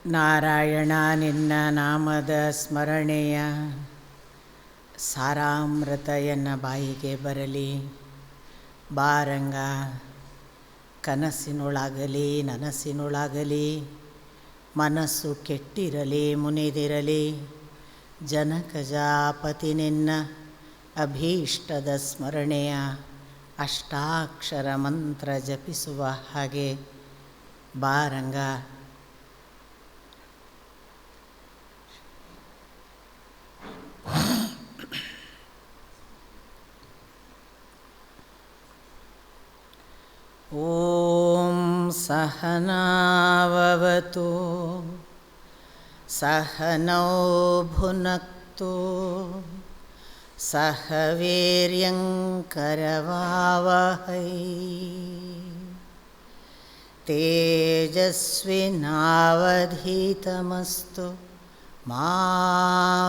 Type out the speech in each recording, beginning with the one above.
ನಾರಾಯಣ ನಿನ್ನ ನಾಮದ ಸ್ಮರಣೆಯ ಸಾರಾಮೃತ ಎನ್ನ ಬಾಯಿಗೆ ಬರಲಿ. ಬಾರಂಗ ಕನಸಿನೊಳಗಲಿ ನನಸಿನೊಳಗಲಿ, ಮನಸ್ಸು ಕೆಟ್ಟಿರಲಿ ಮುನಿದಿರಲಿ. ಜನಕಜಾಪತಿ ನಿನ್ನ ಅಭೀಷ್ಟದ ಸ್ಮರಣೆಯ ಅಷ್ಟಾಕ್ಷರ ಮಂತ್ರ ಜಪಿಸುವ ಹಾಗೆ ಬಾರಂಗ. ಓಂ ಸಹನಾವವತು ಸಹನೌ ಭುನಕ್ತು ಸಹ ವೀರ್ಯಂಕರವಾವಹೈ ತೇಜಸ್ವಿನಾವಧೀತಮಸ್ತು ಮಾ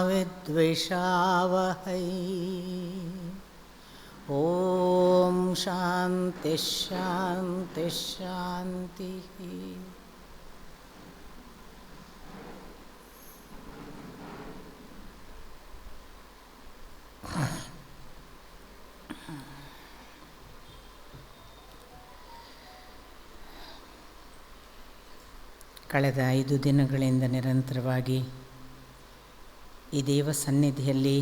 ವಿದ್ವಿಷಾವಹೈ. ಓಂ ಶಾಂತಿ ಶಾಂತಿ ಶಾಂತಿ. ಕಳೆದ 5 ದಿನಗಳಿಂದ ನಿರಂತರವಾಗಿ ಈ ದೇವ ಸನ್ನಿಧಿಯಲ್ಲಿ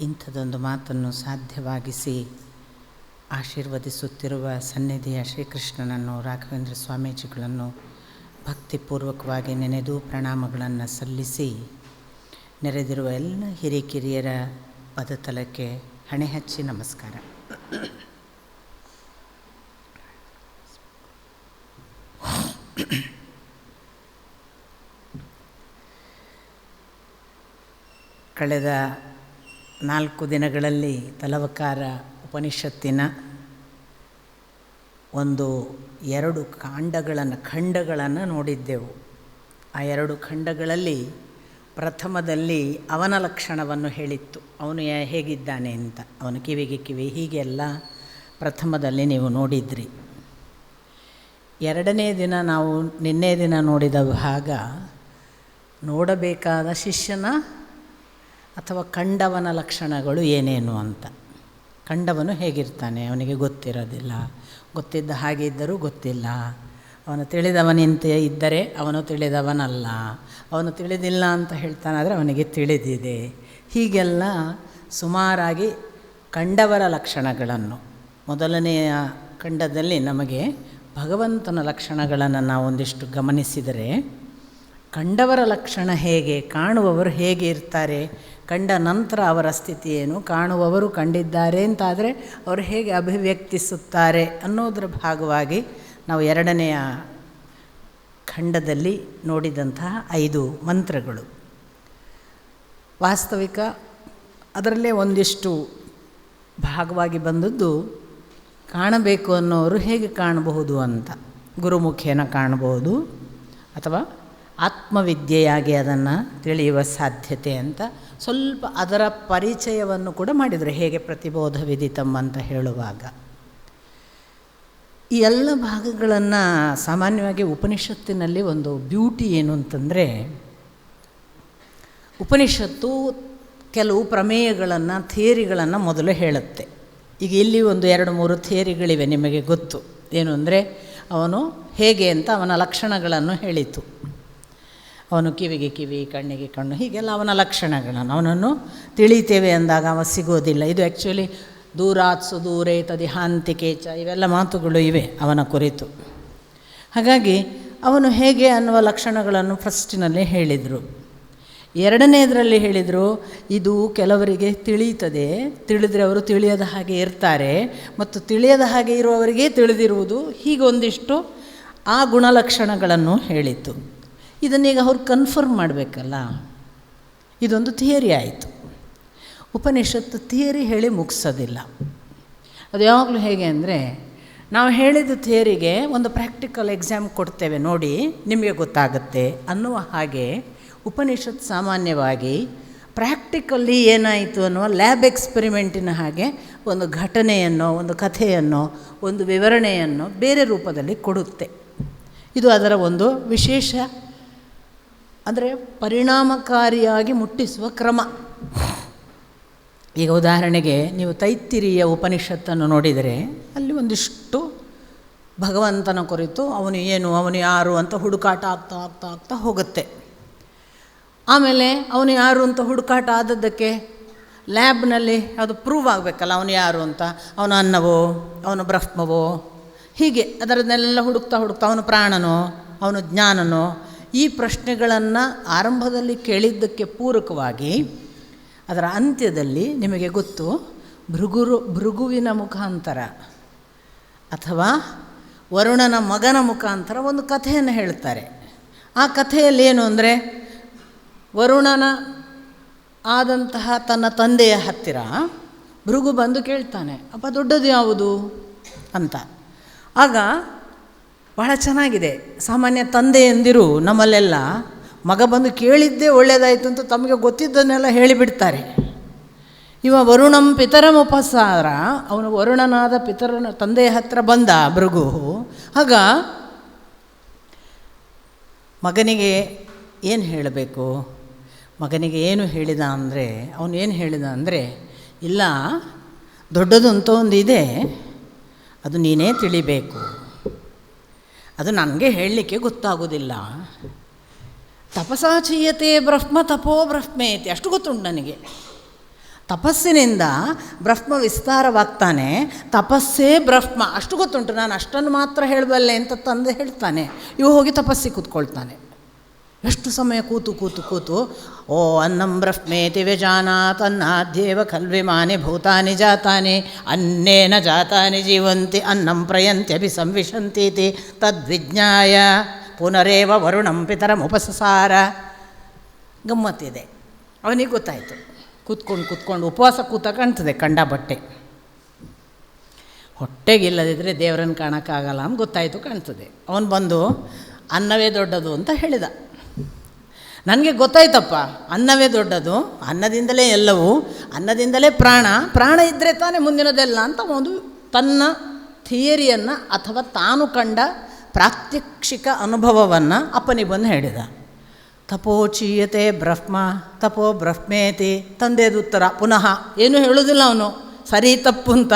ಇಂಥದೊಂದು ಮಾತನ್ನು ಸಾಧ್ಯವಾಗಿಸಿ ಆಶೀರ್ವದಿಸುತ್ತಿರುವ ಸನ್ನಿಧಿಯ ಶ್ರೀಕೃಷ್ಣನನ್ನು, ರಾಘವೇಂದ್ರ ಸ್ವಾಮೀಜಿಗಳನ್ನು ಭಕ್ತಿಪೂರ್ವಕವಾಗಿ ನೆನೆದು ಪ್ರಣಾಮಗಳನ್ನು ಸಲ್ಲಿಸಿ, ನೆರೆದಿರುವ ಎಲ್ಲ ಹಿರಿಕಿರಿಯರ ಪದತಲಕ್ಕೆ ಹಣೆ ಹಚ್ಚಿ ನಮಸ್ಕಾರ. ಕಳೆದ 4 ದಿನಗಳಲ್ಲಿ ತಲವಕಾರ ಉಪನಿಷತ್ತಿನ 2 ಖಂಡಗಳನ್ನು ನೋಡಿದ್ದೆವು. ಆ 2 ಖಂಡಗಳಲ್ಲಿ ಪ್ರಥಮದಲ್ಲಿ ಅವನ ಲಕ್ಷಣವನ್ನು ಹೇಳಿತ್ತು. ಅವನು ಹೇಗಿದ್ದಾನೆ ಅಂತ, ಅವನು ಕಿವಿಗೆ ಕಿವಿ, ಹೀಗೆಲ್ಲ ಪ್ರಥಮದಲ್ಲಿ ನೀವು ನೋಡಿದ್ರಿ. 2ನೇ ದಿನ ನಾವು ನಿನ್ನೆ ದಿನ ನೋಡಿದ ಭಾಗ ನೋಡಬೇಕಾದ ಶಿಷ್ಯನ ಅಥವಾ ಕಂಡವನ ಲಕ್ಷಣಗಳು ಏನೇನು ಅಂತ. ಕಂಡವನು ಹೇಗಿರ್ತಾನೆ, ಅವನಿಗೆ ಗೊತ್ತಿರೋದಿಲ್ಲ, ಗೊತ್ತಿದ್ದ ಹಾಗೆ ಇದ್ದರೂ ಗೊತ್ತಿಲ್ಲ. ಅವನು ತಿಳಿದವನಿಂತೆ ಇದ್ದರೆ ಅವನು ತಿಳಿದವನಲ್ಲ, ಅವನು ತಿಳಿದಿಲ್ಲ ಅಂತ ಹೇಳ್ತಾನಾದರೆ ಅವನಿಗೆ ತಿಳಿದಿದೆ. ಹೀಗೆಲ್ಲ ಸುಮಾರಾಗಿ ಕಂಡವರ ಲಕ್ಷಣಗಳನ್ನು, ಮೊದಲನೆಯ ಖಂಡದಲ್ಲಿ ನಮಗೆ ಭಗವಂತನ ಲಕ್ಷಣಗಳನ್ನು ನಾವು ಒಂದಿಷ್ಟು ಗಮನಿಸಿದರೆ, ಕಂಡವರ ಲಕ್ಷಣ ಹೇಗೆ, ಕಾಣುವವರು ಹೇಗೆ ಇರ್ತಾರೆ, ಕಂಡ ನಂತರ ಅವರ ಸ್ಥಿತಿ ಏನು, ಕಾಣುವವರು ಕಂಡಿದ್ದಾರೆ ಅಂತಾದರೆ ಅವರು ಹೇಗೆ ಅಭಿವ್ಯಕ್ತಿಸುತ್ತಾರೆ ಅನ್ನೋದರ ಭಾಗವಾಗಿ ನಾವು 2ನೆಯ ಖಂಡದಲ್ಲಿ ನೋಡಿದಂತಹ 5 ಮಂತ್ರಗಳು. ವಾಸ್ತವಿಕ ಅದರಲ್ಲೇ ಒಂದಿಷ್ಟು ಭಾಗವಾಗಿ ಬಂದದ್ದು ಕಾಣಬೇಕು ಅನ್ನೋರು ಹೇಗೆ ಕಾಣಬಹುದು ಅಂತ. ಗುರುಮುಖೇನ ಕಾಣಬಹುದು ಅಥವಾ ಆತ್ಮವಿದ್ಯೆಯಾಗಿ ಅದನ್ನು ತಿಳಿಯುವ ಸಾಧ್ಯತೆ ಅಂತ ಸ್ವಲ್ಪ ಅದರ ಪರಿಚಯವನ್ನು ಕೂಡ ಮಾಡಿದರು, ಹೇಗೆ ಪ್ರತಿಬೋಧ ವಿದಿತಮ್ ಅಂತ ಹೇಳುವಾಗ. ಈ ಎಲ್ಲ ಭಾಗಗಳನ್ನು ಸಾಮಾನ್ಯವಾಗಿ ಉಪನಿಷತ್ತಿನಲ್ಲಿ ಒಂದು ಬ್ಯೂಟಿ ಏನು ಅಂತಂದರೆ, ಉಪನಿಷತ್ತು ಕೆಲವು ಪ್ರಮೇಯಗಳನ್ನು, ಥಿಯರಿಗಳನ್ನು ಮೊದಲು ಹೇಳುತ್ತೆ. ಈಗ ಇಲ್ಲಿ 2-3 ಥಿಯರಿಗಳಿವೆ, ನಿಮಗೆ ಗೊತ್ತು. ಏನು ಅಂದರೆ, ಅವನು ಹೇಗೆ ಅಂತ ಅವನ ಲಕ್ಷಣಗಳನ್ನು ಹೇಳಿತು. ಅವನು ಕಿವಿಗೆ ಕಿವಿ, ಕಣ್ಣಿಗೆ ಕಣ್ಣು, ಹೀಗೆಲ್ಲ ಅವನ ಲಕ್ಷಣಗಳನ್ನು, ಅವನನ್ನು ತಿಳಿತೇವೆ ಅಂದಾಗ ಅವ ಸಿಗೋದಿಲ್ಲ. ಇದು ಆ್ಯಕ್ಚುಲಿ ದೂರಾತ್ಸು ದೂರೇ ತದಿಹಾಂತಿಕೇಚ, ಇವೆಲ್ಲ ಮಾತುಗಳು ಇವೆ ಅವನ ಕುರಿತು. ಹಾಗಾಗಿ ಅವನು ಹೇಗೆ ಅನ್ನುವ ಲಕ್ಷಣಗಳನ್ನು ಫಸ್ಟಿನಲ್ಲಿ ಹೇಳಿದರು. 2ನೇದರಲ್ಲಿ ಹೇಳಿದರು, ಇದು ಕೆಲವರಿಗೆ ತಿಳಿಯುತ್ತದೆ, ತಿಳಿದರೆ ಅವರು ತಿಳಿಯದ ಹಾಗೆ ಇರ್ತಾರೆ, ಮತ್ತು ತಿಳಿಯದ ಹಾಗೆ ಇರುವವರಿಗೆ ತಿಳಿದಿರುವುದು, ಹೀಗೊಂದಿಷ್ಟು ಆ ಗುಣಲಕ್ಷಣಗಳನ್ನು ಹೇಳಿತು. ಇದನ್ನೀಗ ಅವ್ರು ಕನ್ಫರ್ಮ್ ಮಾಡಬೇಕಲ್ಲ, ಇದೊಂದು ಥಿಯರಿ ಆಯಿತು. ಉಪನಿಷತ್ತು ಥಿಯರಿ ಹೇಳಿ ಮುಗಿಸೋದಿಲ್ಲ. ಅದು ಯಾವಾಗಲೂ ಹೇಗೆ ಅಂದರೆ, ನಾವು ಹೇಳಿದ ಥಿಯರಿಗೆ ಒಂದು ಪ್ರಾಕ್ಟಿಕಲ್ ಎಕ್ಸಾಮ್ ಕೊಡ್ತೇವೆ, ನೋಡಿ ನಿಮಗೆ ಗೊತ್ತಾಗುತ್ತೆ ಅನ್ನುವ ಹಾಗೆ ಉಪನಿಷತ್ತು ಸಾಮಾನ್ಯವಾಗಿ ಪ್ರಾಕ್ಟಿಕಲ್ಲಿ ಏನಾಯಿತು ಅನ್ನುವ ಲ್ಯಾಬ್ ಎಕ್ಸ್ಪೆರಿಮೆಂಟಿನ ಹಾಗೆ ಒಂದು ಘಟನೆಯನ್ನು, ಒಂದು ಕಥೆಯನ್ನು, ಒಂದು ವಿವರಣೆಯನ್ನು ಬೇರೆ ರೂಪದಲ್ಲಿ ಕೊಡುತ್ತೆ. ಇದು ಅದರ ಒಂದು ವಿಶೇಷ ಅಂದರೆ ಪರಿಣಾಮಕಾರಿಯಾಗಿ ಮುಟ್ಟಿಸುವ ಕ್ರಮ. ಈಗ ಉದಾಹರಣೆಗೆ ನೀವು ತೈತ್ತಿರೀಯ ಉಪನಿಷತ್ತನ್ನು ನೋಡಿದರೆ ಅಲ್ಲಿ ಒಂದಿಷ್ಟು ಭಗವಂತನ ಕುರಿತು ಅವನು ಏನು, ಅವನು ಯಾರು ಅಂತ ಹುಡುಕಾಟ ಆಗ್ತಾ ಆಗ್ತಾ ಆಗ್ತಾ ಹೋಗುತ್ತೆ. ಆಮೇಲೆ ಅವನು ಯಾರು ಅಂತ ಹುಡುಕಾಟ ಆದದ್ದಕ್ಕೆ ಲ್ಯಾಬ್ನಲ್ಲಿ ಅದು ಪ್ರೂವ್ ಆಗಬೇಕಲ್ಲ ಅವನು ಯಾರು ಅಂತ. ಅವನು ಅನ್ನವೋ, ಅವನು ಬ್ರಹ್ಮವೋ, ಹೀಗೆ ಅದರನ್ನೆಲ್ಲ ಹುಡುಕ್ತಾ ಅವನು ಪ್ರಾಣನೋ, ಅವನು ಜ್ಞಾನನೋ, ಈ ಪ್ರಶ್ನೆಗಳನ್ನು ಆರಂಭದಲ್ಲಿ ಕೇಳಿದ್ದಕ್ಕೆ ಪೂರಕವಾಗಿ ಅದರ ಅಂತ್ಯದಲ್ಲಿ ನಿಮಗೆ ಗೊತ್ತು ಭೃಗುವಿನ ಮುಖಾಂತರ ಅಥವಾ ವರುಣನ ಮಗನ ಮುಖಾಂತರ ಒಂದು ಕಥೆಯನ್ನು ಹೇಳ್ತಾರೆ. ಆ ಕಥೆಯಲ್ಲಿ ಏನು ಅಂದರೆ, ವರುಣನ ಆದಂತಹ ತನ್ನ ತಂದೆಯ ಹತ್ತಿರ ಭೃಗು ಬಂದು ಕೇಳ್ತಾನೆ, ಅಪ್ಪ ದೊಡ್ಡದು ಯಾವುದು ಅಂತ. ಆಗ ಬಹಳ ಚೆನ್ನಾಗಿದೆ. ಸಾಮಾನ್ಯ ತಂದೆಯಂದಿರು ನಮ್ಮಲ್ಲೆಲ್ಲ ಮಗ ಬಂದು ಕೇಳಿದ್ದೇ ಒಳ್ಳೆಯದಾಯಿತು ಅಂತ ತಮಗೆ ಗೊತ್ತಿದ್ದನ್ನೆಲ್ಲ ಹೇಳಿಬಿಡ್ತಾರೆ. ಇವ ವರುಣಂ ಪಿತರಂ ಉಪಸಾರ, ಅವನು ವರುಣನಾದ ಪಿತರನ ತಂದೆಯ ಹತ್ರ ಬಂದ ಭೃಗು. ಆಗ ಮಗನಿಗೆ ಏನು ಹೇಳಬೇಕು, ಮಗನಿಗೆ ಏನು ಹೇಳಿದ ಅಂದರೆ, ಅವನು ಏನು ಹೇಳಿದ ಅಂದರೆ, ಇಲ್ಲ ದೊಡ್ಡದು ಅಂತ ಒಂದು ಇದೆ, ಅದು ನೀನೇ ತಿಳಿಬೇಕು, ಅದು ನನಗೆ ಹೇಳಲಿಕ್ಕೆ ಗೊತ್ತಾಗೋದಿಲ್ಲ. ತಪಸಾಚೀಯತೆ ಬ್ರಹ್ಮ ತಪೋ ಬ್ರಹ್ಮೇತಿ, ಅಷ್ಟು ಗೊತ್ತುಂಟು ನನಗೆ. ತಪಸ್ಸಿನಿಂದ ಬ್ರಹ್ಮ ವಿಸ್ತಾರವಾಗ್ತಾನೆ, ತಪಸ್ಸೇ ಬ್ರಹ್ಮ, ಅಷ್ಟು ಗೊತ್ತುಂಟು, ನಾನು ಅಷ್ಟನ್ನು ಮಾತ್ರ ಹೇಳಬಲ್ಲೆ ಅಂತ ತಂದೆ ಹೇಳ್ತಾನೆ. ಇವು ಹೋಗಿ ತಪಸ್ಸಿಗೆ ಕೂತ್ಕೊಳ್ತಾನೆ. ಎಷ್ಟು ಸಮಯ ಕೂತು ಓ ಅನ್ನಂ ಬ್ರಹ್ಮೇತಿ ವ್ಯಜಾನಾತ್ ಅನ್ನಾದ್ಯೇವ ಖಲ್ವಿಮಾನಿ ಭೂತಾನಿ ಜಾತಾನಿ ಅನ್ನೇನ ಜಾತಾನಿ ಜೀವಂತಿ ಅನ್ನಂ ಪ್ರಯಂತ್ಯಭಿ ಸಂವಿಶಂತೀತಿ ತದ್ವಿಜ್ಞಾಯ ಪುನರೇವ ವರುಣಂ ಪಿತರಂ ಉಪಸಸಾರ. ಗಮ್ಮತ್ತಿದೆ. ಅವನಿಗೆ ಗೊತ್ತಾಯಿತು. ಕೂತ್ಕೊಂಡು ಉಪವಾಸ ಕೂತ ಕಾಣ್ತದೆ, ಕಂಡ ಬಟ್ಟೆ ಹೊಟ್ಟೆಗಿಲ್ಲದಿದ್ದರೆ ದೇವರನ್ನು ಕಾಣೋಕ್ಕಾಗಲ್ಲ ಅಂತ ಗೊತ್ತಾಯಿತು, ಕಾಣ್ತದೆ. ಅವನು ಬಂದು ಅನ್ನವೇ ದೊಡ್ಡದು ಅಂತ ಹೇಳಿದ. ನನಗೆ ಗೊತ್ತಾಯ್ತಪ್ಪ, ಅನ್ನವೇ ದೊಡ್ಡದು, ಅನ್ನದಿಂದಲೇ ಎಲ್ಲವೂ, ಅನ್ನದಿಂದಲೇ ಪ್ರಾಣ ಇದ್ದರೆ ತಾನೇ ಮುಂದಿನದೆಲ್ಲ ಅಂತ ಒಂದು ತನ್ನ ಥಿಯರಿಯನ್ನು ಅಥವಾ ತಾನು ಕಂಡ ಪ್ರಾತ್ಯಕ್ಷಿಕ ಅನುಭವವನ್ನು ಅಪ್ಪನಿಗೆ ಬಂದು ಹೇಳಿದ. ತಪೋಚೀಯತೆ ಬ್ರಹ್ಮ ತಪೋ ಬ್ರಹ್ಮೇತಿ. ತಂದೆದು ಉತ್ತರ ಪುನಃ ಏನೂ ಹೇಳೋದಿಲ್ಲ ಅವನು, ಸರಿ ತಪ್ಪು ಅಂತ,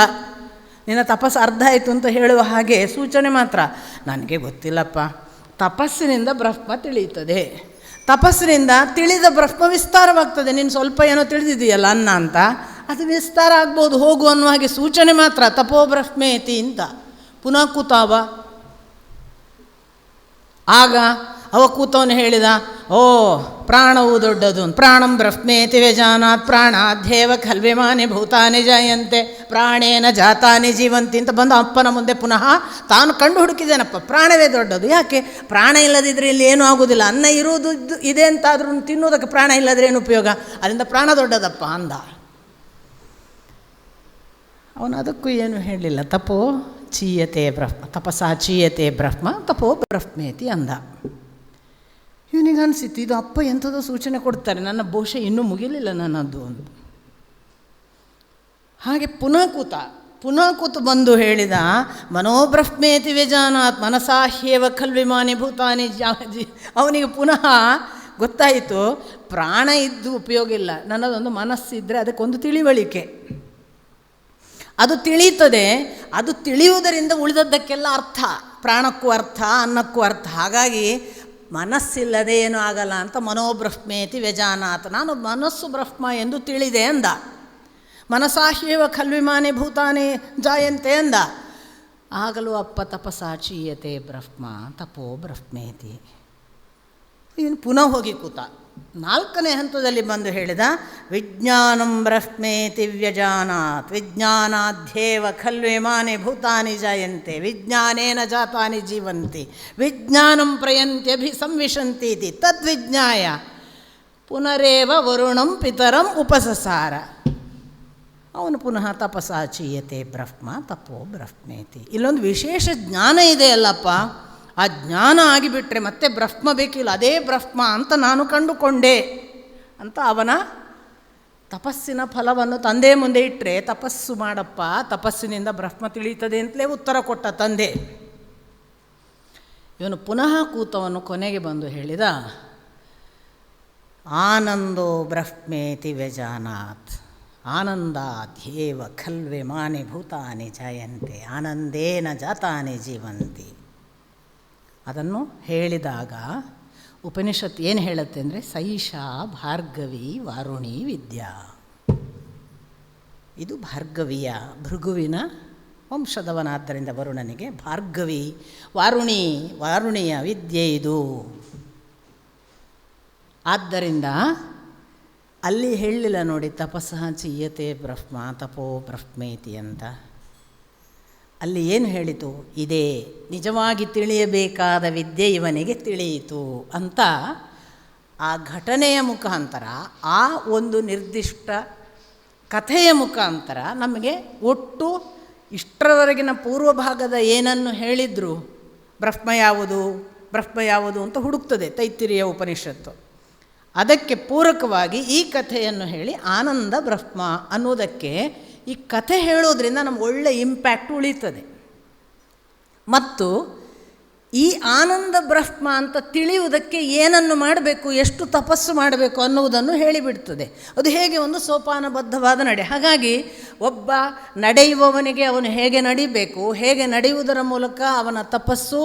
ನಿನ್ನ ತಪಸ್ಸು ಅರ್ಧ ಆಯಿತು ಅಂತ ಹೇಳುವ ಹಾಗೆ ಸೂಚನೆ ಮಾತ್ರ. ನನಗೆ ಗೊತ್ತಿಲ್ಲಪ್ಪ, ತಪಸ್ಸಿನಿಂದ ಬ್ರಹ್ಮ ತಿಳಿಯುತ್ತದೆ, ತಪಸ್ಸಿನಿಂದ ತಿಳಿದ ಬ್ರಹ್ಮ ವಿಸ್ತಾರವಾಗ್ತದೆ. ನೀನು ಸ್ವಲ್ಪ ಏನೋ ತಿಳಿದಿದೆಯಲ್ಲ ಅನ್ನ ಅಂತ, ಅದು ವಿಸ್ತಾರ ಆಗ್ಬೋದು ಹೋಗು ಅನ್ನುವ ಹಾಗೆ ಸೂಚನೆ ಮಾತ್ರ. ತಪೋ ಬ್ರಹ್ಮೇತಿ ಅಂತ ಪುನಃ ಕೂತಾವ. ಆಗ ಅವ ಕೂತವನು ಹೇಳಿದ, ಓ ಪ್ರಾಣವು ದೊಡ್ಡದು, ಪ್ರಾಣಂ ಬ್ರಹ್ಮೇತಿ ವ್ಯಜಾನಾತ್ ಪ್ರಾಣಾಧ್ಯೇವ ಖಲ್ವಿಮಾನಿ ಭೂತಾನಿ ಜಾಯಂತೆ ಪ್ರಾಣೇನ ಜಾತಾನಿ ಜೀವಂತಿ ಅಂತ ಬಂದು ಅಪ್ಪನ ಮುಂದೆ ಪುನಃ ತಾನು ಕಂಡು ಹುಡುಕಿದ್ದೇನಪ್ಪ, ಪ್ರಾಣವೇ ದೊಡ್ಡದು. ಯಾಕೆ? ಪ್ರಾಣ ಇಲ್ಲದಿದ್ದರೆ ಇಲ್ಲಿ ಏನೂ ಆಗೋದಿಲ್ಲ. ಅನ್ನ ಇರುವುದು ಇದೆ ಅಂತಾದ್ರೂ ತಿನ್ನೋದಕ್ಕೆ ಪ್ರಾಣ ಇಲ್ಲದ್ರೆ ಏನು ಉಪಯೋಗ, ಅದರಿಂದ ಪ್ರಾಣ ದೊಡ್ಡದಪ್ಪ ಅಂದ. ಅವನು ಅದಕ್ಕೂ ಏನು ಹೇಳಲಿಲ್ಲ. ತಪೋ ಚೀಯತೆ ಬ್ರಹ್ಮ ತಪಸಾ ಚೀಯತೆ ಬ್ರಹ್ಮ ತಪೋ ಬ್ರಹ್ಮೇತಿ ಅಂದ. ಇವನಿಗೆ ಅನಿಸಿತ್ತು, ಇದು ಅಪ್ಪ ಎಂಥದೋ ಸೂಚನೆ ಕೊಡ್ತಾರೆ, ನನ್ನ ಬಹುಶಃ ಇನ್ನೂ ಮುಗಿಲಿಲ್ಲ ನನ್ನದು ಅಂತ. ಹಾಗೆ ಪುನಃ ಕೂತು ಬಂದು ಹೇಳಿದ, ಮನೋಬ್ರಹ್ಮೇತಿ ವ್ಯಜಾನಾತ್ ಮನಸಾಹ್ಯೇವ ಖಲ್ವಿಮಾನಿ ಭೂತಾನಿ ಅವನಿಗೆ ಪುನಃ ಗೊತ್ತಾಯಿತು, ಪ್ರಾಣ ಇದ್ದು ಉಪಯೋಗ ಇಲ್ಲ, ನನ್ನದೊಂದು ಮನಸ್ಸಿದ್ದರೆ ಅದಕ್ಕೊಂದು ತಿಳಿವಳಿಕೆ, ಅದು ತಿಳಿಯುತ್ತದೆ. ಅದು ತಿಳಿಯುವುದರಿಂದ ಉಳಿದದ್ದಕ್ಕೆಲ್ಲ ಅರ್ಥ, ಪ್ರಾಣಕ್ಕೂ ಅರ್ಥ, ಅನ್ನಕ್ಕೂ ಅರ್ಥ. ಹಾಗಾಗಿ ಮನಸ್ಸಿಲ್ಲದೆ ಏನೂ ಆಗಲ್ಲ ಅಂತ ಮನೋಬ್ರಹ್ಮೇತಿ ವ್ಯಜಾನಾತ್, ನಾನು ಮನಸ್ಸು ಬ್ರಹ್ಮ ಎಂದು ತಿಳಿದೆ ಅಂದ. ಮನಸಾಹ್ಯೇವ ಖಲ್ವಿಮಾನಿ ಭೂತಾನಿ ಜಾಯಂತೆ ಅಂದ. ಆಗಲೂ ಅಪ್ಪ ತಪಸಾಚೀಯತೆ ಬ್ರಹ್ಮ ತಪೋ ಬ್ರಹ್ಮೇತಿ. ಇವನು ಪುನಃ ಹೋಗಿ ಕೂತ. 4ನೇ ಹಂತದಲ್ಲಿ ಬಂದು ಹೇಳಿದ, ವಿಜ್ಞಾನಂ ಬ್ರಹ್ಮೇತಿ ವ್ಯಜಾನಾತ್ ವಿಜ್ಞಾನಾಧ್ಯೇವ ಖಲ್ವಿಮಾನಿ ಭೂತಾನಿ ಜಾಯಂತೆ ವಿಜ್ಞಾನೇನ ಜಾತಾನಿ ಜೀವಂತಿ ವಿಜ್ಞಾನಂ ಪ್ರಯಂತ್ಯಭಿ ಸಂವಿಶಂತೀತಿ ತದ್ವಿಜ್ಞಾಯ ಪುನರೇವ ವರುಣಂ ಪಿತರಂ ಉಪಸಸಾರ. ಅವನು ಪುನಃ ತಪಸಾಚೀಯತೆ ಬ್ರಹ್ಮ ತಪೋ ಬ್ರಹ್ಮೇತಿ. ಇಲ್ಲೊಂದು ವಿಶೇಷ ಜ್ಞಾನ ಇದೆಯಲ್ಲಪ್ಪ, ಆ ಜ್ಞಾನ ಆಗಿಬಿಟ್ರೆ ಮತ್ತೆ ಬ್ರಹ್ಮ ಬೇಕಿಲ್ಲ, ಅದೇ ಬ್ರಹ್ಮ ಅಂತ ನಾನು ಕಂಡುಕೊಂಡೆ ಅಂತ ಅವನ ತಪಸ್ಸಿನ ಫಲವನ್ನು ತಂದೆ ಮುಂದೆ ಇಟ್ಟರೆ, ತಪಸ್ಸು ಮಾಡಪ್ಪ, ತಪಸ್ಸಿನಿಂದ ಬ್ರಹ್ಮ ತಿಳಿಯುತ್ತದೆ ಅಂತಲೇ ಉತ್ತರ ಕೊಟ್ಟ ತಂದೆ. ಇವನು ಪುನಃ ಕೂತವನು ಕೊನೆಗೆ ಬಂದು ಹೇಳಿದ, ಆನಂದೋ ಬ್ರಹ್ಮೇತಿ ವ್ಯಜಾನಾತ್ ಆನಂದಾದ್ಯೇವ ಖಲ್ವಿಮಾನಿ ಭೂತಾನಿ ಜಾಯಂತೆ ಆನಂದೇನ ಜಾತಾನಿ ಜೀವಂತಿ. ಅದನ್ನು ಹೇಳಿದಾಗ ಉಪನಿಷತ್ ಏನು ಹೇಳುತ್ತೆ ಅಂದರೆ ಸೈಷಾ ಭಾರ್ಗವಿ ವಾರುಣಿ ವಿದ್ಯಾ. ಇದು ಭಾರ್ಗವಿಯ ಭೃಗುವಿನ ವಂಶದವನಾದ್ದರಿಂದ ವರುಣನಿಗೆ ಭಾರ್ಗವಿ ವಾರುಣಿಯ ವಿದ್ಯೆ ಇದು. ಆದ್ದರಿಂದ ಅಲ್ಲಿ ಹೇಳಲಿಲ್ಲ ನೋಡಿ, ತಪಸ್ಸಃ ಚೀಯತೆ ಬ್ರಹ್ಮ ತಪೋ ಬ್ರಹ್ಮೇತಿ ಅಂತ. ಅಲ್ಲಿ ಏನು ಹೇಳಿತು? ಇದೇ ನಿಜವಾಗಿ ತಿಳಿಯಬೇಕಾದ ವಿದ್ಯೆ ಇವನಿಗೆ ತಿಳಿಯಿತು ಅಂತ ಆ ಘಟನೆಯ ಮುಖಾಂತರ, ಆ ಒಂದು ನಿರ್ದಿಷ್ಟ ಕಥೆಯ ಮುಖಾಂತರ ನಮಗೆ ಒಟ್ಟು ಇಷ್ಟರವರೆಗಿನ ಪೂರ್ವಭಾಗದ ಏನನ್ನು ಹೇಳಿದ್ರು, ಬ್ರಹ್ಮ ಯಾವುದು ಅಂತ ಹುಡುಕ್ತದೆ ತೈತ್ತಿರೀಯ ಉಪನಿಷತ್ತು. ಅದಕ್ಕೆ ಪೂರಕವಾಗಿ ಈ ಕಥೆಯನ್ನು ಹೇಳಿ ಆನಂದ ಬ್ರಹ್ಮ ಅನ್ನೋದಕ್ಕೆ ಈ ಕಥೆ ಹೇಳೋದ್ರಿಂದ ನಮ್ಗೆ ಒಳ್ಳೆ ಇಂಪ್ಯಾಕ್ಟ್ ಉಳೀತದೆ. ಮತ್ತು ಈ ಆನಂದ ಬ್ರಹ್ಮ ಅಂತ ತಿಳಿಯುವುದಕ್ಕೆ ಏನನ್ನು ಮಾಡಬೇಕು, ಎಷ್ಟು ತಪಸ್ಸು ಮಾಡಬೇಕು ಅನ್ನುವುದನ್ನು ಹೇಳಿಬಿಡ್ತದೆ. ಅದು ಹೇಗೆ ಒಂದು ಸೋಪಾನಬದ್ಧವಾದ ನಡೆ. ಹಾಗಾಗಿ ಒಬ್ಬ ನಡೆಯುವವನಿಗೆ ಅವನು ಹೇಗೆ ನಡಿಬೇಕು, ಹೇಗೆ ನಡೆಯುವುದರ ಮೂಲಕ ಅವನ ತಪಸ್ಸು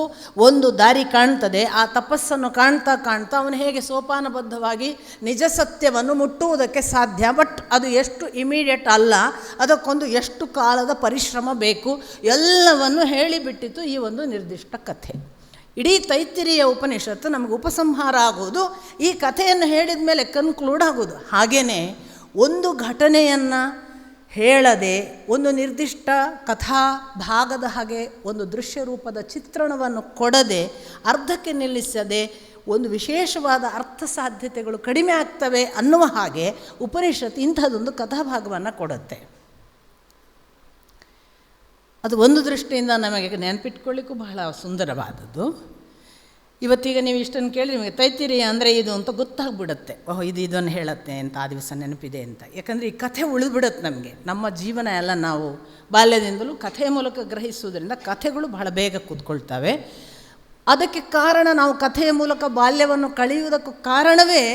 ಒಂದು ದಾರಿ ಕಾಣ್ತದೆ. ಆ ತಪಸ್ಸನ್ನು ಕಾಣ್ತಾ ಅವನು ಹೇಗೆ ಸೋಪಾನಬದ್ಧವಾಗಿ ನಿಜ ಸತ್ಯವನ್ನು ಮುಟ್ಟುವುದಕ್ಕೆ ಸಾಧ್ಯ. ಬಟ್ ಅದು ಎಷ್ಟು ಇಮಿಡಿಯೇಟ್ ಅಲ್ಲ, ಅದಕ್ಕೊಂದು ಎಷ್ಟು ಕಾಲದ ಪರಿಶ್ರಮ ಬೇಕು, ಎಲ್ಲವನ್ನು ಹೇಳಿಬಿಟ್ಟಿತು ಈ ಒಂದು ನಿರ್ದಿಷ್ಟ ಕಥೆ. ಇಡೀ ತೈತ್ತಿರೀಯ ಉಪನಿಷತ್ತು ನಮಗೆ ಉಪಸಂಹಾರ ಆಗೋದು ಈ ಕಥೆಯನ್ನು ಹೇಳಿದ ಮೇಲೆ ಕನ್ಕ್ಲೂಡ್ ಆಗೋದು. ಹಾಗೆಯೇ ಒಂದು ಘಟನೆಯನ್ನು ಹೇಳದೆ, ಒಂದು ನಿರ್ದಿಷ್ಟ ಕಥಾ ಭಾಗದ ಹಾಗೆ ಒಂದು ದೃಶ್ಯ ರೂಪದ ಚಿತ್ರಣವನ್ನು ಕೊಡದೆ, ಅರ್ಧಕ್ಕೆ ನಿಲ್ಲಿಸದೆ ಒಂದು ವಿಶೇಷವಾದ ಅರ್ಥ ಸಾಧ್ಯತೆಗಳು ಕಡಿಮೆ ಆಗ್ತವೆ ಅನ್ನುವ ಹಾಗೆ ಉಪನಿಷತ್ತು ಇಂಥದ್ದೊಂದು ಕಥಾಭಾಗವನ್ನು ಕೊಡುತ್ತೆ. ಅದು ಒಂದು ದೃಷ್ಟಿಯಿಂದ ನಮಗೆ ನೆನಪಿಟ್ಕೊಳ್ಳಿಕ್ಕೂ ಬಹಳ ಸುಂದರವಾದದ್ದು. ಇವತ್ತೀಗ ನೀವು ಇಷ್ಟನ್ನು ಕೇಳಿ ನಿಮಗೆ ತೈತ್ತಿರೀಯ ಅಂದರೆ ಇದು ಅಂತ ಗೊತ್ತಾಗ್ಬಿಡುತ್ತೆ. ಇದನ್ನು ಹೇಳುತ್ತೆ ಅಂತ ಆ ದಿವಸ ನೆನಪಿದೆ ಅಂತ. ಯಾಕಂದರೆ ಈ ಕಥೆ ಉಳಿದ್ಬಿಡುತ್ತೆ ನಮಗೆ. ನಮ್ಮ ಜೀವನ ಎಲ್ಲ ನಾವು ಬಾಲ್ಯದಿಂದಲೂ ಕಥೆಯ ಮೂಲಕ ಗ್ರಹಿಸುವುದರಿಂದ ಕಥೆಗಳು ಬಹಳ ಬೇಗ ಕೂತ್ಕೊಳ್ತವೆ. ಅದಕ್ಕೆ ಕಾರಣ, ನಾವು ಕಥೆಯ ಮೂಲಕ ಬಾಲ್ಯವನ್ನು ಕಳೆಯುವುದಕ್ಕೂ ಕಾರಣವೇ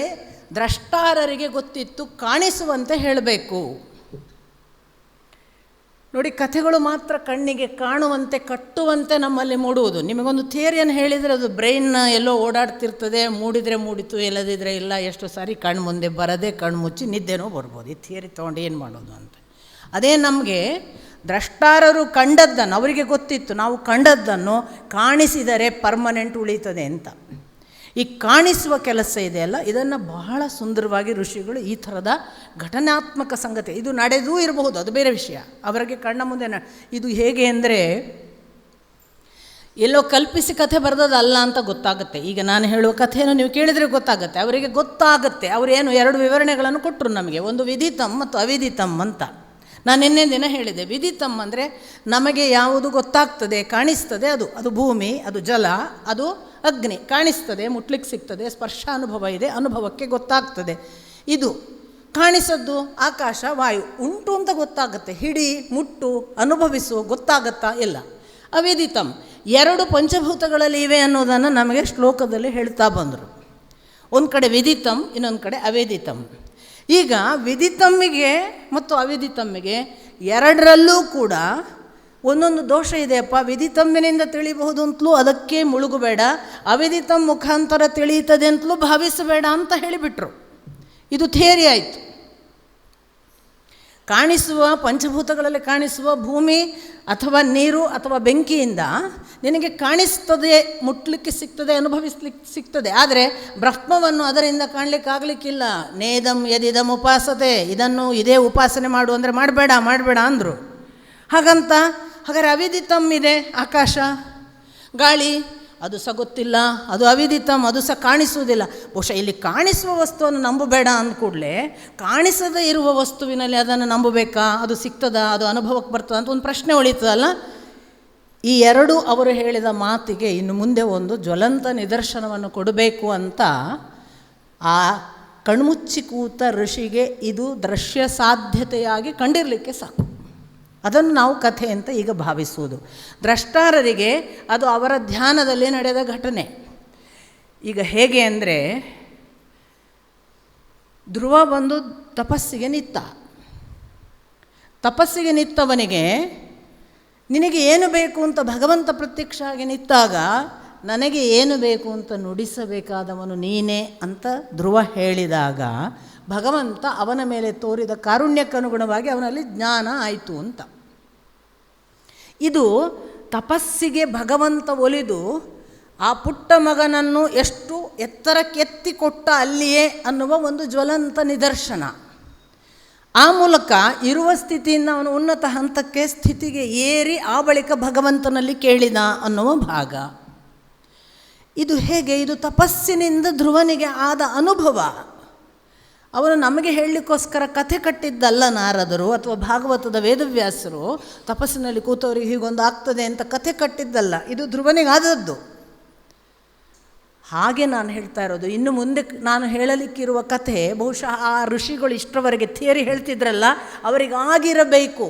ದ್ರಷ್ಟಾರರಿಗೆ ಗೊತ್ತಿತ್ತು ಕಾಣಿಸುವಂತೆ ಹೇಳಬೇಕು. ನೋಡಿ, ಕಥೆಗಳು ಮಾತ್ರ ಕಣ್ಣಿಗೆ ಕಾಣುವಂತೆ ಕಟ್ಟುವಂತೆ ನಮ್ಮಲ್ಲಿ ಮೂಡುವುದು. ನಿಮಗೊಂದು ಥಿಯರಿಯನ್ನು ಹೇಳಿದರೆ ಅದು ಬ್ರೈನ್ನ ಎಲ್ಲೋ ಓಡಾಡ್ತಿರ್ತದೆ, ಮೂಡಿದರೆ ಮೂಡಿತು, ಇಲ್ಲದಿದ್ದರೆ ಇಲ್ಲ. ಎಷ್ಟು ಸಾರಿ ಕಣ್ಣು ಮುಂದೆ ಬರದೆ ಕಣ್ಣು ಮುಚ್ಚಿ ನಿದ್ದೆನೋ ಬರ್ಬೋದು. ಈ ಥಿಯರಿ ತೊಗೊಂಡು ಏನು ಮಾಡೋದು ಅಂತ. ಅದೇ ನಮಗೆ ದ್ರಷ್ಟಾರರು ಕಂಡದ್ದನ್ನು, ಅವರಿಗೆ ಗೊತ್ತಿತ್ತು ನಾವು ಕಂಡದ್ದನ್ನು ಕಾಣಿಸಿದರೆ ಪರ್ಮನೆಂಟ್ ಉಳೀತದೆ ಅಂತ. ಈ ಕಾಣಿಸುವ ಕೆಲಸ ಇದೆಯಲ್ಲ, ಇದನ್ನು ಬಹಳ ಸುಂದರವಾಗಿ ಋಷಿಗಳು ಈ ಥರದ ಘಟನಾತ್ಮಕ ಸಂಗತಿ, ಇದು ನಡೆದೂ ಇರಬಹುದು, ಅದು ಬೇರೆ ವಿಷಯ. ಅವರಿಗೆ ಕಣ್ಣ ಮುಂದೆ ಇದು ಹೇಗೆ ಅಂದರೆ ಎಲ್ಲೋ ಕಲ್ಪಿಸಿ ಕಥೆ ಬರೆದದಲ್ಲ ಅಂತ ಗೊತ್ತಾಗುತ್ತೆ. ಈಗ ನಾನು ಹೇಳುವ ಕಥೆಯನ್ನು ನೀವು ಕೇಳಿದರೆ ಗೊತ್ತಾಗುತ್ತೆ, ಅವರಿಗೆ ಗೊತ್ತಾಗುತ್ತೆ. ಅವರೇನು 2 ವಿವರಣೆಗಳನ್ನು ಕೊಟ್ಟರು ನಮಗೆ, ಒಂದು ವಿದಿತಂ ಮತ್ತು ಅವಿದಿತಂ ಅಂತ. ನಾನು ನಿನ್ನೆ ದಿನ ಹೇಳಿದೆ, ವಿದಿತಂ ಅಂದರೆ ನಮಗೆ ಯಾವುದು ಗೊತ್ತಾಗ್ತದೆ, ಕಾಣಿಸ್ತದೆ, ಅದು ಭೂಮಿ, ಅದು ಜಲ, ಅದು ಅಗ್ನಿ, ಕಾಣಿಸ್ತದೆ, ಮುಟ್ಲಿಕ್ಕೆ ಸಿಗ್ತದೆ, ಸ್ಪರ್ಶಾನುಭವ ಇದೆ, ಅನುಭವಕ್ಕೆ ಗೊತ್ತಾಗ್ತದೆ. ಇದು ಕಾಣಿಸದ್ದು ಆಕಾಶ, ವಾಯು, ಉಂಟು ಅಂತ ಗೊತ್ತಾಗುತ್ತೆ, ಹಿಡಿ, ಮುಟ್ಟು, ಅನುಭವಿಸು, ಗೊತ್ತಾಗತ್ತಾ ಇಲ್ಲ. ಅವಿದಿತಂ 2 ಪಂಚಭೂತಗಳಲ್ಲಿ ಇವೆ ಅನ್ನೋದನ್ನು ನಮಗೆ ಶ್ಲೋಕದಲ್ಲಿ ಹೇಳ್ತಾ ಬಂದರು. ಒಂದು ಕಡೆ ವಿದಿತಂ, ಇನ್ನೊಂದು ಕಡೆ ಅವೇದಿತಂ. ಈಗ ವಿದಿತಮ್ಮಿಗೆ ಮತ್ತು ಅವಿದಿತಮ್ಮಿಗೆ ಎರಡರಲ್ಲೂ ಕೂಡ ಒಂದೊಂದು ದೋಷ ಇದೆಯಪ್ಪ. ವಿದಿತಮ್ಮಿನಿಂದ ತಿಳಿಬಹುದು ಅಂತಲೂ ಅದಕ್ಕೆ ಮುಳುಗಬೇಡ, ಅವಿದಿತಂ ಮುಖಾಂತರ ತಿಳಿಯುತ್ತದೆ ಅಂತಲೂ ಭಾವಿಸಬೇಡ ಅಂತ ಹೇಳಿಬಿಟ್ರು. ಇದು ಥಿಯರಿ ಆಯಿತು. ಕಾಣಿಸುವ ಪಂಚಭೂತಗಳಲ್ಲಿ ಕಾಣಿಸುವ ಭೂಮಿ ಅಥವಾ ನೀರು ಅಥವಾ ಬೆಂಕಿಯಿಂದ ನಿನಗೆ ಕಾಣಿಸ್ತದೆ, ಮುಟ್ಲಿಕ್ಕೆ ಸಿಗ್ತದೆ, ಅನುಭವಿಸ್ಲಿಕ್ಕೆ ಸಿಗ್ತದೆ. ಆದರೆ ಬ್ರಹ್ಮವನ್ನು ಅದರಿಂದ ಕಾಣಲಿಕ್ಕಾಗಲಿಕ್ಕಿಲ್ಲ. ನೇದಂ ಯದಿದಂ ಉಪಾಸತೆ, ಇದೇ ಉಪಾಸನೆ ಮಾಡು ಅಂದರೆ ಮಾಡಬೇಡ ಅಂದರು. ಹಾಗಾದ್ರೆ ಅವಿದಿತಂ ಇದೆ, ಆಕಾಶ, ಗಾಳಿ, ಅದು ಸಹ ಗೊತ್ತಿಲ್ಲ, ಅದು ಅವಿದಿತಂ, ಅದು ಸಹ ಕಾಣಿಸುವುದಿಲ್ಲ. ಬಹುಶಃ ಇಲ್ಲಿ ಕಾಣಿಸುವ ವಸ್ತುವನ್ನು ನಂಬಬೇಡ ಅಂದ ಕೂಡಲೇ ಕಾಣಿಸದೇ ಇರುವ ವಸ್ತುವಿನಲ್ಲಿ ಅದನ್ನು ನಂಬಬೇಕಾ, ಅದು ಸಿಗ್ತದಾ, ಅದು ಅನುಭವಕ್ಕೆ ಬರ್ತದ ಅಂತ ಒಂದು ಪ್ರಶ್ನೆ ಉಳಿತದಲ್ಲ. ಈ 2 ಅವರು ಹೇಳಿದ ಮಾತಿಗೆ ಇನ್ನು ಮುಂದೆ ಒಂದು ಜ್ವಲಂತ ನಿದರ್ಶನವನ್ನು ಕೊಡಬೇಕು ಅಂತ ಆ ಕಣ್ಮುಚ್ಚಿ ಕೂತ ಋಷಿಗೆ ಇದು ದೃಶ್ಯ ಸಾಧ್ಯತೆಯಾಗಿ ಕಂಡಿರಲಿಕ್ಕೆ ಸಾಕು. ಅದನ್ನು ನಾವು ಕಥೆ ಅಂತ ಈಗ ಭಾವಿಸುವುದು. ದ್ರಷ್ಟಾರರಿಗೆ ಅದು ಅವರ ಧ್ಯಾನದಲ್ಲಿ ನಡೆದ ಘಟನೆ. ಈಗ ಹೇಗೆ ಅಂದರೆ ಧ್ರುವ ಬಂದು ತಪಸ್ಸಿಗೆ ನಿಂತ. ತಪಸ್ಸಿಗೆ ನಿಂತವನಿಗೆ ನಿನಗೆ ಏನು ಬೇಕು ಅಂತ ಭಗವಂತ ಪ್ರತ್ಯಕ್ಷ ಆಗಿ ನಿಂತಾಗ, ನನಗೆ ಏನು ಬೇಕು ಅಂತ ನುಡಿಸಬೇಕಾದವನು ನೀನೇ ಅಂತ ಧ್ರುವ ಹೇಳಿದಾಗ, ಭಗವಂತ ಅವನ ಮೇಲೆ ತೋರಿದ ಕಾರುಣ್ಯಕ್ಕನುಗುಣವಾಗಿ ಅವನಲ್ಲಿ ಜ್ಞಾನ ಆಯಿತು ಅಂತ. ಇದು ತಪಸ್ಸಿಗೆ ಭಗವಂತ ಒಲಿದು ಆ ಪುಟ್ಟ ಮಗನನ್ನು ಎಷ್ಟು ಎತ್ತರಕ್ಕೆತ್ತಿಕೊಟ್ಟ ಅಲ್ಲಿಯೇ ಅನ್ನುವ ಒಂದು ಜ್ವಲಂತ ನಿದರ್ಶನ. ಆ ಮೂಲಕ ಇರುವ ಸ್ಥಿತಿಯಿಂದ ಅವನು ಉನ್ನತ ಹಂತಕ್ಕೆ ಸ್ಥಿತಿಗೆ ಏರಿ ಆ ಬಳಿಕ ಭಗವಂತನಲ್ಲಿ ಕೇಳಿದ ಅನ್ನುವ ಭಾಗ. ಇದು ಹೇಗೆ? ಇದು ತಪಸ್ಸಿನಿಂದ ಧ್ರುವನಿಗೆ ಆದ ಅನುಭವ. ಅವನು ನಮಗೆ ಹೇಳಲಿಕ್ಕೋಸ್ಕರ ಕಥೆ ಕಟ್ಟಿದ್ದಲ್ಲ ನಾರದರು ಅಥವಾ ಭಾಗವತದ ವೇದವ್ಯಾಸರು. ತಪಸ್ಸಿನಲ್ಲಿ ಕೂತವರಿಗೆ ಹೀಗೊಂದು ಆಗ್ತದೆ ಅಂತ ಕಥೆ ಕಟ್ಟಿದ್ದಲ್ಲ, ಇದು ಧ್ರುವನಿಗಾದದ್ದು. ಹಾಗೆ ನಾನು ಹೇಳ್ತಾ ಇರೋದು. ಇನ್ನು ಮುಂದೆ ನಾನು ಹೇಳಲಿಕ್ಕಿರುವ ಕಥೆ ಬಹುಶಃ ಆ ಋಷಿಗಳು ಇಷ್ಟರವರೆಗೆ ಥಿಯರಿ ಹೇಳ್ತಿದ್ರಲ್ಲ, ಅವರಿಗಾಗಿರಬೇಕು.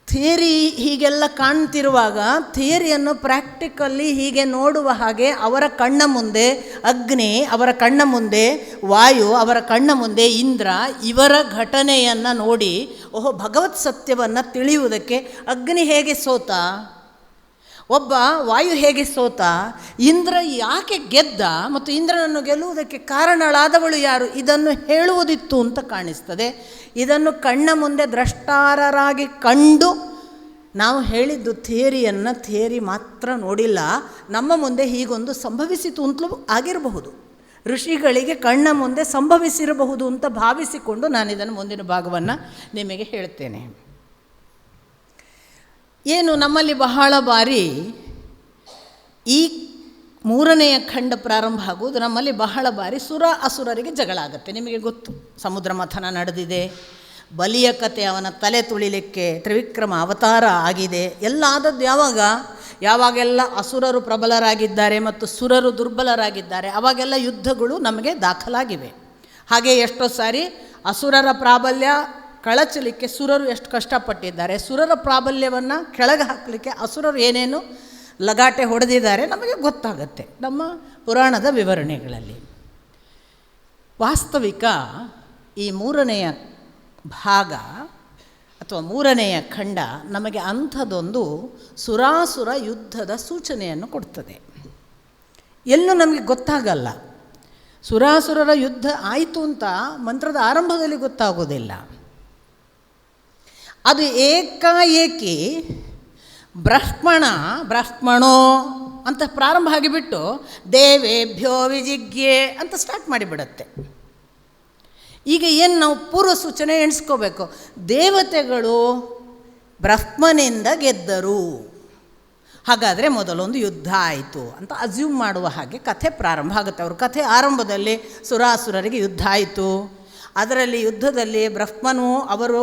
ಥಿಯರಿ ಹೀಗೆಲ್ಲ ಕಾಣ್ತಿರುವಾಗ ಥಿಯರಿಯನ್ನು ಪ್ರಾಕ್ಟಿಕಲ್ಲಿ ಹೀಗೆ ನೋಡುವ ಹಾಗೆ ಅವರ ಕಣ್ಣ ಮುಂದೆ ಅಗ್ನಿ, ಅವರ ಕಣ್ಣ ಮುಂದೆ ವಾಯು, ಅವರ ಕಣ್ಣ ಮುಂದೆ ಇಂದ್ರ, ಇವರ ಘಟನೆಯನ್ನು ನೋಡಿ ಓಹೋ ಭಗವತ್ ಸತ್ಯವನ್ನು ತಿಳಿಯುವುದಕ್ಕೆ ಅಗ್ನಿ ಹೇಗೆ ಸೋತ, ಒಬ್ಬ ವಾಯು ಹೇಗೆ ಸೋತ, ಇಂದ್ರ ಯಾಕೆ ಗೆದ್ದ ಮತ್ತು ಇಂದ್ರನನ್ನು ಗೆಲ್ಲುವುದಕ್ಕೆ ಕಾರಣಳಾದವಳು ಯಾರು, ಇದನ್ನು ಹೇಳುವುದಿತ್ತು ಅಂತ ಕಾಣಿಸ್ತದೆ. ಇದನ್ನು ಕಣ್ಣ ಮುಂದೆ ದ್ರಷ್ಟಾರರಾಗಿ ಕಂಡು ನಾವು ಹೇಳಿದ್ದು ಥಿಯರಿ ಮಾತ್ರ ನೋಡಿಲ್ಲ, ನಮ್ಮ ಮುಂದೆ ಹೀಗೊಂದು ಸಂಭವಿಸಿತು ಅಂತಲೂ ಆಗಿರಬಹುದು, ಋಷಿಗಳಿಗೆ ಕಣ್ಣ ಮುಂದೆ ಸಂಭವಿಸಿರಬಹುದು ಅಂತ ಭಾವಿಸಿಕೊಂಡು ನಾನು ಇದನ್ನು ಮುಂದಿನ ಭಾಗವನ್ನು ನಿಮಗೆ ಹೇಳ್ತೇನೆ. ಏನು ನಮ್ಮಲ್ಲಿ ಬಹಳ ಬಾರಿ ಈ ಮೂರನೆಯ ಖಂಡ ಪ್ರಾರಂಭ ಆಗುವುದು, ನಮ್ಮಲ್ಲಿ ಬಹಳ ಬಾರಿ ಸುರ ಅಸುರರಿಗೆ ಜಗಳ ಆಗುತ್ತೆ. ನಿಮಗೆ ಗೊತ್ತು, ಸಮುದ್ರ ಮಥನ ನಡೆದಿದೆ, ಬಲಿಯ ಕತೆ ಅವನ ತಲೆ ತುಳಿಲಿಕ್ಕೆ ತ್ರಿವಿಕ್ರಮ ಅವತಾರ ಆಗಿದೆ. ಎಲ್ಲ ಆದದ್ದು ಯಾವಾಗೆಲ್ಲ ಅಸುರರು ಪ್ರಬಲರಾಗಿದ್ದಾರೆ ಮತ್ತು ಸುರರು ದುರ್ಬಲರಾಗಿದ್ದಾರೆ, ಆವಾಗೆಲ್ಲ ಯುದ್ಧಗಳು ನಮಗೆ ದಾಖಲಾಗಿವೆ. ಹಾಗೆ ಎಷ್ಟೋ ಸಾರಿ ಅಸುರರ ಪ್ರಾಬಲ್ಯ ಕಳಚಲಿಕ್ಕೆ ಸುರರು ಎಷ್ಟು ಕಷ್ಟಪಟ್ಟಿದ್ದಾರೆ, ಸುರರ ಪ್ರಾಬಲ್ಯವನ್ನು ಕೆಳಗೆ ಹಾಕಲಿಕ್ಕೆ ಅಸುರರು ಏನೇನು ಲಗಾಟೆ ಹೊಡೆದಿದ್ದಾರೆ ನಮಗೆ ಗೊತ್ತಾಗತ್ತೆ ನಮ್ಮ ಪುರಾಣದ ವಿವರಣೆಗಳಲ್ಲಿ. ವಾಸ್ತವಿಕ ಈ ಮೂರನೆಯ ಭಾಗ ಅಥವಾ ಮೂರನೆಯ ಖಂಡ ನಮಗೆ ಅಂಥದ್ದೊಂದು ಸುರಾಸುರ ಯುದ್ಧದ ಸೂಚನೆಯನ್ನು ಕೊಡ್ತದೆ. ಎಲ್ಲೂ ನಮಗೆ ಗೊತ್ತಾಗಲ್ಲ. ಸುರಾಸುರರ ಯುದ್ಧ ಆಯಿತು ಅಂತ ಮಂತ್ರದ ಆರಂಭದಲ್ಲಿ ಗೊತ್ತಾಗೋದಿಲ್ಲ. ಅದು ಏಕಾಏಕಿ ಬ್ರಹ್ಮಣೋ ಅಂತ ಪ್ರಾರಂಭ ಆಗಿಬಿಟ್ಟು ದೇವೇಭ್ಯೋ ವಿಜಿಜ್ಞೆ ಅಂತ ಸ್ಟಾರ್ಟ್ ಮಾಡಿಬಿಡುತ್ತೆ. ಈಗ ಏನು ನಾವು ಪೂರ್ವ ಸೂಚನೆ ಎಣಿಸ್ಕೋಬೇಕು, ದೇವತೆಗಳು ಬ್ರಹ್ಮನಿಂದ ಗೆದ್ದರು, ಹಾಗಾದರೆ ಮೊದಲೊಂದು ಯುದ್ಧ ಆಯಿತು ಅಂತ ಅಸ್ಯೂಮ್ ಮಾಡುವ ಹಾಗೆ ಕಥೆ ಪ್ರಾರಂಭ ಆಗುತ್ತೆ. ಅವ್ರ ಕಥೆ ಆರಂಭದಲ್ಲಿ ಸುರಾಸುರರಿಗೆ ಯುದ್ಧ ಆಯಿತು, ಅದರಲ್ಲಿ ಯುದ್ಧದಲ್ಲಿ ಬ್ರಹ್ಮನು ಅವರು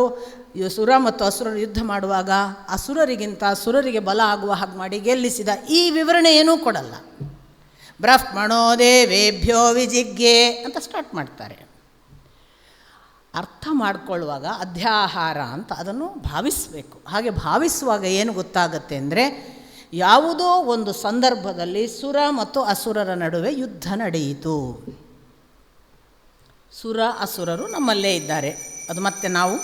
ಸುರ ಮತ್ತು ಅಸುರರು ಯುದ್ಧ ಮಾಡುವಾಗ ಅಸುರರಿಗಿಂತ ಸುರರಿಗೆ ಬಲ ಆಗುವ ಹಾಗೆ ಮಾಡಿ ಗೆಲ್ಲಿಸಿದ. ಈ ವಿವರಣೆ ಏನೂ ಕೊಡಲ್ಲ. ಬ್ರಹ್ಮಣೋ ದೇವೇಭ್ಯೋ ವಿಜಿಜ್ಞೆ ಅಂತ ಸ್ಟಾರ್ಟ್ ಮಾಡ್ತಾರೆ. ಅರ್ಥ ಮಾಡಿಕೊಳ್ಳುವಾಗ ಅಧ್ಯಾಹಾರ ಅಂತ ಅದನ್ನು ಭಾವಿಸಬೇಕು. ಹಾಗೆ ಭಾವಿಸುವಾಗ ಏನು ಗೊತ್ತಾಗತ್ತೆ ಅಂದರೆ, ಯಾವುದೋ ಒಂದು ಸಂದರ್ಭದಲ್ಲಿ ಸುರ ಮತ್ತು ಅಸುರರ ನಡುವೆ ಯುದ್ಧ ನಡೆಯಿತು. ಸುರ ಅಸುರರು ನಮ್ಮಲ್ಲೇ ಇದ್ದಾರೆ. ಅದು ಮತ್ತೆ ನಾವು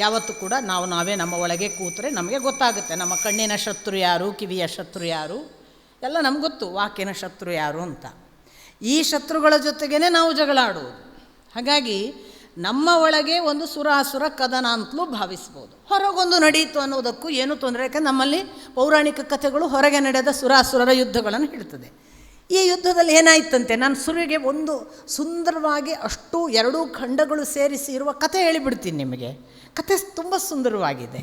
ಯಾವತ್ತೂ ಕೂಡ ನಾವೇ ನಮ್ಮ ಒಳಗೆ ಕೂತರೆ ನಮಗೆ ಗೊತ್ತಾಗುತ್ತೆ ನಮ್ಮ ಕಣ್ಣಿನ ಶತ್ರು ಯಾರು, ಕಿವಿಯ ಶತ್ರು ಯಾರು, ಎಲ್ಲ ನಮ್ಗೆ ಗೊತ್ತು, ವಾಕಿನ ಶತ್ರು ಯಾರು ಅಂತ. ಈ ಶತ್ರುಗಳ ಜೊತೆಗೇ ನಾವು ಜಗಳ ಆಡುವುದು. ಹಾಗಾಗಿ ನಮ್ಮ ಒಳಗೆ ಒಂದು ಸುರಾಸುರ ಕದನ ಅಂತಲೂ ಭಾವಿಸ್ಬೋದು. ಹೊರಗೊಂದು ನಡೆಯಿತು ಅನ್ನೋದಕ್ಕೂ ಏನೂ ತೊಂದರೆ, ಯಾಕೆಂದರೆ ನಮ್ಮಲ್ಲಿ ಪೌರಾಣಿಕ ಕಥೆಗಳು ಹೊರಗೆ ನಡೆದ ಸುರಾಸುರರ ಯುದ್ಧಗಳನ್ನು ಹೇಳ್ತದೆ. ಈ ಯುದ್ಧದಲ್ಲಿ ಏನಾಯ್ತಂತೆ, ನಾನು ಸುರಿಗೆ ಒಂದು ಸುಂದರವಾಗಿ ಅಷ್ಟು ಎರಡೂ ಖಂಡಗಳು ಸೇರಿಸಿ ಇರುವ ಕಥೆ ಹೇಳಿಬಿಡ್ತೀನಿ ನಿಮಗೆ. ಕಥೆ ತುಂಬ ಸುಂದರವಾಗಿದೆ.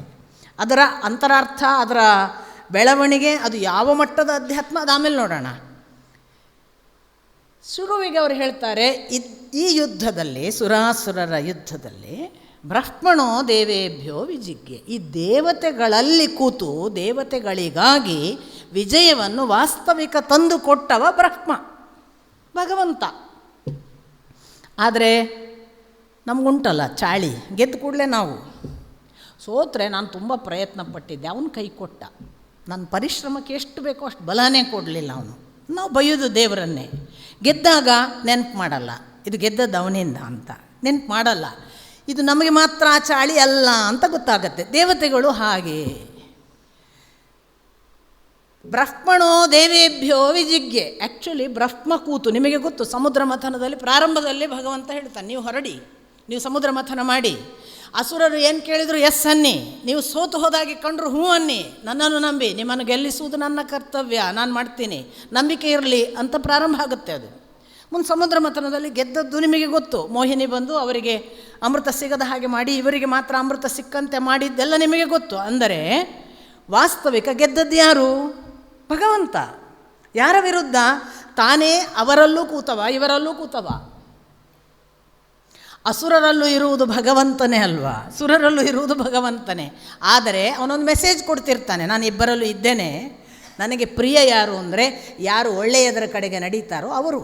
ಅದರ ಅಂತರಾರ್ಥ, ಅದರ ಬೆಳವಣಿಗೆ, ಅದು ಯಾವ ಮಟ್ಟದ ಅಧ್ಯಾತ್ಮ ಅದು ಆಮೇಲೆ ನೋಡೋಣ. ಶುರುವಿಗೆ ಅವರು ಹೇಳ್ತಾರೆ, ಈ ಯುದ್ಧದಲ್ಲಿ, ಸುರಾಸುರರ ಯುದ್ಧದಲ್ಲಿ ಬ್ರಹ್ಮಣೋ ದೇವೇಭ್ಯೋ ವಿಜಿಜ್ಞೆ, ಈ ದೇವತೆಗಳಲ್ಲಿ ಕೂತು ದೇವತೆಗಳಿಗಾಗಿ ವಿಜಯವನ್ನು ವಾಸ್ತವಿಕ ತಂದು ಕೊಟ್ಟವ ಬ್ರಹ್ಮ ಭಗವಂತ. ಆದರೆ ನಮಗುಂಟಲ್ಲ ಚಾಳಿ, ಗೆದ್ದ ಕೂಡಲೇ ನಾವು ಸೋತ್ರೆ ನಾನು ತುಂಬ ಪ್ರಯತ್ನ ಪಟ್ಟಿದ್ದೆ, ಅವನು ಕೈ ಕೊಟ್ಟ, ನನ್ನ ಪರಿಶ್ರಮಕ್ಕೆ ಎಷ್ಟು ಬೇಕೋ ಅಷ್ಟು ಬಲನೇ ಕೊಡಲಿಲ್ಲ ಅವನು. ನಾವು ಬೈಯೋದು ದೇವರನ್ನೇ. ಗೆದ್ದಾಗ ನೆನಪು ಮಾಡಲ್ಲ, ಇದು ಗೆದ್ದದ್ದು ಅವನಿಂದ ಅಂತ ನೆನ್ಪು ಮಾಡಲ್ಲ. ಇದು ನಮಗೆ ಮಾತ್ರ ಆ ಚಾಳಿ ಅಲ್ಲ ಅಂತ ಗೊತ್ತಾಗತ್ತೆ. ದೇವತೆಗಳು ಹಾಗೆ. ಬ್ರಹ್ಮಣೋ ದೇವೇಭ್ಯೋ ವಿಜಿಜ್ಞೆ. ಆ್ಯಕ್ಚುಲಿ ಬ್ರಹ್ಮ ಕೂತು, ನಿಮಗೆ ಗೊತ್ತು, ಸಮುದ್ರ ಮಥನದಲ್ಲಿ ಪ್ರಾರಂಭದಲ್ಲಿ ಭಗವಂತ ಹೇಳ್ತಾನೆ, ನೀವು ಹೊರಡಿ, ನೀವು ಸಮುದ್ರ ಮಥನ ಮಾಡಿ, ಅಸುರರು ಏನು ಕೇಳಿದ್ರು ಎಸ್ ಅನ್ನಿ, ನೀವು ಸೋತು ಹೋದಾಗೆ ಕಂಡ್ರು ಹ್ಞೂ ಅನ್ನಿ, ನನ್ನನ್ನು ನಂಬಿ, ನಿಮ್ಮನ್ನು ಗೆಲ್ಲಿಸುವುದು ನನ್ನ ಕರ್ತವ್ಯ, ನಾನು ಮಾಡ್ತೀನಿ, ನಂಬಿಕೆ ಇರಲಿ ಅಂತ ಪ್ರಾರಂಭ ಆಗುತ್ತೆ. ಅದು ಮುಂದೆ ಸಮುದ್ರ ಮಥನದಲ್ಲಿ ಗೆದ್ದದ್ದು ನಿಮಗೆ ಗೊತ್ತು. ಮೋಹಿನಿ ಬಂದು ಅವರಿಗೆ ಅಮೃತ ಸಿಗದ ಹಾಗೆ ಮಾಡಿ ಇವರಿಗೆ ಮಾತ್ರ ಅಮೃತ ಸಿಕ್ಕಂತೆ ಮಾಡಿದ್ದೆಲ್ಲ ನಿಮಗೆ ಗೊತ್ತು. ಅಂದರೆ ವಾಸ್ತವಿಕ ಗೆದ್ದದ್ದು ಯಾರು? ಭಗವಂತ. ಯಾರ ವಿರುದ್ಧ? ತಾನೇ ಅವರಲ್ಲೂ ಕೂತವ, ಇವರಲ್ಲೂ ಕೂತವ. ಅಸುರರಲ್ಲೂ ಇರುವುದು ಭಗವಂತನೇ ಅಲ್ವಾ, ಸುರರಲ್ಲೂ ಇರುವುದು ಭಗವಂತನೇ. ಆದರೆ ಅವನೊಂದು ಮೆಸೇಜ್ ಕೊಡ್ತಿರ್ತಾನೆ, ನಾನು ಇಬ್ಬರಲ್ಲೂ ಇದ್ದೇನೆ, ನನಗೆ ಪ್ರಿಯ ಯಾರು ಅಂದರೆ ಯಾರು ಒಳ್ಳೆಯದರ ಕಡೆಗೆ ನಡೀತಾರೋ ಅವರು,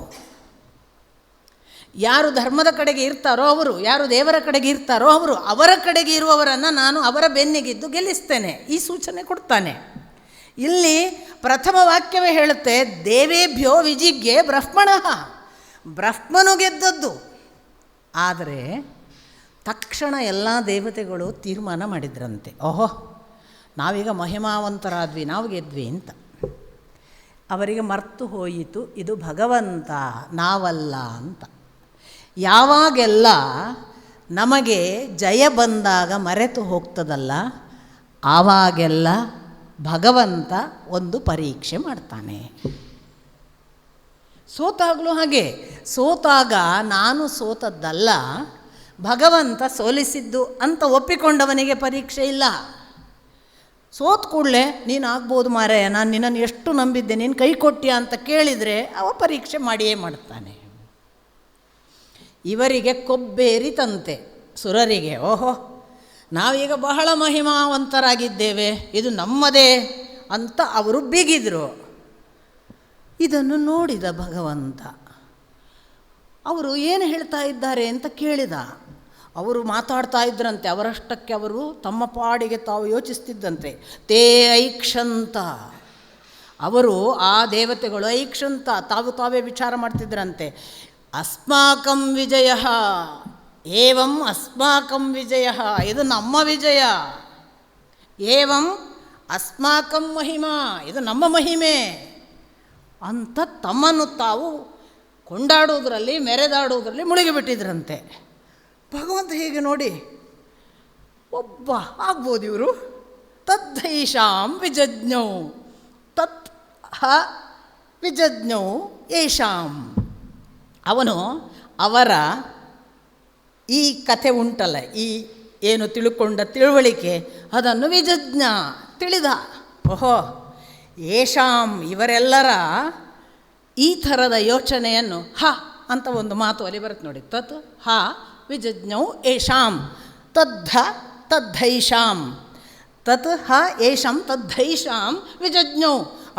ಯಾರು ಧರ್ಮದ ಕಡೆಗೆ ಇರ್ತಾರೋ ಅವರು, ಯಾರು ದೇವರ ಕಡೆಗೆ ಇರ್ತಾರೋ ಅವರು, ಅವರ ಕಡೆಗೆ ಇರುವವರನ್ನು ನಾನು ಅವರ ಬೆನ್ನಿಗಿದ್ದು ಗೆಲ್ಲಿಸ್ತೇನೆ, ಈ ಸೂಚನೆ ಕೊಡ್ತಾನೆ. ಇಲ್ಲಿ ಪ್ರಥಮ ವಾಕ್ಯವೇ ಹೇಳುತ್ತೆ, ದೇವೇಭ್ಯೋ ವಿಜಿಜ್ಞೆ ಬ್ರಹ್ಮಣಃ. ಬ್ರಹ್ಮನು ಗೆದ್ದದ್ದು. ಆದರೆ ತಕ್ಷಣ ಎಲ್ಲ ದೇವತೆಗಳು ತೀರ್ಮಾನ ಮಾಡಿದ್ರಂತೆ, ಓಹೋ ನಾವೀಗ ಮಹಿಮಾವಂತರಾದ್ವಿ, ನಾವು ಗೆದ್ವಿ ಅಂತ. ಅವರಿಗೆ ಮರ್ತು ಹೋಯಿತು ಇದು ಭಗವಂತ ನಾವಲ್ಲ ಅಂತ. ಯಾವಾಗೆಲ್ಲ ನಮಗೆ ಜಯ ಬಂದಾಗ ಮರೆತು ಹೋಗ್ತದಲ್ಲ, ಆವಾಗೆಲ್ಲ ಭಗವಂತ ಒಂದು ಪರೀಕ್ಷೆ ಮಾಡ್ತಾನೆ. ಸೋತಾಗಲೂ ಹಾಗೆ, ಸೋತಾಗ ನಾನು ಸೋತದ್ದಲ್ಲ, ಭಗವಂತ ಸೋಲಿಸಿದ್ದು ಅಂತ ಒಪ್ಪಿಕೊಂಡವನಿಗೆ ಪರೀಕ್ಷೆ ಇಲ್ಲ. ಸೋತ್ ಕೂಡಲೇ ನೀನು ಆಗ್ಬೋದು ಮಾರಾಯ, ನಾನು ನಿನ್ನನ್ನು ಎಷ್ಟು ನಂಬಿದ್ದೆ, ನೀನು ಕೈ ಕೊಟ್ಟಿಯ ಅಂತ ಕೇಳಿದರೆ ಅವ ಪರೀಕ್ಷೆ ಮಾಡಿಯೇ ಮಾಡ್ತಾನೆ. ಇವರಿಗೆ ಕೊಬ್ಬೇರಿತಂತೆ ಸುರರಿಗೆ, ಓಹೋ ನಾವೀಗ ಬಹಳ ಮಹಿಮಾವಂತರಾಗಿದ್ದೇವೆ, ಇದು ನಮ್ಮದೇ ಅಂತ ಅವರು ಬಿಗಿದರು. ಇದನ್ನು ನೋಡಿದ ಭಗವಂತ ಅವರು ಏನು ಹೇಳ್ತಾ ಇದ್ದಾರೆ ಅಂತ ಕೇಳಿದ. ಅವರು ಮಾತಾಡ್ತಾ ಇದ್ರಂತೆ, ಅವರಷ್ಟಕ್ಕೆ ಅವರು ತಮ್ಮ ಪಾಡಿಗೆ ತಾವು ಯೋಚಿಸ್ತಿದ್ದಂತೆ. ತೇ ಐಕ್ಷಂತ, ಅವರು ಆ ದೇವತೆಗಳು ಐಕ್ಷಂತ ತಾವು ತಾವೇ ವಿಚಾರ ಮಾಡ್ತಿದ್ರಂತೆ. ಅಸ್ಮಾಕಂ ವಿಜಯ, ಏವಂ ಅಸ್ಮಾಕಂ ವಿಜಯ, ಇದು ನಮ್ಮ ವಿಜಯ. ಏವಂ ಅಸ್ಮಾಕಂ ಮಹಿಮಾ, ಇದು ನಮ್ಮ ಮಹಿಮೆ ಅಂತ ತಮ್ಮನ್ನು ತಾವು ಕೊಂಡಾಡುವುದರಲ್ಲಿ ಮೆರೆದಾಡುವುದರಲ್ಲಿ ಮುಳುಗಿಬಿಟ್ಟಿದ್ರಂತೆ. ಭಗವಂತ ಹೀಗೆ ನೋಡಿ, ಒಬ್ಬ ಆಗ್ಬೋದು ಇವರು, ತದ್ಧೈಷಾಂ ವಿಜಜ್ಞೌ, ತತ್ ಹ ವಿಜಜ್ಞೌ ಯೇಷಾಂ. ಅವನು ಅವರ ಈ ಕಥೆ ಉಂಟಲ್ಲ, ಈ ಏನು ತಿಳ್ಕೊಂಡ ತಿಳುವಳಿಕೆ, ಅದನ್ನು ವಿಜಜ್ಞ ತಿಳಿದ. ಓಹೋ ಯೇಷಾಂ, ಇವರೆಲ್ಲರ ಈ ಥರದ ಯೋಚನೆಯನ್ನು ಹ ಅಂತ ಒಂದು ಮಾತು ಅಲ್ಲಿ ಬರುತ್ತೆ ನೋಡಿ, ತತ್ ಹ ವಿಜಜ್ಞೌ ಯೇಷಾಂ ತದ್ಧ ತದ್ಧೈಷಾಂ, ತತ್ ಹ ಯೇಷಾಂ ತದ್ಧೈಷಾಂ ವಿಜಜ್ಞೌ.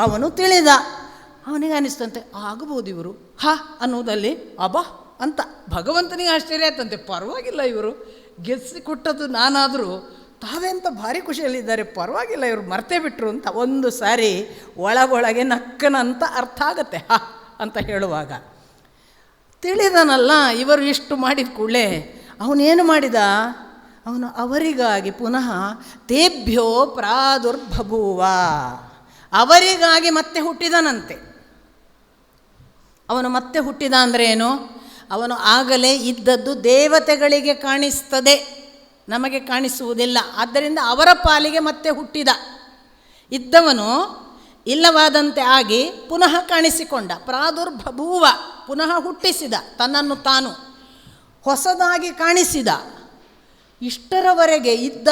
ಅವನು ತಿಳಿದ. ಅವನಿಗೆ ಅನಿಸ್ತಂತೆ ಆಗಬಹುದು ಇವರು ಹ ಅನ್ನೋದಲ್ಲಿ ಅಬಾ ಅಂತ. ಭಗವಂತನಿಗೆ ಆಶ್ಚರ್ಯ ಆಯ್ತಂತೆ, ಪರವಾಗಿಲ್ಲ ಇವರು ಗೆಲ್ಲಿಸಿ ಕೊಟ್ಟದ್ದು ನಾನಾದರೂ ತಾವೆಂತ ಭಾರಿ ಖುಷಿಯಲ್ಲಿದ್ದಾರೆ, ಪರವಾಗಿಲ್ಲ ಇವರು ಮರ್ತೇ ಬಿಟ್ಟರು ಅಂತ ಒಂದು ಸಾರಿ ಒಳಗೊಳಗೆ ನಕ್ಕನಂತ ಅರ್ಥ ಆಗತ್ತೆ ಹ ಅಂತ ಹೇಳುವಾಗ. ತಿಳಿದನಲ್ಲ ಇವರು ಇಷ್ಟು ಮಾಡಿದ ಕೂಡಲೇ ಅವನೇನು ಮಾಡಿದ, ಅವನು ಅವರಿಗಾಗಿ ಪುನಃ ತೇಭ್ಯೋ ಪ್ರಾದುರ್ಬಭೂವ, ಅವರಿಗಾಗಿ ಮತ್ತೆ ಹುಟ್ಟಿದನಂತೆ. ಅವನು ಮತ್ತೆ ಹುಟ್ಟಿದ ಅಂದರೆ ಏನು? ಅವನು ಆಗಲೇ ಇದ್ದದ್ದು ದೇವತೆಗಳಿಗೆ ಕಾಣಿಸ್ತದೆ, ನಮಗೆ ಕಾಣಿಸುವುದಿಲ್ಲ. ಆದ್ದರಿಂದ ಅವರ ಪಾಲಿಗೆ ಮತ್ತೆ ಹುಟ್ಟಿದ. ಇದ್ದವನು ಇಲ್ಲವಾದಂತೆ ಆಗಿ ಪುನಃ ಕಾಣಿಸಿಕೊಂಡ. ಪ್ರಾದುರ್ಬಭೂವ, ಪುನಃ ಹುಟ್ಟಿಸಿದ, ತನ್ನನ್ನು ತಾನು ಹೊಸದಾಗಿ ಕಾಣಿಸಿದ. ಇಷ್ಟರವರೆಗೆ ಇದ್ದ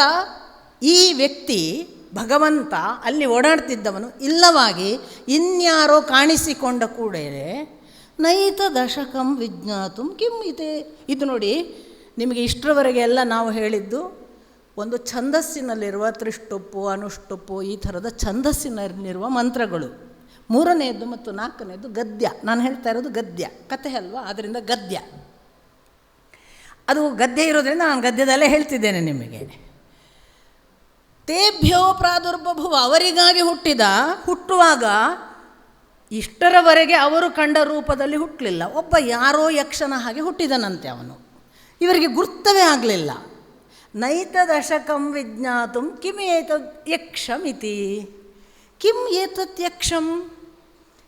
ಈ ವ್ಯಕ್ತಿ ಭಗವಂತ ಅಲ್ಲಿ ಓಡಾಡ್ತಿದ್ದವನು ಇಲ್ಲವಾಗಿ ಇನ್ಯಾರೋ ಕಾಣಿಸಿಕೊಂಡ ಕೂಡಲೇ ನೈತ ದಶಕಂ ವಿಜ್ಞಾತುಂ ಕಿಂ ಇದೆ. ಇದು ನೋಡಿ, ನಿಮಗೆ ಇಷ್ಟರವರೆಗೆ ಎಲ್ಲ ನಾವು ಹೇಳಿದ್ದು ಒಂದು ಛಂದಸ್ಸಿನಲ್ಲಿರುವ ತ್ರಿಷ್ಟುಪ್ಪು ಅನುಷ್ಟುಪ್ಪು ಈ ಥರದ ಛಂದಸ್ಸಿನಲ್ಲಿರುವ ಮಂತ್ರಗಳು. ಮೂರನೆಯದ್ದು ಮತ್ತು ನಾಲ್ಕನೆಯದು ಗದ್ಯ. ನಾನು ಹೇಳ್ತಾ ಇರೋದು ಗದ್ಯ, ಕಥೆ ಅಲ್ವಾ, ಆದ್ದರಿಂದ ಗದ್ಯ. ಅದು ಗದ್ಯ ಇರೋದ್ರಿಂದ ನಾನು ಗದ್ಯದಲ್ಲೇ ಹೇಳ್ತಿದ್ದೇನೆ ನಿಮಗೆ. ತೇಭ್ಯೋ ಪ್ರಾದುರ್ಬಭುವ, ಅವರಿಗಾಗಿ ಹುಟ್ಟಿದ. ಹುಟ್ಟುವಾಗ ಇಷ್ಟರವರೆಗೆ ಅವರು ಕಂಡ ರೂಪದಲ್ಲಿ ಹುಟ್ಟಲಿಲ್ಲ. ಒಬ್ಬ ಯಾರೋ ಯಕ್ಷನ ಹಾಗೆ ಹುಟ್ಟಿದನಂತೆ ಅವನು. ಇವರಿಗೆ ಗುರ್ತವೇ ಆಗಲಿಲ್ಲ. ನೈತದಶಕಂ ವಿಜ್ಞಾತುಂ ಕಿಂ ಏತದ್ ಯಕ್ಷಮಿತಿ. ಕಿಂ ಏತತ್ ಯಕ್ಷಂ,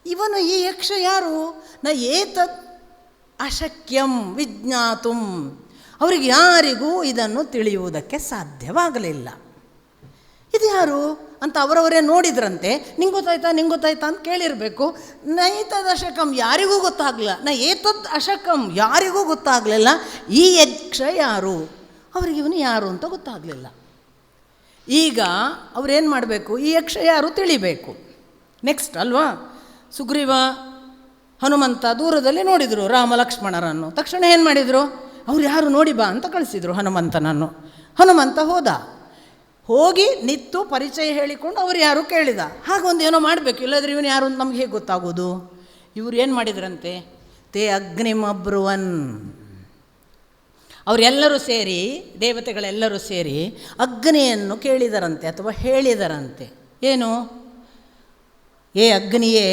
ಇವನು ಈ ಯಕ್ಷ ಯಾರು? ನ ಏತದ್ ಅಶಕ್ಯಂ ವಿಜ್ಞಾತುಂ, ಅವರಿಗೆ ಯಾರಿಗೂ ಇದನ್ನು ತಿಳಿಯುವುದಕ್ಕೆ ಸಾಧ್ಯವಾಗಲಿಲ್ಲ. ಇದು ಯಾರು ಅಂತ ಅವರವರೇ ನೋಡಿದ್ರಂತೆ. ನಿಂಗೆ ಗೊತ್ತಾಯ್ತಾ ಅಂತ ಕೇಳಿರಬೇಕು. ನೈತದಶಕಂ, ಯಾರಿಗೂ ಗೊತ್ತಾಗಲಿಲ್ಲ. ನ ಏತದ್ ಅಶಕಂ, ಯಾರಿಗೂ ಗೊತ್ತಾಗಲಿಲ್ಲ ಈ ಯಕ್ಷ ಯಾರು, ಅವರಿಗೆ ಇವನು ಯಾರು ಅಂತ ಗೊತ್ತಾಗಲಿಲ್ಲ. ಈಗ ಅವರೇನು ಮಾಡಬೇಕು? ಈ ಯಕ್ಷ ಯಾರು ತಿಳಿಬೇಕು. ನೆಕ್ಸ್ಟ್ ಅಲ್ವಾ, ಸುಗ್ರೀವ ಹನುಮಂತ ದೂರದಲ್ಲಿ ನೋಡಿದರು ರಾಮ ಲಕ್ಷ್ಮಣರನ್ನು. ತಕ್ಷಣ ಏನು ಮಾಡಿದರು? ಅವ್ರು ಯಾರು ನೋಡಿ ಬಾ ಅಂತ ಕಳಿಸಿದರು ಹನುಮಂತನನ್ನು. ಹನುಮಂತ ಹೋಗಿ ನಿಂತು ಪರಿಚಯ ಹೇಳಿಕೊಂಡು ಅವ್ರು ಯಾರು ಕೇಳಿದ. ಹಾಗೊಂದು ಏನೋ ಮಾಡಬೇಕು, ಇಲ್ಲದ್ರೆ ಇವನು ಯಾರು ಅಂತ ನಮ್ಗೆ ಹೇಗೆ ಗೊತ್ತಾಗೋದು? ಇವ್ರು ಏನು ಮಾಡಿದ್ರಂತೆ? ತೇ ಅಗ್ನಿಮಬ್ರುವನ್, ಅವರೆಲ್ಲರೂ ಸೇರಿ, ದೇವತೆಗಳೆಲ್ಲರೂ ಸೇರಿ ಅಗ್ನಿಯನ್ನು ಕೇಳಿದರಂತೆ ಅಥವಾ ಹೇಳಿದರಂತೆ. ಏನು? ಏ ಅಗ್ನಿಯೇ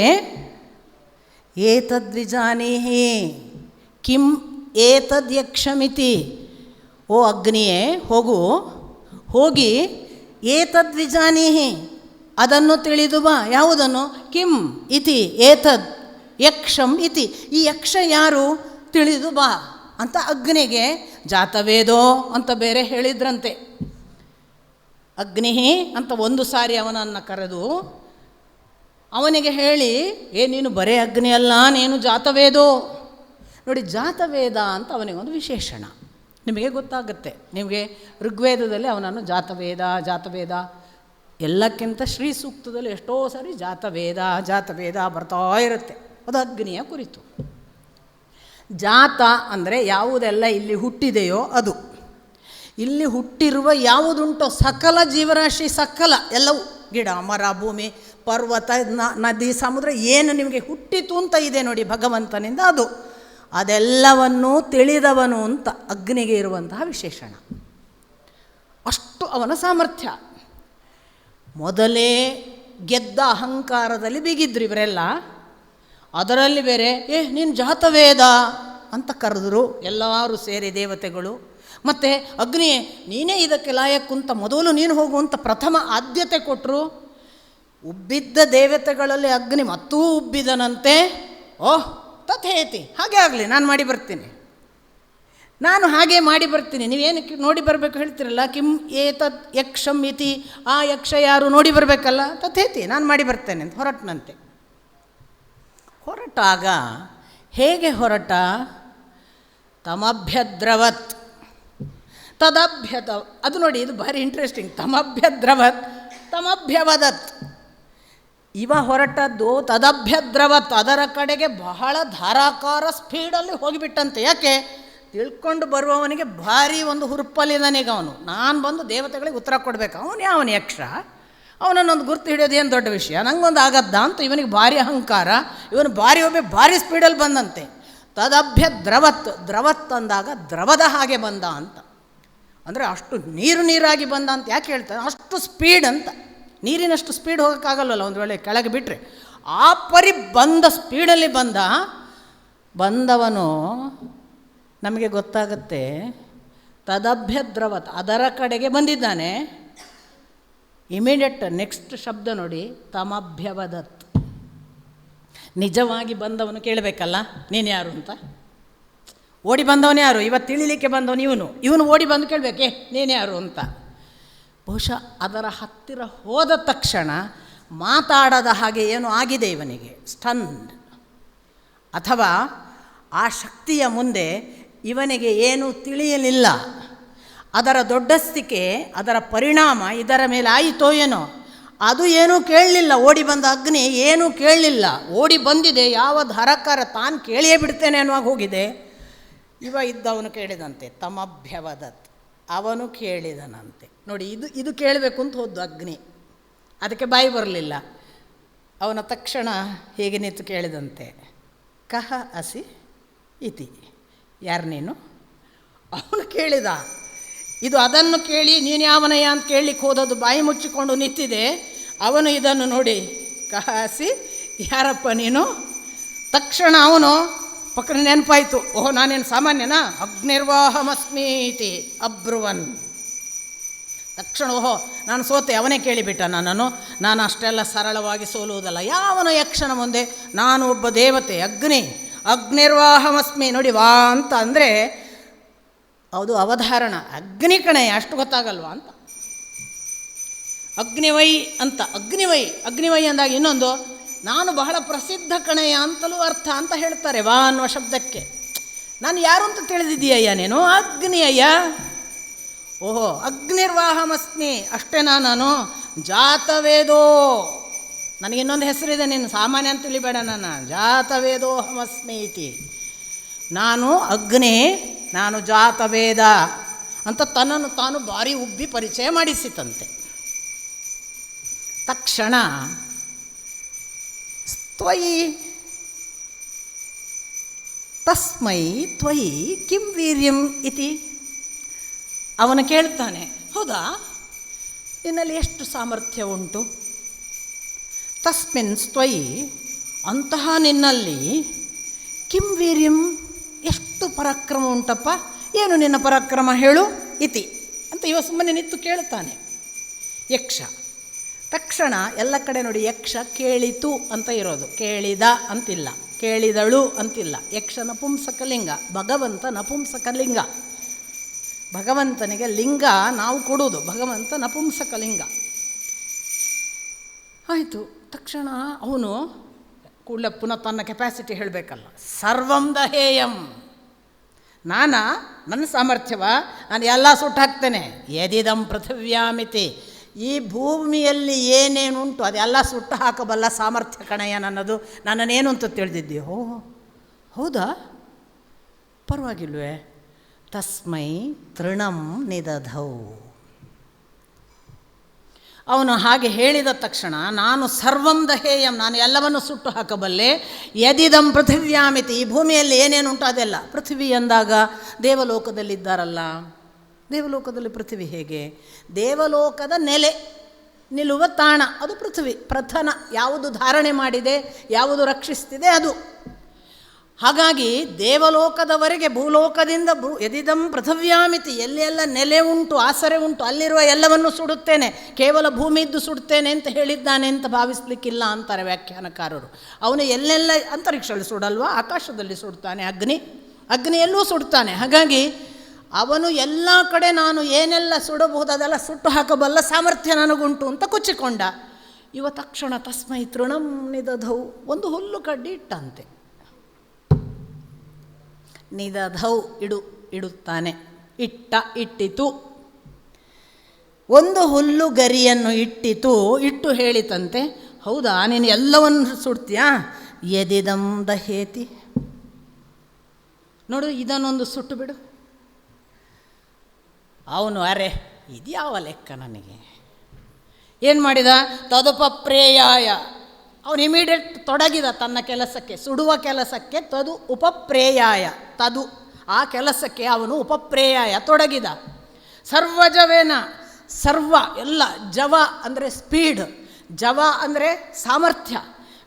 ಏತದ್ವಿಜಾನೀಹಿ ಕಿಂ ಏತದ್ ಯಕ್ಷಮಿತಿ. ಓ ಅಗ್ನಿಯೇ, ಹೋಗಿ ಏತದ್ವಿಜಾನೀಹಿ, ಅದನ್ನು ತಿಳಿದು ಬಾ. ಯಾವುದನ್ನು? ಕಿಂ ಇತಿ ಏತದ್ ಯಕ್ಷಂ ಇತಿ, ಈ ಯಕ್ಷ ಯಾರು ತಿಳಿದು ಬಾ ಅಂತ ಅಗ್ನಿಗೆ ಜಾತವೇದೋ ಅಂತ ಬೇರೆ ಹೇಳಿದ್ರಂತೆ. ಅಗ್ನಿ ಅಂತ ಒಂದು ಸಾರಿ ಅವನನ್ನು ಕರೆದು ಅವನಿಗೆ ಹೇಳಿ, ನೀನು ಬರೇ ಅಗ್ನಿ ಅಲ್ಲ, ನೀನು ಜಾತವೇದೋ. ನೋಡಿ, ಜಾತವೇದ ಅಂತ ಅವನಿಗೊಂದು ವಿಶೇಷಣ. ನಿಮಗೆ ಗೊತ್ತಾಗುತ್ತೆ. ನಿಮಗೆ ಋಗ್ವೇದದಲ್ಲಿ ಅವನನ್ನು ಜಾತವೇದ ಎಲ್ಲಕ್ಕಿಂತ ಶ್ರೀ ಸೂಕ್ತದಲ್ಲಿ ಎಷ್ಟೋ ಸಾರಿ ಜಾತವೇದ ಬರ್ತಾ ಇರುತ್ತೆ. ಅದು ಅಗ್ನಿಯ ಕುರಿತು. ಜಾತ ಅಂದರೆ ಯಾವುದೆಲ್ಲ ಇಲ್ಲಿ ಹುಟ್ಟಿದೆಯೋ ಅದು. ಇಲ್ಲಿ ಹುಟ್ಟಿರುವ ಯಾವುದುಂಟೋ ಸಕಲ ಜೀವರಾಶಿ, ಸಕಲ ಎಲ್ಲವೂ, ಗಿಡ ಮರ ಭೂಮಿ ಪರ್ವತ ನದಿ ಸಮುದ್ರ, ಏನು ನಿಮಗೆ ಹುಟ್ಟಿತು ಅಂತ ಇದೆ ನೋಡಿ ಭಗವಂತನಿಂದ, ಅದೆಲ್ಲವನ್ನೂ ತಿಳಿದವನು ಅಂತ ಅಗ್ನಿಗೆ ಇರುವಂತಹ ವಿಶೇಷಣ. ಅಷ್ಟು ಅವನ ಸಾಮರ್ಥ್ಯ. ಮೊದಲೇ ಗೆದ್ದ ಅಹಂಕಾರದಲ್ಲಿ ಬಿಗಿದ್ರು ಇವರೆಲ್ಲ. ಅದರಲ್ಲಿ ಬೇರೆ ನೀನು ಜಾತವೇದ ಅಂತ ಕರೆದ್ರು ಎಲ್ಲರೂ ಸೇರಿ ದೇವತೆಗಳು. ಮತ್ತು ಅಗ್ನಿಯೇ ನೀನೇ ಇದಕ್ಕೆ ಲಾಯಕ್ಕಂತ ಮೊದಲು ನೀನು ಹೋಗುವಂಥ ಪ್ರಥಮ ಆದ್ಯತೆ ಕೊಟ್ಟರು. ಉಬ್ಬಿದ್ದ ದೇವತೆಗಳಲ್ಲಿ ಅಗ್ನಿ ಮತ್ತೂ ಉಬ್ಬಿದನಂತೆ. ತಥೇತಿ, ಹಾಗೆ ಆಗಲಿ, ನಾನು ಹಾಗೆ ಮಾಡಿ ಬರ್ತೀನಿ. ನೀವೇನಕ್ಕೆ ನೋಡಿ ಬರಬೇಕು ಹೇಳ್ತೀರಲ್ಲ, ಕಿಂ ಏತದ್ ಯಕ್ಷಂ ಇತಿ, ಆ ಯಕ್ಷ ಯಾರು ನೋಡಿ ಬರಬೇಕಲ್ಲ. ತಥೇತಿ, ನಾನು ಮಾಡಿ ಬರ್ತೇನೆ ಅಂತ ಹೊರಟನಂತೆ. ಹೊರಟಾಗ ಹೇಗೆ ಹೊರಟ? ತಮಭ್ಯದ್ರವತ್ ತದಭ್ಯದ, ಅದು ನೋಡಿ, ಇದು ಭಾರಿ ಇಂಟ್ರೆಸ್ಟಿಂಗ್. ತಮಭ್ಯದ್ರವತ್ ತಮಭ್ಯವದತ್. ಇವ ಹೊರಟದ್ದು ತದಭ್ಯದ್ರವತ್, ಅದರ ಕಡೆಗೆ ಬಹಳ ಧಾರಾಕಾರ ಸ್ಪೀಡಲ್ಲಿ ಹೋಗಿಬಿಟ್ಟಂತೆ. ಯಾಕೆ? ತಿಳ್ಕೊಂಡು ಬರುವವನಿಗೆ ಭಾರಿ ಒಂದು ಹುರುಪಲ್ಲಿದನೀಗ ಅವನು. ನಾನು ಬಂದು ದೇವತೆಗಳಿಗೆ ಉತ್ತರ ಕೊಡಬೇಕು. ಅವನು ಯಕ್ಷ, ಅವನನ್ನೊಂದು ಗುರ್ತು ಹಿಡಿಯೋದು ಏನು ದೊಡ್ಡ ವಿಷಯ, ನನಗೊಂದು ಆಗದ್ದ ಅಂತ ಇವನಿಗೆ ಭಾರಿ ಅಹಂಕಾರ. ಇವನು ಭಾರಿ ಸ್ಪೀಡಲ್ಲಿ ಬಂದಂತೆ. ದ್ರವತ್ ಅಂದಾಗ ದ್ರವದ ಹಾಗೆ ಬಂದ ಅಂತ, ಅಂದರೆ ಅಷ್ಟು ನೀರಾಗಿ ಬಂದ ಅಂತ ಯಾಕೆ ಹೇಳ್ತಾರೆ? ಅಷ್ಟು ಸ್ಪೀಡ್ ಅಂತ. ನೀರಿನಷ್ಟು ಸ್ಪೀಡ್ ಹೋಗೋಕ್ಕಾಗಲ್ವಲ್ಲ ಒಂದು ವೇಳೆ ಕೆಳಗೆ ಬಿಟ್ಟರೆ. ಆ ಬಂದ ಸ್ಪೀಡಲ್ಲಿ ಬಂದವನು ನಮಗೆ ಗೊತ್ತಾಗುತ್ತೆ. ತದಭ್ಯದ್ರವತ್, ಅದರ ಕಡೆಗೆ ಬಂದಿದ್ದಾನೆ. ಇಮಿಡಿಯೇಟ್ ನೆಕ್ಸ್ಟ್ ಶಬ್ದ ನೋಡಿ, ತಮಭ್ಯವದತ್. ನಿಜವಾಗಿ ಬಂದವನು ಕೇಳಬೇಕಲ್ಲ, ನೀನು ಯಾರು ಅಂತ. ಓಡಿ ಬಂದವನು ಯಾರು? ಇವತ್ತು ತಿಳಿಲಿಕ್ಕೆ ಬಂದವನು ಇವನು ಓಡಿ ಬಂದು ಕೇಳಬೇಕೆ ನೀನು ಯಾರು ಅಂತ. ಬಹುಶಃ ಅದರ ಹತ್ತಿರ ಹೋದ ತಕ್ಷಣ ಮಾತಾಡದ ಹಾಗೆ ಏನೋ ಆಗಿದೆ ಇವನಿಗೆ, ಸ್ಟನ್ಡ್. ಅಥವಾ ಆ ಶಕ್ತಿಯ ಮುಂದೆ ಇವನಿಗೆ ಏನೂ ತಿಳಿಯಲಿಲ್ಲ. ಅದರ ದೊಡ್ಡಸ್ತಿಕೆ, ಅದರ ಪರಿಣಾಮ ಇದರ ಮೇಲೆ ಆಯಿತೋ ಏನೋ, ಅದು ಏನೂ ಕೇಳಲಿಲ್ಲ. ಓಡಿ ಬಂದ ಅಗ್ನಿ ಏನೂ ಕೇಳಲಿಲ್ಲ. ಓಡಿ ಬಂದಿದೆ, ಯಾವ ಧಾರಕಾರ ತಾನು ಕೇಳಿಯೇ ಬಿಡ್ತೇನೆ ಅನ್ನುವಾಗ ಹೋಗಿದೆ. ಇವ ಇದ್ದವನು ಕೇಳಿದಂತೆ, ತಮಭ್ಯವದತ್, ಅವನು ಕೇಳಿದನಂತೆ. ನೋಡಿ, ಇದು ಕೇಳಬೇಕು ಅಂತ ಹೋದ್ದು ಅಗ್ನಿ, ಅದಕ್ಕೆ ಬಾಯಿ ಬರಲಿಲ್ಲ. ಅವನ ತಕ್ಷಣ ಹೇಗೆ ನಿಂತು ಕೇಳಿದಂತೆ, ಕಹ ಅಸಿ ಇತಿ, ಯಾರು ನೀನು? ಅವನು ಕೇಳಿದ. ಇದು ಅದನ್ನು ಕೇಳಿ ನೀನು ಯಾವನಯ್ಯ ಅಂತ ಕೇಳಲಿಕ್ಕೆ ಹೋದದ್ದು ಬಾಯಿ ಮುಚ್ಚಿಕೊಂಡು ನಿಂತಿದೆ. ಅವನು ಇದನ್ನು ನೋಡಿ, ಕಹ ಅಸಿ ಯಾರಪ್ಪ ನೀನು? ತಕ್ಷಣ ಅವನು ಪಕ್ಕನ ನೆನಪಾಯಿತು, ಓಹೋ ನಾನೇನು ಸಾಮಾನ್ಯನಾ? ಅಗ್ನಿರ್ವಾಹಮಸ್ಮೀತಿ ಅಬ್ರುವನ್. ತಕ್ಷಣ ಓಹೋ ನಾನು ಸೋತೆ, ಅವನೇ ಕೇಳಿಬಿಟ್ಟ ನನ್ನನ್ನು. ನಾನು ಅಷ್ಟೆಲ್ಲ ಸರಳವಾಗಿ ಸೋಲುವುದಲ್ಲ. ಯಾವನ ಯಕ್ಷನ ಮುಂದೆ? ನಾನು ಒಬ್ಬ ದೇವತೆ, ಅಗ್ನಿ. ಅಗ್ನಿರ್ವಾಹಮಸ್ಮಿ. ನೋಡಿ, ವಾ ಅಂತ ಅಂದರೆ ಅದು ಅವಧಾರಣ. ಅಗ್ನಿ ಕಣೆ, ಅಷ್ಟು ಗೊತ್ತಾಗಲ್ವಾ ಅಂತ. ಅಗ್ನಿವೈ ಅಂತ, ಅಗ್ನಿವೈ ಅಂದಾಗ ಇನ್ನೊಂದು, ನಾನು ಬಹಳ ಪ್ರಸಿದ್ಧ ಕಣೆಯ ಅಂತಲೂ ಅರ್ಥ ಅಂತ ಹೇಳ್ತಾರೆ ವಾ ಅನ್ನುವ ಶಬ್ದಕ್ಕೆ. ನಾನು ಯಾರು ಅಂತ ತಿಳಿದಿದ್ದೀಯಯ್ಯ ನೀನು? ಅಗ್ನಿಯಯ್ಯ. ಓಹೋ, ಅಗ್ನಿರ್ವಾಹಮಸ್ಮಿ. ಅಷ್ಟೇನಾ ನಾನು? ಜಾತವೇದೋ. ನನಗಿನ್ನೊಂದು ಹೆಸರಿದೆ, ನೀನು ಸಾಮಾನ್ಯ ಅಂತ ತಿಳಿಬೇಡ ನನ್ನ. ಜಾತವೇದೋಹಮಸ್ಮಿ ಇತಿ. ನಾನು ಅಗ್ನಿ, ನಾನು ಜಾತವೇದ ಅಂತ ತನ್ನನ್ನು ತಾನು ಭಾರಿ ಉಬ್ಬಿ ಪರಿಚಯ ಮಾಡಿಸಿತಂತೆ. ತಕ್ಷಣ ತ್ವಯಿ ತಸ್ಮೈ ತ್ವಯಿ ಕಿಂ ವೀರ್ಯಂ ಇತಿ. ಅವನು ಕೇಳ್ತಾನೆ, ಹೌದಾ ನಿನ್ನಲ್ಲಿ ಎಷ್ಟು ಸಾಮರ್ಥ್ಯ ಉಂಟು? ತಸ್ಮಿನ್ ತ್ವಯಿ, ಅಂತಹ ನಿನ್ನಲ್ಲಿ, ಕಿಂ ವೀರ್ಯಂ, ಎಷ್ಟು ಪರಾಕ್ರಮ ಉಂಟಪ್ಪ, ಏನು ನಿನ್ನ ಪರಾಕ್ರಮ ಹೇಳು ಇತಿ ಅಂತ ಇವ ಸುಮ್ಮನೆ ನಿಂತು ಕೇಳ್ತಾನೆ ಯಕ್ಷ. ತಕ್ಷಣ ಎಲ್ಲ ಕಡೆ ನೋಡಿ, ಯಕ್ಷ ಕೇಳಿತು ಅಂತ ಇರೋದು, ಕೇಳಿದ ಅಂತಿಲ್ಲ, ಕೇಳಿದಳು ಅಂತಿಲ್ಲ. ಯಕ್ಷ ನಪುಂಸಕಲಿಂಗ, ಭಗವಂತ ನಪುಂಸಕಲಿಂಗ. ಭಗವಂತನಿಗೆ ಲಿಂಗ ನಾವು ಕೊಡುವುದು, ಭಗವಂತ ನಪುಂಸಕಲಿಂಗ. ಆಯಿತು. ತಕ್ಷಣ ಅವನು ಕೂಡಲೇ ಪುನಃ ತನ್ನ ಕೆಪಾಸಿಟಿ ಹೇಳಬೇಕಲ್ಲ. ಸರ್ವಂ ದಹೇಯಂ, ನನ್ನ ಸಾಮರ್ಥ್ಯವ, ನಾನು ಎಲ್ಲ ಸುಟ್ಟು ಹಾಕ್ತೇನೆ. ಯದಿದಂ ಪೃಥಿವ್ಯಾಮಿತಿ, ಈ ಭೂಮಿಯಲ್ಲಿ ಏನೇನುಂಟು ಅದೆಲ್ಲ ಸುಟ್ಟು ಹಾಕಬಲ್ಲ ಸಾಮರ್ಥ್ಯ ಕಣಯ್ಯ ನನ್ನದು. ನನ್ನನ್ನೇನು ಅಂತ ತಿಳಿದಿದ್ದೀ? ಓ ಹೌದಾ, ಪರವಾಗಿಲ್ವೇ. ತಸ್ಮೈ ತೃಣಂ ನಿದಧೌ. ಅವನು ಹಾಗೆ ಹೇಳಿದ ತಕ್ಷಣ, ನಾನು ಸರ್ವಂ ದಹೇಯಂ, ನಾನು ಎಲ್ಲವನ್ನು ಸುಟ್ಟು ಹಾಕಬಲ್ಲೆ. ಯದಿದಂ ಪೃಥಿವ್ಯಾಮಿತಿ, ಈ ಭೂಮಿಯಲ್ಲಿ ಏನೇನುಂಟು ಅದೆಲ್ಲ. ಪೃಥ್ವಿ ಎಂದಾಗ ದೇವಲೋಕದಲ್ಲಿದ್ದಾರಲ್ಲ, ದೇವಲೋಕದಲ್ಲಿ ಪೃಥ್ವಿ ಹೇಗೆ? ದೇವಲೋಕದ ನೆಲೆ, ನಿಲ್ಲುವ ತಾಣ, ಅದು ಪೃಥ್ವಿ. ಪ್ರಥನ, ಯಾವುದು ಧಾರಣೆ ಮಾಡಿದೆ, ಯಾವುದು ರಕ್ಷಿಸ್ತಿದೆ ಅದು. ಹಾಗಾಗಿ ದೇವಲೋಕದವರೆಗೆ, ಭೂಲೋಕದಿಂದ ಯದಿದಂ ಪೃಥವ್ಯಾಮಿತಿ, ಎಲ್ಲೆಲ್ಲ ನೆಲೆ ಉಂಟು, ಆಸರೆ ಉಂಟು, ಅಲ್ಲಿರುವ ಎಲ್ಲವನ್ನು ಸುಡುತ್ತೇನೆ. ಕೇವಲ ಭೂಮಿ ಇದ್ದು ಸುಡುತ್ತೇನೆ ಅಂತ ಹೇಳಿದ್ದಾನೆ ಅಂತ ಭಾವಿಸ್ಲಿಕ್ಕಿಲ್ಲ ಅಂತಾರೆ ವ್ಯಾಖ್ಯಾನಕಾರರು. ಅವನು ಎಲ್ಲೆಲ್ಲ ಅಂತರಿಕ್ಷದಲ್ಲಿ ಸುಡಲ್ವಾ, ಆಕಾಶದಲ್ಲಿ ಸುಡ್ತಾನೆ. ಅಗ್ನಿಯಲ್ಲೂ ಸುಡ್ತಾನೆ. ಹಾಗಾಗಿ ಅವನು ಎಲ್ಲ ಕಡೆ ನಾನು ಏನೆಲ್ಲ ಸುಡಬಹುದು ಅದೆಲ್ಲ ಸುಟ್ಟು ಹಾಕಬಲ್ಲ ಸಾಮರ್ಥ್ಯ ನನಗುಂಟು ಅಂತ ಕೊಚ್ಚಿಕೊಂಡ. ಇವ ತಕ್ಷಣ ತಸ್ಮೈ ತೃಣಂ ನಿದಧೌ, ಒಂದು ಹುಲ್ಲು ಕಡ್ಡಿ ಇಟ್ಟಂತೆ. ನಿದಧೌ, ಇಡುತ್ತಾನೆ, ಇಟ್ಟಿತು. ಒಂದು ಹುಲ್ಲು ಗರಿಯನ್ನು ಇಟ್ಟು ಹೇಳಿತಂತೆ, ಹೌದಾ ನೀನು ಎಲ್ಲವನ್ನು ಸುಡ್ತೀಯಾ? ಯದಿದಂ ದಹೇತಿ, ನೋಡು ಇದನ್ನೊಂದು ಸುಟ್ಟು ಬಿಡು. ಅವನು ಅರೆ ಇದ್ಯಾವ ಲೆಕ್ಕ ನನಗೆ, ಏನು ಮಾಡಿದ? ತದುಪಪ್ರೇಯಾಯ, ಅವನು ಇಮಿಡಿಯೇಟ್ ತೊಡಗಿದ ತನ್ನ ಕೆಲಸಕ್ಕೆ, ಸುಡುವ ಕೆಲಸಕ್ಕೆ. ತದು ಉಪಪ್ರೇಯಾಯ, ಆ ಕೆಲಸಕ್ಕೆ ಅವನು ಉಪಪ್ರೇಯಾಯ ತೊಡಗಿದ. ಸರ್ವಜವೇನ, ಸರ್ವ ಎಲ್ಲ, ಜವ ಅಂದರೆ ಸ್ಪೀಡ್, ಜವ ಅಂದರೆ ಸಾಮರ್ಥ್ಯ,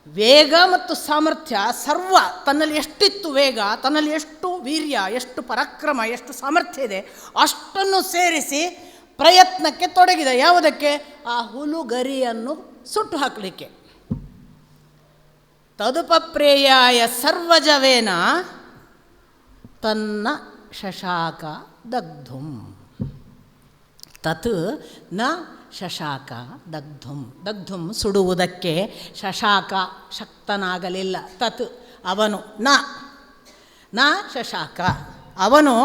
ವೇಗ ಮತ್ತು ಸಾಮರ್ಥ್ಯ. ಸರ್ವ, ತನ್ನಲ್ಲಿ ಎಷ್ಟಿತ್ತು ವೇಗ, ತನ್ನಲ್ಲಿ ಎಷ್ಟು ವೀರ್ಯ, ಎಷ್ಟು ಪರಾಕ್ರಮ, ಎಷ್ಟು ಸಾಮರ್ಥ್ಯ ಇದೆ, ಅಷ್ಟನ್ನು ಸೇರಿಸಿ ಪ್ರಯತ್ನಕ್ಕೆ ತೊಡಗಿದ. ಯಾವುದಕ್ಕೆ? ಆ ಹುಲುಗರಿಯನ್ನು ಸುಟ್ಟು ಹಾಕಲಿಕ್ಕೆ. ತದುಪಪ್ರೇಯಾಯ ಸರ್ವಜವೇನ ತನ್ನ ಶಶಾಕ ದಗ್ಧುಂ. ತತ್ ನ ಶಶಾಕ ದಗ್ಧುಂ ಸುಡುವುದಕ್ಕೆ ಶಶಾಕ ಶಕ್ತನಾಗಲಿಲ್ಲ. ತತ್ ಅವನು, ನ ಶಶಾಕ ಅವನು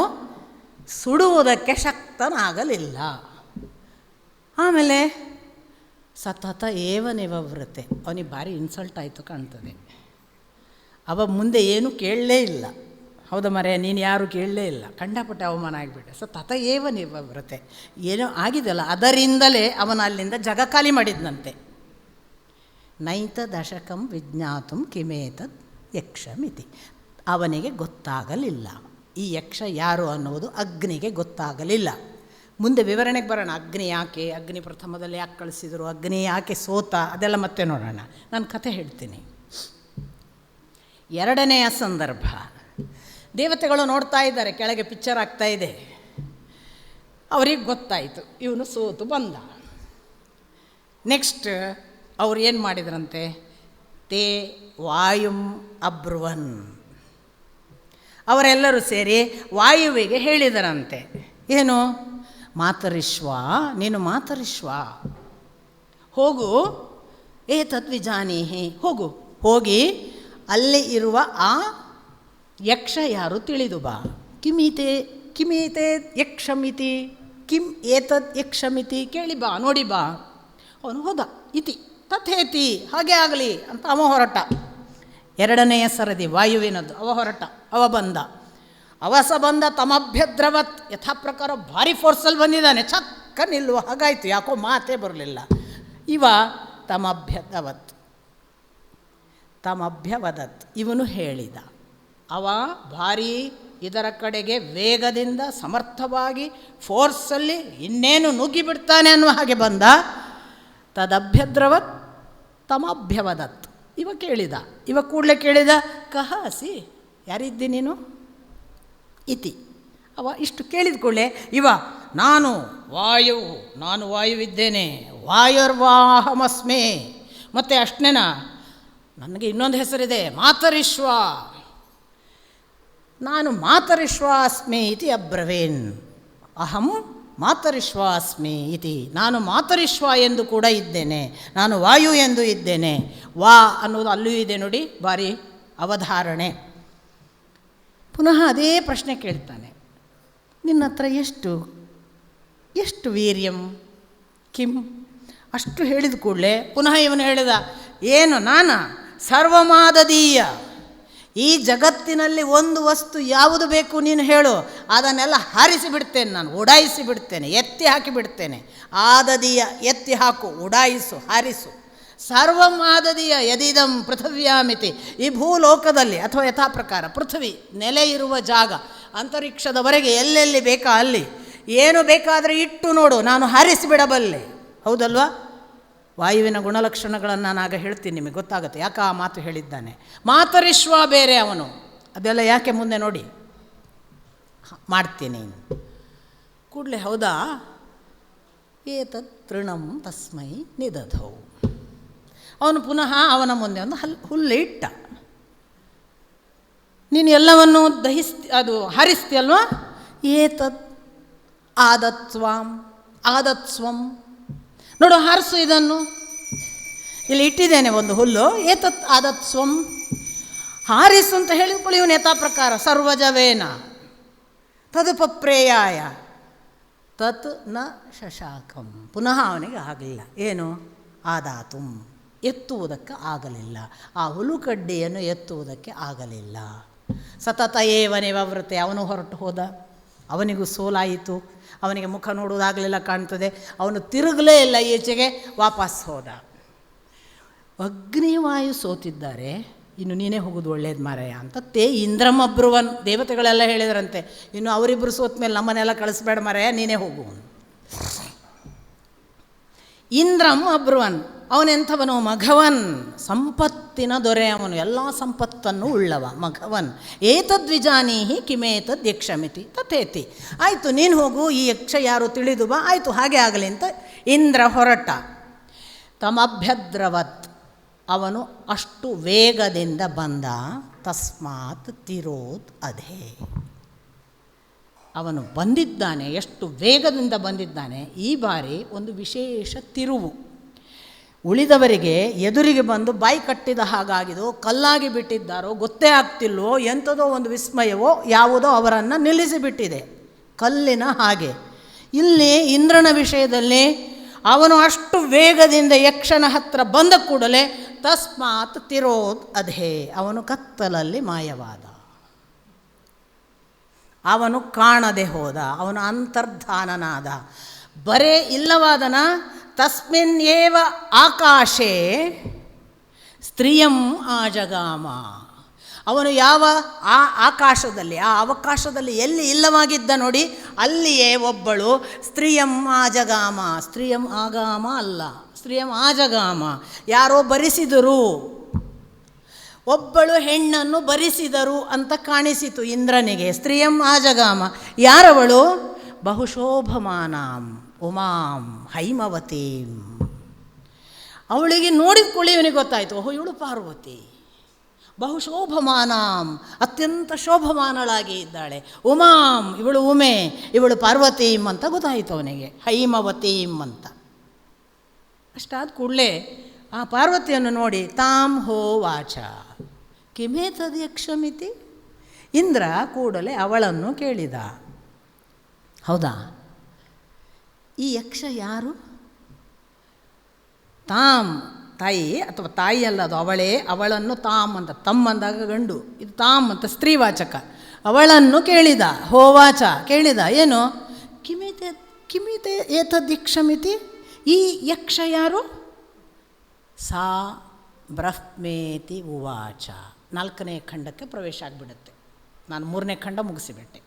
ಸುಡುವುದಕ್ಕೆ ಶಕ್ತನಾಗಲಿಲ್ಲ. ಆಮೇಲೆ ಸತತ ಏವ ನಿವವೃತೆ, ಅವನಿಗೆ ಭಾರಿ ಇನ್ಸಲ್ಟ್ ಆಯಿತು ಕಾಣ್ತದೆ. ಅವ ಮುಂದೆ ಏನೂ ಕೇಳಲೇ ಇಲ್ಲ. ಹೌದಾ ಮರೆ, ನೀನು ಯಾರು ಕೇಳಲೇ ಇಲ್ಲ, ಕಂಡಪಟ್ಟೆ ಅವಮಾನ ಆಗಿಬಿಟ್ಟೆ. ಸತತ ಏವ ನಿವವೃತೆ, ಏನೋ ಆಗಿದೆಯಲ್ಲ ಅದರಿಂದಲೇ ಅವನು ಅಲ್ಲಿಂದ ಜಗ ಖಾಲಿ ಮಾಡಿದ್ನಂತೆ. ನೈತ ದಶಕಂ ವಿಜ್ಞಾತುಂ ಕಿಮೇತದ್ ಯಕ್ಷಮಿತಿ, ಅವನಿಗೆ ಗೊತ್ತಾಗಲಿಲ್ಲ ಈ ಯಕ್ಷ ಯಾರು ಅನ್ನುವುದು ಅಗ್ನಿಗೆ ಗೊತ್ತಾಗಲಿಲ್ಲ. ಮುಂದೆ ವಿವರಣೆಗೆ ಬರೋಣ. ಅಗ್ನಿ ಯಾಕೆ, ಅಗ್ನಿ ಪ್ರಥಮದಲ್ಲಿ ಯಾಕೆ ಕಳಿಸಿದರು, ಅಗ್ನಿ ಯಾಕೆ ಸೋತ, ಅದೆಲ್ಲ ಮತ್ತೆ ನೋಡೋಣ. ನಾನು ಕಥೆ ಹೇಳ್ತೀನಿ. ಎರಡನೆಯ ಸಂದರ್ಭ, ದೇವತೆಗಳು ನೋಡ್ತಾ ಇದ್ದಾರೆ, ಕೆಳಗೆ ಪಿಕ್ಚರ್ ಆಗ್ತಾ ಇದೆ. ಅವ್ರಿಗೆ ಗೊತ್ತಾಯಿತು ಇವನು ಸೋತು ಬಂದ. ನೆಕ್ಸ್ಟ್ ಅವ್ರು ಏನು ಮಾಡಿದ್ರಂತೆ, ತೇ ವಾಯುಂ ಅಬ್ರುವನ್, ಅವರೆಲ್ಲರೂ ಸೇರಿ ವಾಯುವಿಗೆ ಹೇಳಿದರಂತೆ, ಏನು, ಮಾತರಿಶ್ವ, ನೀನು ಮಾತರಿಶ್ವ, ಹೋಗು, ಏತದ್ವಿಜಾನೀಹಿ, ಹೋಗು, ಹೋಗಿ ಅಲ್ಲಿ ಇರುವ ಆ ಯಕ್ಷ ಯಾರು ತಿಳಿದು ಬಾ. ಕಿಮೀತೆ ಯಕ್ಷಮಿತಿ, ಕಿಂ ಏತದ್ ಯಕ್ಷಮಿತಿ, ಕೇಳಿ ಬಾ, ನೋಡಿ ಬಾ. ಅವನು ಹೋದ, ಇತಿ ತಥೇತಿ, ಹಾಗೆ ಆಗಲಿ ಅಂತ ಅವ ಹೊರಟ. ಎರಡನೆಯ ಸರದಿ ವಾಯುವಿನದ್ದು, ಅವ ಹೊರಟ, ಅವ ಬಂದ. ಅವಸ ಬಂದ ತಮಭ್ಯದ್ರವತ್, ಯಥಾ ಪ್ರಕಾರ ಭಾರಿ ಫೋರ್ಸಲ್ಲಿ ಬಂದಿದ್ದಾನೆ, ಚಕ್ಕ ನಿಲ್ಲುವ ಹಾಗಾಯಿತು, ಯಾಕೋ ಮಾತೇ ಬರಲಿಲ್ಲ. ಇವ ತಮಭ್ಯವದತ್, ಇವನು ಹೇಳಿದ. ಅವ ಭಾರೀ ಇದರ ಕಡೆಗೆ ವೇಗದಿಂದ ಸಮರ್ಥವಾಗಿ ಫೋರ್ಸಲ್ಲಿ ಇನ್ನೇನು ನುಗ್ಗಿಬಿಡ್ತಾನೆ ಅನ್ನುವ ಹಾಗೆ ಬಂದ. ತದಭ್ಯದ್ರವತ್ ತಮಭ್ಯವದತ್, ಇವ ಕೇಳಿದ, ಇವ ಕೂಡಲೇ ಕೇಳಿದ, ಕಹ ಅಸಿ, ಯಾರಿದ್ದಿ ನೀನು, ಇತಿ. ಅವ ಇಷ್ಟು ಕೇಳಿದ ಕೂಡಲೇ ಇವ, ನಾನು ವಾಯುವಿದ್ದೇನೆ, ವಾಯುರ್ವಾಹಮಸ್ಮೆ, ಮತ್ತು ಅಷ್ಟೇನಾ, ನನಗೆ ಇನ್ನೊಂದು ಹೆಸರಿದೆ, ಮಾತರಿಶ್ವ, ನಾನು ಮಾತರಿಶ್ವ ಅಸ್ಮಿ ಇತಿ ಅಬ್ರವೀನ್, ಅಹಂ ಮಾತರಿಶ್ವ ಅಸ್ಮಿ ಇತಿ, ನಾನು ಮಾತರಿಶ್ವ ಎಂದು ಕೂಡ ಇದ್ದೇನೆ, ನಾನು ವಾಯು ಎಂದು ಇದ್ದೇನೆ. ವಾ ಅನ್ನೋದು ಅಲ್ಲೂ ಇದೆ ನೋಡಿ, ಭಾರಿ ಅವಧಾರಣೆ. ಪುನಃ ಅದೇ ಪ್ರಶ್ನೆ ಕೇಳ್ತಾನೆ, ನಿನ್ನ ಹತ್ರ ಎಷ್ಟು ವೀರ್ಯಂ ಕಿಂ, ಅಷ್ಟು ಹೇಳಿದ ಕೂಡಲೇ ಪುನಃ ಇವನು ಹೇಳಿದ, ಏನು, ನಾನು ಸರ್ವಮಾದದೀಯ, ಈ ಜಗತ್ತಿನಲ್ಲಿ ಒಂದು ವಸ್ತು ಯಾವುದು ಬೇಕು ನೀನು ಹೇಳು, ಅದನ್ನೆಲ್ಲ ಹಾರಿಸಿ ಬಿಡ್ತೇನೆ, ನಾನು ಉಡಾಯಿಸಿ ಬಿಡ್ತೇನೆ, ಎತ್ತಿ ಹಾಕಿ ಬಿಡ್ತೇನೆ. ಆದದೀಯ, ಎತ್ತಿ ಹಾಕು, ಉಡಾಯಿಸು, ಹಾರಿಸು. ಸರ್ವಮಾದದೀಯ ಯದಿದಂ ಪೃಥಿವ್ಯಾಮಿತಿ, ಈ ಭೂಲೋಕದಲ್ಲಿ ಅಥವಾ ಯಥಾ ಪ್ರಕಾರ ಪೃಥ್ವಿ ನೆಲೆ ಇರುವ ಜಾಗ, ಅಂತರಿಕ್ಷದವರೆಗೆ ಎಲ್ಲೆಲ್ಲಿ ಬೇಕಾ ಅಲ್ಲಿ ಏನು ಬೇಕಾದರೆ ಇಟ್ಟು ನೋಡು, ನಾನು ಹಾರಿಸಿಬಿಡಬಲ್ಲೆ. ಹೌದಲ್ವಾ? ವಾಯುವಿನ ಗುಣಲಕ್ಷಣಗಳನ್ನು ನಾನಾಗ ಹೇಳ್ತೀನಿ, ನಿಮಗೆ ಗೊತ್ತಾಗುತ್ತೆ ಯಾಕೆ ಆ ಮಾತು ಹೇಳಿದ್ದಾನೆ. ಮಾತರಿಶ್ವ ಬೇರೆ ಅವನು, ಅದೆಲ್ಲ ಯಾಕೆ ಮುಂದೆ ನೋಡಿ ಮಾಡ್ತೀನಿ. ಕೂಡಲೇ ಹೌದಾ, ಏತತ್ ತೃಣಂ ತಸ್ಮೈ ನಿದಧೌ, ಅವನು ಪುನಃ ಅವನ ಮುಂದೆ ಒಂದು ಹುಲ್ಲು ಇಟ್ಟ. ನೀನು ಎಲ್ಲವನ್ನು ಅದು ಹರಿಸ್ತೀಯಲ್ವ, ಏತತ್ ಆದತ್ಸ್ವಂ, ನೋಡು ಹಾರಿಸು, ಇದನ್ನು ಇಲ್ಲಿ ಇಟ್ಟಿದ್ದೇನೆ ಒಂದು ಹುಲ್ಲು, ಏತತ್ ಆದತ್ಸ್ವಂ, ಹಾರಿಸು ಅಂತ ಹೇಳಿದ್ಕೊಳ್ಳಿ. ಇವನು ಯಥಾ ಪ್ರಕಾರ ಸರ್ವಜವೇನ ತದುಪಪ್ರೇಯಾಯ ತತ್ ನ ಶಶಾಕಂ, ಪುನಃ ಅವನಿಗೆ ಆಗಲಿಲ್ಲ, ಏನು, ಆದಾತುಂ, ಎತ್ತುವುದಕ್ಕೆ ಆಗಲಿಲ್ಲ, ಆ ಹುಲುಕಡ್ಡಿಯನ್ನು ಎತ್ತುವುದಕ್ಕೆ ಆಗಲಿಲ್ಲ. ಸತತ ಏವ ನಿವವೃತೆ, ಅವನು ಹೊರಟು ಹೋದ, ಅವನಿಗೂ ಸೋಲಾಯಿತು, ಅವನಿಗೆ ಮುಖ ನೋಡುವುದಾಗಲಿಲ್ಲ ಕಾಣ್ತದೆ, ಅವನು ತಿರುಗಲೇ ಇಲ್ಲ ಈಚೆಗೆ, ವಾಪಸ್ ಹೋದ. ಅಗ್ನಿವಾಯು ಸೋತಿದ್ದಾರೆ, ಇನ್ನು ನೀನೇ ಹೋಗೋದು ಒಳ್ಳೇದು ಮಾರಾಯ ಅಂತ ತೇ ಇಂದ್ರಂ ಅಬ್ರುವನ್, ದೇವತೆಗಳೆಲ್ಲ ಹೇಳಿದ್ರಂತೆ, ಇನ್ನು ಅವರಿಬ್ಬರು ಸೋತ ಮೇಲೆ ನಮ್ಮನ್ನೆಲ್ಲ ಕಳಿಸ್ಬೇಡ ಮಾರಾಯ, ನೀನೇ ಹೋಗು. ಇಂದ್ರಂ ಅಬ್ರುವನ್, ಅವನೆಂಥವನು, ಮಘವನ್, ಸಂಪತ್ತಿನ ದೊರೆ ಅವನು, ಎಲ್ಲ ಸಂಪತ್ತನ್ನು ಉಳ್ಳವ, ಮಘವನ್. ಏತದ್ವಿಜಾನೀಹಿ ಕಿಮೇತದ್ ಯಕ್ಷಮಿತಿ ತಥೇತಿ, ಆಯಿತು ನೀನು ಹೋಗು, ಈ ಯಕ್ಷ ಯಾರು ತಿಳಿದು ಬಾ, ಆಯಿತು ಹಾಗೆ ಆಗಲಿ ಅಂತ ಇಂದ್ರ ಹೊರಟ. ತಮಭ್ಯದ್ರವತ್, ಅವನು ಅಷ್ಟು ವೇಗದಿಂದ ಬಂದ. ತಸ್ಮಾತ್ ತಿರೋತ್ ಅಧೇ, ಅವನು ಬಂದಿದ್ದಾನೆ, ಎಷ್ಟು ವೇಗದಿಂದ ಬಂದಿದ್ದಾನೆ. ಈ ಬಾರಿ ಒಂದು ವಿಶೇಷ ತಿರುವು, ಉಳಿದವರಿಗೆ ಎದುರಿಗೆ ಬಂದು ಬಾಯಿ ಕಟ್ಟಿದ ಹಾಗಾಗಿದೋ, ಕಲ್ಲಾಗಿ ಬಿಟ್ಟಿದ್ದಾರೋ ಗೊತ್ತೇ ಆಗ್ತಿಲ್ವೋ, ಎಂಥದೋ ಒಂದು ವಿಸ್ಮಯವೋ ಯಾವುದೋ ಅವರನ್ನು ನಿಲ್ಲಿಸಿಬಿಟ್ಟಿದೆ, ಕಲ್ಲಿನ ಹಾಗೆ. ಇಲ್ಲಿ ಇಂದ್ರನ ವಿಷಯದಲ್ಲಿ ಅವನು ಅಷ್ಟು ವೇಗದಿಂದ ಯಕ್ಷನ ಹತ್ರ ಬಂದ ಕೂಡಲೇ ತಸ್ಮಾತ್ ತಿರೋದ್ ಅಧೇ, ಅವನು ಕತ್ತಲಲ್ಲಿ ಮಾಯವಾದ, ಅವನು ಕಾಣದೆ ಹೋದ, ಅವನು ಅಂತರ್ಧಾನನಾದ, ಬರೇ ಇಲ್ಲವಾದನ. ತಸ್ಮಿನ್ ಏವ ಆಕಾಶೇ ಸ್ತ್ರೀಯಂ ಆಜಗಾಮ, ಅವನು ಯಾವ ಆ ಆಕಾಶದಲ್ಲಿ, ಆ ಅವಕಾಶದಲ್ಲಿ ಎಲ್ಲಿ ಇಲ್ಲವಾಗಿದ್ದ ನೋಡಿ, ಅಲ್ಲಿಯೇ ಒಬ್ಬಳು ಸ್ತ್ರೀಯಂ ಆಜಗಾಮ, ಸ್ತ್ರೀಯಂ ಆಗಾಮ ಅಲ್ಲ, ಸ್ತ್ರೀಯಂ ಆಜಗಾಮ, ಯಾರೋ ಬರಿಸಿದರು. ಒಬ್ಬಳು ಹೆಣ್ಣನ್ನು ಬರಿಸಿದರು ಅಂತ ಕಾಣಿಸಿತು ಇಂದ್ರನಿಗೆ. ಸ್ತ್ರೀಯಂ ಆಜಗಾಮ. ಯಾರವಳು? ಬಹುಶೋಭಮಾನಾಂ ಉಮಾಂ ಹೈಮವತೀಂ. ಅವಳಿಗೆ ನೋಡಿಕೊಳ್ಳಿ ಇವನಿಗೆ ಗೊತ್ತಾಯಿತು, ಓಹೋ ಇವಳು ಪಾರ್ವತಿ. ಬಹುಶೋಭಮಾನಾಂ, ಅತ್ಯಂತ ಶೋಭಮಾನಳಾಗಿ ಇದ್ದಾಳೆ. ಉಮಾಂ, ಇವಳು ಉಮೆ, ಇವಳು ಪಾರ್ವತೀಂ ಅಂತ ಗೊತ್ತಾಯಿತು ಅವನಿಗೆ, ಹೈಮವತೀಂ ಅಂತ. ಅಷ್ಟಾದ ಕೂಡಲೇ ಆ ಪಾರ್ವತಿಯನ್ನು ನೋಡಿ ತಾಂ ಹೋ ವಾಚ ಕಿಮೇತದ್ಯಕ್ಷಮಿತಿ. ಇಂದ್ರ ಕೂಡಲೇ ಅವಳನ್ನು ಕೇಳಿದ, ಹೌದಾ ಈ ಯಕ್ಷ ಯಾರು? ತಾಂ ತಾಯಿ ಅಥವಾ ತಾಯಿ ಅಲ್ಲ, ಅದು ಅವಳೇ. ಅವಳನ್ನು ತಾಮ್ ಅಂತ, ತಮ್ಮಂದಾಗ ಗಂಡು, ಇದು ತಾಮ್ ಅಂತ ಸ್ತ್ರೀವಾಚಕ. ಅವಳನ್ನು ಕೇಳಿದ, ಹೋವಾಚ ಕೇಳಿದ, ಏನು? ಕಿಮಿತೆ ಏತದ್ಯಕ್ಷಮಿತಿ, ಈ ಯಕ್ಷ ಯಾರು? ಸಾ ಬ್ರಹ್ಮೇತಿ ಉವಾಚ. 4ನೇ ಖಂಡಕ್ಕೆ ಪ್ರವೇಶ ಆಗಿಬಿಡುತ್ತೆ. ನಾನು 3ನೇ ಖಂಡ ಮುಗಿಸಿಬಿಟ್ಟೆ,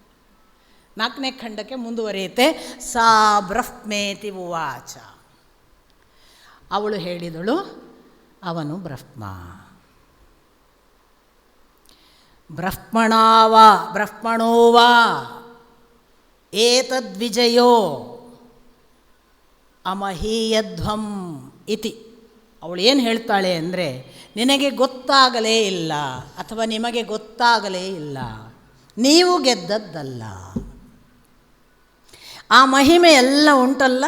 4ನೇ ಖಂಡಕ್ಕೆ ಮುಂದುವರಿಯುತ್ತೆ. ಸಾ ಬ್ರಹ್ಮೇತಿ ಉವಾಚ. ಅವಳು ಹೇಳಿದಳು, ಅವನು ಬ್ರಹ್ಮ. ಬ್ರಹ್ಮಣೋವಾ ಏತದ್ವಿಜಯೋ ಅಮಹೀಯಧ್ವಂ ಇತಿ. ಅವಳು ಏನು ಹೇಳ್ತಾಳೆ ಅಂದರೆ, ನಿನಗೆ ಗೊತ್ತಾಗಲೇ ಇಲ್ಲ ಅಥವಾ ನಿಮಗೆ ಗೊತ್ತಾಗಲೇ ಇಲ್ಲ, ನೀವು ಗೆದ್ದದ್ದಲ್ಲ. ಆ ಮಹಿಮೆ ಎಲ್ಲ ಉಂಟಲ್ಲ,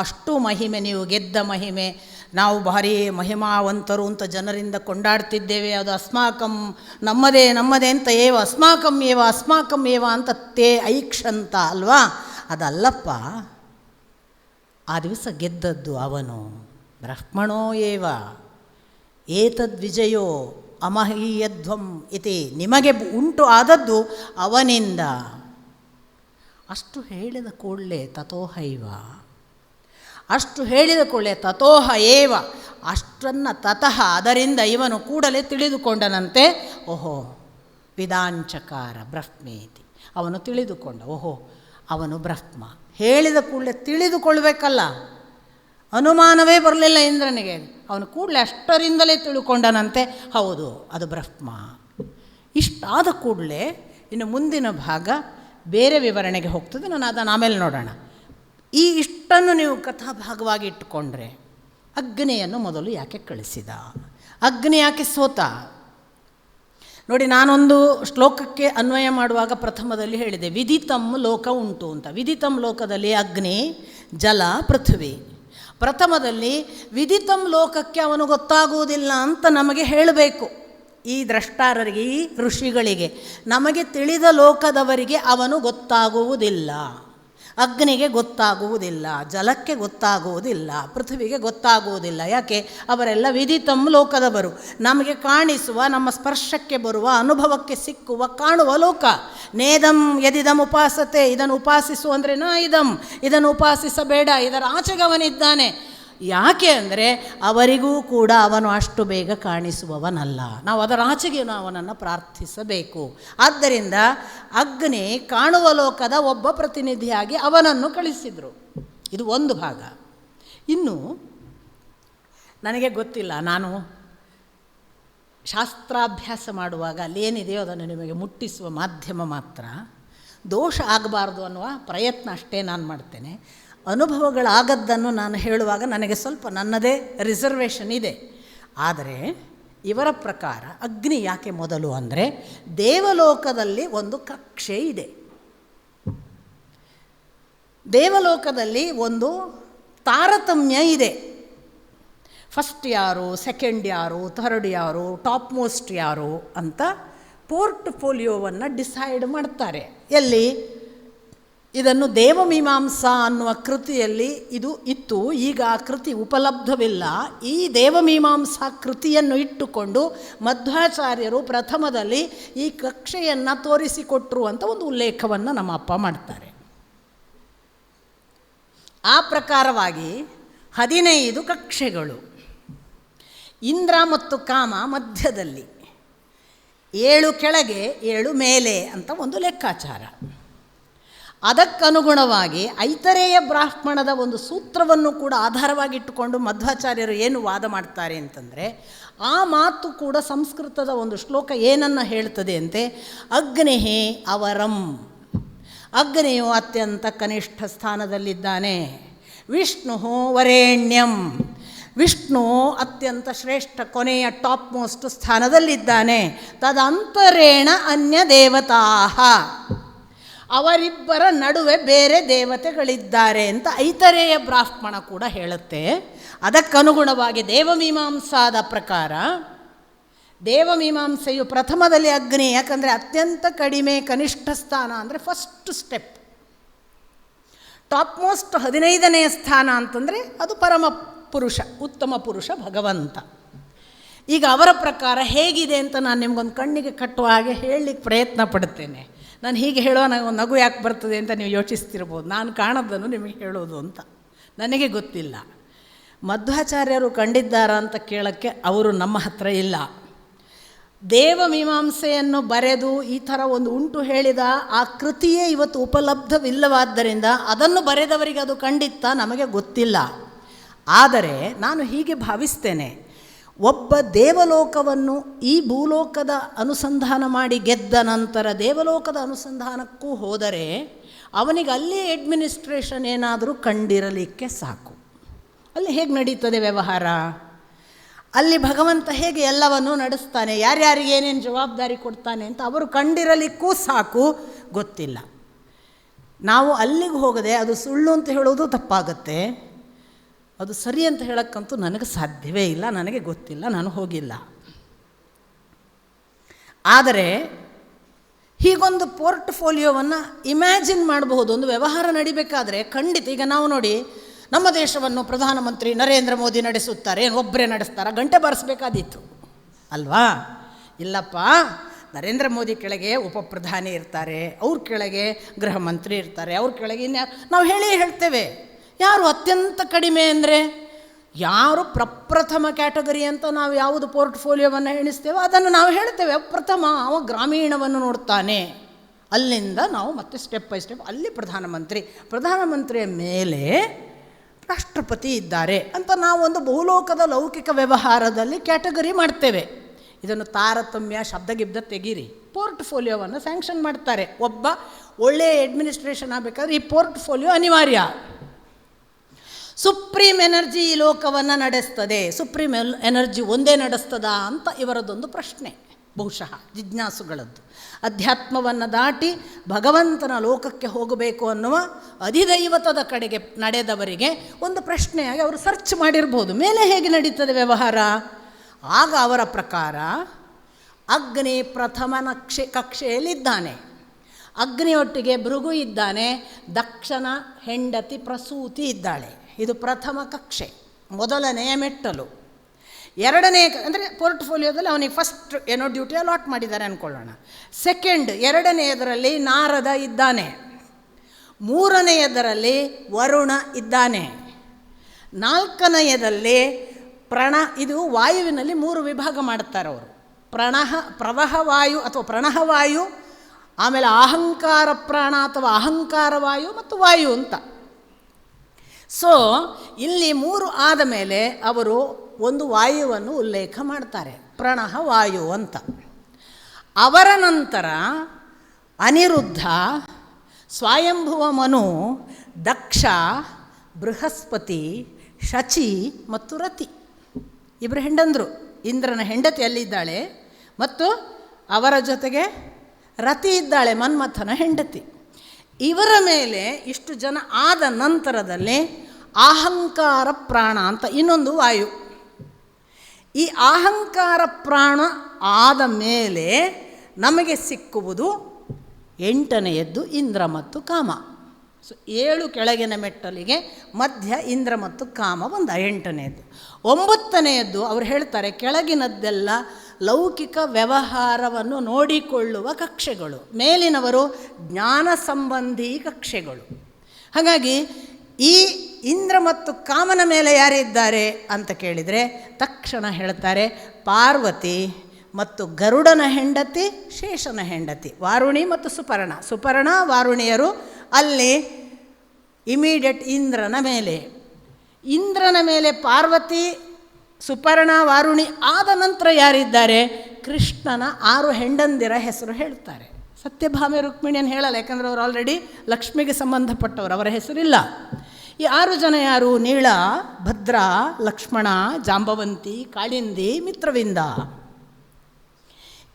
ಅಷ್ಟು ಮಹಿಮೆ, ನೀವು ಗೆದ್ದ ಮಹಿಮೆ, ನಾವು ಭಾರೀ ಮಹಿಮಾವಂತರು ಅಂತ ಜನರಿಂದ ಕೊಂಡಾಡ್ತಿದ್ದೇವೆ, ಅದು ಅಸ್ಮಾಕಂ, ನಮ್ಮದೇ ನಮ್ಮದೇ ಅಂತ ಅಸ್ಮಾಕಂ ಏವ ಅಂತ ತೇ ಐಕ್ಷಂತ ಅಲ್ವಾ, ಅದಲ್ಲಪ್ಪ. ಆ ದಿವಸ ಗೆದ್ದದ್ದು ಅವನು. ಬ್ರಹ್ಮಣೋ ಏವ ಏತದ್ವಿಜಯೋ ಅಮಹೀಯಧ್ವಂ ಇತಿ. ನಿಮಗೆ ಉಂಟು ಆದದ್ದು ಅವನಿಂದ. ಅಷ್ಟು ಹೇಳಿದ ಕೂಡಲೇ ತಥೋಹೈವ, ಅಷ್ಟು ಹೇಳಿದ ಕೂಡಲೇ ತಥೋಹ ಏವ, ಅಷ್ಟನ್ನು ತತಃ ಅದರಿಂದ ಇವನು ಕೂಡಲೇ ತಿಳಿದುಕೊಂಡನಂತೆ. ಓಹೋ ವಿದಾಂಚಕಾರ ಬ್ರಹ್ಮೇತಿ. ಅವನು ತಿಳಿದುಕೊಂಡ, ಓಹೋ ಅವನು ಬ್ರಹ್ಮ. ಹೇಳಿದ ಕೂಡಲೇ ತಿಳಿದುಕೊಳ್ಬೇಕಲ್ಲ, ಅನುಮಾನವೇ ಬರಲಿಲ್ಲ ಇಂದ್ರನಿಗೆ. ಅವನು ಕೂಡಲೇ ಅಷ್ಟರಿಂದಲೇ ತಿಳ್ಕೊಂಡನಂತೆ, ಹೌದು ಅದು ಬ್ರಹ್ಮ. ಇಷ್ಟಾದ ಕೂಡಲೇ ಇನ್ನು ಮುಂದಿನ ಭಾಗ ಬೇರೆ ವಿವರಣೆಗೆ ಹೋಗ್ತದೆ, ನಾನು ಅದನ್ನು ಆಮೇಲೆ ನೋಡೋಣ. ಈ ಇಷ್ಟನ್ನು ನೀವು ಕಥಾಭಾಗವಾಗಿ ಇಟ್ಟುಕೊಂಡ್ರೆ, ಅಗ್ನಿಯನ್ನು ಮೊದಲು ಯಾಕೆ ಕಳಿಸಿದ, ಅಗ್ನಿ ಯಾಕೆ ಸೋತ? ನೋಡಿ, ನಾನೊಂದು ಶ್ಲೋಕಕ್ಕೆ ಅನ್ವಯ ಮಾಡುವಾಗ ಪ್ರಥಮದಲ್ಲಿ ಹೇಳಿದೆ, ವಿದಿತಂ ಲೋಕ ಉಂಟು ಅಂತ. ವಿದಿತಂ ಲೋಕದಲ್ಲಿ ಅಗ್ನಿ, ಜಲ, ಪೃಥ್ವಿ. ಪ್ರಥಮದಲ್ಲಿ ವಿದಿತಂ ಲೋಕಕ್ಕೆ ಅವನು ಗೊತ್ತಾಗುವುದಿಲ್ಲ ಅಂತ ನಮಗೆ ಹೇಳಬೇಕು. ಈ ದ್ರಷ್ಟಾರರಿಗೆ, ಈ ಋಷಿಗಳಿಗೆ, ನಮಗೆ ತಿಳಿದ ಲೋಕದವರಿಗೆ ಅವನು ಗೊತ್ತಾಗುವುದಿಲ್ಲ. ಅಗ್ನಿಗೆ ಗೊತ್ತಾಗುವುದಿಲ್ಲ, ಜಲಕ್ಕೆ ಗೊತ್ತಾಗುವುದಿಲ್ಲ, ಪೃಥ್ವಿಗೆ ಗೊತ್ತಾಗುವುದಿಲ್ಲ. ಯಾಕೆ? ಅವರೆಲ್ಲ ವಿದಿತಂ ಲೋಕದವರು. ನಮಗೆ ಕಾಣಿಸುವ, ನಮ್ಮ ಸ್ಪರ್ಶಕ್ಕೆ ಬರುವ, ಅನುಭವಕ್ಕೆ ಸಿಕ್ಕುವ, ಕಾಣುವ ಲೋಕ. ನೇದಂ ಯದಿದಂ ಉಪಾಸತೆ, ಇದನ್ನು ಉಪಾಸಿಸು ಅಂದರೆ ಇದನ್ನು ಉಪಾಸಿಸಬೇಡ, ಇದರ ಆಚೆಗೆ ಅವನಿದ್ದಾನೆ. ಯಾಕೆ ಅಂದರೆ ಅವರಿಗೂ ಕೂಡ ಅವನು ಅಷ್ಟು ಬೇಗ ಕಾಣಿಸುವವನಲ್ಲ. ನಾವು ಅದರ ಆಚೆಗೆ ಅವನನ್ನು ಪ್ರಾರ್ಥಿಸಬೇಕು. ಆದ್ದರಿಂದ ಅಗ್ನಿ ಕಾಣುವ ಲೋಕದ ಒಬ್ಬ ಪ್ರತಿನಿಧಿಯಾಗಿ ಅವನನ್ನು ಕಳಿಸಿದರು. ಇದು ಒಂದು ಭಾಗ. ಇನ್ನು ನನಗೆ ಗೊತ್ತಿಲ್ಲ, ನಾನು ಶಾಸ್ತ್ರಾಭ್ಯಾಸ ಮಾಡುವಾಗ ಅಲ್ಲೇನಿದೆಯೋ ಅದನ್ನು ನಿಮಗೆ ಮುಟ್ಟಿಸುವ ಮಾಧ್ಯಮ ಮಾತ್ರ. ದೋಷ ಆಗಬಾರ್ದು ಅನ್ನುವ ಪ್ರಯತ್ನ ಅಷ್ಟೇ ನಾನು ಮಾಡ್ತೇನೆ. ಅನುಭವಗಳಾಗದ್ದನ್ನು ನಾನು ಹೇಳುವಾಗ ನನಗೆ ಸ್ವಲ್ಪ ನನ್ನದೇ ರಿಸರ್ವೇಷನ್ ಇದೆ. ಆದರೆ ಇವರ ಪ್ರಕಾರ ಅಗ್ನಿ ಯಾಕೆ ಮೊದಲು ಅಂದರೆ, ದೇವಲೋಕದಲ್ಲಿ ಒಂದು ಕಕ್ಷೆ ಇದೆ. ದೇವಲೋಕದಲ್ಲಿ ಒಂದು ತಾರತಮ್ಯ ಇದೆ. ಫಸ್ಟ್ ಯಾರು, ಸೆಕೆಂಡ್ ಯಾರು, ಥರ್ಡ್ ಯಾರು, ಟಾಪ್ ಮೋಸ್ಟ್ ಯಾರು ಅಂತ ಪೋರ್ಟ್ಫೋಲಿಯೋವನ್ನು ಡಿಸೈಡ್ ಮಾಡ್ತಾರೆ. ಎಲ್ಲಿ? ಇದನ್ನು ದೇವಮೀಮಾಂಸಾ ಅನ್ನುವ ಕೃತಿಯಲ್ಲಿ ಇದು ಇತ್ತು. ಈಗ ಆ ಕೃತಿ ಉಪಲಬ್ಧವಿಲ್ಲ. ಈ ದೇವಮೀಮಾಂಸಾ ಕೃತಿಯನ್ನು ಇಟ್ಟುಕೊಂಡು ಮಧ್ವಾಚಾರ್ಯರು ಪ್ರಥಮದಲ್ಲಿ ಈ ಕಕ್ಷೆಯನ್ನು ತೋರಿಸಿಕೊಟ್ರು ಅಂತ ಒಂದು ಉಲ್ಲೇಖವನ್ನು ನಮ್ಮ ಅಪ್ಪ ಮಾಡ್ತಾರೆ. ಆ ಪ್ರಕಾರವಾಗಿ 15 ಕಕ್ಷೆಗಳು. ಇಂದ್ರ ಮತ್ತು ಕಾಮ ಮಧ್ಯದಲ್ಲಿ, 7 ಕೆಳಗೆ 7 ಮೇಲೆ ಅಂತ ಒಂದು ಲೆಕ್ಕಾಚಾರ. ಅದಕ್ಕನುಗುಣವಾಗಿ ಐತರೇಯ ಬ್ರಾಹ್ಮಣದ ಒಂದು ಸೂತ್ರವನ್ನು ಕೂಡ ಆಧಾರವಾಗಿಟ್ಟುಕೊಂಡು ಮಧ್ವಾಚಾರ್ಯರು ಏನು ವಾದ ಮಾಡ್ತಾರೆ ಅಂತಂದರೆ, ಆ ಮಾತು ಕೂಡ ಸಂಸ್ಕೃತದ ಒಂದು ಶ್ಲೋಕ ಏನನ್ನು ಹೇಳ್ತದೆ ಅಂತೆ, ಅಗ್ನಿಹಿ ಅವರಂ, ಅಗ್ನಿಯು ಅತ್ಯಂತ ಕನಿಷ್ಠ ಸ್ಥಾನದಲ್ಲಿದ್ದಾನೆ, ವಿಷ್ಣು ವರೇಣ್ಯಂ, ವಿಷ್ಣು ಅತ್ಯಂತ ಶ್ರೇಷ್ಠ ಕೊನೆಯ ಟಾಪ್ ಮೋಸ್ಟ್ ಸ್ಥಾನದಲ್ಲಿದ್ದಾನೆ, ತದಂತರೇಣ ಅನ್ಯ ದೇವತಾ, ಅವರಿಬ್ಬರ ನಡುವೆ ಬೇರೆ ದೇವತೆಗಳಿದ್ದಾರೆ ಅಂತ ಐತರೇಯ ಬ್ರಾಹ್ಮಣ ಕೂಡ ಹೇಳುತ್ತೆ. ಅದಕ್ಕನುಗುಣವಾಗಿ ದೇವಮೀಮಾಂಸಾದ ಪ್ರಕಾರ, ದೇವಮೀಮಾಂಸೆಯು ಪ್ರಥಮದಲ್ಲಿ ಅಗ್ನಿ, ಯಾಕಂದರೆ ಅತ್ಯಂತ ಕಡಿಮೆ ಕನಿಷ್ಠ ಸ್ಥಾನ ಅಂದರೆ ಫಸ್ಟ್ ಸ್ಟೆಪ್. ಟಾಪ್ ಮೋಸ್ಟ್ 15ನೇ ಸ್ಥಾನ ಅಂತಂದರೆ ಅದು ಪರಮ ಪುರುಷ, ಉತ್ತಮ ಪುರುಷ ಭಗವಂತ. ಈಗ ಅವರ ಪ್ರಕಾರ ಹೇಗಿದೆ ಅಂತ ನಾನು ನಿಮಗೊಂದು ಕಣ್ಣಿಗೆ ಕಟ್ಟುವ ಹಾಗೆ ಹೇಳಲಿಕ್ಕೆ ಪ್ರಯತ್ನ ಪಡ್ತೇನೆ. ನಾನು ಹೀಗೆ ಹೇಳುವ ನನಗೊಂದು ನಗು ಯಾಕೆ ಬರ್ತದೆ ಅಂತ ನೀವು ಯೋಚಿಸ್ತಿರ್ಬೋದು. ನಾನು ಕಾಣೋದನ್ನು ನಿಮಗೆ ಹೇಳೋದು ಅಂತ ನನಗೆ ಗೊತ್ತಿಲ್ಲ. ಮಧ್ವಾಚಾರ್ಯರು ಕಂಡಿದ್ದಾರಾ ಅಂತ ಕೇಳೋಕ್ಕೆ ಅವರು ನಮ್ಮ ಹತ್ರ ಇಲ್ಲ. ದೇವಮೀಮಾಂಸೆಯನ್ನು ಬರೆದು ಈ ಥರ ಒಂದು ಉಂಟು ಹೇಳಿದ ಆ ಕೃತಿಯೇ ಇವತ್ತು ಉಪಲಬ್ಧವಿಲ್ಲವಾದ್ದರಿಂದ ಅದನ್ನು ಬರೆದವರಿಗೆ ಅದು ಖಂಡಿತ ನಮಗೆ ಗೊತ್ತಿಲ್ಲ. ಆದರೆ ನಾನು ಹೀಗೆ ಭಾವಿಸ್ತೇನೆ, ಒಬ್ಬ ದೇವಲೋಕವನ್ನು ಈ ಭೂಲೋಕದ ಅನುಸಂಧಾನ ಮಾಡಿ ಗೆದ್ದ ನಂತರ ದೇವಲೋಕದ ಅನುಸಂಧಾನಕ್ಕೂ ಹೋದರೆ ಅವನಿಗೆ ಅಲ್ಲಿ ಅಡ್ಮಿನಿಸ್ಟ್ರೇಷನ್ ಏನಾದರೂ ಕಂಡಿರಲಿಕ್ಕೆ ಸಾಕು. ಅಲ್ಲಿ ಹೇಗೆ ನಡೀತದೆ ವ್ಯವಹಾರ, ಅಲ್ಲಿ ಭಗವಂತ ಹೇಗೆ ಎಲ್ಲವನ್ನೂ ನಡೆಸ್ತಾನೆ, ಯಾರ್ಯಾರಿಗೆ ಏನೇನು ಜವಾಬ್ದಾರಿ ಕೊಡ್ತಾನೆ ಅಂತ ಅವರು ಕಂಡಿರಲಿಕ್ಕೂ ಸಾಕು. ಗೊತ್ತಿಲ್ಲ. ನಾವು ಅಲ್ಲಿಗೆ ಹೋಗದೆ ಅದು ಸುಳ್ಳು ಅಂತ ಹೇಳೋದು ತಪ್ಪಾಗತ್ತೆ, ಅದು ಸರಿ ಅಂತ ಹೇಳೋಕ್ಕಂತೂ ನನಗೆ ಸಾಧ್ಯವೇ ಇಲ್ಲ, ನನಗೆ ಗೊತ್ತಿಲ್ಲ, ನಾನು ಹೋಗಿಲ್ಲ. ಆದರೆ ಹೀಗೊಂದು ಪೋರ್ಟ್ಫೋಲಿಯೋವನ್ನು ಇಮ್ಯಾಜಿನ್ ಮಾಡಬಹುದು. ಒಂದು ವ್ಯವಹಾರ ನಡಿಬೇಕಾದ್ರೆ ಖಂಡಿತ, ಈಗ ನಾವು ನೋಡಿ, ನಮ್ಮ ದೇಶವನ್ನು ಪ್ರಧಾನಮಂತ್ರಿ ನರೇಂದ್ರ ಮೋದಿ ನಡೆಸುತ್ತಾರೆ, ಏನು ಒಬ್ಬರೇ ನಡೆಸ್ತಾರೆ, ಗಂಟೆ ಬಾರಿಸಬೇಕಾದೀತು ಅಲ್ವಾ? ಇಲ್ಲಪ್ಪ, ನರೇಂದ್ರ ಮೋದಿ ಕೆಳಗೆ ಉಪಪ್ರಧಾನಿ ಇರ್ತಾರೆ, ಅವ್ರ ಕೆಳಗೆ ಗೃಹ ಮಂತ್ರಿ ಇರ್ತಾರೆ, ಅವ್ರ ಕೆಳಗೆ ನಾವು ಹೇಳ್ತೇವೆ. ಯಾರು ಅತ್ಯಂತ ಕಡಿಮೆ ಅಂದರೆ ಯಾರು ಪ್ರಪ್ರಥಮ ಕ್ಯಾಟಗರಿ ಅಂತ ನಾವು ಯಾವುದು ಪೋರ್ಟ್ಫೋಲಿಯೋವನ್ನು ಎಣಿಸ್ತೇವೋ ಅದನ್ನು ನಾವು ಹೇಳ್ತೇವೆ. ಪ್ರಥಮ ಅವ ಗ್ರಾಮೀಣವನ್ನು ನೋಡ್ತಾನೆ, ಅಲ್ಲಿಂದ ನಾವು ಮತ್ತೆ ಸ್ಟೆಪ್ ಬೈ ಸ್ಟೆಪ್ ಅಲ್ಲಿ ಪ್ರಧಾನಮಂತ್ರಿಯ ಮೇಲೆ ರಾಷ್ಟ್ರಪತಿ ಇದ್ದಾರೆ ಅಂತ ನಾವು ಒಂದು ಬಹುಲೋಕದ ಲೌಕಿಕ ವ್ಯವಹಾರದಲ್ಲಿ ಕ್ಯಾಟಗರಿ ಮಾಡ್ತೇವೆ. ಇದನ್ನು ತಾರತಮ್ಯ ಶಬ್ದಗಿಬ್ದ ತೆಗೀರಿ, ಪೋರ್ಟ್ಫೋಲಿಯೋವನ್ನು ಸ್ಯಾಂಕ್ಷನ್ ಮಾಡ್ತಾರೆ. ಒಬ್ಬ ಒಳ್ಳೆಯ ಅಡ್ಮಿನಿಸ್ಟ್ರೇಷನ್ ಆಗಬೇಕಾದ್ರೆ ಈ ಪೋರ್ಟ್ಫೋಲಿಯೋ ಅನಿವಾರ್ಯ. ಸುಪ್ರೀಂ ಎನರ್ಜಿ ಈ ಲೋಕವನ್ನು ನಡೆಸ್ತದೆ, ಸುಪ್ರೀಂ ಎನರ್ಜಿ ಒಂದೇ ನಡೆಸ್ತದಾ ಅಂತ ಇವರದೊಂದು ಪ್ರಶ್ನೆ, ಬಹುಶಃ ಜಿಜ್ಞಾಸುಗಳದ್ದು. ಅಧ್ಯಾತ್ಮವನ್ನು ದಾಟಿ ಭಗವಂತನ ಲೋಕಕ್ಕೆ ಹೋಗಬೇಕು ಅನ್ನುವ ಅಧಿದೈವತದ ಕಡೆಗೆ ನಡೆದವರಿಗೆ ಒಂದು ಪ್ರಶ್ನೆಯಾಗಿ ಅವರು ಸರ್ಚ್ ಮಾಡಿರ್ಬೋದು, ಮೇಲೆ ಹೇಗೆ ನಡೀತದೆ ವ್ಯವಹಾರ. ಆಗ ಅವರ ಪ್ರಕಾರ ಅಗ್ನಿ ಪ್ರಥಮ ಕಕ್ಷೆಯಲ್ಲಿದ್ದಾನೆ, ಅಗ್ನಿಯೊಟ್ಟಿಗೆ ಭೃಗು ಇದ್ದಾನೆ, ದಕ್ಷನ ಹೆಂಡತಿ ಪ್ರಸೂತಿ ಇದ್ದಾಳೆ. ಇದು ಪ್ರಥಮ ಕಕ್ಷೆ, ಮೊದಲನೆಯ ಮೆಟ್ಟಲು. ಎರಡನೇ ಅಂದರೆ ಪೋರ್ಟ್ಫೋಲಿಯೋದಲ್ಲಿ ಅವನಿಗೆ ಫಸ್ಟ್ ಏನೋ ಡ್ಯೂಟಿ ಅಲಾಟ್ ಮಾಡಿದ್ದಾರೆ ಅಂದ್ಕೊಳ್ಳೋಣ. ಸೆಕೆಂಡ್, ಎರಡನೆಯದರಲ್ಲಿ ನಾರದ ಇದ್ದಾನೆ, ಮೂರನೆಯದರಲ್ಲಿ ವರುಣ ಇದ್ದಾನೆ, ನಾಲ್ಕನೆಯದಲ್ಲಿ ಇದು ವಾಯುವಿನಲ್ಲಿ 3 ವಿಭಾಗ ಮಾಡುತ್ತಾರೆ ಅವರು. ಪ್ರವಹವಾಯು ಅಥವಾ ಪ್ರಣಹವಾಯು, ಆಮೇಲೆ ಅಹಂಕಾರ ಪ್ರಾಣ ಅಥವಾ ಅಹಂಕಾರ ವಾಯು ಮತ್ತು ವಾಯು ಅಂತ. ಸೊ ಇಲ್ಲಿ 3 ಆದ ಮೇಲೆ ಅವರು ಒಂದು ವಾಯುವನ್ನು ಉಲ್ಲೇಖ ಮಾಡ್ತಾರೆ, ಪ್ರಣಹ ವಾಯು ಅಂತ. ಅವರ ನಂತರ ಅನಿರುದ್ಧ, ಸ್ವಯಂಭುವ ಮನು, ದಕ್ಷ, ಬೃಹಸ್ಪತಿ, ಶಚಿ ಮತ್ತು ರತಿ, ಇಬ್ಬರು ಹೆಂಡಂದರು. ಇಂದ್ರನ ಹೆಂಡತಿ ಅಲ್ಲಿದ್ದಾಳೆ ಮತ್ತು ಅವರ ಜೊತೆಗೆ ರತಿ ಇದ್ದಾಳೆ, ಮನ್ಮಥನ ಹೆಂಡತಿ. ಇವರ ಮೇಲೆ ಇಷ್ಟು ಜನ ಆದ ನಂತರದಲ್ಲಿ ಅಹಂಕಾರ ಪ್ರಾಣ ಅಂತ ಇನ್ನೊಂದು ವಾಯು. ಈ ಅಹಂಕಾರ ಪ್ರಾಣ ಆದ ಮೇಲೆ ನಮಗೆ ಸಿಕ್ಕುವುದು 8ನೆಯದ್ದು ಇಂದ್ರ ಮತ್ತು ಕಾಮ. ಸೊ 7 ಕೆಳಗಿನ ಮೆಟ್ಟಲಿಗೆ ಮಧ್ಯ ಇಂದ್ರ ಮತ್ತು ಕಾಮ ಒಂದು 8ನೆಯದ್ದು. 9ನೆಯದ್ದು ಅವರು ಹೇಳ್ತಾರೆ ಕೆಳಗಿನದ್ದೆಲ್ಲ ಲೌಕಿಕ ವ್ಯವಹಾರವನ್ನು ನೋಡಿಕೊಳ್ಳುವ ಕಕ್ಷೆಗಳು, ಮೇಲಿನವರು ಜ್ಞಾನ ಸಂಬಂಧಿ ಕಕ್ಷೆಗಳು. ಹಾಗಾಗಿ ಈ ಇಂದ್ರ ಮತ್ತು ಕಾಮನ ಮೇಲೆ ಯಾರಿದ್ದಾರೆ ಅಂತ ಕೇಳಿದರೆ ತಕ್ಷಣ ಹೇಳ್ತಾರೆ ಪಾರ್ವತಿ ಮತ್ತು ಗರುಡನ ಹೆಂಡತಿ, ಶೇಷನ ಹೆಂಡತಿ, ವಾರುಣಿ ಮತ್ತು ಸುಪರ್ಣ ವಾರುಣಿಯರು ಅಲ್ಲಿ ಇಮಿಡಿಯೇಟ್ ಇಂದ್ರನ ಮೇಲೆ ಪಾರ್ವತಿ ಸುಪರ್ಣ ವಾರುಣಿ ಆದ ನಂತರ ಯಾರಿದ್ದಾರೆ? ಕೃಷ್ಣನ 6 ಹೆಂಡಂದಿರ ಹೆಸರು ಹೇಳ್ತಾರೆ. ಸತ್ಯಭಾಮೆ ರುಕ್ಮಿಣಿಯನ್ನು ಹೇಳಲ್ಲ, ಯಾಕಂದರೆ ಅವರು ಆಲ್ರೆಡಿ ಲಕ್ಷ್ಮಿಗೆ ಸಂಬಂಧಪಟ್ಟವರು, ಅವರ ಹೆಸರಿಲ್ಲ. ಈ 6 ಜನ ಯಾರು? ನೀಳ, ಭದ್ರ, ಲಕ್ಷ್ಮಣ, ಜಾಂಬವಂತಿ, ಕಾಳಿಂದಿ, ಮಿತ್ರವಿಂದ.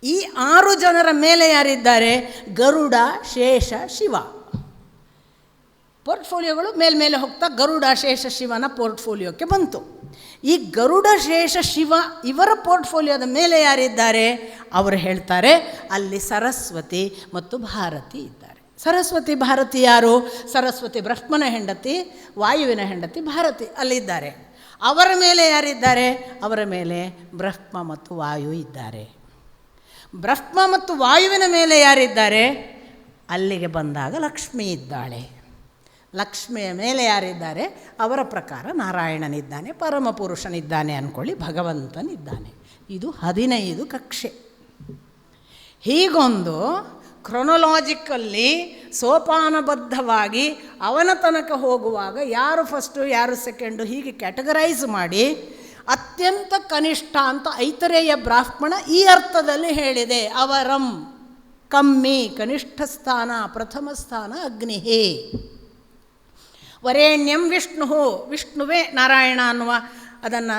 ಈ 6 ಜನರ ಮೇಲೆ ಯಾರಿದ್ದಾರೆ? ಗರುಡ, ಶೇಷ, ಶಿವ. ಪೋರ್ಟ್ಫೋಲಿಯೋಗಳು ಮೇಲ್ಮೇಲೆ ಹೋಗ್ತಾ ಗರುಡ, ಶೇಷ, ಶಿವನ ಪೋರ್ಟ್ಫೋಲಿಯೋಕ್ಕೆ ಬಂತು. ಈ ಗರುಡ, ಶೇಷ, ಶಿವ ಇವರ ಪೋರ್ಟ್ಫೋಲಿಯೋದ ಮೇಲೆ ಯಾರಿದ್ದಾರೆ? ಅವರು ಹೇಳ್ತಾರೆ ಅಲ್ಲಿ ಸರಸ್ವತಿ ಮತ್ತು ಭಾರತಿ ಇದ್ದಾರೆ. ಸರಸ್ವತಿ ಭಾರತಿ ಯಾರು? ಸರಸ್ವತಿ ಬ್ರಹ್ಮನ ಹೆಂಡತಿ, ವಾಯುವಿನ ಹೆಂಡತಿ ಭಾರತಿ ಅಲ್ಲಿದ್ದಾರೆ. ಅವರ ಮೇಲೆ ಯಾರಿದ್ದಾರೆ? ಅವರ ಮೇಲೆ ಬ್ರಹ್ಮ ಮತ್ತು ವಾಯು ಇದ್ದಾರೆ. ಬ್ರಹ್ಮ ಮತ್ತು ವಾಯುವಿನ ಮೇಲೆ ಯಾರಿದ್ದಾರೆ? ಅಲ್ಲಿಗೆ ಬಂದಾಗ ಲಕ್ಷ್ಮಿ ಇದ್ದಾಳೆ. ಲಕ್ಷ್ಮಿಯ ಮೇಲೆ ಯಾರಿದ್ದಾರೆ? ಅವರ ಪ್ರಕಾರ ನಾರಾಯಣನಿದ್ದಾನೆ, ಪರಮಪುರುಷನಿದ್ದಾನೆ ಅಂದ್ಕೊಳ್ಳಿ, ಭಗವಂತನಿದ್ದಾನೆ. ಇದು 15 ಕಕ್ಷೆ. ಹೀಗೊಂದು ಕ್ರೊನೊಲಾಜಿಕಲ್ಲಿ ಸೋಪಾನಬದ್ಧವಾಗಿ ಅವನ ತನಕ ಹೋಗುವಾಗ ಯಾರು ಫಸ್ಟು ಯಾರು ಸೆಕೆಂಡು ಹೀಗೆ ಕ್ಯಾಟಗರೈಸ್ ಮಾಡಿ ಅತ್ಯಂತ ಕನಿಷ್ಠ ಅಂತ ಐತರೇಯ ಬ್ರಾಹ್ಮಣ ಈ ಅರ್ಥದಲ್ಲಿ ಹೇಳಿದೆ. ಅವರಂ ಕಮ್ಮಿ, ಕನಿಷ್ಠ ಸ್ಥಾನ, ಪ್ರಥಮ ಸ್ಥಾನ ಅಗ್ನಿಹೇ. ವರೇಣ್ಯಂ ವಿಷ್ಣು, ವಿಷ್ಣುವೇ ನಾರಾಯಣ ಅನ್ನುವ ಅದನ್ನು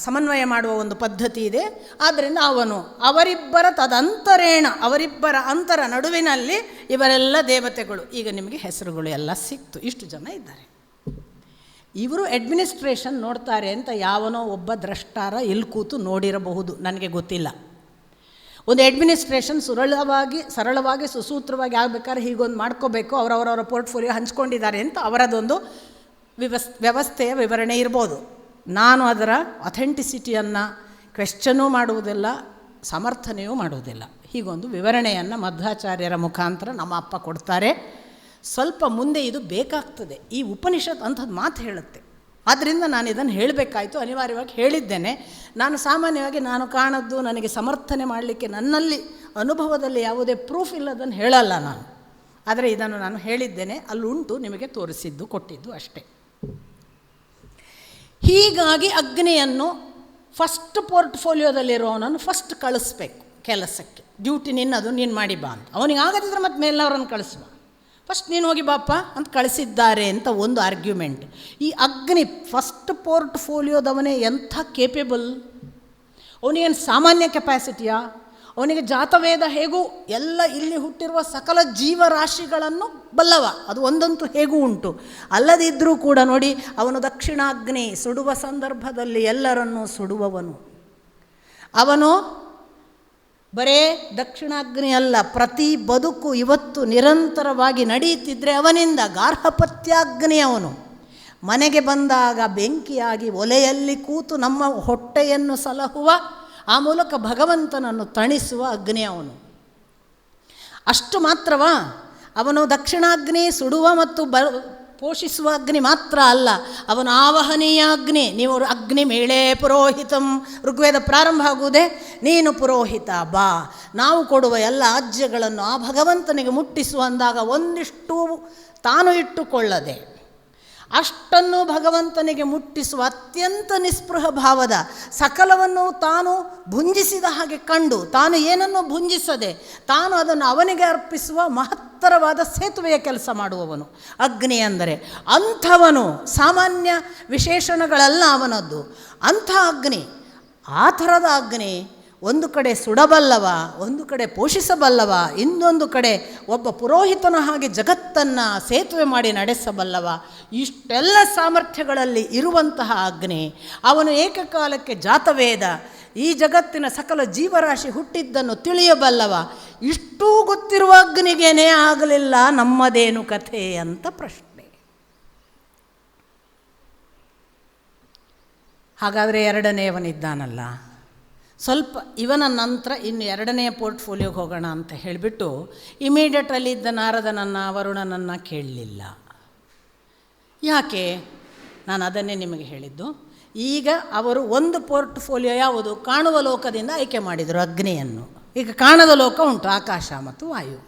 ಸಮನ್ವಯ ಮಾಡುವ ಒಂದು ಪದ್ಧತಿ ಇದೆ. ಆದ್ದರಿಂದ ಅವನು ಅವರಿಬ್ಬರ ತದಂತರೇಣ, ಅವರಿಬ್ಬರ ಅಂತರ ನಡುವಿನಲ್ಲಿ ಇವರೆಲ್ಲ ದೇವತೆಗಳು. ಈಗ ನಿಮಗೆ ಹೆಸರುಗಳು ಎಲ್ಲ ಸಿಕ್ತು. ಇಷ್ಟು ಜನ ಇದ್ದಾರೆ. ಇವರು ಅಡ್ಮಿನಿಸ್ಟ್ರೇಷನ್ ನೋಡ್ತಾರೆ ಅಂತ ಯಾವನೋ ಒಬ್ಬ ದ್ರಷ್ಟಾರ ಇಲ್ಲಿ ಕೂತು ನೋಡಿರಬಹುದು, ನನಗೆ ಗೊತ್ತಿಲ್ಲ. ಒಂದು ಅಡ್ಮಿನಿಸ್ಟ್ರೇಷನ್ ಸರಳವಾಗಿ ಸುಸೂತ್ರವಾಗಿ ಆಗಬೇಕಾದ್ರೆ ಹೀಗೊಂದು ಮಾಡ್ಕೋಬೇಕು, ಅವರವರವರ ಪೋರ್ಟ್ಫೋಲಿಯೋ ಹಂಚ್ಕೊಂಡಿದ್ದಾರೆ ಅಂತ ಅವರದೊಂದು ವ್ಯವಸ್ಥೆಯ ವಿವರಣೆ ಇರ್ಬೋದು. ನಾನು ಅದರ ಅಥೆಂಟಿಸಿಟಿಯನ್ನು ಕ್ವೆಶ್ಚನೂ ಮಾಡುವುದಿಲ್ಲ, ಸಮರ್ಥನೆಯೂ ಮಾಡುವುದಿಲ್ಲ. ಹೀಗೊಂದು ವಿವರಣೆಯನ್ನು ಮಧ್ವಾಚಾರ್ಯರ ಮುಖಾಂತರ ನಮ್ಮ ಅಪ್ಪ ಕೊಡ್ತಾರೆ. ಸ್ವಲ್ಪ ಮುಂದೆ ಇದು ಬೇಕಾಗ್ತದೆ. ಈ ಉಪನಿಷತ್ ಅಂಥದ್ದು ಮಾತು ಹೇಳುತ್ತೆ. ಆದ್ದರಿಂದ ನಾನು ಇದನ್ನು ಹೇಳಬೇಕಾಯಿತು, ಅನಿವಾರ್ಯವಾಗಿ ಹೇಳಿದ್ದೇನೆ. ನಾನು ಸಾಮಾನ್ಯವಾಗಿ ನಾನು ಕಾಣದ್ದು ನನಗೆ ಸಮರ್ಥನೆ ಮಾಡಲಿಕ್ಕೆ ನನ್ನಲ್ಲಿ ಅನುಭವದಲ್ಲಿ ಯಾವುದೇ ಪ್ರೂಫ್ ಇಲ್ಲದನ್ನು ಹೇಳಲ್ಲ ನಾನು. ಆದರೆ ಇದನ್ನು ನಾನು ಹೇಳಿದ್ದೇನೆ, ಅಲ್ಲುಂಟು, ನಿಮಗೆ ತೋರಿಸಿದ್ದು ಕೊಟ್ಟಿದ್ದು ಅಷ್ಟೇ. ಹೀಗಾಗಿ ಅಗ್ನಿಯನ್ನು ಫಸ್ಟ್ ಪೋರ್ಟ್ಫೋಲಿಯೋದಲ್ಲಿರೋನನ್ನು ಫಸ್ಟ್ ಕಳಿಸ್ಬೇಕು ಕೆಲಸಕ್ಕೆ. ಡ್ಯೂಟಿ ನಿನ್ನದು, ನೀನು ಮಾಡಿ ಬಾ ಅಂತ. ಅವನಿಗೆ ಆಗದಿದ್ರೆ ಮತ್ತೆ ಮೇಲವರನ್ನು ಕಳಿಸುವ. ಫಸ್ಟ್ ನೀನು ಹೋಗಿ ಬಾಪ ಅಂತ ಕಳಿಸಿದ್ದಾರೆ ಅಂತ ಒಂದು ಆರ್ಗ್ಯುಮೆಂಟ್. ಈ ಅಗ್ನಿ ಫಸ್ಟ್ ಪೋರ್ಟ್ಫೋಲಿಯೋದವನೇ ಎಂಥ ಕೇಪೇಬಲ್. ಅವನಿಗೇನು ಸಾಮಾನ್ಯ ಕೆಪಾಸಿಟಿಯಾ? ಅವನಿಗೆ ಜಾತವೇದ ಹೇಗೂ ಎಲ್ಲ ಇಲ್ಲಿ ಹುಟ್ಟಿರುವ ಸಕಲ ಜೀವರಾಶಿಗಳನ್ನು ಬಲ್ಲವ, ಅದು ಒಂದಂತೂ ಹೇಗೂ ಉಂಟು. ಅಲ್ಲದಿದ್ದರೂ ಕೂಡ ನೋಡಿ, ಅವನು ದಕ್ಷಿಣಾಗ್ನಿ ಸುಡುವ ಸಂದರ್ಭದಲ್ಲಿ ಎಲ್ಲರನ್ನೂ ಸುಡುವವನು. ಅವನು ಬರೇ ದಕ್ಷಿಣಾಗ್ನಿ ಅಲ್ಲ, ಪ್ರತಿ ಬದುಕು ಇವತ್ತು ನಿರಂತರವಾಗಿ ನಡೆಯುತ್ತಿದ್ದರೆ ಅವನಿಂದ ಗಾರ್ಹಪತ್ಯಾಗ್ನಿ. ಅವನು ಮನೆಗೆ ಬಂದಾಗ ಬೆಂಕಿಯಾಗಿ ಒಲೆಯಲ್ಲಿ ಕೂತು ನಮ್ಮ ಹೊಟ್ಟೆಯನ್ನು ಸಲಹುವ, ಆ ಮೂಲಕ ಭಗವಂತನನ್ನು ತಣಿಸುವ ಅಗ್ನಿ ಅವನು. ಅಷ್ಟು ಮಾತ್ರವಾ? ಅವನು ದಕ್ಷಿಣಾಗ್ನಿ ಸುಡುವ ಮತ್ತು ಪೋಷಿಸುವ ಅಗ್ನಿ ಮಾತ್ರ ಅಲ್ಲ, ಅವನು ಆವಹನೀಯ ಅಗ್ನಿ. ನೀವು ಅಗ್ನಿ ಮೇಳೇ ಪುರೋಹಿತಂ, ಋಗ್ವೇದ ಪ್ರಾರಂಭ ಆಗುವುದೇ ನೀನು ಪುರೋಹಿತ ಬಾ, ನಾವು ಕೊಡುವ ಎಲ್ಲ ಆಜ್ಯಗಳನ್ನು ಆ ಭಗವಂತನಿಗೆ ಮುಟ್ಟಿಸು ಅಂದಾಗ ಒಂದಿಷ್ಟು ತಾನು ಇಟ್ಟುಕೊಳ್ಳದೆ ಅಷ್ಟನ್ನು ಭಗವಂತನಿಗೆ ಮುಟ್ಟಿಸುವ ಅತ್ಯಂತ ನಿಸ್ಪೃಹ ಭಾವದ, ಸಕಲವನ್ನು ತಾನು ಭುಂಜಿಸಿದ ಹಾಗೆ ಕಂಡು ತಾನು ಏನನ್ನೂ ಭುಂಜಿಸದೆ ತಾನು ಅದನ್ನು ಅವನಿಗೆ ಅರ್ಪಿಸುವ ಮಹತ್ತರವಾದ ಸೇತುವೆಯ ಕೆಲಸ ಮಾಡುವವನು ಅಗ್ನಿ ಅಂದರೆ. ಅಂಥವನು ಸಾಮಾನ್ಯ ವಿಶೇಷಣಗಳಲ್ಲ ಅವನದ್ದು, ಅಂಥ ಅಗ್ನಿ. ಆ ಥರದ ಅಗ್ನಿ ಒಂದು ಕಡೆ ಸುಡಬಲ್ಲವ, ಒಂದು ಕಡೆ ಪೋಷಿಸಬಲ್ಲವ, ಇನ್ನೊಂದು ಕಡೆ ಒಬ್ಬ ಪುರೋಹಿತನ ಹಾಗೆ ಜಗತ್ತನ್ನು ಸೇತುವೆ ಮಾಡಿ ನಡೆಸಬಲ್ಲವ. ಇಷ್ಟೆಲ್ಲ ಸಾಮರ್ಥ್ಯಗಳಲ್ಲಿ ಇರುವಂತಹ ಅಗ್ನಿ ಅವನು ಏಕಕಾಲಕ್ಕೆ ಜಾತವೇದ, ಈ ಜಗತ್ತಿನ ಸಕಲ ಜೀವರಾಶಿ ಹುಟ್ಟಿದ್ದನ್ನು ತಿಳಿಯಬಲ್ಲವ. ಇಷ್ಟೂ ಗೊತ್ತಿರುವ ಅಗ್ನಿಗೇನೇ ಆಗಲಿಲ್ಲ ನಮ್ಮದೇನು ಕಥೆ ಅಂತ ಪ್ರಶ್ನೆ. ಹಾಗಾದರೆ ಎರಡನೆಯವನಿದ್ದಾನಲ್ಲ, ಸ್ವಲ್ಪ ಇವನ ನಂತರ ಇನ್ನು ಎರಡನೆಯ ಪೋರ್ಟ್ಫೋಲಿಯೋಗೆ ಹೋಗೋಣ ಅಂತ ಹೇಳಿಬಿಟ್ಟು ಇಮಿಡಿಯೇಟಲ್ಲಿ ಇದ್ದ ನಾರದನನ್ನು ವರುಣನನ್ನು ಕೇಳಲಿಲ್ಲ. ಯಾಕೆ? ನಾನು ಅದನ್ನೇ ನಿಮಗೆ ಹೇಳಿದ್ದು. ಈಗ ಅವರು ಒಂದು ಪೋರ್ಟ್ಫೋಲಿಯೋ ಯಾವುದು? ಕಾಣುವ ಲೋಕದಿಂದ ಆಯ್ಕೆ ಮಾಡಿದರು ಅಗ್ನಿಯನ್ನು. ಈಗ ಕಾಣದ ಲೋಕ ಉಂಟು, ಆಕಾಶ ಮತ್ತು ವಾಯು.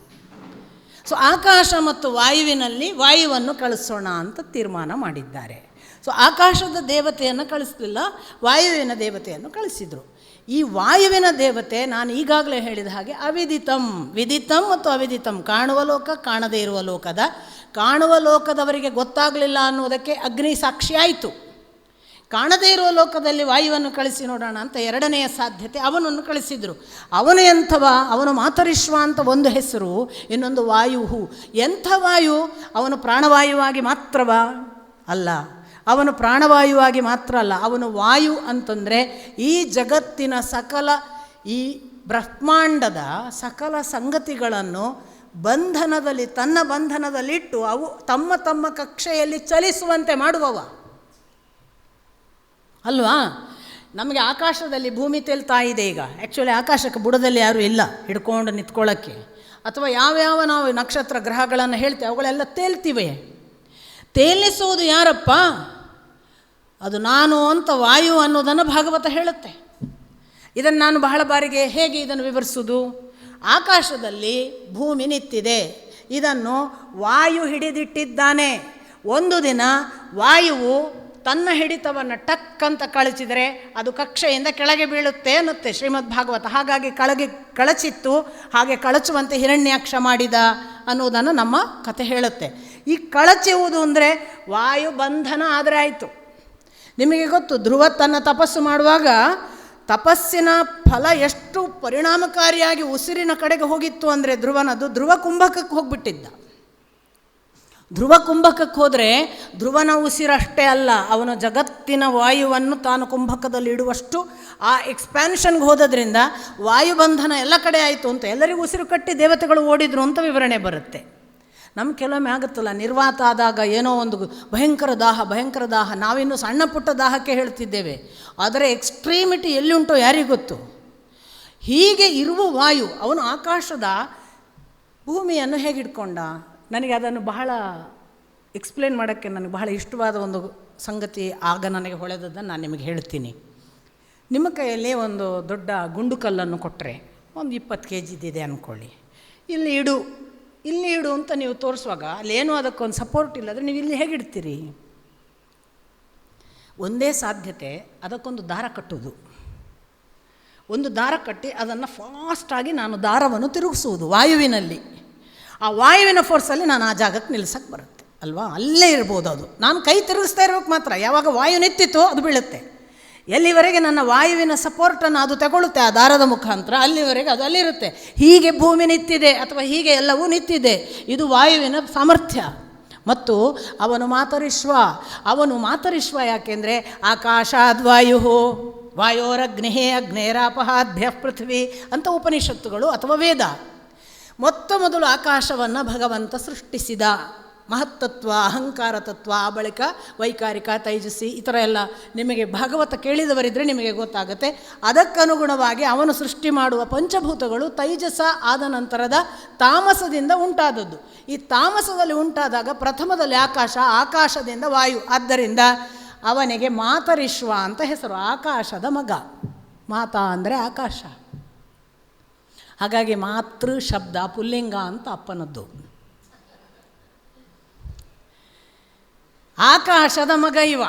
ಸೊ ಆಕಾಶ ಮತ್ತು ವಾಯುವಿನಲ್ಲಿ ವಾಯುವನ್ನು ಕಳಿಸೋಣ ಅಂತ ತೀರ್ಮಾನ ಮಾಡಿದ್ದಾರೆ. ಸೊ ಆಕಾಶದ ದೇವತೆಯನ್ನು ಕಳಿಸಲಿಲ್ಲ, ವಾಯುವಿನ ದೇವತೆಯನ್ನು ಕಳಿಸಿದರು. ಈ ವಾಯುವಿನ ದೇವತೆ ನಾನು ಈಗಾಗಲೇ ಹೇಳಿದ ಹಾಗೆ ಅವಿದಿತಂ, ವಿದಿತಂ ಮತ್ತು ಅವಿದಿತಂ, ಕಾಣುವ ಲೋಕ, ಕಾಣದೇ ಇರುವ ಲೋಕದ. ಕಾಣುವ ಲೋಕದವರಿಗೆ ಗೊತ್ತಾಗಲಿಲ್ಲ ಅನ್ನೋದಕ್ಕೆ ಅಗ್ನಿ ಸಾಕ್ಷಿಯಾಯಿತು. ಕಾಣದೇ ಇರುವ ಲೋಕದಲ್ಲಿ ವಾಯುವನ್ನು ಕಳಿಸಿ ನೋಡೋಣ ಅಂತ ಎರಡನೆಯ ಸಾಧ್ಯತೆ ಅವನನ್ನು ಕಳಿಸಿದರು. ಅವನು ಎಂಥವ? ಅವನು ಮಾತರಿಶ್ವ ಅಂತ ಒಂದು ಹೆಸರು, ಇನ್ನೊಂದು ವಾಯು. ಎಂಥ ವಾಯು? ಅವನು ಪ್ರಾಣವಾಯುವಾಗಿ ಮಾತ್ರವಾ? ಅಲ್ಲ, ಅವನು ಪ್ರಾಣವಾಯುವಾಗಿ ಮಾತ್ರ ಅಲ್ಲ, ಅವನು ವಾಯು ಅಂತಂದರೆ ಈ ಜಗತ್ತಿನ ಸಕಲ, ಈ ಬ್ರಹ್ಮಾಂಡದ ಸಕಲ ಸಂಗತಿಗಳನ್ನು ಬಂಧನದಲ್ಲಿ, ತನ್ನ ಬಂಧನದಲ್ಲಿಟ್ಟು ಅವು ತಮ್ಮ ತಮ್ಮ ಕಕ್ಷೆಯಲ್ಲಿ ಚಲಿಸುವಂತೆ ಮಾಡುವವ ಅಲ್ವಾ? ನಮಗೆ ಆಕಾಶದಲ್ಲಿ ಭೂಮಿ ತೇಲ್ತಾ ಇದೆ ಈಗ. ಆ್ಯಕ್ಚುಲಿ ಆಕಾಶಕ್ಕೆ ಬುಡದಲ್ಲಿ ಯಾರೂ ಇಲ್ಲ ಹಿಡ್ಕೊಂಡು ನಿಂತ್ಕೊಳ್ಳೋಕ್ಕೆ. ಅಥವಾ ಯಾವ್ಯಾವ ನಾವು ನಕ್ಷತ್ರ ಗ್ರಹಗಳನ್ನು ಹೇಳ್ತೇವೆ ಅವುಗಳೆಲ್ಲ ತೇಲ್ತಿವೆ. ತೇಲಿಸುವುದು ಯಾರಪ್ಪ? ಅದು ನಾನು ಅಂತ ವಾಯು ಅನ್ನೋದನ್ನು ಭಾಗವತ ಹೇಳುತ್ತೆ. ಇದನ್ನು ನಾನು ಬಹಳ ಬಾರಿಗೆ ಹೇಗೆ ಇದನ್ನು ವಿವರಿಸುವುದು? ಆಕಾಶದಲ್ಲಿ ಭೂಮಿ ನಿಂತಿದೆ, ಇದನ್ನು ವಾಯು ಹಿಡಿದಿಟ್ಟಿದ್ದಾನೆ. ಒಂದು ದಿನ ವಾಯುವು ತನ್ನ ಹಿಡಿತವನ್ನು ಟಕ್ ಅಂತ ಕಳಚಿದರೆ ಅದು ಕಕ್ಷೆಯಿಂದ ಕೆಳಗೆ ಬೀಳುತ್ತೆ ಅನ್ನುತ್ತೆ ಶ್ರೀಮದ್ ಭಾಗವತ. ಹಾಗಾಗಿ ಕಳಚಿತ್ತು, ಹಾಗೆ ಕಳಚುವಂತೆ ಹಿರಣ್ಯಾಕ್ಷ ಮಾಡಿದ ಅನ್ನೋದನ್ನು ನಮ್ಮ ಕಥೆ ಹೇಳುತ್ತೆ. ಈ ಕಳಚುವುದು ಅಂದರೆ ವಾಯು ಬಂಧನ ಆದರೆ ಆಯಿತು. ನಿಮಗೆ ಗೊತ್ತು, ಧ್ರುವ ತನ್ನ ತಪಸ್ಸು ಮಾಡುವಾಗ ತಪಸ್ಸಿನ ಫಲ ಎಷ್ಟು ಪರಿಣಾಮಕಾರಿಯಾಗಿ ಉಸಿರಿನ ಕಡೆಗೆ ಹೋಗಿತ್ತು ಅಂದರೆ ಧ್ರುವನದು ಧ್ರುವ ಕುಂಭಕಕ್ಕೆ ಹೋಗಿಬಿಟ್ಟಿದ್ದ. ಧ್ರುವ ಕುಂಭಕಕ್ಕೆ ಹೋದರೆ ಧ್ರುವನ ಉಸಿರಷ್ಟೇ ಅಲ್ಲ, ಅವನು ಜಗತ್ತಿನ ವಾಯುವನ್ನು ತಾನು ಕುಂಭಕದಲ್ಲಿ ಇಡುವಷ್ಟು ಆ ಎಕ್ಸ್ಪ್ಯಾನ್ಷನ್ಗೆ ಹೋದದ್ರಿಂದ ವಾಯುಬಂಧನ ಎಲ್ಲ ಕಡೆ ಆಯಿತು ಅಂತ ಎಲ್ಲರಿಗೂ ಉಸಿರು ಕಟ್ಟಿ ದೇವತೆಗಳು ಓಡಿದ್ರು ಅಂತ ವಿವರಣೆ ಬರುತ್ತೆ. ನಮ್ಮ ಕೆಲವೊಮ್ಮೆ ಆಗುತ್ತಲ್ಲ, ನಿರ್ವಾತ ಆದಾಗ ಏನೋ ಒಂದು ಭಯಂಕರ ದಾಹ, ನಾವಿನ್ನೂ ಸಣ್ಣ ಪುಟ್ಟ ದಾಹಕ್ಕೆ ಹೇಳ್ತಿದ್ದೇವೆ, ಆದರೆ ಎಕ್ಸ್ಟ್ರೀಮಿಟಿ ಎಲ್ಲಿಯುಂಟೋ ಯಾರಿಗೂ ಗೊತ್ತು. ಹೀಗೆ ಇರುವ ವಾಯು ಅವನು ಆಕಾಶದ ಭೂಮಿಯನ್ನು ಹೇಗೆ ಇಟ್ಕೊಂಡ? ನನಗೆ ಅದನ್ನು ಬಹಳ ಎಕ್ಸ್ಪ್ಲೇನ್ ಮಾಡೋಕ್ಕೆ ನನಗೆ ಬಹಳ ಇಷ್ಟವಾದ ಒಂದು ಸಂಗತಿ ಆಗ ನನಗೆ ಹೊಳೆದದ್ದನ್ನು ನಾನು ನಿಮಗೆ ಹೇಳ್ತೀನಿ. ನಿಮ್ಮ ಕೈಯಲ್ಲಿ ಒಂದು ದೊಡ್ಡ ಗುಂಡು ಕಲ್ಲನ್ನು ಕೊಟ್ಟರೆ, ಒಂದು 20 kg ಇದೆ ಅಂದ್ಕೊಳ್ಳಿ, ಇಲ್ಲಿ ಇಡು ಅಂತ ನೀವು ತೋರಿಸುವಾಗ ಅಲ್ಲೇನೂ ಅದಕ್ಕೊಂದು ಸಪೋರ್ಟ್ ಇಲ್ಲದ್ರೆ ನೀವು ಇಲ್ಲಿ ಹೇಗಿಡ್ತೀರಿ? ಒಂದೇ ಸಾಧ್ಯತೆ, ಅದಕ್ಕೊಂದು ದಾರ ಕಟ್ಟುವುದು. ಒಂದು ದಾರ ಕಟ್ಟಿ ಅದನ್ನು ಫಾಸ್ಟಾಗಿ ನಾನು ದಾರವನ್ನು ತಿರುಗಿಸುವುದು ವಾಯುವಿನಲ್ಲಿ. ಆ ವಾಯುವಿನ ಫೋರ್ಸಲ್ಲಿ ನಾನು ಆ ಜಾಗಕ್ಕೆ ನಿಲ್ಲಿಸೋಕ್ಕೆ ಬರುತ್ತೆ ಅಲ್ವಾ? ಅಲ್ಲೇ ಇರ್ಬೋದು ಅದು. ನಾನು ಕೈ ತಿರುಗಿಸ್ತಾ ಇರಬೇಕು ಮಾತ್ರ. ಯಾವಾಗ ವಾಯು ನಿಂತಿತೋ ಅದು ಬೀಳುತ್ತೆ. ಎಲ್ಲಿವರೆಗೆ ನನ್ನ ವಾಯುವಿನ ಸಪೋರ್ಟನ್ನು ಅದು ತಗೊಳ್ಳುತ್ತೆ ಆ ದಾರದ ಮುಖಾಂತರ, ಅಲ್ಲಿವರೆಗೆ ಅದು ಅಲ್ಲಿರುತ್ತೆ. ಹೀಗೆ ಭೂಮಿ ನಿಂತಿದೆ ಅಥವಾ ಹೀಗೆ ಎಲ್ಲವೂ ನಿಂತಿದೆ, ಇದು ವಾಯುವಿನ ಸಾಮರ್ಥ್ಯ. ಮತ್ತು ಅವನು ಮಾತರಿಶ್ವ ಯಾಕೆಂದರೆ ಆಕಾಶಾದ್ವಾಯು ವಾಯೋರಗ್ನಿ ಅಗ್ನೇರಾಪಹಾದ್ಭ್ಯ ಪೃಥ್ವಿ ಅಂತ ಉಪನಿಷತ್ತುಗಳು ಅಥವಾ ವೇದ. ಮೊದಲು ಆಕಾಶವನ್ನು ಭಗವಂತ ಸೃಷ್ಟಿಸಿದ. ಮಹತ್ತತ್ವ, ಅಹಂಕಾರ ತತ್ವ, ಆ ಬಳಿಕ ವೈಕಾರಿಕ, ತೈಜಸ್ಸಿ, ಈ ಥರ ಎಲ್ಲ ನಿಮಗೆ ಭಾಗವತ ಕೇಳಿದವರಿದ್ದರೆ ನಿಮಗೆ ಗೊತ್ತಾಗುತ್ತೆ. ಅದಕ್ಕನುಗುಣವಾಗಿ ಅವನು ಸೃಷ್ಟಿ ಮಾಡುವ ಪಂಚಭೂತಗಳು ತೈಜಸ ಆದ ನಂತರದ ತಾಮಸದಿಂದ ಉಂಟಾದದ್ದು. ಈ ತಾಮಸದಲ್ಲಿ ಉಂಟಾದಾಗ ಪ್ರಥಮದಲ್ಲಿ ಆಕಾಶದಿಂದ ವಾಯು, ಆದ್ದರಿಂದ ಅವನಿಗೆ ಮಾತರಿಶ್ವ ಅಂತ ಹೆಸರು. ಆಕಾಶದ ಮಗ. ಮಾತಾ ಅಂದರೆ ಆಕಾಶ. ಹಾಗಾಗಿ ಮಾತೃ ಶಬ್ದ ಪುಲ್ಲಿಂಗ ಅಂತ ಅಪ್ಪನದ್ದು. ಆಕಾಶದ ಮಗ ಇವ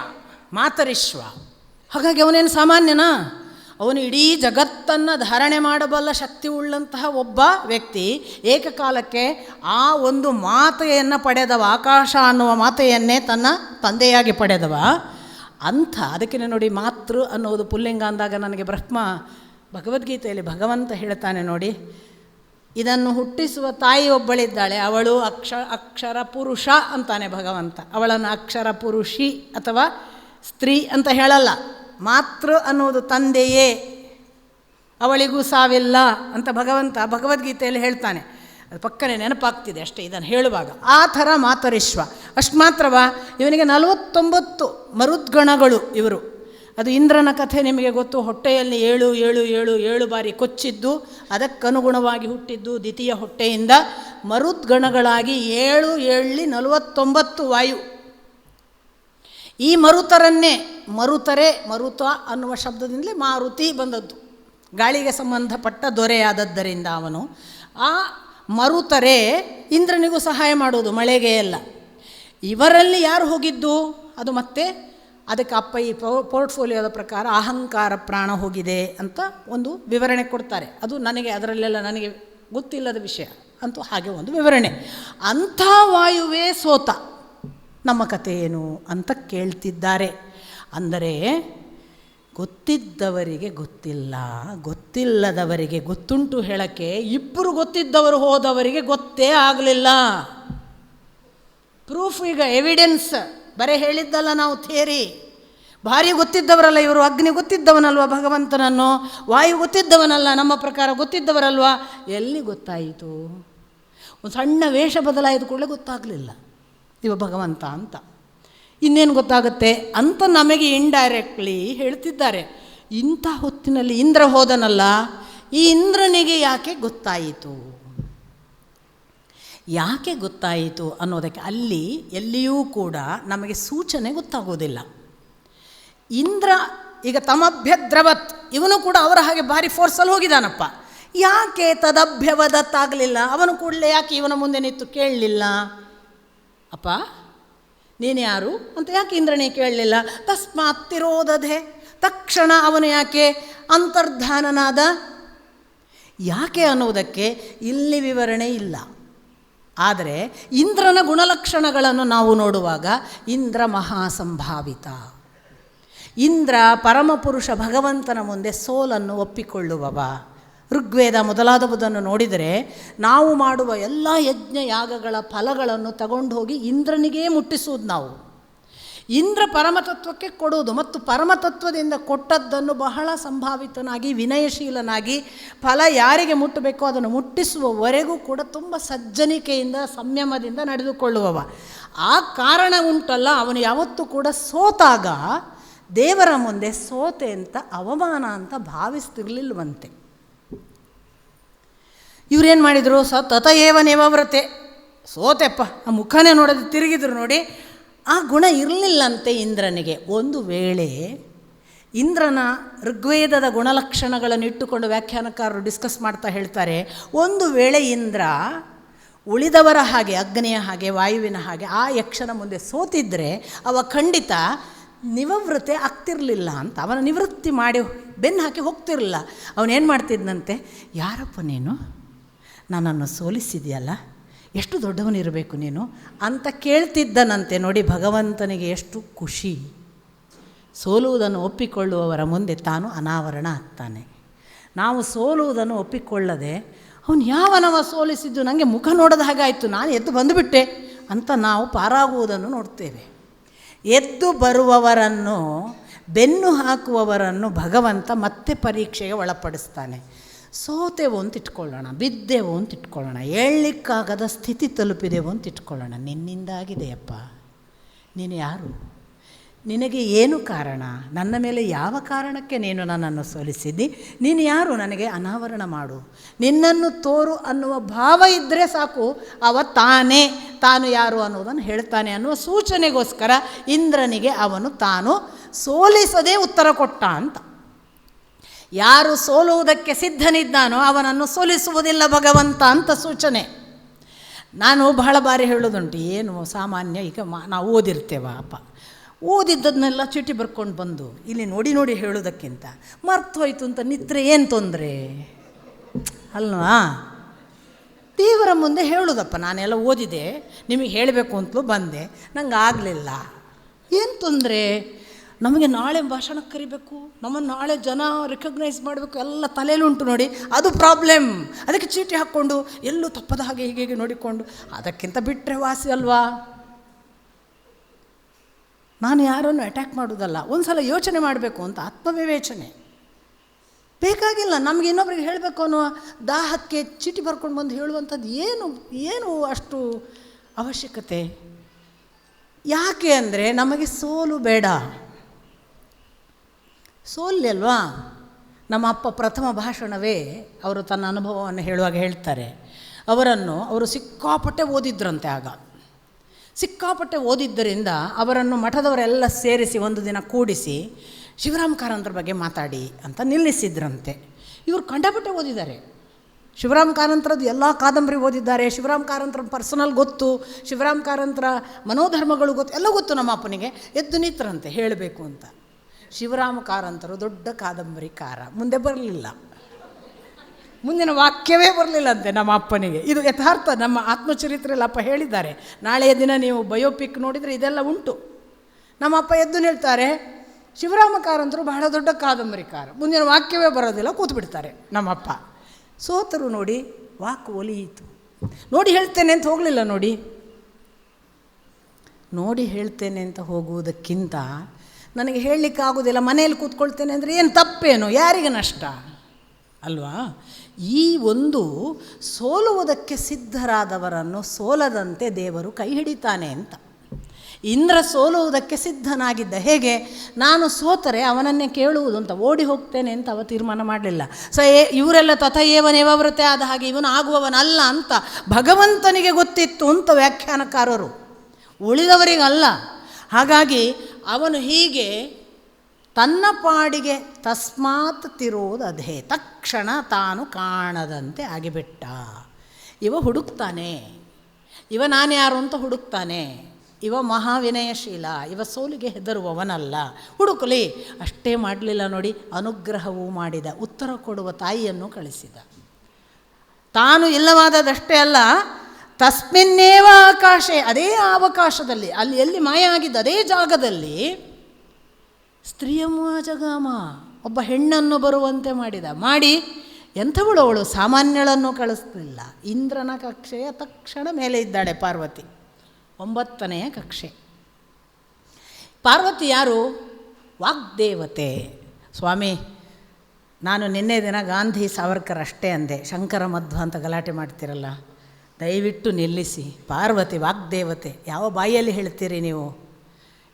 ಮಾತರಿಶ್ವ. ಹಾಗಾಗಿ ಅವನೇನು ಸಾಮಾನ್ಯನಾ? ಅವನು ಇಡೀ ಜಗತ್ತನ್ನು ಧಾರಣೆ ಮಾಡಬಲ್ಲ ಶಕ್ತಿ ಉಳ್ಳಂತಹ ಒಬ್ಬ ವ್ಯಕ್ತಿ. ಏಕಕಾಲಕ್ಕೆ ಆ ಒಂದು ಮಾತೆಯನ್ನು ಪಡೆದವ, ಆಕಾಶ ಅನ್ನುವ ಮಾತೆಯನ್ನೇ ತನ್ನ ತಂದೆಯಾಗಿ ಪಡೆದವ ಅಂಥ. ಅದಕ್ಕೆ ನೋಡಿ, ಮಾತೃ ಅನ್ನೋದು ಪುಲ್ಲಿಂಗ ಅಂದಾಗ ನನಗೆ ಭಗವದ್ಗೀತೆಯಲ್ಲಿ ಭಗವಂತ ಹೇಳ್ತಾನೆ ನೋಡಿ, ಇದನ್ನು ಹುಟ್ಟಿಸುವ ತಾಯಿ ಒಬ್ಬಳಿದ್ದಾಳೆ, ಅವಳು ಅಕ್ಷರ ಪುರುಷ ಅಂತಾನೆ ಭಗವಂತ. ಅವಳನ್ನು ಅಕ್ಷರ ಪುರುಷಿ ಅಥವಾ ಸ್ತ್ರೀ ಅಂತ ಹೇಳಲ್ಲ. ಮಾತೃ ಅನ್ನೋದು ತಂದೆಯೇ, ಅವಳಿಗೂ ಸಾವಿಲ್ಲ ಅಂತ ಭಗವಂತ ಭಗವದ್ಗೀತೆಯಲ್ಲಿ ಹೇಳ್ತಾನೆ. ಅದು ಪಕ್ಕನೆ ನೆನಪಾಗ್ತಿದೆ ಅಷ್ಟೇ ಇದನ್ನು ಹೇಳುವಾಗ. ಆ ಥರ ಮಾತರಿಶ್ವ. ಅಷ್ಟು ಮಾತ್ರವಾ? ಇವನಿಗೆ 49 ಮರುದ್ಗಣಗಳು ಇವರು. ಅದು ಇಂದ್ರನ ಕಥೆ ನಿಮಗೆ ಗೊತ್ತು. ಹೊಟ್ಟೆಯಲ್ಲಿ 7 ಬಾರಿ ಕೊಚ್ಚಿದ್ದು, ಅದಕ್ಕನುಗುಣವಾಗಿ ಹುಟ್ಟಿದ್ದು ದ್ವಿತೀಯ ಹೊಟ್ಟೆಯಿಂದ ಮರುದ್ಗಣಗಳಾಗಿ 7 49 ವಾಯು. ಈ ಮರುತರನ್ನೇ ಮರುತ ಅನ್ನುವ ಶಬ್ದದಿಂದಲೇ ಮಾರುತಿ ಬಂದದ್ದು. ಗಾಳಿಗೆ ಸಂಬಂಧಪಟ್ಟ ದೊರೆಯಾದದ್ದರಿಂದ ಅವನು. ಆ ಮರುತರೇ ಇಂದ್ರನಿಗೂ ಸಹಾಯ ಮಾಡೋದು ಮಳೆಗೆ ಎಲ್ಲ. ಇವರಲ್ಲಿ ಯಾರು ಹೋಗಿದ್ದು? ಅದು ಮತ್ತೆ ಅದಕ್ಕೆ ಅಪ್ಪ ಈ ಪೋರ್ಟ್ಫೋಲಿಯೋದ ಪ್ರಕಾರ ಅಹಂಕಾರ ಪ್ರಾಣ ಹೋಗಿದೆ ಅಂತ ಒಂದು ವಿವರಣೆ ಕೊಡ್ತಾರೆ. ಅದು ಅದರಲ್ಲೆಲ್ಲ ನನಗೆ ಗೊತ್ತಿಲ್ಲದ ವಿಷಯ ಅಂತೂ ಹಾಗೆ ಒಂದು ವಿವರಣೆ. ಅಂಥ ವಾಯುವೇ ಸೋತ, ನಮ್ಮ ಕಥೆ ಏನು ಅಂತ ಕೇಳ್ತಿದ್ದಾರೆ. ಅಂದರೆ ಗೊತ್ತಿದ್ದವರಿಗೆ ಗೊತ್ತಿಲ್ಲ, ಗೊತ್ತಿಲ್ಲದವರಿಗೆ ಗೊತ್ತುಂಟು ಹೇಳೋಕ್ಕೆ ಇಬ್ಬರು ಗೊತ್ತಿದ್ದವರು ಹೋದವರಿಗೆ ಗೊತ್ತೇ ಆಗಲಿಲ್ಲ. ಪ್ರೂಫ್ ಈಗ ಎವಿಡೆನ್ಸ್, ಬರೀ ಹೇಳಿದ್ದಲ್ಲ ನಾವು ಥಿಯರಿ. ಭಾರಿ ಗೊತ್ತಿದ್ದವರಲ್ಲ ಇವರು, ಅಗ್ನಿ ಗೊತ್ತಿದ್ದವನಲ್ವ ಭಗವಂತನನ್ನು, ವಾಯು ಗೊತ್ತಿದ್ದವನಲ್ಲ ನಮ್ಮ ಪ್ರಕಾರ ಗೊತ್ತಿದ್ದವರಲ್ವ. ಎಲ್ಲಿ ಗೊತ್ತಾಯಿತು? ಒಂದು ಸಣ್ಣ ವೇಷ ಬದಲಾಯಿದ ಕೂಡಲೇ ಗೊತ್ತಾಗಲಿಲ್ಲ ಇವ ಭಗವಂತ ಅಂತ. ಇನ್ನೇನು ಗೊತ್ತಾಗುತ್ತೆ ಅಂತ ನಮಗೆ ಇಂಡೈರೆಕ್ಟ್ಲಿ ಹೇಳ್ತಿದ್ದಾರೆ. ಇಂಥ ಹೊತ್ತಿನಲ್ಲಿ ಇಂದ್ರ ಹೋದನಲ್ಲ, ಈ ಇಂದ್ರನಿಗೆ ಯಾಕೆ ಗೊತ್ತಾಯಿತು, ಯಾಕೆ ಗೊತ್ತಾಯಿತು ಅನ್ನೋದಕ್ಕೆ ಅಲ್ಲಿ ಎಲ್ಲಿಯೂ ಕೂಡ ನಮಗೆ ಸೂಚನೆ ಗೊತ್ತಾಗೋದಿಲ್ಲ. ಇಂದ್ರ ಈಗ ತಮಭ್ಯದ್ರವತ್, ಇವನು ಕೂಡ ಅವರ ಹಾಗೆ ಭಾರಿ ಫೋರ್ಸಲ್ಲಿ ಹೋಗಿದ್ದಾನಪ್ಪ. ಯಾಕೆ ತದಭ್ಯವದತ್ತಾಗಲಿಲ್ಲ? ಅವನು ಕೂಡಲೇ ಯಾಕೆ ಇವನ ಮುಂದೆ ನಿಂತು ಕೇಳಲಿಲ್ಲ, ಅಪ್ಪ ನೀನು ಯಾರು ಅಂತ ಯಾಕೆ ಇಂದ್ರನೇ ಕೇಳಲಿಲ್ಲ? ತಸ್ಮಾತ್ ತಿರೋದಧೆ, ತಕ್ಷಣ ಅವನು ಯಾಕೆ ಅಂತರ್ಧಾನನಾದ? ಯಾಕೆ ಅನ್ನೋದಕ್ಕೆ ಇಲ್ಲಿ ವಿವರಣೆ ಇಲ್ಲ. ಆದರೆ ಇಂದ್ರನ ಗುಣಲಕ್ಷಣಗಳನ್ನು ನಾವು ನೋಡುವಾಗ ಇಂದ್ರ ಮಹಾಸಂಭಾವಿತ. ಇಂದ್ರ ಪರಮಪುರುಷ ಭಗವಂತನ ಮುಂದೆ ಸೋಲನ್ನು ಒಪ್ಪಿಕೊಳ್ಳುವವ. ಋಗ್ವೇದ ಮೊದಲಾದವುದನ್ನು ನೋಡಿದರೆ ನಾವು ಮಾಡುವ ಎಲ್ಲ ಯಜ್ಞ ಯಾಗಗಳ ಫಲಗಳನ್ನು ತಗೊಂಡು ಹೋಗಿ ಇಂದ್ರನಿಗೇ ಮುಟ್ಟಿಸುವುದು ನಾವು. ಇಂದ್ರ ಪರಮತತ್ವಕ್ಕೆ ಕೊಡುವುದು ಮತ್ತು ಪರಮತತ್ವದಿಂದ ಕೊಟ್ಟದ್ದನ್ನು ಬಹಳ ಸಂಭಾವಿತನಾಗಿ ವಿನಯಶೀಲನಾಗಿ ಫಲ ಯಾರಿಗೆ ಮುಟ್ಟಬೇಕೋ ಅದನ್ನು ಮುಟ್ಟಿಸುವವರೆಗೂ ಕೂಡ ತುಂಬ ಸಜ್ಜನಿಕೆಯಿಂದ ಸಂಯಮದಿಂದ ನಡೆದುಕೊಳ್ಳುವವ. ಆ ಕಾರಣ ಉಂಟಲ್ಲ, ಅವನು ಯಾವತ್ತೂ ಕೂಡ ಸೋತಾಗ ದೇವರ ಮುಂದೆ ಸೋತೆ ಅಂತ ಅವಮಾನ ಅಂತ ಭಾವಿಸ್ತಿರ್ಲಿಲ್ವಂತೆ. ಇವರೇನು ಮಾಡಿದರು? ತತಏವ ನೇವವ್ರತೆ, ಸೋತೆಪ್ಪ, ಆ ಮುಖನೇ ನೋಡೋದು ತಿರುಗಿದ್ರು ನೋಡಿ. ಆ ಗುಣ ಇರಲಿಲ್ಲಂತೆ ಇಂದ್ರನಿಗೆ. ಒಂದು ವೇಳೆ ಇಂದ್ರನ ಋಗ್ವೇದದ ಗುಣಲಕ್ಷಣಗಳನ್ನು ಇಟ್ಟುಕೊಂಡು ವ್ಯಾಖ್ಯಾನಕಾರರು ಡಿಸ್ಕಸ್ ಮಾಡ್ತಾ ಹೇಳ್ತಾರೆ, ಒಂದು ವೇಳೆ ಇಂದ್ರ ಉಳಿದವರ ಹಾಗೆ, ಅಗ್ನಿಯ ಹಾಗೆ, ವಾಯುವಿನ ಹಾಗೆ ಆ ಯಕ್ಷನ ಮುಂದೆ ಸೋತಿದ್ದರೆ ಅವ ಖಂಡಿತ ನಿವವೃತೆ ಆಗ್ತಿರಲಿಲ್ಲ ಅಂತ. ಅವನ ನಿವೃತ್ತಿ ಮಾಡಿ ಬೆನ್ನು ಹಾಕಿ ಹೋಗ್ತಿರಲಿಲ್ಲ. ಅವನೇನು ಮಾಡ್ತಿದ್ದಂತೆ, ಯಾರಪ್ಪ ನೀನು, ನನ್ನನ್ನು ಸೋಲಿಸಿದೆಯಲ್ಲ, ಎಷ್ಟು ದೊಡ್ಡವನಿರಬೇಕು ನೀನು ಅಂತ ಕೇಳ್ತಿದ್ದನಂತೆ. ನೋಡಿ ಭಗವಂತನಿಗೆ ಎಷ್ಟು ಖುಷಿ. ಸೋಲುವುದನ್ನು ಒಪ್ಪಿಕೊಳ್ಳುವವರ ಮುಂದೆ ತಾನು ಅನಾವರಣ ಆಗ್ತಾನೆ. ನಾವು ಸೋಲುವುದನ್ನು ಒಪ್ಪಿಕೊಳ್ಳದೆ ಅವನು ಯಾವನವ ಸೋಲಿಸಿದ್ದು, ನನಗೆ ಮುಖ ನೋಡೋದ ಹಾಗಾಯಿತು, ನಾನು ಎದ್ದು ಬಂದುಬಿಟ್ಟೆ ಅಂತ ನಾವು ಪಾರಾಗುವುದನ್ನು ನೋಡ್ತೇವೆ. ಎದ್ದು ಬರುವವರನ್ನು, ಬೆನ್ನು ಹಾಕುವವರನ್ನು ಭಗವಂತ ಮತ್ತೆ ಪರೀಕ್ಷೆಗೆ ಒಳಪಡಿಸ್ತಾನೆ. ಸೋತೆವು ಅಂತ ಇಟ್ಕೊಳ್ಳೋಣ, ಬಿದ್ದೆವು ಅಂತ ಇಟ್ಕೊಳ್ಳೋಣ, ಹೇಳಲಿಕ್ಕಾಗದ ಸ್ಥಿತಿ ತಲುಪಿದೆವು ಅಂತ ಇಟ್ಕೊಳ್ಳೋಣ. ನಿನ್ನಿಂದಾಗಿದೆಯಪ್ಪ, ನೀನು ಯಾರು, ನಿನಗೆ ಏನು ಕಾರಣ, ನನ್ನ ಮೇಲೆ ಯಾವ ಕಾರಣಕ್ಕೆ ನೀನು ನನ್ನನ್ನು ಸೋಲಿಸಿದ್ದಿ, ನೀನು ಯಾರು, ನನಗೆ ಅನಾವರಣ ಮಾಡು, ನಿನ್ನನ್ನು ತೋರು ಅನ್ನುವ ಭಾವ ಇದ್ದರೆ ಸಾಕು. ಅವ ತಾನು ಯಾರು ಅನ್ನೋದನ್ನು ಹೇಳ್ತಾನೆ ಅನ್ನುವ ಸೂಚನೆಗೋಸ್ಕರ ಇಂದ್ರನಿಗೆ ಅವನು ತಾನು ಸೋಲಿಸದೇ ಉತ್ತರ ಕೊಟ್ಟ ಅಂತ. ಯಾರು ಸೋಲುವುದಕ್ಕೆ ಸಿದ್ಧನಿದ್ದಾನೋ ಅವನನ್ನು ಸೋಲಿಸುವುದಿಲ್ಲ ಭಗವಂತ ಅಂತ ಸೂಚನೆ. ನಾನು ಬಹಳ ಬಾರಿ ಹೇಳೋದುಂಟು, ಏನು ಸಾಮಾನ್ಯ ಈಗ ನಾವು ಓದಿರ್ತೇವ ಅಪ್ಪ, ಓದಿದ್ದದನ್ನೆಲ್ಲ ಚೀಟಿ ಬರ್ಕೊಂಡು ಬಂದು ಇಲ್ಲಿ ನೋಡಿ ನೋಡಿ ಹೇಳೋದಕ್ಕಿಂತ ಮರ್ತು ಹೋಯ್ತು ಅಂತ ನಿದ್ರೆ ಏನು ತೊಂದರೆ ಅಲ್ವಾ? ದೇವರ ಮುಂದೆ ಹೇಳೋದಪ್ಪ, ನಾನೆಲ್ಲ ಓದಿದೆ, ನಿಮಗೆ ಹೇಳಬೇಕು ಅಂತಲೂ ಬಂದೆ, ನಂಗೆ ಆಗಲಿಲ್ಲ, ಏನು ತೊಂದರೆ? ನಮಗೆ ನಾಳೆ ಭಾಷಣಕ್ಕೆ ಕರಿಬೇಕು, ನಮ್ಮನ್ನು ನಾಳೆ ಜನ ರಿಕಗ್ನೈಸ್ ಮಾಡಬೇಕು, ಎಲ್ಲ ತಲೆಯಲ್ಲುಂಟು ನೋಡಿ, ಅದು ಪ್ರಾಬ್ಲಮ್. ಅದಕ್ಕೆ ಚೀಟಿ ಹಾಕ್ಕೊಂಡು ಎಲ್ಲೂ ತಪ್ಪದ ಹಾಗೆ ಹೀಗೆ ನೋಡಿಕೊಂಡು, ಅದಕ್ಕಿಂತ ಬಿಟ್ಟರೆ ವಾಸಿ ಅಲ್ವಾ? ನಾನು ಯಾರನ್ನು ಅಟ್ಯಾಕ್ ಮಾಡೋದಲ್ಲ, ಒಂದು ಸಲ ಯೋಚನೆ ಮಾಡಬೇಕು ಅಂತ ಆತ್ಮವಿವೇಚನೆ ಬೇಕಾಗಿಲ್ಲ. ನಮಗೆ ಇನ್ನೊಬ್ರಿಗೆ ಹೇಳಬೇಕು ಅನ್ನೋ ದಾಹಕ್ಕೆ ಚೀಟಿ ಬರ್ಕೊಂಡು ಬಂದು ಹೇಳುವಂಥದ್ದು ಏನು ಅಷ್ಟು ಅವಶ್ಯಕತೆ? ಯಾಕೆ ಅಂದರೆ ನಮಗೆ ಸೋಲು ಬೇಡ. ಸೋಲ್ಲಿ ಅಲ್ವಾ? ನಮ್ಮ ಅಪ್ಪ ಪ್ರಥಮ ಭಾಷಣವೇ ಅವರು ತನ್ನ ಅನುಭವವನ್ನು ಹೇಳುವಾಗ ಹೇಳ್ತಾರೆ, ಅವರು ಸಿಕ್ಕಾಪಟ್ಟೆ ಓದಿದ್ರಂತೆ. ಆಗ ಸಿಕ್ಕಾಪಟ್ಟೆ ಓದಿದ್ದರಿಂದ ಅವರನ್ನು ಮಠದವರೆಲ್ಲ ಸೇರಿಸಿ ಒಂದು ದಿನ ಕೂಡಿಸಿ ಶಿವರಾಮ ಕಾರಂತರ ಬಗ್ಗೆ ಮಾತಾಡಿ ಅಂತ ನಿಲ್ಲಿಸಿದ್ರಂತೆ. ಇವರು ಕಂಡಪಟ್ಟೆ ಓದಿದ್ದಾರೆ, ಶಿವರಾಮ್ ಕಾರಂತರದ್ದು ಎಲ್ಲ ಕಾದಂಬರಿ ಓದಿದ್ದಾರೆ, ಶಿವರಾಮ್ ಕಾರಂತರ ಪರ್ಸನಲ್ ಗೊತ್ತು, ಶಿವರಾಮ್ ಕಾರಂತರ ಮನೋಧರ್ಮಗಳು ಗೊತ್ತು, ಎಲ್ಲ ಗೊತ್ತು ನಮ್ಮ ಅಪ್ಪನಿಗೆ. ಎದ್ದು ನಿಂತರಂತೆ ಹೇಳಬೇಕು ಅಂತ. ಶಿವರಾಮ ಕಾರಂತರು ದೊಡ್ಡ ಕಾದಂಬರಿಕಾರ, ಮುಂದೆ ಬರಲಿಲ್ಲ, ಮುಂದಿನ ವಾಕ್ಯವೇ ಬರಲಿಲ್ಲ ಅಂತೆ ನಮ್ಮ ಅಪ್ಪನಿಗೆ. ಇದು ಯಥಾರ್ಥ, ನಮ್ಮ ಆತ್ಮಚರಿತ್ರೆಯಲ್ಲಿ ಅಪ್ಪ ಹೇಳಿದ್ದಾರೆ. ನಾಳೆಯ ದಿನ ನೀವು ಬಯೋಪಿಕ್ ನೋಡಿದರೆ ಇದೆಲ್ಲ ಉಂಟು. ನಮ್ಮ ಅಪ್ಪ ಎದ್ದು ನಿಲ್ತಾರೆ, ಶಿವರಾಮ ಕಾರಂತರು ಬಹಳ ದೊಡ್ಡ ಕಾದಂಬರಿಕಾರ, ಮುಂದಿನ ವಾಕ್ಯವೇ ಬರೋದಿಲ್ಲ, ಕೂತ್ಬಿಡ್ತಾರೆ ನಮ್ಮಪ್ಪ. ಸೋತರು ನೋಡಿ, ವಾಕ್ ಒಲಿಯಿತು. ನೋಡಿ ಹೇಳ್ತೇನೆ ಅಂತ ಹೋಗಲಿಲ್ಲ ನೋಡಿ. ನೋಡಿ ಹೇಳ್ತೇನೆ ಅಂತ ಹೋಗುವುದಕ್ಕಿಂತ ನನಗೆ ಹೇಳಲಿಕ್ಕಾಗೋದಿಲ್ಲ, ಮನೆಯಲ್ಲಿ ಕೂತ್ಕೊಳ್ತೇನೆ ಅಂದರೆ ಏನು ತಪ್ಪೇನು, ಯಾರಿಗೆ ನಷ್ಟ ಅಲ್ವಾ? ಈ ಒಂದು ಸೋಲುವುದಕ್ಕೆ ಸಿದ್ಧರಾದವರನ್ನು ಸೋಲದಂತೆ ದೇವರು ಕೈ ಹಿಡಿತಾನೆ ಅಂತ. ಇಂದ್ರ ಸೋಲುವುದಕ್ಕೆ ಸಿದ್ಧನಾಗಿದ್ದ. ಹೇಗೆ? ನಾನು ಸೋತರೆ ಅವನನ್ನೇ ಕೇಳುವುದು ಅಂತ, ಓಡಿ ಹೋಗ್ತೇನೆ ಅಂತ ಅವ ತೀರ್ಮಾನ ಮಾಡಲಿಲ್ಲ. ಇವರೆಲ್ಲ ತಥಯೇವನೇವ ವ್ರತೆ ಆದ ಹಾಗೆ ಇವನು ಆಗುವವನಲ್ಲ ಅಂತ ಭಗವಂತನಿಗೆ ಗೊತ್ತಿತ್ತು ಅಂತ ವ್ಯಾಖ್ಯಾನಕಾರರು, ಉಳಿದವರಿಗಲ್ಲ. ಹಾಗಾಗಿ ಅವನು ಹೀಗೆ ತನ್ನ ಪಾಡಿಗೆ ತಸ್ಮಾತ್ ತಿರೋದಧೆ, ತಕ್ಷಣ ತಾನು ಕಾಣದಂತೆ ಆಗಿಬಿಟ್ಟ. ಇವ ಹುಡುಕ್ತಾನೆ, ಇವ ನಾನು ಯಾರು ಅಂತ ಹುಡುಕ್ತಾನೆ, ಇವ ಮಹಾವಿನಯಶೀಲ, ಇವ ಸೋಲಿಗೆ ಹೆದರುವವನಲ್ಲ, ಹುಡುಕಲಿ. ಅಷ್ಟೇ ಮಾಡಲಿಲ್ಲ ನೋಡಿ, ಅನುಗ್ರಹವೂ ಮಾಡಿದ, ಉತ್ತರ ಕೊಡುವ ತಾಯಿಯನ್ನು ಕಳಿಸಿದ. ತಾನು ಇಲ್ಲವಾದದಷ್ಟೇ ಅಲ್ಲ, ತಸ್ಮಿನ್ನೇವ ಆಕಾಶೆ, ಅದೇ ಅವಕಾಶದಲ್ಲಿ, ಅಲ್ಲಿ ಎಲ್ಲಿ ಮಾಯ ಆಗಿದ್ದ ಅದೇ ಜಾಗದಲ್ಲಿ ಸ್ತ್ರೀಯಮ್ಮ ಜಗಾಮ, ಒಬ್ಬ ಹೆಣ್ಣನ್ನು ಬರುವಂತೆ ಮಾಡಿ ಎಂಥವಳು ಅವಳು, ಸಾಮಾನ್ಯಳನ್ನು ಕಳಿಸ್ಲಿಲ್ಲ. ಇಂದ್ರನ ಕಕ್ಷೆಯ ತಕ್ಷಣ ಮೇಲೆ ಇದ್ದಾಳೆ ಪಾರ್ವತಿ, 9ನೆಯ ಕಕ್ಷೆ. ಪಾರ್ವತಿ ಯಾರು? ವಾಗ್ದೇವತೆ. ಸ್ವಾಮಿ, ನಾನು ನಿನ್ನೆ ದಿನ ಗಾಂಧಿ ಸಾವರ್ಕರ್ ಅಷ್ಟೇ ಅಂದೆ, ಶಂಕರ ಮಧ್ವ ಅಂತ ಗಲಾಟೆ ಮಾಡ್ತಿರಲ್ಲ, ದಯವಿಟ್ಟು ನಿಲ್ಲಿಸಿ. ಪಾರ್ವತಿ ವಾಗ್ದೇವತೆ. ಯಾವ ಬಾಯಿಯಲ್ಲಿ ಹೇಳ್ತೀರಿ ನೀವು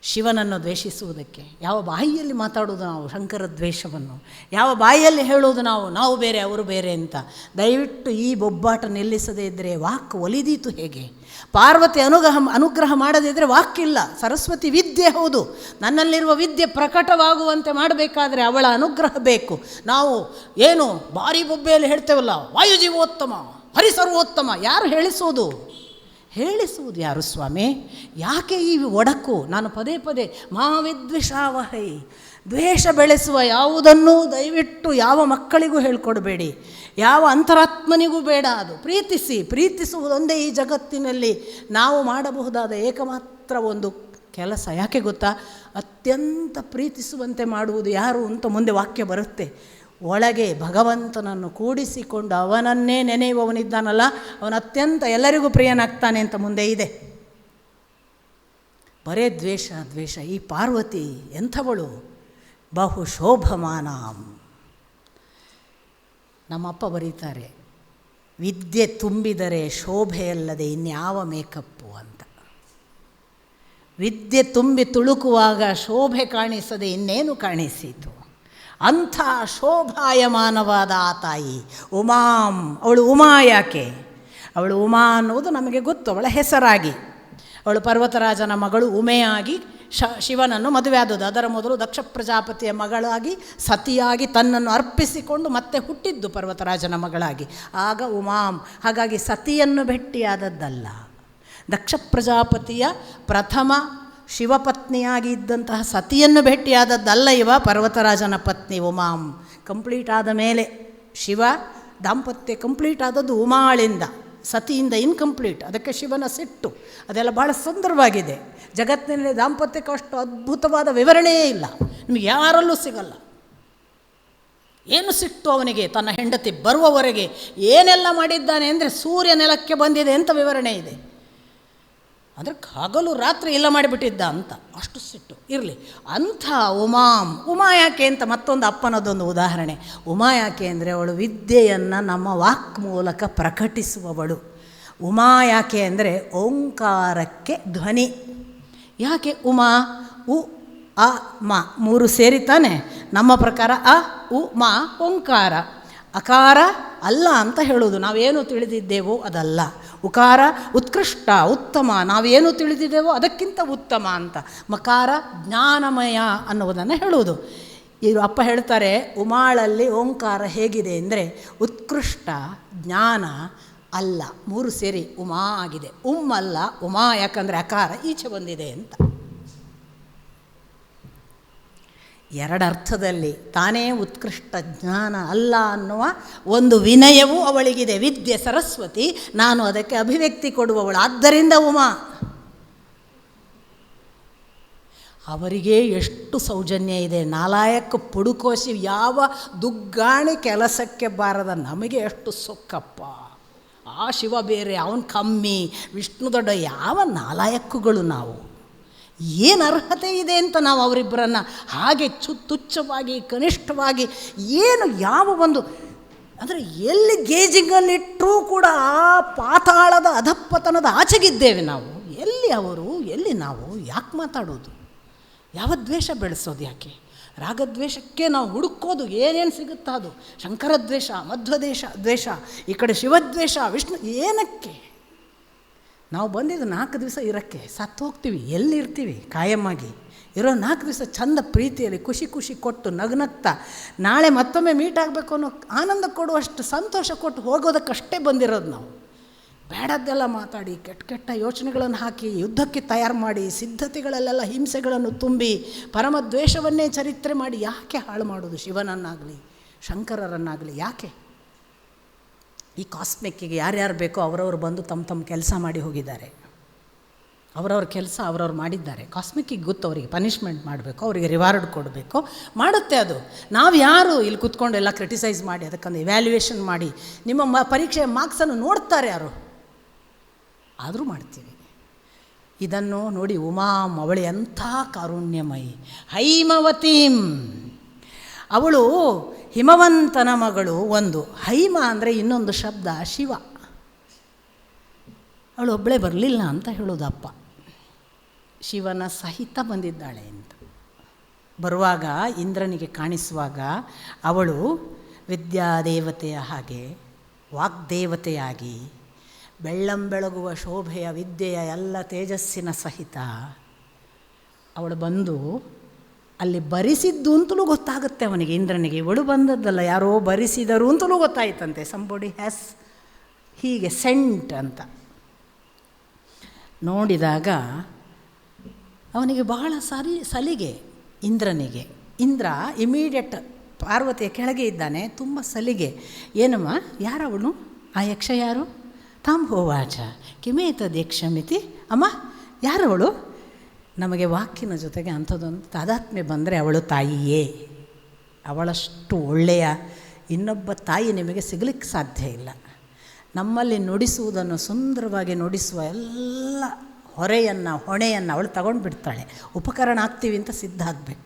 ಶಿವನನ್ನು ದ್ವೇಷಿಸುವುದಕ್ಕೆ? ಯಾವ ಬಾಯಿಯಲ್ಲಿ ಮಾತಾಡೋದು ನಾವು ಶಂಕರ ದ್ವೇಷವನ್ನು? ಯಾವ ಬಾಯಿಯಲ್ಲಿ ಹೇಳೋದು ನಾವು ಬೇರೆ ಅವರು ಬೇರೆ ಅಂತ? ದಯವಿಟ್ಟು ಈ ಬೊಬ್ಬಾಟ ನಿಲ್ಲಿಸದೇ ಇದ್ದರೆ ವಾಕ್ ಒಲಿದೀತು ಹೇಗೆ? ಪಾರ್ವತಿ ಅನುಗ್ರಹ ಮಾಡದಿದ್ದರೆ ವಾಕ್ಕಿಲ್ಲ. ಸರಸ್ವತಿ ವಿದ್ಯೆ ಹೌದು, ನನ್ನಲ್ಲಿರುವ ವಿದ್ಯೆ ಪ್ರಕಟವಾಗುವಂತೆ ಮಾಡಬೇಕಾದ್ರೆ ಅವಳ ಅನುಗ್ರಹ ಬೇಕು. ನಾವು ಏನು ಭಾರಿ ಬೊಬ್ಬೆಯಲ್ಲಿ ಹೇಳ್ತೇವಲ್ಲ, ವಾಯುಜೀವೋತ್ತಮ, ಹರಿಸರ್ವೋತ್ತಮ, ಯಾರು ಹೇಳಿಸುವುದು ಯಾರು ಸ್ವಾಮಿ? ಯಾಕೆ ಈ ಒಡಕು? ನಾನು ಪದೇ ಮಾವಿದ್ವಿಷಾವಹೈ, ದ್ವೇಷ ಬೆಳೆಸುವ ಯಾವುದನ್ನೂ ದಯವಿಟ್ಟು ಯಾವ ಮಕ್ಕಳಿಗೂ ಹೇಳ್ಕೊಡ್ಬೇಡಿ, ಯಾವ ಅಂತರಾತ್ಮನಿಗೂ ಬೇಡ. ಅದು ಪ್ರೀತಿಸುವುದೊಂದೇ ಈ ಜಗತ್ತಿನಲ್ಲಿ ನಾವು ಮಾಡಬಹುದಾದ ಏಕಮಾತ್ರ ಒಂದು ಕೆಲಸ. ಯಾಕೆ ಗೊತ್ತಾ? ಅತ್ಯಂತ ಪ್ರೀತಿಸುವಂತೆ ಮಾಡುವುದು ಯಾರು ಅಂತ ಮುಂದೆ ವಾಕ್ಯ ಬರುತ್ತೆ. ಒಳಗೆ ಭಗವಂತನನ್ನು ಕೂಡಿಸಿಕೊಂಡು ಅವನನ್ನೇ ನೆನೆಯುವವನಿದ್ದಾನಲ್ಲ, ಅವನು ಅತ್ಯಂತ ಎಲ್ಲರಿಗೂ ಪ್ರಿಯನಾಗ್ತಾನೆ ಅಂತ ಮುಂದೆ ಇದೆ. ಬರೇ ದ್ವೇಷ. ಈ ಪಾರ್ವತಿ ಎಂಥವಳು? ಬಹು ಶೋಭಮಾನಾಂ. ನಮ್ಮಪ್ಪ ಬರೀತಾರೆ, ವಿದ್ಯೆ ತುಂಬಿದರೆ ಶೋಭೆಯಲ್ಲದೆ ಇನ್ಯಾವ ಮೇಕಪ್ಪು ಅಂತ. ವಿದ್ಯೆ ತುಂಬಿ ತುಳುಕುವಾಗ ಶೋಭೆ ಕಾಣಿಸದೆ ಇನ್ನೇನು ಕಾಣಿಸಿತು? ಅಂಥ ಶೋಭಾಯಮಾನವಾದ ಆ ತಾಯಿ ಉಮಾಂ. ಅವಳು ಉಮಾ ಯಾಕೆ? ಅವಳು ಉಮಾ ಅನ್ನುವುದು ನಮಗೆ ಗೊತ್ತು, ಅವಳ ಹೆಸರಾಗಿ. ಅವಳು ಪರ್ವತರಾಜನ ಮಗಳು ಉಮೆಯಾಗಿ ಶಿವನನ್ನು ಮದುವೆ ಆದದ್ದು. ಅದರ ಮೊದಲು ದಕ್ಷ ಪ್ರಜಾಪತಿಯ ಮಗಳಾಗಿ ಸತಿಯಾಗಿ ತನ್ನನ್ನು ಅರ್ಪಿಸಿಕೊಂಡು ಮತ್ತೆ ಹುಟ್ಟಿದ್ದು ಪರ್ವತರಾಜನ ಮಗಳಾಗಿ, ಆಗ ಉಮಾಂ. ಹಾಗಾಗಿ ಸತಿಯನ್ನು ಭೇಟಿಯಾದದ್ದಲ್ಲ, ದಕ್ಷ ಪ್ರಜಾಪತಿಯ ಪ್ರಥಮ ಶಿವಪತ್ನಿಯಾಗಿ ಇದ್ದಂತಹ ಸತಿಯನ್ನು ಭೇಟಿಯಾದದ್ದಲ್ಲ ಇವ ಪರ್ವತರಾಜನ ಪತ್ನಿ ಉಮಾಂ. ಕಂಪ್ಲೀಟ್ ಆದ ಮೇಲೆ ಶಿವ ದಾಂಪತ್ಯ ಕಂಪ್ಲೀಟ್ ಆದದ್ದು ಉಮಾಳಿಂದ, ಸತಿಯಿಂದ ಇನ್ಕಂಪ್ಲೀಟ್. ಅದಕ್ಕೆ ಶಿವನ ಸಿಟ್ಟು ಅದೆಲ್ಲ ಭಾಳ ಸುಂದರವಾಗಿದೆ. ಜಗತ್ತಿನಲ್ಲಿ ದಾಂಪತ್ಯಕ್ಕೆ ಅಷ್ಟು ಅದ್ಭುತವಾದ ವಿವರಣೆಯೇ ಇಲ್ಲ, ನಿಮಗೆ ಯಾರಲ್ಲೂ ಸಿಗಲ್ಲ. ಏನು ಸಿಟ್ಟು ಅವನಿಗೆ, ತನ್ನ ಹೆಂಡತಿ ಬರುವವರೆಗೆ ಏನೆಲ್ಲ ಮಾಡಿದ್ದಾನೆ ಅಂದರೆ ಸೂರ್ಯ ನೆಲಕ್ಕೆ ಬಂದಿದೆ ಅಂತ ವಿವರಣೆ ಇದೆ. ಅಂದರೆ ಹಗಲು ರಾತ್ರಿ ಇಲ್ಲ ಮಾಡಿಬಿಟ್ಟಿದ್ದ ಅಂತ, ಅಷ್ಟು ಸಿಟ್ಟು. ಇರಲಿ, ಅಂಥ ಉಮಾ ಯಾಕೆ ಅಂತ ಮತ್ತೊಂದು ಅಪ್ಪನದೊಂದು ಉದಾಹರಣೆ. ಉಮಾ ಯಾಕೆ ಅಂದರೆ ಅವಳು ವಿದ್ಯೆಯನ್ನು ನಮ್ಮ ವಾಕ್ ಮೂಲಕ ಪ್ರಕಟಿಸುವವಳು. ಉಮಾ ಯಾಕೆ ಅಂದರೆ ಓಂಕಾರಕ್ಕೆ ಧ್ವನಿ. ಯಾಕೆ ಉಮಾ? ಉ ಅ ಮ 3 ಸೇರಿತಾನೆ. ನಮ್ಮ ಪ್ರಕಾರ ಅ ಉ ಮ ಓಂಕಾರ. ಅಕಾರ ಅಲ್ಲ ಅಂತ ಹೇಳೋದು, ನಾವೇನು ತಿಳಿದಿದ್ದೇವೋ ಅದಲ್ಲ. ಉಕಾರ ಉತ್ಕೃಷ್ಟ, ಉತ್ತಮ, ನಾವೇನು ತಿಳಿದಿದ್ದೇವೋ ಅದಕ್ಕಿಂತ ಉತ್ತಮ ಅಂತ. ಮಕಾರ ಜ್ಞಾನಮಯ ಅನ್ನುವುದನ್ನು ಹೇಳುವುದು. ಇವರು ಅಪ್ಪ ಹೇಳ್ತಾರೆ, ಉಮಾಳಲ್ಲಿ ಓಂಕಾರ ಹೇಗಿದೆ ಅಂದರೆ ಉತ್ಕೃಷ್ಟ ಜ್ಞಾನ ಅಲ್ಲ, 3 ಸೇರಿ ಉಮಾ ಆಗಿದೆ. ಅಲ್ಲ ಉಮಾ, ಯಾಕಂದರೆ ಅಕಾರ ಈಚೆ ಬಂದಿದೆ ಅಂತ. 2 ಅರ್ಥದಲ್ಲಿ ತಾನೇ ಉತ್ಕೃಷ್ಟ ಜ್ಞಾನ ಅಲ್ಲ ಅನ್ನುವ ಒಂದು ವಿನಯವೂ ಅವಳಿಗಿದೆ. ವಿದ್ಯೆ ಸರಸ್ವತಿ, ನಾನು ಅದಕ್ಕೆ ಅಭಿವ್ಯಕ್ತಿ ಕೊಡುವವಳು, ಆದ್ದರಿಂದ ಉಮಾ. ಅವರಿಗೆ ಎಷ್ಟು ಸೌಜನ್ಯ ಇದೆ. ನಾಲಾಯಕ ಪುಡುಕೋಸಿ ಯಾವ ದುಗ್ಗಾಣಿ ಕೆಲಸಕ್ಕೆ ಬಾರದ ನಮಗೆ ಎಷ್ಟು ಸೊಕ್ಕಪ್ಪ. ಆ ಶಿವ ಬೇರೆ, ಅವನು ಕಮ್ಮಿ, ವಿಷ್ಣು ದೊಡ್ಡ, ಯಾವ ನಾಲಾಯಕ್ಕುಗಳು ನಾವು. ಏನು ಅರ್ಹತೆ ಇದೆ ಅಂತ ನಾವು ಅವರಿಬ್ಬರನ್ನು ಹಾಗೆ ತುಚ್ಛವಾಗಿ ಕನಿಷ್ಠವಾಗಿ ಏನು ಯಾವ ಒಂದು ಅಂದರೆ ಎಲ್ಲಿ ಗೇಜಿಂಗಲ್ಲಿಟ್ಟರೂ ಕೂಡ ಆ ಪಾತಾಳದ ಅಧಪ್ಪತನದ ಆಚೆಗಿದ್ದೇವೆ ನಾವು. ಎಲ್ಲಿ ಅವರು, ಎಲ್ಲಿ ನಾವು, ಯಾಕೆ ಮಾತಾಡೋದು, ಯಾವ ದ್ವೇಷ ಬೆಳೆಸೋದು, ಯಾಕೆ ರಾಗದ್ವೇಷಕ್ಕೆ ನಾವು ಹುಡುಕೋದು ಏನೇನು ಸಿಗುತ್ತಾ ಅದು. ಶಂಕರದ್ವೇಷ, ದ್ವೇಷ, ಈ ಕಡೆ ಶಿವದ್ವೇಷ, ವಿಷ್ಣು, ಏನಕ್ಕೆ? ನಾವು ಬಂದಿದ್ದು 4 ದಿವಸ ಇರೋಕ್ಕೆ, ಸತ್ತು ಹೋಗ್ತೀವಿ. ಎಲ್ಲಿರ್ತೀವಿ ಕಾಯಮ್ಮಾಗಿ? ಇರೋ 4 ದಿವಸ ಚಂದ ಪ್ರೀತಿಯಲ್ಲಿ ಖುಷಿ ಕೊಟ್ಟು ನಗ್ನಗ್ತಾ ನಾಳೆ ಮತ್ತೊಮ್ಮೆ ಮೀಟ್ ಆಗಬೇಕು ಅನ್ನೋ ಆನಂದ ಕೊಡುವಷ್ಟು ಸಂತೋಷ ಕೊಟ್ಟು ಹೋಗೋದಕ್ಕಷ್ಟೇ ಬಂದಿರೋದು ನಾವು. ಬೇಡದ್ದೆಲ್ಲ ಮಾತಾಡಿ ಕೆಟ್ಟ ಯೋಚನೆಗಳನ್ನು ಹಾಕಿ ಯುದ್ಧಕ್ಕೆ ತಯಾರು ಮಾಡಿ ಸಿದ್ಧತೆಗಳಲ್ಲೆಲ್ಲ ಹಿಂಸೆಗಳನ್ನು ತುಂಬಿ ಪರಮದ್ವೇಷವನ್ನೇ ಚರಿತ್ರೆ ಮಾಡಿ ಯಾಕೆ ಹಾಳು ಮಾಡೋದು ಶಿವನನ್ನಾಗಲಿ ಶಂಕರರನ್ನಾಗಲಿ? ಯಾಕೆ? ಈ ಕಾಸ್ಮಿಕ್ಕಿಗೆ ಯಾರ್ಯಾರು ಬೇಕೋ ಅವರವರು ಬಂದು ತಮ್ಮ ಕೆಲಸ ಮಾಡಿ ಹೋಗಿದ್ದಾರೆ. ಅವರವ್ರ ಕೆಲಸ ಅವರವ್ರು ಮಾಡಿದ್ದಾರೆ. ಕಾಸ್ಮಿಕ್ಕಿಗೆ ಗೊತ್ತು ಅವರಿಗೆ ಪನಿಷ್ಮೆಂಟ್ ಮಾಡಬೇಕು, ಅವರಿಗೆ ರಿವಾರ್ಡ್ ಕೊಡಬೇಕು, ಮಾಡುತ್ತೆ ಅದು. ನಾವು ಯಾರು ಇಲ್ಲಿ ಕೂತ್ಕೊಂಡು ಎಲ್ಲ ಕ್ರಿಟಿಸೈಸ್ ಮಾಡಿ ಅದಕ್ಕೊಂದು ಇವ್ಯಾಲ್ಯೂಯೇಷನ್ ಮಾಡಿ ನಿಮ್ಮ ಪರೀಕ್ಷೆಯ ಮಾರ್ಕ್ಸನ್ನು ನೋಡ್ತಾರೆ ಯಾರು? ಆದರೂ ಮಾಡ್ತೀವಿ. ಇದನ್ನು ನೋಡಿ, ಉಮಾಂ ಅವಳು ಎಂಥ ಕಾರುಣ್ಯಮಯಿ. ಹೈಮವತೀಂ, ಅವಳು ಹಿಮವಂತನ ಮಗಳು. ಒಂದು ಹೈಮ ಅಂದರೆ ಇನ್ನೊಂದು ಶಬ್ದ ಶಿವ. ಅವಳು ಒಬ್ಬಳೇ ಬರಲಿಲ್ಲ ಅಂತ ಹೇಳೋದು ಅಪ್ಪ. ಶಿವನ ಸಹಿತ ಬಂದಿದ್ದಾಳೆ ಅಂತ. ಬರುವಾಗ ಇಂದ್ರನಿಗೆ ಕಾಣಿಸುವಾಗ ಅವಳು ವಿದ್ಯಾದೇವತೆಯ ಹಾಗೆ ವಾಗ್ದೇವತೆಯಾಗಿ ಬೆಳ್ಳಂಬೆಳಗುವ ಶೋಭೆಯ ವಿದ್ಯೆಯ ಎಲ್ಲ ತೇಜಸ್ಸಿನ ಸಹಿತ ಅವಳು ಬಂದು ಅಲ್ಲಿ ಬರಿಸಿದ್ದು ಅಂತಲೂ ಗೊತ್ತಾಗುತ್ತೆ ಅವನಿಗೆ, ಇಂದ್ರನಿಗೆ. ಇವಳು ಬಂದದ್ದಲ್ಲ, ಯಾರೋ ಬರಿಸಿದರು ಅಂತಲೂ ಗೊತ್ತಾಯ್ತಂತೆ. ಸಂಬೋಡಿ ಹ್ಯಾಸ್ ಹೀಗೆ ಸೆಂಟ್ ಅಂತ ನೋಡಿದಾಗ ಅವನಿಗೆ ಬಹಳ ಸಲಿಗೆ ಇಂದ್ರನಿಗೆ. ಇಂದ್ರ ಇಮಿಡಿಯೇಟ್ ಪಾರ್ವತಿಯ ಕೆಳಗೆ ಇದ್ದಾನೆ, ತುಂಬ ಸಲಿಗೆ. ಏನಮ್ಮ, ಯಾರವಳು? ಆ ಯಕ್ಷ ಯಾರು? ತಾಂ ಹೋವಾಚ ಕಿಮೇತದ್ಯಕ್ಷಮಿತಿ. ಅಮ್ಮ ಯಾರವಳು? ನಮಗೆ ವಾಕಿನ ಜೊತೆಗೆ ಅಂಥದ್ದೊಂದು ತಾದಾತ್ಮ್ಯ ಬಂದರೆ ಅವಳು ತಾಯಿಯೇ. ಅವಳಷ್ಟು ಒಳ್ಳೆಯ ಇನ್ನೊಬ್ಬ ತಾಯಿ ನಿಮಗೆ ಸಿಗಲಿಕ್ಕೆ ಸಾಧ್ಯ ಇಲ್ಲ. ನಮ್ಮಲ್ಲಿ ನುಡಿಸುವುದನ್ನು ಸುಂದರವಾಗಿ ನುಡಿಸುವ ಎಲ್ಲ ಹೊಣೆಯನ್ನು ಅವಳು ತಗೊಂಡು ಬಿಡ್ತಾಳೆ. ಉಪಕರಣ ಆಗ್ತೀವಿ ಅಂತ ಸಿದ್ಧ ಆಗಬೇಕು.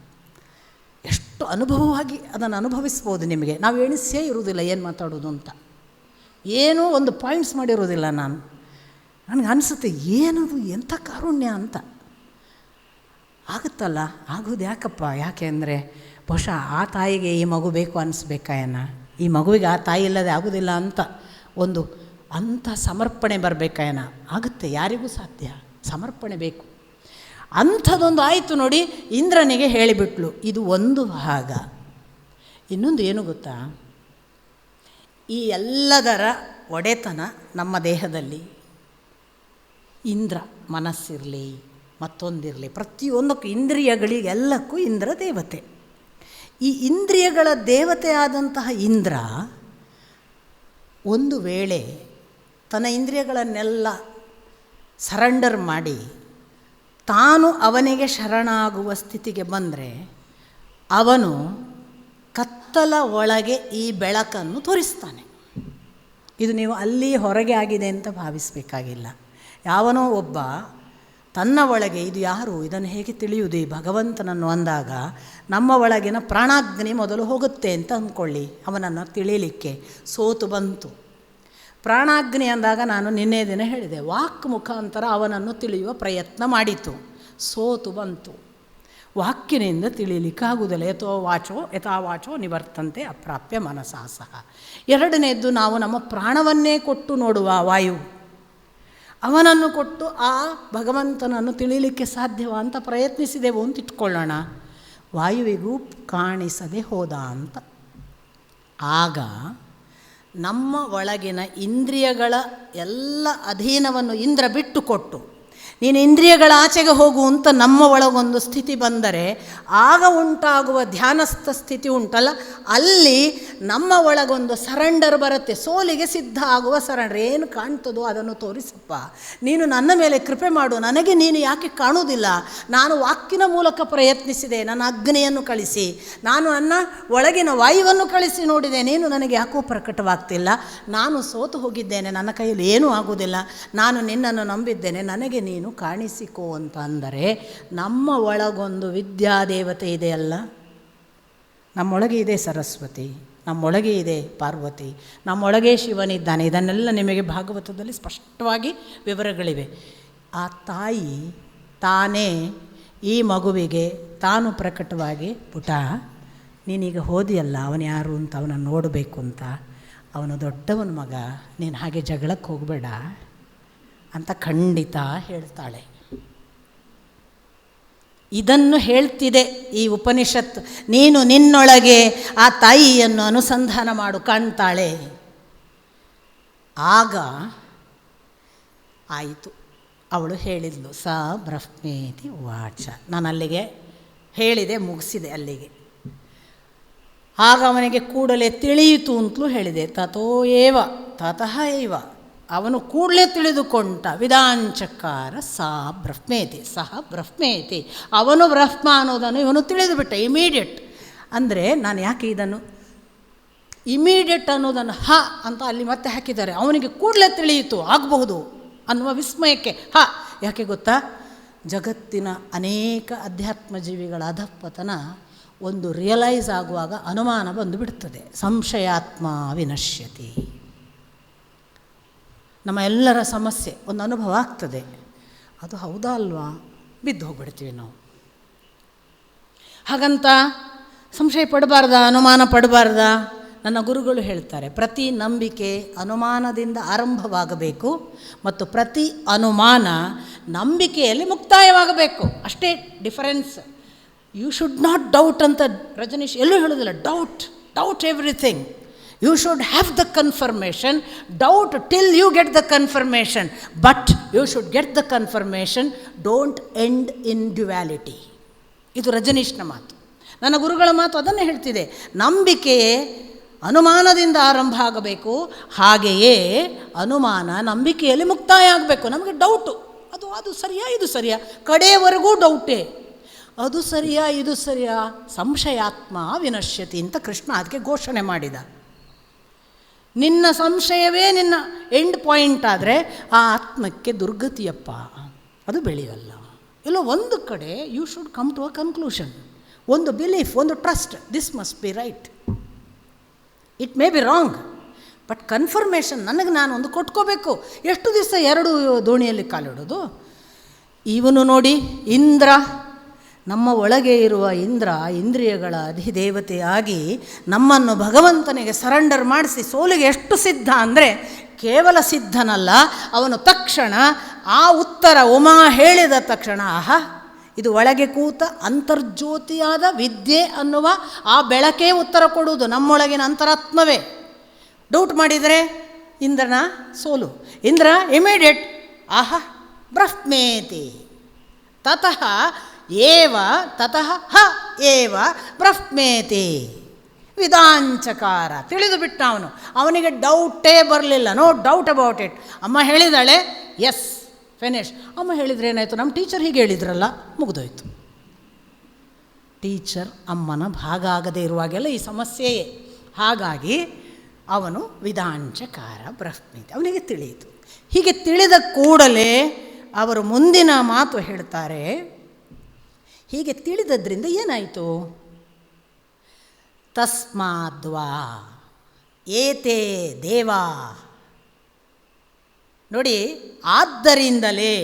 ಎಷ್ಟು ಅನುಭವವಾಗಿ ಅದನ್ನು ಅನುಭವಿಸ್ಬೋದು ನಿಮಗೆ. ನಾವು ಎಣಿಸೇ ಇರುವುದಿಲ್ಲ ಏನು ಮಾತಾಡೋದು ಅಂತ, ಏನೂ ಒಂದು ಪಾಯಿಂಟ್ಸ್ ಮಾಡಿರೋದಿಲ್ಲ ನಾನು. ನನಗೆ ಅನಿಸುತ್ತೆ ಏನದು ಎಂಥ ಕಾರುಣ್ಯ ಅಂತ. ಆಗುತ್ತಲ್ಲ, ಆಗೋದು ಯಾಕಪ್ಪ? ಯಾಕೆ ಅಂದರೆ ಬಹುಶಃ ಆ ತಾಯಿಗೆ ಈ ಮಗು ಬೇಕು ಅನಿಸ್ಬೇಕಾಯನ, ಈ ಮಗುವಿಗೆ ಆ ತಾಯಿ ಇಲ್ಲದೆ ಆಗೋದಿಲ್ಲ ಅಂತ ಒಂದು ಅಂಥ ಸಮರ್ಪಣೆ ಬರಬೇಕಾಯನ. ಆಗುತ್ತೆ, ಯಾರಿಗೂ ಸಾಧ್ಯ. ಸಮರ್ಪಣೆ ಬೇಕು. ಅಂಥದ್ದೊಂದು ಆಯಿತು ನೋಡಿ. ಇಂದ್ರನಿಗೆ ಹೇಳಿಬಿಟ್ಲು. ಇದು ಒಂದು ಭಾಗ. ಇನ್ನೊಂದು ಏನು ಗೊತ್ತಾ? ಈ ಎಲ್ಲದರ ಒಡೆತನ ನಮ್ಮ ದೇಹದಲ್ಲಿ ಇಂದ್ರ. ಮನಸ್ಸಿರಲಿ ಮತ್ತೊಂದಿರಲಿ, ಪ್ರತಿಯೊಂದಕ್ಕೂ ಇಂದ್ರಿಯಗಳಿಗೆಲ್ಲಕ್ಕೂ ಇಂದ್ರ ದೇವತೆ. ಈ ಇಂದ್ರಿಯಗಳ ದೇವತೆ ಆದಂತಹ ಇಂದ್ರ ಒಂದು ವೇಳೆ ತನ್ನ ಇಂದ್ರಿಯಗಳನ್ನೆಲ್ಲ ಸರೆಂಡರ್ ಮಾಡಿ ತಾನು ಅವನಿಗೆ ಶರಣಾಗುವ ಸ್ಥಿತಿಗೆ ಬಂದರೆ ಅವನು ಕತ್ತಲ ಒಳಗೆ ಈ ಬೆಳಕನ್ನು ತೋರಿಸ್ತಾನೆ. ಇದು ನೀವು ಅಲ್ಲಿ ಹೊರಗೆ ಆಗಿದೆ ಅಂತ ಭಾವಿಸಬೇಕಾಗಿಲ್ಲ. ಯಾವನೋ ಒಬ್ಬ ತನ್ನ ಒಳಗೆ ಇದು ಯಾರು, ಇದನ್ನು ಹೇಗೆ ತಿಳಿಯುವುದು ಈ ಭಗವಂತನನ್ನು ಅಂದಾಗ ನಮ್ಮ ಒಳಗಿನ ಪ್ರಾಣಾಗ್ನಿ ಮೊದಲು ಹೋಗುತ್ತೆ ಅಂತ ಅಂದ್ಕೊಳ್ಳಿ. ಅವನನ್ನು ತಿಳಿಯಲಿಕ್ಕೆ ಸೋತು ಬಂತು. ಪ್ರಾಣಾಗ್ನಿ ಅಂದಾಗ ನಾನು ನಿನ್ನೆ ದಿನ ಹೇಳಿದೆ, ವಾಕ್ ಮುಖಾಂತರ ಅವನನ್ನು ತಿಳಿಯುವ ಪ್ರಯತ್ನ ಮಾಡಿತು, ಸೋತು ಬಂತು. ವಾಕ್ಯನಿಂದ ತಿಳಿಯಲಿಕ್ಕಾಗುವುದಿಲ್ಲ. ಯಥಾವಾಚೋ ನಿವರ್ತಂತೆ ಅಪ್ರಾಪ್ಯ ಮನಸಾ ಸಹ. ಎರಡನೇದ್ದು, ನಾವು ನಮ್ಮ ಪ್ರಾಣವನ್ನೇ ಕೊಟ್ಟು ನೋಡುವ ವಾಯು, ಅವನನ್ನು ಕೊಟ್ಟು ಆ ಭಗವಂತನನ್ನು ತಿಳಿಯಲಿಕ್ಕೆ ಸಾಧ್ಯವ ಅಂತ ಪ್ರಯತ್ನಿಸಿದೆವು ಅಂತ ಇಟ್ಕೊಳ್ಳೋಣ. ವಾಯುವಿಗೂ ಕಾಣಿಸದೆ ಹೋದ ಅಂತ. ಆಗ ನಮ್ಮ ಒಳಗಿನ ಇಂದ್ರಿಯಗಳ ಎಲ್ಲ ಅಧೀನವನ್ನು ಇಂದ್ರ ಬಿಟ್ಟು ಕೊಟ್ಟು ನೀನು ಇಂದ್ರಿಯಗಳ ಆಚೆಗೆ ಹೋಗು ಅಂತ ನಮ್ಮ ಒಳಗೊಂದು ಸ್ಥಿತಿ ಬಂದರೆ ಆಗ ಉಂಟಾಗುವ ಧ್ಯಾನಸ್ಥ ಸ್ಥಿತಿ ಉಂಟಲ್ಲ, ಅಲ್ಲಿ ನಮ್ಮ ಒಳಗೊಂದು ಸರೆಂಡರ್ ಬರುತ್ತೆ. ಸೋಲಿಗೆ ಸಿದ್ಧ ಆಗುವ ಸರೆಂಡರ್. ಏನು ಕಾಣ್ತದೋ ಅದನ್ನು ತೋರಿಸಪ್ಪ, ನೀನು ನನ್ನ ಮೇಲೆ ಕೃಪೆ ಮಾಡು, ನನಗೆ ನೀನು ಯಾಕೆ ಕಾಣುವುದಿಲ್ಲ? ನಾನು ವಾಕ್ಕಿನ ಮೂಲಕ ಪ್ರಯತ್ನಿಸಿದೆ, ನನ್ನ ಅಗ್ನಿಯನ್ನು ಕಳಿಸಿ, ನಾನು ನನ್ನ ಒಳಗಿನ ವಾಯುವನ್ನು ಕಳಿಸಿ ನೋಡಿದೆ, ನೀನು ನನಗೆ ಯಾಕೋ ಪ್ರಕಟವಾಗ್ತಿಲ್ಲ, ನಾನು ಸೋತು ಹೋಗಿದ್ದೇನೆ, ನನ್ನ ಕೈಯಲ್ಲಿ ಏನೂ ಆಗುವುದಿಲ್ಲ, ನಾನು ನಿನ್ನನ್ನು ನಂಬಿದ್ದೇನೆ, ನನಗೆ ನೀನು ಕಾಣಿಸಿಕೋ ಅಂತ ಅಂದರೆ ನಮ್ಮ ಒಳಗೊಂದು ವಿದ್ಯಾದೇವತೆ ಇದೆಯಲ್ಲ, ನಮ್ಮೊಳಗೆ ಇದೆ ಸರಸ್ವತಿ, ನಮ್ಮೊಳಗೆ ಇದೆ ಪಾರ್ವತಿ, ನಮ್ಮೊಳಗೆ ಶಿವನಿದ್ದಾನೆ. ಇದನ್ನೆಲ್ಲ ನಿಮಗೆ ಭಾಗವತದಲ್ಲಿ ಸ್ಪಷ್ಟವಾಗಿ ವಿವರಗಳಿವೆ. ಆ ತಾಯಿ ತಾನೇ ಈ ಮಗುವಿಗೆ ತಾನು ಪ್ರಕಟವಾಗಿ, ಪುಟ ನೀನೀಗ ಹೋದಿಯಲ್ಲ, ಅವನು ಯಾರು ಅಂತ ಅವನನ್ನು ನೋಡಬೇಕು ಅಂತ, ಅವನು ದೊಡ್ಡವನ ಮಗ, ನೀನು ಹಾಗೆ ಜಗಳಕ್ಕೆ ಹೋಗಬೇಡ ಅಂತ ಖಂಡಿತ ಹೇಳ್ತಾಳೆ. ಇದನ್ನು ಹೇಳ್ತಿದೆ ಈ ಉಪನಿಷತ್ತು. ನೀನು ನಿನ್ನೊಳಗೆ ಆ ತಾಯಿಯನ್ನು ಅನುಸಂಧಾನ ಮಾಡು, ಕಾಣ್ತಾಳೆ. ಆಗ ಆಯಿತು, ಅವಳು ಹೇಳಿದ್ಲು, ಸ ಬ್ರಹ್ಮೇತಿ ವಾಚ. ನಾನು ಅಲ್ಲಿಗೆ ಹೇಳಿದೆ, ಮುಗಿಸಿದೆ ಅಲ್ಲಿಗೆ. ಆಗ ಅವನಿಗೆ ಕೂಡಲೇ ತಿಳಿಯಿತು ಅಂತಲೂ ಹೇಳಿದೆ. ತಥೋ ಏವ ತತಃ ಏವ, ಅವನು ಕೂಡಲೇ ತಿಳಿದುಕೊಂಡ. ವಿಧಾಂಚಕಾರ ಸಾ ಬ್ರಹ್ಮೇತಿ, ಸಹ ಬ್ರಹ್ಮೇತಿ, ಅವನು ಬ್ರಹ್ಮ ಅನ್ನೋದನ್ನು ಇವನು ತಿಳಿದುಬಿಟ್ಟ ಇಮಿಡಿಯೇಟ್. ಅಂದರೆ ನಾನು ಯಾಕೆ ಇದನ್ನು ಇಮಿಡಿಯೇಟ್ ಅನ್ನೋದನ್ನು ಹ ಅಂತ ಅಲ್ಲಿ ಮತ್ತೆ ಹಾಕಿದ್ದಾರೆ. ಅವನಿಗೆ ಕೂಡಲೇ ತಿಳಿಯಿತು, ಆಗಬಹುದು ಅನ್ನುವ ವಿಸ್ಮಯಕ್ಕೆ ಹ. ಯಾಕೆ ಗೊತ್ತಾ, ಜಗತ್ತಿನ ಅನೇಕ ಅಧ್ಯಾತ್ಮ ಜೀವಿಗಳ ಅಧಃಪತನ ಒಂದು ರಿಯಲೈಸ್ ಆಗುವಾಗ ಅನುಮಾನ ಬಂದು ಬಿಡ್ತದೆ. ಸಂಶಯಾತ್ಮ ವಿನಶ್ಯತಿ. ನಮ್ಮ ಎಲ್ಲರ ಸಮಸ್ಯೆ ಒಂದು ಅನುಭವ ಆಗ್ತದೆ, ಅದು ಹೌದಾ ಅಲ್ವಾ, ಬಿದ್ದು ಹೋಗ್ಬಿಡ್ತೀವಿ ನಾವು. ಹಾಗಂತ ಸಂಶಯ ಪಡಬಾರ್ದ, ಅನುಮಾನ ಪಡಬಾರ್ದ. ನನ್ನ ಗುರುಗಳು ಹೇಳ್ತಾರೆ, ಪ್ರತಿ ನಂಬಿಕೆ ಅನುಮಾನದಿಂದ ಆರಂಭವಾಗಬೇಕು ಮತ್ತು ಪ್ರತಿ ಅನುಮಾನ ನಂಬಿಕೆಯಲ್ಲಿ ಮುಕ್ತಾಯವಾಗಬೇಕು. ಅಷ್ಟೇ difference. You should not doubt ಅಂತ ರಜನೀಶ್ ಎಲ್ಲೂ ಹೇಳೋದಿಲ್ಲ. Doubt everything. You should have the confirmation. Doubt till you get the confirmation. But you should get the confirmation. Don't end in duality. ಇದು ರಜನೀಶ್ನ ಮಾತು. ನನ್ನ ಗುರುಗಳ ಮಾತು ಅದನ್ನೇ ಹೇಳ್ತಿದೆ. ನಂಬಿಕೆಯೇ ಅನುಮಾನದಿಂದ ಆರಂಭ ಆಗಬೇಕು, ಹಾಗೆಯೇ ಅನುಮಾನ ನಂಬಿಕೆಯಲ್ಲಿ ಮುಕ್ತಾಯ ಆಗಬೇಕು. ನಮಗೆ ಡೌಟು, ಅದು ಸರಿಯಾ ಇದು ಸರಿಯಾ, ಕಡೆಯವರೆಗೂ ಡೌಟೇ. ಅದು ಸರಿಯಾ ಇದು ಸರಿಯಾ, ಸಂಶಯಾತ್ಮ ವಿನಶ್ಯತಿ ಅಂತ ಕೃಷ್ಣ ಅದಕ್ಕೆ ಘೋಷಣೆ ಮಾಡಿದ. ನಿನ್ನ ಸಂಶಯವೇ ನಿನ್ನ ಎಂಡ್ ಪಾಯಿಂಟ್ ಆದರೆ ಆ ಆತ್ಮಕ್ಕೆ ದುರ್ಗತಿಯಪ್ಪ, ಅದು ಬೆಳೆಯಲ್ಲ. ಎಲ್ಲೋ ಒಂದು ಕಡೆ you should come to a conclusion, ಒಂದು ಬಿಲೀಫ್, ಒಂದು trust, this must be right, it may be wrong, but confirmation ನನಗೆ ನಾನು ಒಂದು ಕೊಟ್ಕೋಬೇಕು. ಎಷ್ಟು ದಿವಸ ಎರಡು ದೋಣಿಯಲ್ಲಿ ಕಾಲಿಡೋದು? ಇವನು ನೋಡಿ, ಇಂದ್ರ, ನಮ್ಮ ಒಳಗೆ ಇರುವ ಇಂದ್ರ ಇಂದ್ರಿಯಗಳ ಅಧಿದೇವತೆಯಾಗಿ ನಮ್ಮನ್ನು ಭಗವಂತನಿಗೆ ಸರೆಂಡರ್ ಮಾಡಿಸಿ ಸೋಲಿಗೆ ಎಷ್ಟು ಸಿದ್ಧ ಅಂದರೆ, ಕೇವಲ ಸಿದ್ಧನಲ್ಲ, ಅವನು ತಕ್ಷಣ ಆ ಉತ್ತರ ಉಮಾ ಹೇಳಿದ ತಕ್ಷಣ, ಆಹಾ, ಇದು ಒಳಗೆ ಕೂತ ಅಂತರ್ಜ್ಯೋತಿಯಾದ ವಿದ್ಯೆ ಅನ್ನುವ ಆ ಬೆಳಕೇ ಉತ್ತರ ಕೊಡುವುದು, ನಮ್ಮೊಳಗಿನ ಅಂತರಾತ್ಮವೇ. ಡೌಟ್ ಮಾಡಿದರೆ ಇಂದ್ರನ ಸೋಲು. ಇಂದ್ರ ಇಮಿಡಿಯೇಟ್ ಆಹಾ ಬ್ರಹ್ಮೇತಿ ತತಃ ಏವ ತತಃ ಹ ಏವ ಬ್ರಹ್ಮೇತಿ ವಿಧಾಂಚಕಾರ. ತಿಳಿದು ಬಿಟ್ಟ ಅವನು. ಅವನಿಗೆ ಡೌಟೇ ಬರಲಿಲ್ಲ. No doubt about it. ಅಮ್ಮ ಹೇಳಿದಾಳೆ, ಎಸ್ ಫಿನಿಶ್. ಅಮ್ಮ ಹೇಳಿದ್ರೆ ಏನಾಯಿತು, ನಮ್ಮ ಟೀಚರ್ ಹೀಗೆ ಹೇಳಿದ್ರಲ್ಲ, ಮುಗಿದೋಯ್ತು. ಟೀಚರ್ ಅಮ್ಮನ ಭಾಗ ಆಗದೇ ಇರುವಾಗೆಲ್ಲ ಈ ಸಮಸ್ಯೆಯೇ. ಹಾಗಾಗಿ ಅವನು ವಿಧಾಂಚಕಾರ ಬ್ರಹ್ಮೇತಿ, ಅವನಿಗೆ ತಿಳಿಯಿತು. ಹೀಗೆ ತಿಳಿದ ಕೂಡಲೇ ಅವರು ಮುಂದಿನ ಮಾತು ಹೇಳ್ತಾರೆ. ಹೀಗೆ ತಿಳಿದದ್ರಿಂದ ಏನಾಯಿತು? ತಸ್ಮಾದ್ವಾ ಏತೇ ದೇವಾ. ನೋಡಿ, ಆದ್ದರಿಂದಲೇ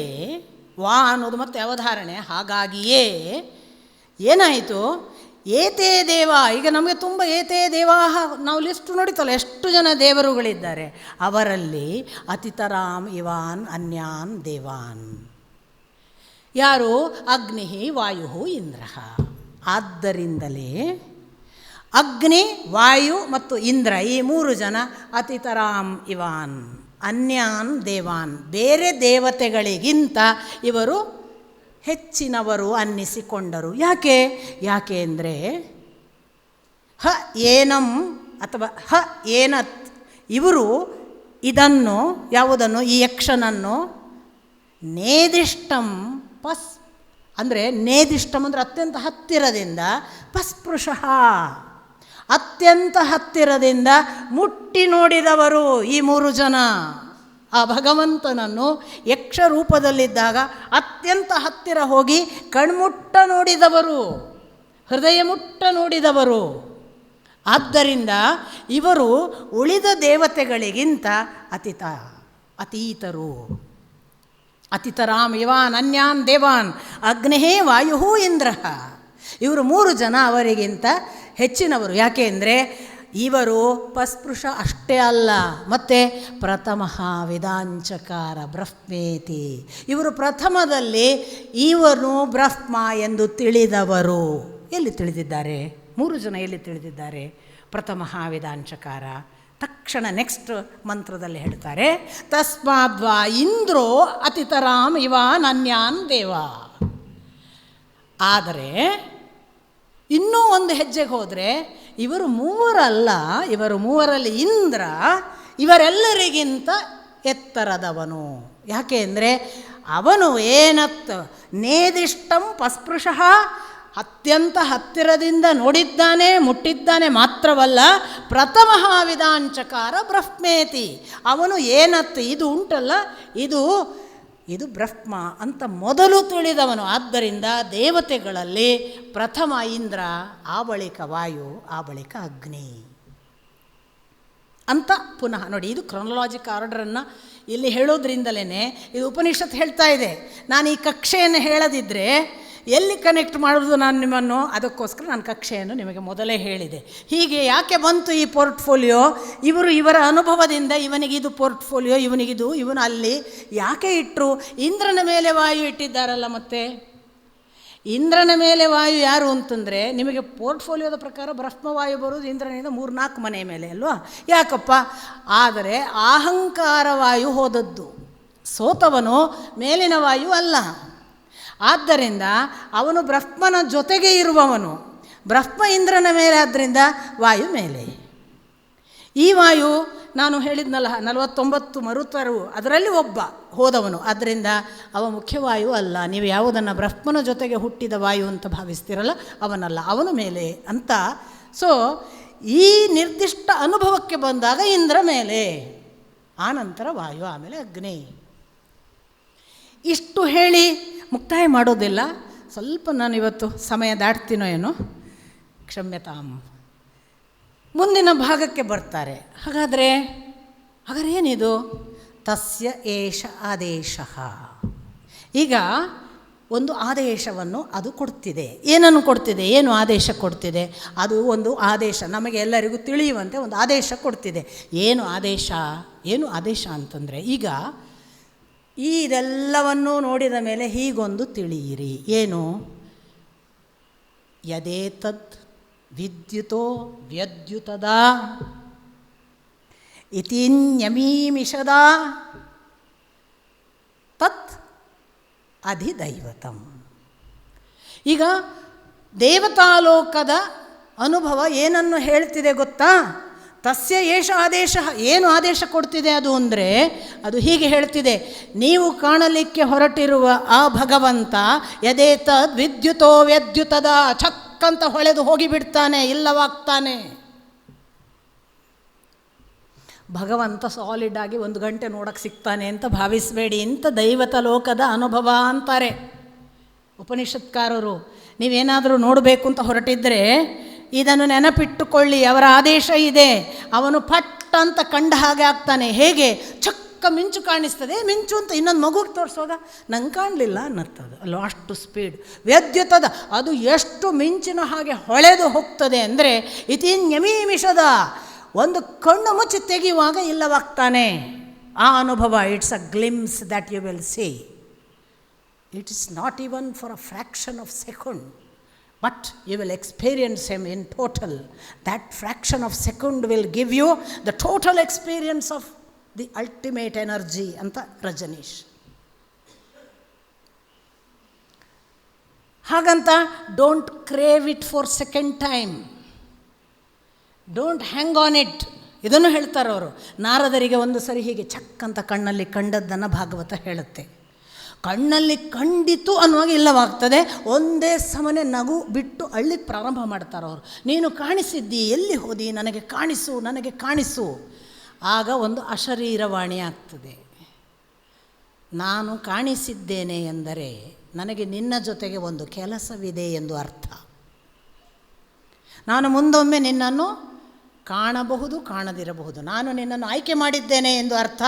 ವಾ ಅನ್ನೋದು ಮತ್ತೆ ಅವಧಾರಣೆ. ಹಾಗಾಗಿಯೇ ಏನಾಯಿತು? ಏತೇ ದೇವ. ಈಗ ನಮಗೆ ತುಂಬ ಏತೇ ದೇವಾಹ ನಾವು ಲಿಸ್ಟ್ ನೋಡಿತಲ್ಲ, ಎಷ್ಟು ಜನ ದೇವರುಗಳಿದ್ದಾರೆ. ಅವರಲ್ಲಿ ಅತಿತರಾಮ್ ಇವಾನ್ ಅನ್ಯಾನ್ ದೇವಾನ್. ಯಾರು? ಅಗ್ನಿ ವಾಯು ಇಂದ್ರ. ಆದ್ದರಿಂದಲೇ ಅಗ್ನಿ, ವಾಯು ಮತ್ತು ಇಂದ್ರ ಈ 3 ಜನ ಅತಿತರಾಂ ಇವಾನ್ ಅನ್ಯಾನ್ ದೇವಾನ್, ಬೇರೆ ದೇವತೆಗಳಿಗಿಂತ ಇವರು ಹೆಚ್ಚಿನವರು ಅನ್ನಿಸಿಕೊಂಡರು. ಯಾಕೆ ಅಂದರೆ ಹ ಏನಂ ಅಥವಾ ಹ ಏನತ್, ಇವರು ಇದನ್ನು ಯಾವುದನ್ನು, ಈ ಯಕ್ಷನನ್ನು ನೇದಿಷ್ಟಂ ಅಂದರೆ ನೇದಿಷ್ಟಂ ಅಂದರೆ ಅತ್ಯಂತ ಹತ್ತಿರದಿಂದ, ಪಸ್ಪೃಶಃ ಅತ್ಯಂತ ಹತ್ತಿರದಿಂದ ಮುಟ್ಟಿ ನೋಡಿದವರು ಈ 3 ಜನ. ಆ ಭಗವಂತನನ್ನು ಯಕ್ಷ ರೂಪದಲ್ಲಿದ್ದಾಗ ಅತ್ಯಂತ ಹತ್ತಿರ ಹೋಗಿ ಕಣ್ಮುಟ್ಟ ನೋಡಿದವರು, ಹೃದಯ ಮುಟ್ಟ ನೋಡಿದವರು. ಆದ್ದರಿಂದ ಇವರು ಉಳಿದ ದೇವತೆಗಳಿಗಿಂತ ಅತೀತರು. ಅತಿತರಾಂ ಇವಾನ್ ಅನ್ಯಾನ್ ದೇವಾನ್ ಅಗ್ನಿಹೇ ವಾಯು ಇಂದ್ರ. ಇವರು 3 ಜನ ಅವರಿಗಿಂತ ಹೆಚ್ಚಿನವರು. ಯಾಕೆ ಅಂದರೆ ಇವರು ಪಸ್ಪೃಶ ಅಷ್ಟೇ ಅಲ್ಲ, ಮತ್ತು ಪ್ರಥಮಃ ವೇದಾಂಚಕಾರ ಬ್ರಹ್ಮೇತಿ, ಇವರು ಪ್ರಥಮದಲ್ಲಿ ಇವನು ಬ್ರಹ್ಮ ಎಂದು ತಿಳಿದವರು. ಎಲ್ಲಿ ತಿಳಿದಿದ್ದಾರೆ? 3 ಜನ ಎಲ್ಲಿ ತಿಳಿದಿದ್ದಾರೆ? ಪ್ರಥಮಃ ವೇದಾಂಚಕಾರ. ತಕ್ಷಣ ನೆಕ್ಸ್ಟ್ ಮಂತ್ರದಲ್ಲಿ ಹೇಳ್ತಾರೆ, ತಸ್ಮಾದ್ವಾ ಇಂದ್ರೋ ಅತಿತರಾಂ ಇವಾನ್ ಅನ್ಯಾನ್ ದೇವ. ಆದರೆ ಇನ್ನೂ ಒಂದು ಹೆಜ್ಜೆಗೆ ಹೋದರೆ ಇವರು 3 ಅಲ್ಲ, ಇವರು 3ರಲ್ಲಿ ಇಂದ್ರ ಇವರೆಲ್ಲರಿಗಿಂತ ಎತ್ತರದವನು. ಯಾಕೆ ಅಂದರೆ ಅವನು ಏನತ್ ನೇದಿಷ್ಟಂ ಪಸ್ಪೃಶಃ, ಅತ್ಯಂತ ಹತ್ತಿರದಿಂದ ನೋಡಿದ್ದಾನೆ, ಮುಟ್ಟಿದ್ದಾನೆ ಮಾತ್ರವಲ್ಲ, ಪ್ರಥಮಃ ವೇದಾಂಚಕಾರ ಬ್ರಹ್ಮೇತಿ, ಅವನು ಏನತ್ ಇದು ಉಂಟಲ್ಲ ಇದು ಬ್ರಹ್ಮ ಅಂತ ಮೊದಲು ತಿಳಿದವನು. ಆದ್ದರಿಂದ ದೇವತೆಗಳಲ್ಲಿ ಪ್ರಥಮ ಇಂದ್ರ, ಆ ಬಳಿಕ ವಾಯು, ಆ ಬಳಿಕ ಅಗ್ನಿ ಅಂತ ಪುನಃ ನೋಡಿ. ಇದು ಕ್ರೊನಲಾಜಿಕ್ ಆರ್ಡರನ್ನು ಇಲ್ಲಿ ಹೇಳೋದ್ರಿಂದಲೇ ಇದು ಉಪನಿಷತ್ ಹೇಳ್ತಾ ಇದೆ. ನಾನು ಈ ಕಕ್ಷೆಯನ್ನು ಹೇಳದಿದ್ದರೆ ಎಲ್ಲಿ ಕನೆಕ್ಟ್ ಮಾಡೋದು ನಾನು ನಿಮ್ಮನ್ನು? ಅದಕ್ಕೋಸ್ಕರ ನಾನು ಕಕ್ಷೆಯನ್ನು ನಿಮಗೆ ಮೊದಲೇ ಹೇಳಿದೆ. ಹೀಗೆ ಯಾಕೆ ಬಂತು ಈ ಪೋರ್ಟ್ಫೋಲಿಯೋ? ಇವರ ಅನುಭವದಿಂದ ಇವನಿಗಿದು ಪೋರ್ಟ್ಫೋಲಿಯೋ, ಇವನಿಗಿದು, ಇವನು ಅಲ್ಲಿ ಯಾಕೆ ಇಟ್ಟರು? ಇಂದ್ರನ ಮೇಲೆ ವಾಯು ಇಟ್ಟಿದ್ದಾರಲ್ಲ. ಮತ್ತೆ ಇಂದ್ರನ ಮೇಲೆ ವಾಯು ಯಾರು ಅಂತಂದರೆ, ನಿಮಗೆ ಪೋರ್ಟ್ಫೋಲಿಯೋದ ಪ್ರಕಾರ ಬ್ರಹ್ಮವಾಯು ಬರೋದು ಇಂದ್ರನಿಂದ 3-4 ಮನೆ ಮೇಲೆ ಅಲ್ವಾ? ಯಾಕಪ್ಪ? ಆದರೆ ಅಹಂಕಾರ ವಾಯು ಹೋದದ್ದು, ಸೋತವನು ಮೇಲಿನ ವಾಯು ಅಲ್ಲ. ಆದ್ದರಿಂದ ಅವನು ಬ್ರಹ್ಮನ ಜೊತೆಗೆ ಇರುವವನು. ಬ್ರಹ್ಮ ಇಂದ್ರನ ಮೇಲೆ, ಆದ್ದರಿಂದ ವಾಯು ಮೇಲೆ. ಈ ವಾಯು ನಾನು ಹೇಳಿದ್ನಲ್ಲ 49 ಮರುತರು, ಅದರಲ್ಲಿ ಒಬ್ಬ ಹೋದವನು. ಆದ್ದರಿಂದ ಅವ ಮುಖ್ಯವಾಯು ಅಲ್ಲ. ನೀವು ಯಾವುದನ್ನು ಬ್ರಹ್ಮನ ಜೊತೆಗೆ ಹುಟ್ಟಿದ ವಾಯು ಅಂತ ಭಾವಿಸ್ತಿರಲ್ಲ, ಅವನಲ್ಲ, ಅವನು ಮೇಲೆ ಅಂತ. ಸೊ ಈ ನಿರ್ದಿಷ್ಟ ಅನುಭವಕ್ಕೆ ಬಂದಾಗ ಇಂದ್ರ ಮೇಲೆ, ಆನಂತರ ವಾಯು, ಆಮೇಲೆ ಅಗ್ನಿ. ಇಷ್ಟು ಹೇಳಿ ಮುಕ್ತಾಯ ಮಾಡೋದಿಲ್ಲ. ಸ್ವಲ್ಪ ನಾನು ಇವತ್ತು ಸಮಯ ದಾಟ್ತೀನೋ ಏನೋ, ಕ್ಷಮ್ಯತಾಂ. ಮುಂದಿನ ಭಾಗಕ್ಕೆ ಬರ್ತಾರೆ. ಹಾಗಾದರೆ ಏನಿದು? ತಸ್ಯ ಏಷ ಆದೇಶ. ಈಗ ಒಂದು ಆದೇಶವನ್ನು ಅದು ಕೊಡ್ತಿದೆ. ಏನನ್ನು ಕೊಡ್ತಿದೆ? ಏನು ಆದೇಶ ಕೊಡ್ತಿದೆ? ಅದು ಒಂದು ಆದೇಶ, ನಮಗೆ ಎಲ್ಲರಿಗೂ ತಿಳಿಯುವಂತೆ ಒಂದು ಆದೇಶ ಕೊಡ್ತಿದೆ. ಏನು ಆದೇಶ ಅಂತಂದರೆ, ಈಗ ಇದೆಲ್ಲವನ್ನೂ ನೋಡಿದ ಮೇಲೆ ಹೀಗೊಂದು ತಿಳಿಯಿರಿ. ಏನು? ಯದೇತದ್ ವಿದ್ಯುತೋ ವ್ಯದ್ಯುತದ ಇತಿನ್ಯಮೀಮಿಷದ ತತ್ ಅಧಿದೈವತಂ. ಈಗ ದೇವತಾಲೋಕದ ಅನುಭವ ಏನನ್ನು ಹೇಳ್ತಿದೆ ಗೊತ್ತಾ? ತಸ್ಯ ಏಷ ಆದೇಶ. ಏನು ಆದೇಶ ಕೊಡ್ತಿದೆ ಅದು ಅಂದರೆ, ಅದು ಹೀಗೆ ಹೇಳ್ತಿದೆ, ನೀವು ಕಾಣಲಿಕ್ಕೆ ಹೊರಟಿರುವ ಆ ಭಗವಂತ ಯದೇತದ್ ವಿದ್ಯುತೋ ವ್ಯದ್ಯುತದ, ಛಕ್ಕಂತ ಹೊಳೆದು ಹೋಗಿಬಿಡ್ತಾನೆ, ಇಲ್ಲವಾಗ್ತಾನೆ. ಭಗವಂತ ಸಾಲಿಡ್ ಆಗಿ 1 ಗಂಟೆ ನೋಡೋಕ್ಕೆ ಸಿಗ್ತಾನೆ ಅಂತ ಭಾವಿಸಬೇಡಿ ಅಂತ ದೈವತ ಲೋಕದ ಅನುಭವ ಅಂತಾರೆ ಉಪನಿಷತ್ಕಾರರು. ನೀವೇನಾದರೂ ನೋಡಬೇಕು ಅಂತ ಹೊರಟಿದ್ದರೆ ಇದನ್ನು ನೆನಪಿಟ್ಟುಕೊಳ್ಳಿ, ಅವರ ಆದೇಶ ಇದೆ. ಅವನು ಪಟ್ ಅಂತ ಕಂಡ ಹಾಗೆ ಆಗ್ತಾನೆ. ಹೇಗೆ? ಚಕ್ಕ ಮಿಂಚು ಕಾಣಿಸ್ತದೆ, ಮಿಂಚು ಅಂತ ಇನ್ನೊಂದು ಮಗುಗೆ ತೋರಿಸುವಾಗ ನಂಗೆ ಕಾಣಲಿಲ್ಲ ಅನ್ನತ್ತದು ಅಲ್ಲೋ, ಅಷ್ಟು ಸ್ಪೀಡ್. ವ್ಯದ್ಯುತದ, ಅದು ಎಷ್ಟು ಮಿಂಚಿನ ಹಾಗೆ ಹೊಳೆದು ಹೋಗ್ತದೆ ಅಂದರೆ, ಇತಿನ್ಯಮೀಮಿಷದ, ಒಂದು ಕಣ್ಣು ಮುಚ್ಚಿ ತೆಗೆಯುವಾಗ ಇಲ್ಲವಾಗ್ತಾನೆ. ಆ ಅನುಭವ, it's a glimpse that you will see. It is not even for a fraction of second. but you will experience him in total. That fraction of second will give you the total experience of the ultimate energy ಅಂತ ರಜನೀಶ್. ಹಾಗಂತ don't crave it for second time, don't hang on it. ಇದನ್ನು ಹೇಳ್ತಾರೆ ಅವರು. ನಾರದರಿಗೆ ಒಂದು ಸರಿ ಹೀಗೆ check ಅಂತ ಕಣ್ಣಲ್ಲಿ ಕಂಡದ್ದನ್ನು ಭಾಗವತ ಹೇಳುತ್ತೆ. ಕಣ್ಣಲ್ಲಿ ಕಂಡಿತು ಅನ್ನುವಾಗ ಇಲ್ಲವಾಗ್ತದೆ. ಒಂದೇ ಸಮನೆ ನಗು ಬಿಟ್ಟು ಅಳ್ಳಿಕ್ಕೆ ಪ್ರಾರಂಭ ಮಾಡ್ತಾರೆ ಅವರು. ನೀನು ಕಾಣಿಸಿದ್ದಿ, ಎಲ್ಲಿ ಹೋದಿ, ನನಗೆ ಕಾಣಿಸು, ನನಗೆ ಕಾಣಿಸು. ಆಗ ಒಂದು ಅಶರೀರವಾಣಿ ಆಗ್ತದೆ. ನಾನು ಕಾಣಿಸಿದ್ದೇನೆ ಎಂದರೆ ನನಗೆ ನಿನ್ನ ಜೊತೆಗೆ ಒಂದು ಕೆಲಸವಿದೆ ಎಂದು ಅರ್ಥ. ನಾನು ಮುಂದೊಮ್ಮೆ ನಿನ್ನನ್ನು ಕಾಣಬಹುದು, ಕಾಣದಿರಬಹುದು. ನಾನು ನಿನ್ನನ್ನು ಆಯ್ಕೆ ಮಾಡಿದ್ದೇನೆ ಎಂದು ಅರ್ಥ.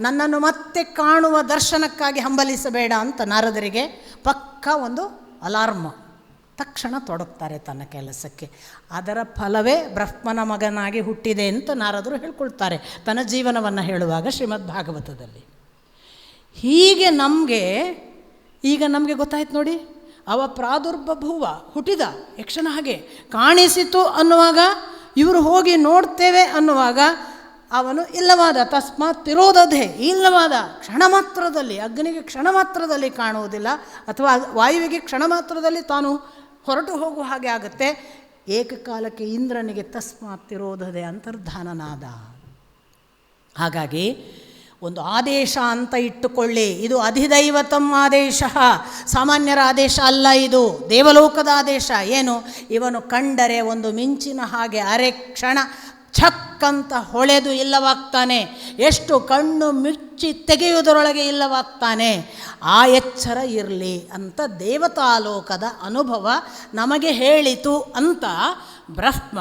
ನನ್ನನ್ನು ಮತ್ತೆ ಕಾಣುವ ದರ್ಶನಕ್ಕಾಗಿ ಹಂಬಲಿಸಬೇಡ ಅಂತ ನಾರದರಿಗೆ ಪಕ್ಕ ಒಂದು ಅಲಾರ್ಮ್. ತಕ್ಷಣ ತೊಡಗ್ತಾರೆ ತನ್ನ ಕೆಲಸಕ್ಕೆ. ಅದರ ಫಲವೇ ಬ್ರಹ್ಮನ ಮಗನಾಗಿ ಹುಟ್ಟಿದೆ ಅಂತ ನಾರದರು ಹೇಳ್ಕೊಳ್ತಾರೆ ತನ್ನ ಜೀವನವನ್ನು ಹೇಳುವಾಗ ಶ್ರೀಮದ್ ಭಾಗವತದಲ್ಲಿ. ಹೀಗೆ ಈಗ ನಮಗೆ ಗೊತ್ತಾಯ್ತು ನೋಡಿ, ಅವ ಪ್ರಾದುರ್ಬಭುವ, ಹುಟ್ಟಿದ ಯಕ್ಷನ ಹಾಗೆ ಕಾಣಿಸಿತು ಅನ್ನುವಾಗ, ಇವರು ಹೋಗಿ ನೋಡ್ತೇವೆ ಅನ್ನುವಾಗ ಅವನು ಇಲ್ಲವಾದ. ತಸ್ಮಾತ್ ತಿರೋದಧೆ, ಇಲ್ಲವಾದ. ಕ್ಷಣ ಮಾತ್ರದಲ್ಲಿ, ಅಗ್ನಿಗೆ ಕ್ಷಣ ಮಾತ್ರದಲ್ಲಿ ಕಾಣುವುದಿಲ್ಲ, ಅಥವಾ ವಾಯುವಿಗೆ ಕ್ಷಣ ಮಾತ್ರದಲ್ಲಿ ತಾನು ಹೊರಟು ಹೋಗುವ ಹಾಗೆ ಆಗುತ್ತೆ. ಏಕಕಾಲಕ್ಕೆ ಇಂದ್ರನಿಗೆ ತಸ್ಮಾತ್ ತಿರೋದಧೆ ಅಂತರ್ಧಾನನಾದ. ಹಾಗಾಗಿ ಒಂದು ಆದೇಶ ಅಂತ ಇಟ್ಟುಕೊಳ್ಳಿ. ಇದು ಅಧಿದೈವತಂ ಆದೇಶ, ಸಾಮಾನ್ಯರ ಆದೇಶ ಅಲ್ಲ, ಇದು ದೇವಲೋಕದ ಆದೇಶ. ಏನು? ಇವನು ಕಂಡರೆ ಒಂದು ಮಿಂಚಿನ ಹಾಗೆ ಅರೆ ಕ್ಷಣ ಛಕ್ಕಂತ ಹೊಳೆದು ಇಲ್ಲವಾಗ್ತಾನೆ. ಎಷ್ಟು ಕಣ್ಣು ಮುಚ್ಚಿ ತೆಗೆಯುವುದರೊಳಗೆ ಇಲ್ಲವಾಗ್ತಾನೆ. ಆ ಎಚ್ಚರ ಇರಲಿ ಅಂತ ದೇವತಾಲೋಕದ ಅನುಭವ ನಮಗೆ ಹೇಳಿತು ಅಂತ ಬ್ರಹ್ಮ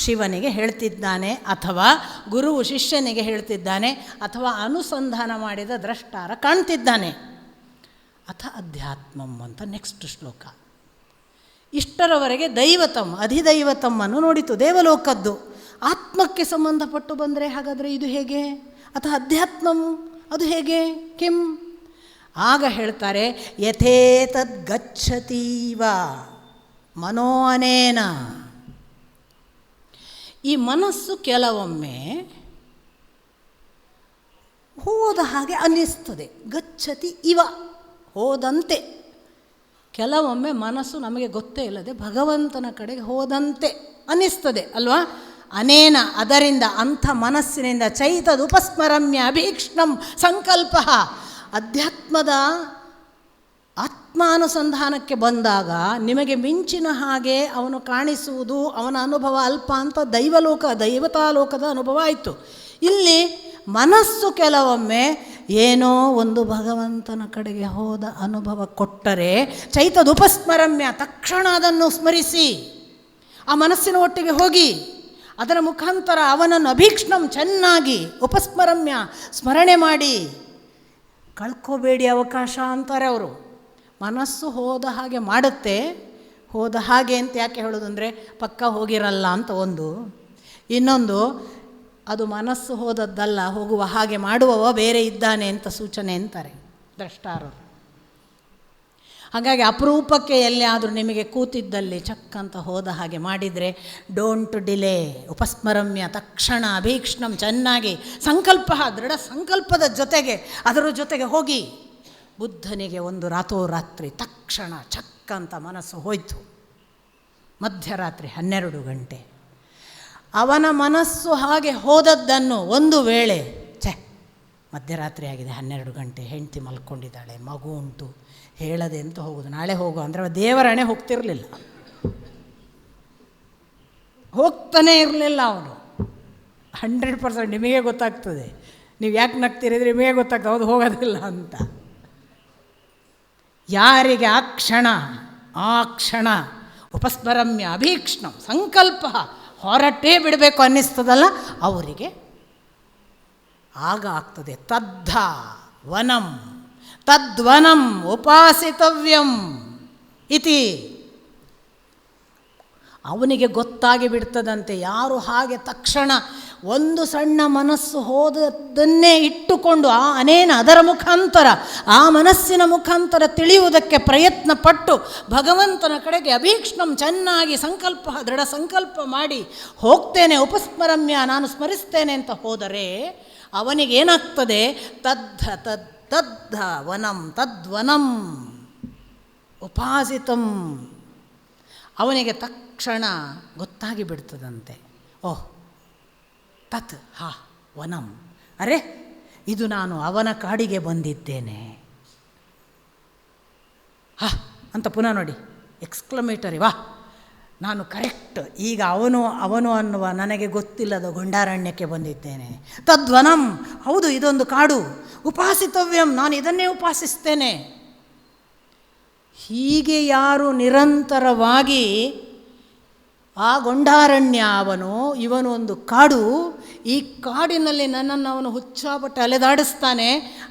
ಶಿವನಿಗೆ ಹೇಳ್ತಿದ್ದಾನೆ, ಅಥವಾ ಗುರುವು ಶಿಷ್ಯನಿಗೆ ಹೇಳ್ತಿದ್ದಾನೆ, ಅಥವಾ ಅನುಸಂಧಾನ ಮಾಡಿದ ದ್ರಷ್ಟಾರ ಕಾಣ್ತಿದ್ದಾನೆ. ಅಥ ಅಧ್ಯಾತ್ಮಂ ಅಂತ ನೆಕ್ಸ್ಟ್ ಶ್ಲೋಕ. ಇಷ್ಟರವರೆಗೆ ದೈವತಂ, ಅಧಿದೈವತಮ್ಮನ್ನು ನೋಡಿತು, ದೇವಲೋಕದ್ದು. ಆತ್ಮಕ್ಕೆ ಸಂಬಂಧಪಟ್ಟು ಬಂದರೆ ಹಾಗಾದರೆ ಇದು ಹೇಗೆ? ಅಥವಾ ಅಧ್ಯಾತ್ಮಂ ಅದು ಹೇಗೆ? ಕಿಂ? ಆಗ ಹೇಳ್ತಾರೆ, ಯಥೇತದ್ ಗಚ್ಚತೀವ ಮನೋ ಅನೇನ. ಈ ಮನಸ್ಸು ಕೆಲವೊಮ್ಮೆ ಹೋದ ಹಾಗೆ ಅನ್ನಿಸ್ತದೆ. ಗಚ್ಚತಿ ಇವ, ಹೋದಂತೆ. ಕೆಲವೊಮ್ಮೆ ಮನಸ್ಸು ನಮಗೆ ಗೊತ್ತೇ ಇಲ್ಲದೆ ಭಗವಂತನ ಕಡೆಗೆ ಹೋದಂತೆ ಅನ್ನಿಸ್ತದೆ ಅಲ್ವಾ? ಅನೇನ, ಅದರಿಂದ, ಅಂಥ ಮನಸ್ಸಿನಿಂದ ಚೈತದುಪಸ್ಮರಮ್ಯ ಅಭೀಕ್ಷ್ಣಂ ಸಂಕಲ್ಪ. ಅಧ್ಯಾತ್ಮದ ಆತ್ಮಾನುಸಂಧಾನಕ್ಕೆ ಬಂದಾಗ ನಿಮಗೆ ಮಿಂಚಿನ ಹಾಗೆ ಅವನು ಕಾಣಿಸುವುದು, ಅವನ ಅನುಭವ ಅಲ್ಪ ಅಂತ ದೈವತಾಲೋಕದ ಅನುಭವ ಆಯಿತು. ಇಲ್ಲಿ ಮನಸ್ಸು ಕೆಲವೊಮ್ಮೆ ಏನೋ ಒಂದು ಭಗವಂತನ ಕಡೆಗೆ ಹೋದ ಅನುಭವ ಕೊಟ್ಟರೆ ಚೈತದುಪಸ್ಮರಮ್ಯ, ತಕ್ಷಣ ಅದನ್ನು ಸ್ಮರಿಸಿ ಆ ಮನಸ್ಸಿನ ಒಟ್ಟಿಗೆ ಹೋಗಿ ಅದರ ಮುಖಾಂತರ ಅವನನ್ನು ಅಭೀಕ್ಷ್ಣಂ ಚೆನ್ನಾಗಿ ಉಪಸ್ಮರಮ್ಯ ಸ್ಮರಣೆ ಮಾಡಿ. ಕಳ್ಕೋಬೇಡಿ ಅವಕಾಶ ಅಂತಾರೆ ಅವರು. ಮನಸ್ಸು ಹೋದ ಹಾಗೆ ಮಾಡುತ್ತೆ. ಹೋದ ಹಾಗೆ ಅಂತ ಯಾಕೆ ಹೇಳೋದು ಅಂದರೆ ಪಕ್ಕ ಹೋಗಿರಲ್ಲ ಅಂತ ಒಂದು. ಇನ್ನೊಂದು, ಅದು ಮನಸ್ಸು ಹೋದದ್ದಲ್ಲ, ಹೋಗುವ ಹಾಗೆ ಮಾಡುವವ ಬೇರೆ ಇದ್ದಾನೆ ಅಂತ ಸೂಚನೆ ಅಂತಾರೆ ದ್ರಷ್ಟಾರರು. ಹಾಗಾಗಿ ಅಪರೂಪಕ್ಕೆ ಎಲ್ಲಿ ಆದರೂ ನಿಮಗೆ ಕೂತಿದ್ದಲ್ಲಿ ಚಕ್ಕಂತ ಹೋದ ಹಾಗೆ ಮಾಡಿದರೆ ಡೋಂಟ್ ಡಿಲೇ, ಉಪಸ್ಮರಮ್ಯ, ತಕ್ಷಣ ಅಭೀಕ್ಷ್ಣಂ ಚೆನ್ನಾಗಿ ಸಂಕಲ್ಪ, ದೃಢ ಸಂಕಲ್ಪದ ಜೊತೆಗೆ ಅದರ ಜೊತೆಗೆ ಹೋಗಿ. ಬುದ್ಧನಿಗೆ ಒಂದು ರಾತ್ರೋರಾತ್ರಿ ತಕ್ಷಣ ಚಕ್ಕಂತ ಮನಸ್ಸು ಹೋಯಿತು. ಮಧ್ಯರಾತ್ರಿ 12 ಗಂಟೆ. ಅವನ ಮನಸ್ಸು ಹಾಗೆ ಹೋದದ್ದನ್ನು ಒಂದು ವೇಳೆ ಮಧ್ಯರಾತ್ರಿ ಆಗಿದೆ, 12 ಗಂಟೆ, ಹೆಂಡತಿ ಮಲ್ಕೊಂಡಿದ್ದಾಳೆ, ಮಗು ಉಂಟು, ಹೇಳದೆ ಅಂತ ಹೋಗೋದು, ನಾಳೆ ಹೋಗು ಅಂದರೆ ದೇವರಣೆ ಹೋಗ್ತಿರಲಿಲ್ಲ, ಹೋಗ್ತಾನೇ ಇರಲಿಲ್ಲ ಅವನು. 100% ನಿಮಗೆ ಗೊತ್ತಾಗ್ತದೆ. ನೀವು ಯಾಕೆ ನಗ್ತಿರಿದ್ರೆ ನಿಮಗೆ ಗೊತ್ತಾಗ್ತದೆ ಹೌದು ಹೋಗೋದಿಲ್ಲ ಅಂತ. ಯಾರಿಗೆ ಆ ಕ್ಷಣ ಉಪಸ್ಮರಮ್ಯ ಅಭೀಕ್ಷ್ಣ ಸಂಕಲ್ಪ ಹೊರಟೇ ಬಿಡಬೇಕು ಅನ್ನಿಸ್ತದಲ್ಲ, ಅವರಿಗೆ ಆಗ ಆಗ್ತದೆ. ತದ್ವನಂ ಉಪಾಸಿತವ್ಯಂ ಇತಿ. ಅವನಿಗೆ ಗೊತ್ತಾಗಿ ಬಿಡ್ತದಂತೆ. ಯಾರು ಹಾಗೆ ತಕ್ಷಣ ಒಂದು ಸಣ್ಣ ಮನಸ್ಸು ಹೋದದ್ದನ್ನೇ ಇಟ್ಟುಕೊಂಡು ಅದರ ಮುಖಾಂತರ ಆ ಮನಸ್ಸಿನ ಮುಖಾಂತರ ತಿಳಿಯುವುದಕ್ಕೆ ಪ್ರಯತ್ನ ಪಟ್ಟು ಭಗವಂತನ ಕಡೆಗೆ ಅಭೀಕ್ಷ್ಣಂ ಚೆನ್ನಾಗಿ ದೃಢ ಸಂಕಲ್ಪ ಮಾಡಿ ಹೋಗ್ತೇನೆ, ಉಪಸ್ಮರಮ್ಯ ನಾನು ಸ್ಮರಿಸ್ತೇನೆ ಅಂತ ಹೋದರೆ ಅವನಿಗೇನಾಗ್ತದೆ? ತದ್ವನಂ ಉಪಾಸಿತಂ, ಅವನಿಗೆ ತಕ್ಷಣ ಗೊತ್ತಾಗಿ ಬಿಡ್ತದಂತೆ. ಓಹ್ ತತ್ ವನಂ, ಅರೆ ಇದು ನಾನು ಅವನ ಕಾಡಿಗೆ ಬಂದಿದ್ದೇನೆ ಅಂತ ಪುನಃ ನೋಡಿ ಎಕ್ಸ್ಕ್ಲಮೇಟರಿ, ನಾನು ಕರೆಕ್ಟ್ ಈಗ ಅವನು ಅನ್ನುವ ನನಗೆ ಗೊತ್ತಿಲ್ಲದ ಗೊಂಡಾರಣ್ಯಕ್ಕೆ ಬಂದಿದ್ದೇನೆ. ತದ್ವನಂ, ಹೌದು ಇದೊಂದು ಕಾಡು, ಉಪಾಸಿತವ್ಯಂ, ನಾನು ಇದನ್ನೇ ಉಪಾಸಿಸ್ತೇನೆ. ಹೀಗೆ ಯಾರು ನಿರಂತರವಾಗಿ ಆ ಗೊಂಡಾರಣ್ಯ ಇವನು ಒಂದು ಕಾಡು, ಈ ಕಾಡಿನಲ್ಲಿ ನನ್ನನ್ನು ಅವನು ಹುಚ್ಚಾಪಟ್ಟೆ ಅಲೆದಾಡಿಸ್ತಾನೆ,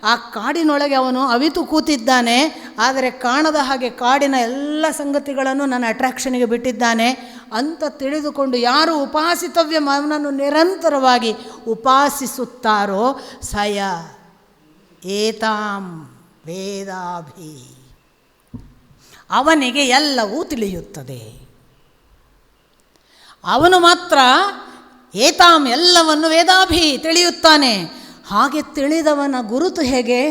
ಆ ಕಾಡಿನೊಳಗೆ ಅವನು ಅವಿತು ಕೂತಿದ್ದಾನೆ, ಆದರೆ ಕಾಣದ ಹಾಗೆ ಕಾಡಿನ ಎಲ್ಲ ಸಂಗತಿಗಳನ್ನು ನನ್ನ ಅಟ್ರಾಕ್ಷನ್ಗೆ ಬಿಟ್ಟಿದ್ದಾನೆ ಅಂತ ತಿಳಿದುಕೊಂಡು ಯಾರು ಉಪಾಸಿತವ್ಯ ಅವನನ್ನು ನಿರಂತರವಾಗಿ ಉಪಾಸಿಸುತ್ತಾರೋ ಸಯ ಏತಾಂ ವೇದಾಭಿ, ಅವನಿಗೆ ಎಲ್ಲವೂ ತಿಳಿಯುತ್ತದೆ. ಅವನು ಮಾತ್ರ ಏತಾಂ ಎಲ್ಲವನ್ನು ವೇದಾಭಿ ತಿಳಿಯುತ್ತಾನೆ. ಹಾಗೆ ತಿಳಿದವನ ಗುರುತು ಹೇಗೆ?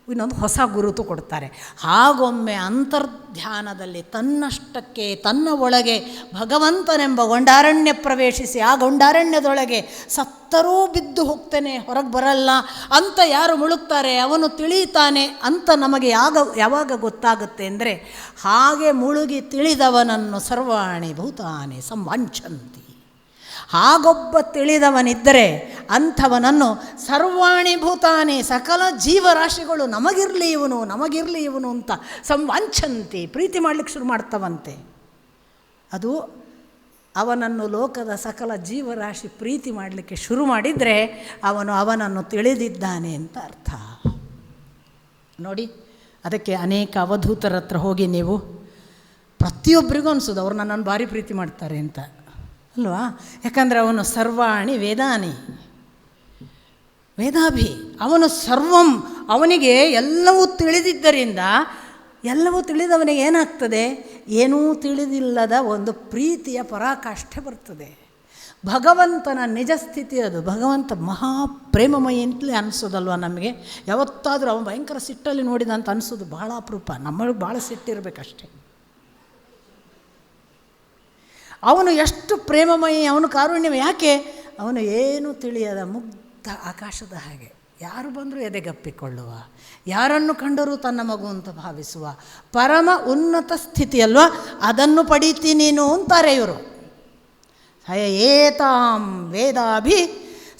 ಇನ್ನೊಂದು ಹೊಸ ಗುರುತು ಕೊಡ್ತಾರೆ. ಹಾಗೊಮ್ಮೆ ಅಂತರ್ಧ್ಯಾನದಲ್ಲಿ ತನ್ನಷ್ಟಕ್ಕೆ ತನ್ನ ಒಳಗೆ ಭಗವಂತನೆಂಬ ಗೊಂಡಾರಣ್ಯ ಪ್ರವೇಶಿಸಿ ಆ ಗೊಂಡಾರಣ್ಯದೊಳಗೆ ಸತ್ತರೂ ಬಿದ್ದು ಹೋಗ್ತೇನೆ, ಹೊರಗೆ ಬರಲ್ಲ ಅಂತ ಯಾರು ಮುಳುಗ್ತಾರೆ ಅವನು ತಿಳಿತಾನೆ ಅಂತ ನಮಗೆ ಯಾವಾಗ ಗೊತ್ತಾಗುತ್ತೆ ಅಂದರೆ, ಹಾಗೆ ಮುಳುಗಿ ತಿಳಿದವನನ್ನು ಸರ್ವಾಣಿ ಭೂತಾನಿ ಸಂವಾಂಛಂತಿ. ಹಾಗೊಬ್ಬ ತಿಳಿದವನಿದ್ದರೆ ಅಂಥವನನ್ನು ಸರ್ವಾಣಿ ಭೂತಾನಿ, ಸಕಲ ಜೀವರಾಶಿಗಳು ನಮಗಿರಲಿ ಇವನು ಅಂತ ಸಂವಾಂಛಂತಿ, ಪ್ರೀತಿ ಮಾಡಲಿಕ್ಕೆ ಶುರು ಮಾಡ್ತವಂತೆ. ಅದು ಅವನನ್ನು ಲೋಕದ ಸಕಲ ಜೀವರಾಶಿ ಪ್ರೀತಿ ಮಾಡಲಿಕ್ಕೆ ಶುರು ಮಾಡಿದರೆ ಅವನನ್ನು ತಿಳಿದಿದ್ದಾನೆ ಅಂತ ಅರ್ಥ. ನೋಡಿ, ಅದಕ್ಕೆ ಅನೇಕ ಅವಧೂತರ ಹತ್ರ ಹೋಗಿ ನೀವು ಪ್ರತಿಯೊಬ್ಬರಿಗೂ ಅನಿಸೋದು ಅವ್ರು ನನ್ನನ್ನು ಭಾರಿ ಪ್ರೀತಿ ಮಾಡ್ತಾರೆ ಅಂತ ಅಲ್ವಾ? ಯಾಕಂದರೆ ಅವನು ಸರ್ವಾಣಿ ವೇದಾಭಿ, ಅವನು ಸರ್ವಂ, ಅವನಿಗೆ ಎಲ್ಲವೂ ತಿಳಿದಿದ್ದರಿಂದ ಎಲ್ಲವೂ ತಿಳಿದವನಿಗೆ ಏನಾಗ್ತದೆ? ಏನೂ ತಿಳಿದಿಲ್ಲದ ಒಂದು ಪ್ರೀತಿಯ ಪರಾಕಾಷ್ಠೆ ಬರ್ತದೆ. ಭಗವಂತನ ನಿಜ ಸ್ಥಿತಿ ಅದು. ಭಗವಂತ ಮಹಾಪ್ರೇಮಮಯಿ ಅಂತಲೇ ಅನಿಸೋದಲ್ವ ನಮಗೆ. ಯಾವತ್ತಾದರೂ ಅವನು ಭಯಂಕರ ಸಿಟ್ಟಲ್ಲಿ ನೋಡಿದಂತ ಅನಿಸೋದು ಭಾಳ ಅಪರೂಪ. ನಮ್ಮೊಳಗೆ ಭಾಳ ಸಿಟ್ಟಿರಬೇಕಷ್ಟೆ. ಅವನು ಎಷ್ಟು ಪ್ರೇಮಮಯಿ, ಅವನು ಕಾರುಣ್ಯಮಯ. ಯಾಕೆ? ಅವನು ಏನೂ ತಿಳಿಯದ ಮುಗ್ಧ ಆಕಾಶದ ಹಾಗೆ, ಯಾರು ಬಂದರೂ ಎದೆಗಪ್ಪಿಕೊಳ್ಳುವ, ಯಾರನ್ನು ಕಂಡರೂ ತನ್ನ ಮಗು ಅಂತ ಭಾವಿಸುವ ಪರಮ ಉನ್ನತ ಸ್ಥಿತಿ ಅಲ್ವಾ, ಅದನ್ನು ಪಡೀತಿ ನೀನು ಅಂತಾರೆ ಇವರು. ಏತಾಂ ವೇದಾಭಿ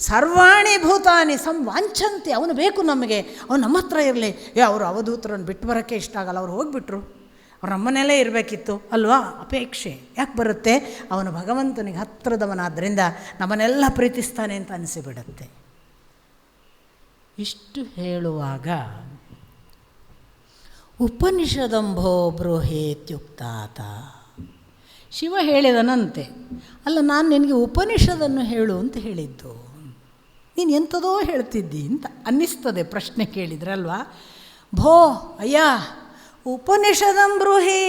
ಸರ್ವಾಣಿ ಭೂತಾನಿ ಸಂವಾಂಛಂತಿ, ಅವನು ಬೇಕು ನಮಗೆ, ಅವನು ನಮ್ಮ ಹತ್ರ ಇರಲಿ. ಅವರು ಅವಧೂತರನ್ನು ಬಿಟ್ಟು ಬರೋಕ್ಕೆ ಇಷ್ಟ ಆಗಲ್ಲ, ಅವ್ರು ಹೋಗಿಬಿಟ್ರು, ಅವ್ರು ನಮ್ಮನೆಯಲ್ಲೇ ಇರಬೇಕಿತ್ತು ಅಲ್ವಾ, ಅಪೇಕ್ಷೆ ಯಾಕೆ ಬರುತ್ತೆ? ಅವನು ಭಗವಂತನಿಗೆ ಹತ್ತಿರದವನಾದ್ದರಿಂದ ನಮ್ಮನ್ನೆಲ್ಲ ಪ್ರೀತಿಸ್ತಾನೆ ಅಂತ ಅನಿಸಿಬಿಡುತ್ತೆ. ಇಷ್ಟು ಹೇಳುವಾಗ ಉಪನಿಷದಂಭೋ ಬೃಹೇತ್ಯುಕ್ತಾತ, ಶಿವ ಹೇಳಿದನಂತೆ, ಅಲ್ಲ ನಾನು ನಿನಗೆ ಉಪನಿಷದನ್ನು ಹೇಳು ಅಂತ ಹೇಳಿದ್ದು, ನೀನು ಎಂಥದೋ ಹೇಳ್ತಿದ್ದಿ ಅಂತ ಅನ್ನಿಸ್ತದೆ ಪ್ರಶ್ನೆ ಕೇಳಿದ್ರಲ್ವಾ. ಭೋ ಅಯ್ಯ ಉಪನಿಷದಂ ಬ್ರೂಹಿ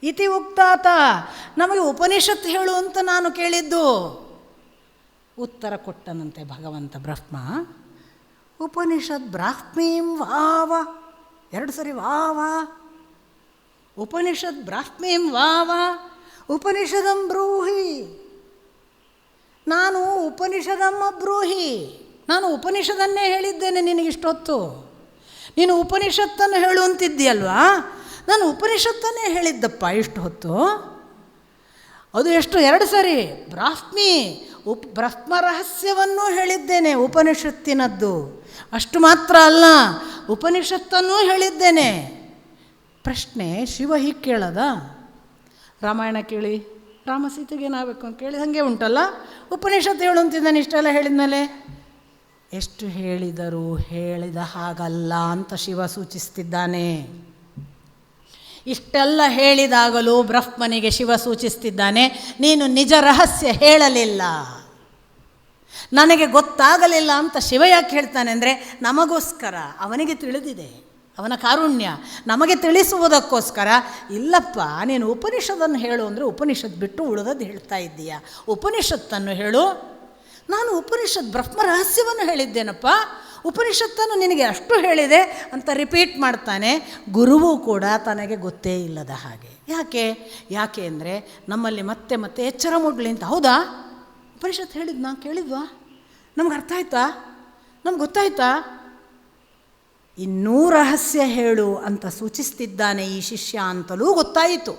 ಇತಿ ಉಕ್ತಾತ, ನಮಗೆ ಉಪನಿಷತ್ ಹೇಳು ಅಂತ ನಾನು ಕೇಳಿದ್ದು. ಉತ್ತರ ಕೊಟ್ಟನಂತೆ ಭಗವಂತ ಬ್ರಹ್ಮ. ಉಪನಿಷತ್ ಬ್ರಾಹ್ಮೀಂ ವಾವ, 2 ಸರಿ ವಾವ. ಉಪನಿಷತ್ ಬ್ರಾಹ್ಮೀಂ ವಾವ ಉಪನಿಷದಂ ಬ್ರೂಹಿ, ನಾನು ಉಪನಿಷದಮ್ಮ ಬ್ರೂಹಿ, ನಾನು ಉಪನಿಷದನ್ನೇ ಹೇಳಿದ್ದೇನೆ ನಿನಗಿಷ್ಟೊತ್ತು. ನೀನು ಉಪನಿಷತ್ತನ್ನು ಹೇಳು ಅಂತಿದ್ದೀಯಲ್ವಾ, ನಾನು ಉಪನಿಷತ್ತನ್ನೇ ಹೇಳಿದ್ದಪ್ಪ ಇಷ್ಟು ಹೊತ್ತು. ಅದು ಎಷ್ಟು? 2 ಸರಿ. ಬ್ರಾಹ್ಮಿ ಬ್ರಹ್ಮ ರಹಸ್ಯವನ್ನೂ ಹೇಳಿದ್ದೇನೆ ಉಪನಿಷತ್ತಿನದ್ದು. ಅಷ್ಟು ಮಾತ್ರ ಅಲ್ಲ, ಉಪನಿಷತ್ತನ್ನೂ ಹೇಳಿದ್ದೇನೆ. ಪ್ರಶ್ನೆ, ಶಿವ ಹೀಗೆ ಕೇಳದ? ರಾಮಾಯಣ ಕೇಳಿ ರಾಮ ಸೀತೆಗೆ ಏನಾಗಬೇಕು ಅಂತ ಕೇಳಿ ಹಾಗೆ ಉಂಟಲ್ಲ. ಉಪನಿಷತ್ತು ಹೇಳು ಅಂತಿದ್ದಾನೆ ಇಷ್ಟೆಲ್ಲ ಹೇಳಿದ್ಮೇಲೆ. ಎಷ್ಟು ಹೇಳಿದರೂ ಹೇಳಿದ ಹಾಗಲ್ಲ ಅಂತ ಶಿವ ಸೂಚಿಸ್ತಿದ್ದಾನೆ. ಇಷ್ಟೆಲ್ಲ ಹೇಳಿದಾಗಲೂ ಬ್ರಹ್ಮನಿಗೆ ಶಿವ ಸೂಚಿಸ್ತಿದ್ದಾನೆ, ನೀನು ನಿಜ ರಹಸ್ಯ ಹೇಳಲಿಲ್ಲ. ನನಗೆ ಗೊತ್ತಾಗಲಿಲ್ಲ ಅಂತ ಶಿವ ಯಾಕೆ ಹೇಳ್ತಾನೆ ಅಂದರೆ ನಮಗೋಸ್ಕರ, ಅವನಿಗೆ ತಿಳಿದಿದೆ, ಅವನ ಕಾರುಣ್ಯ ನಮಗೆ ತಿಳಿಸುವುದಕ್ಕೋಸ್ಕರ. ಇಲ್ಲಪ್ಪ, ನೀನು ಉಪನಿಷತ್ತನ್ನು ಹೇಳು ಅಂದರೆ ಉಪನಿಷತ್ ಬಿಟ್ಟು ಉಳಿದದ್ದು ಹೇಳ್ತಾ ಇದ್ದೀಯಾ, ಉಪನಿಷತ್ತನ್ನು ಹೇಳು. ನಾನು ಉಪನಿಷತ್ ಬ್ರಹ್ಮ ರಹಸ್ಯವನ್ನು ಹೇಳಿದ್ದೇನಪ್ಪ, ಉಪನಿಷತ್ತನ್ನು ನಿನಗೆ ಅಷ್ಟು ಹೇಳಿದೆ ಅಂತ ರಿಪೀಟ್ ಮಾಡ್ತಾನೆ. ಗುರುವು ಕೂಡ ತನಗೆ ಗೊತ್ತೇ ಇಲ್ಲದ ಹಾಗೆ. ಯಾಕೆ ಅಂದರೆ ನಮ್ಮಲ್ಲಿ ಮತ್ತೆ ಮತ್ತೆ ಎಚ್ಚರ ಮೂಡಲಿ ಅಂತ. ಹೌದಾ, ಉಪನಿಷತ್ ಹೇಳಿದ್ನಾ, ಕೇಳಿದ್ವಾ, ನಮ್ಗೆ ಅರ್ಥ ಆಯ್ತಾ, ನಮ್ಗೆ ಗೊತ್ತಾಯ್ತಾ? ಇನ್ನೂ ರಹಸ್ಯ ಹೇಳು ಅಂತ ಸೂಚಿಸ್ತಿದ್ದಾನೆ ಈ ಶಿಷ್ಯ ಅಂತಲೂ ಗೊತ್ತಾಯಿತು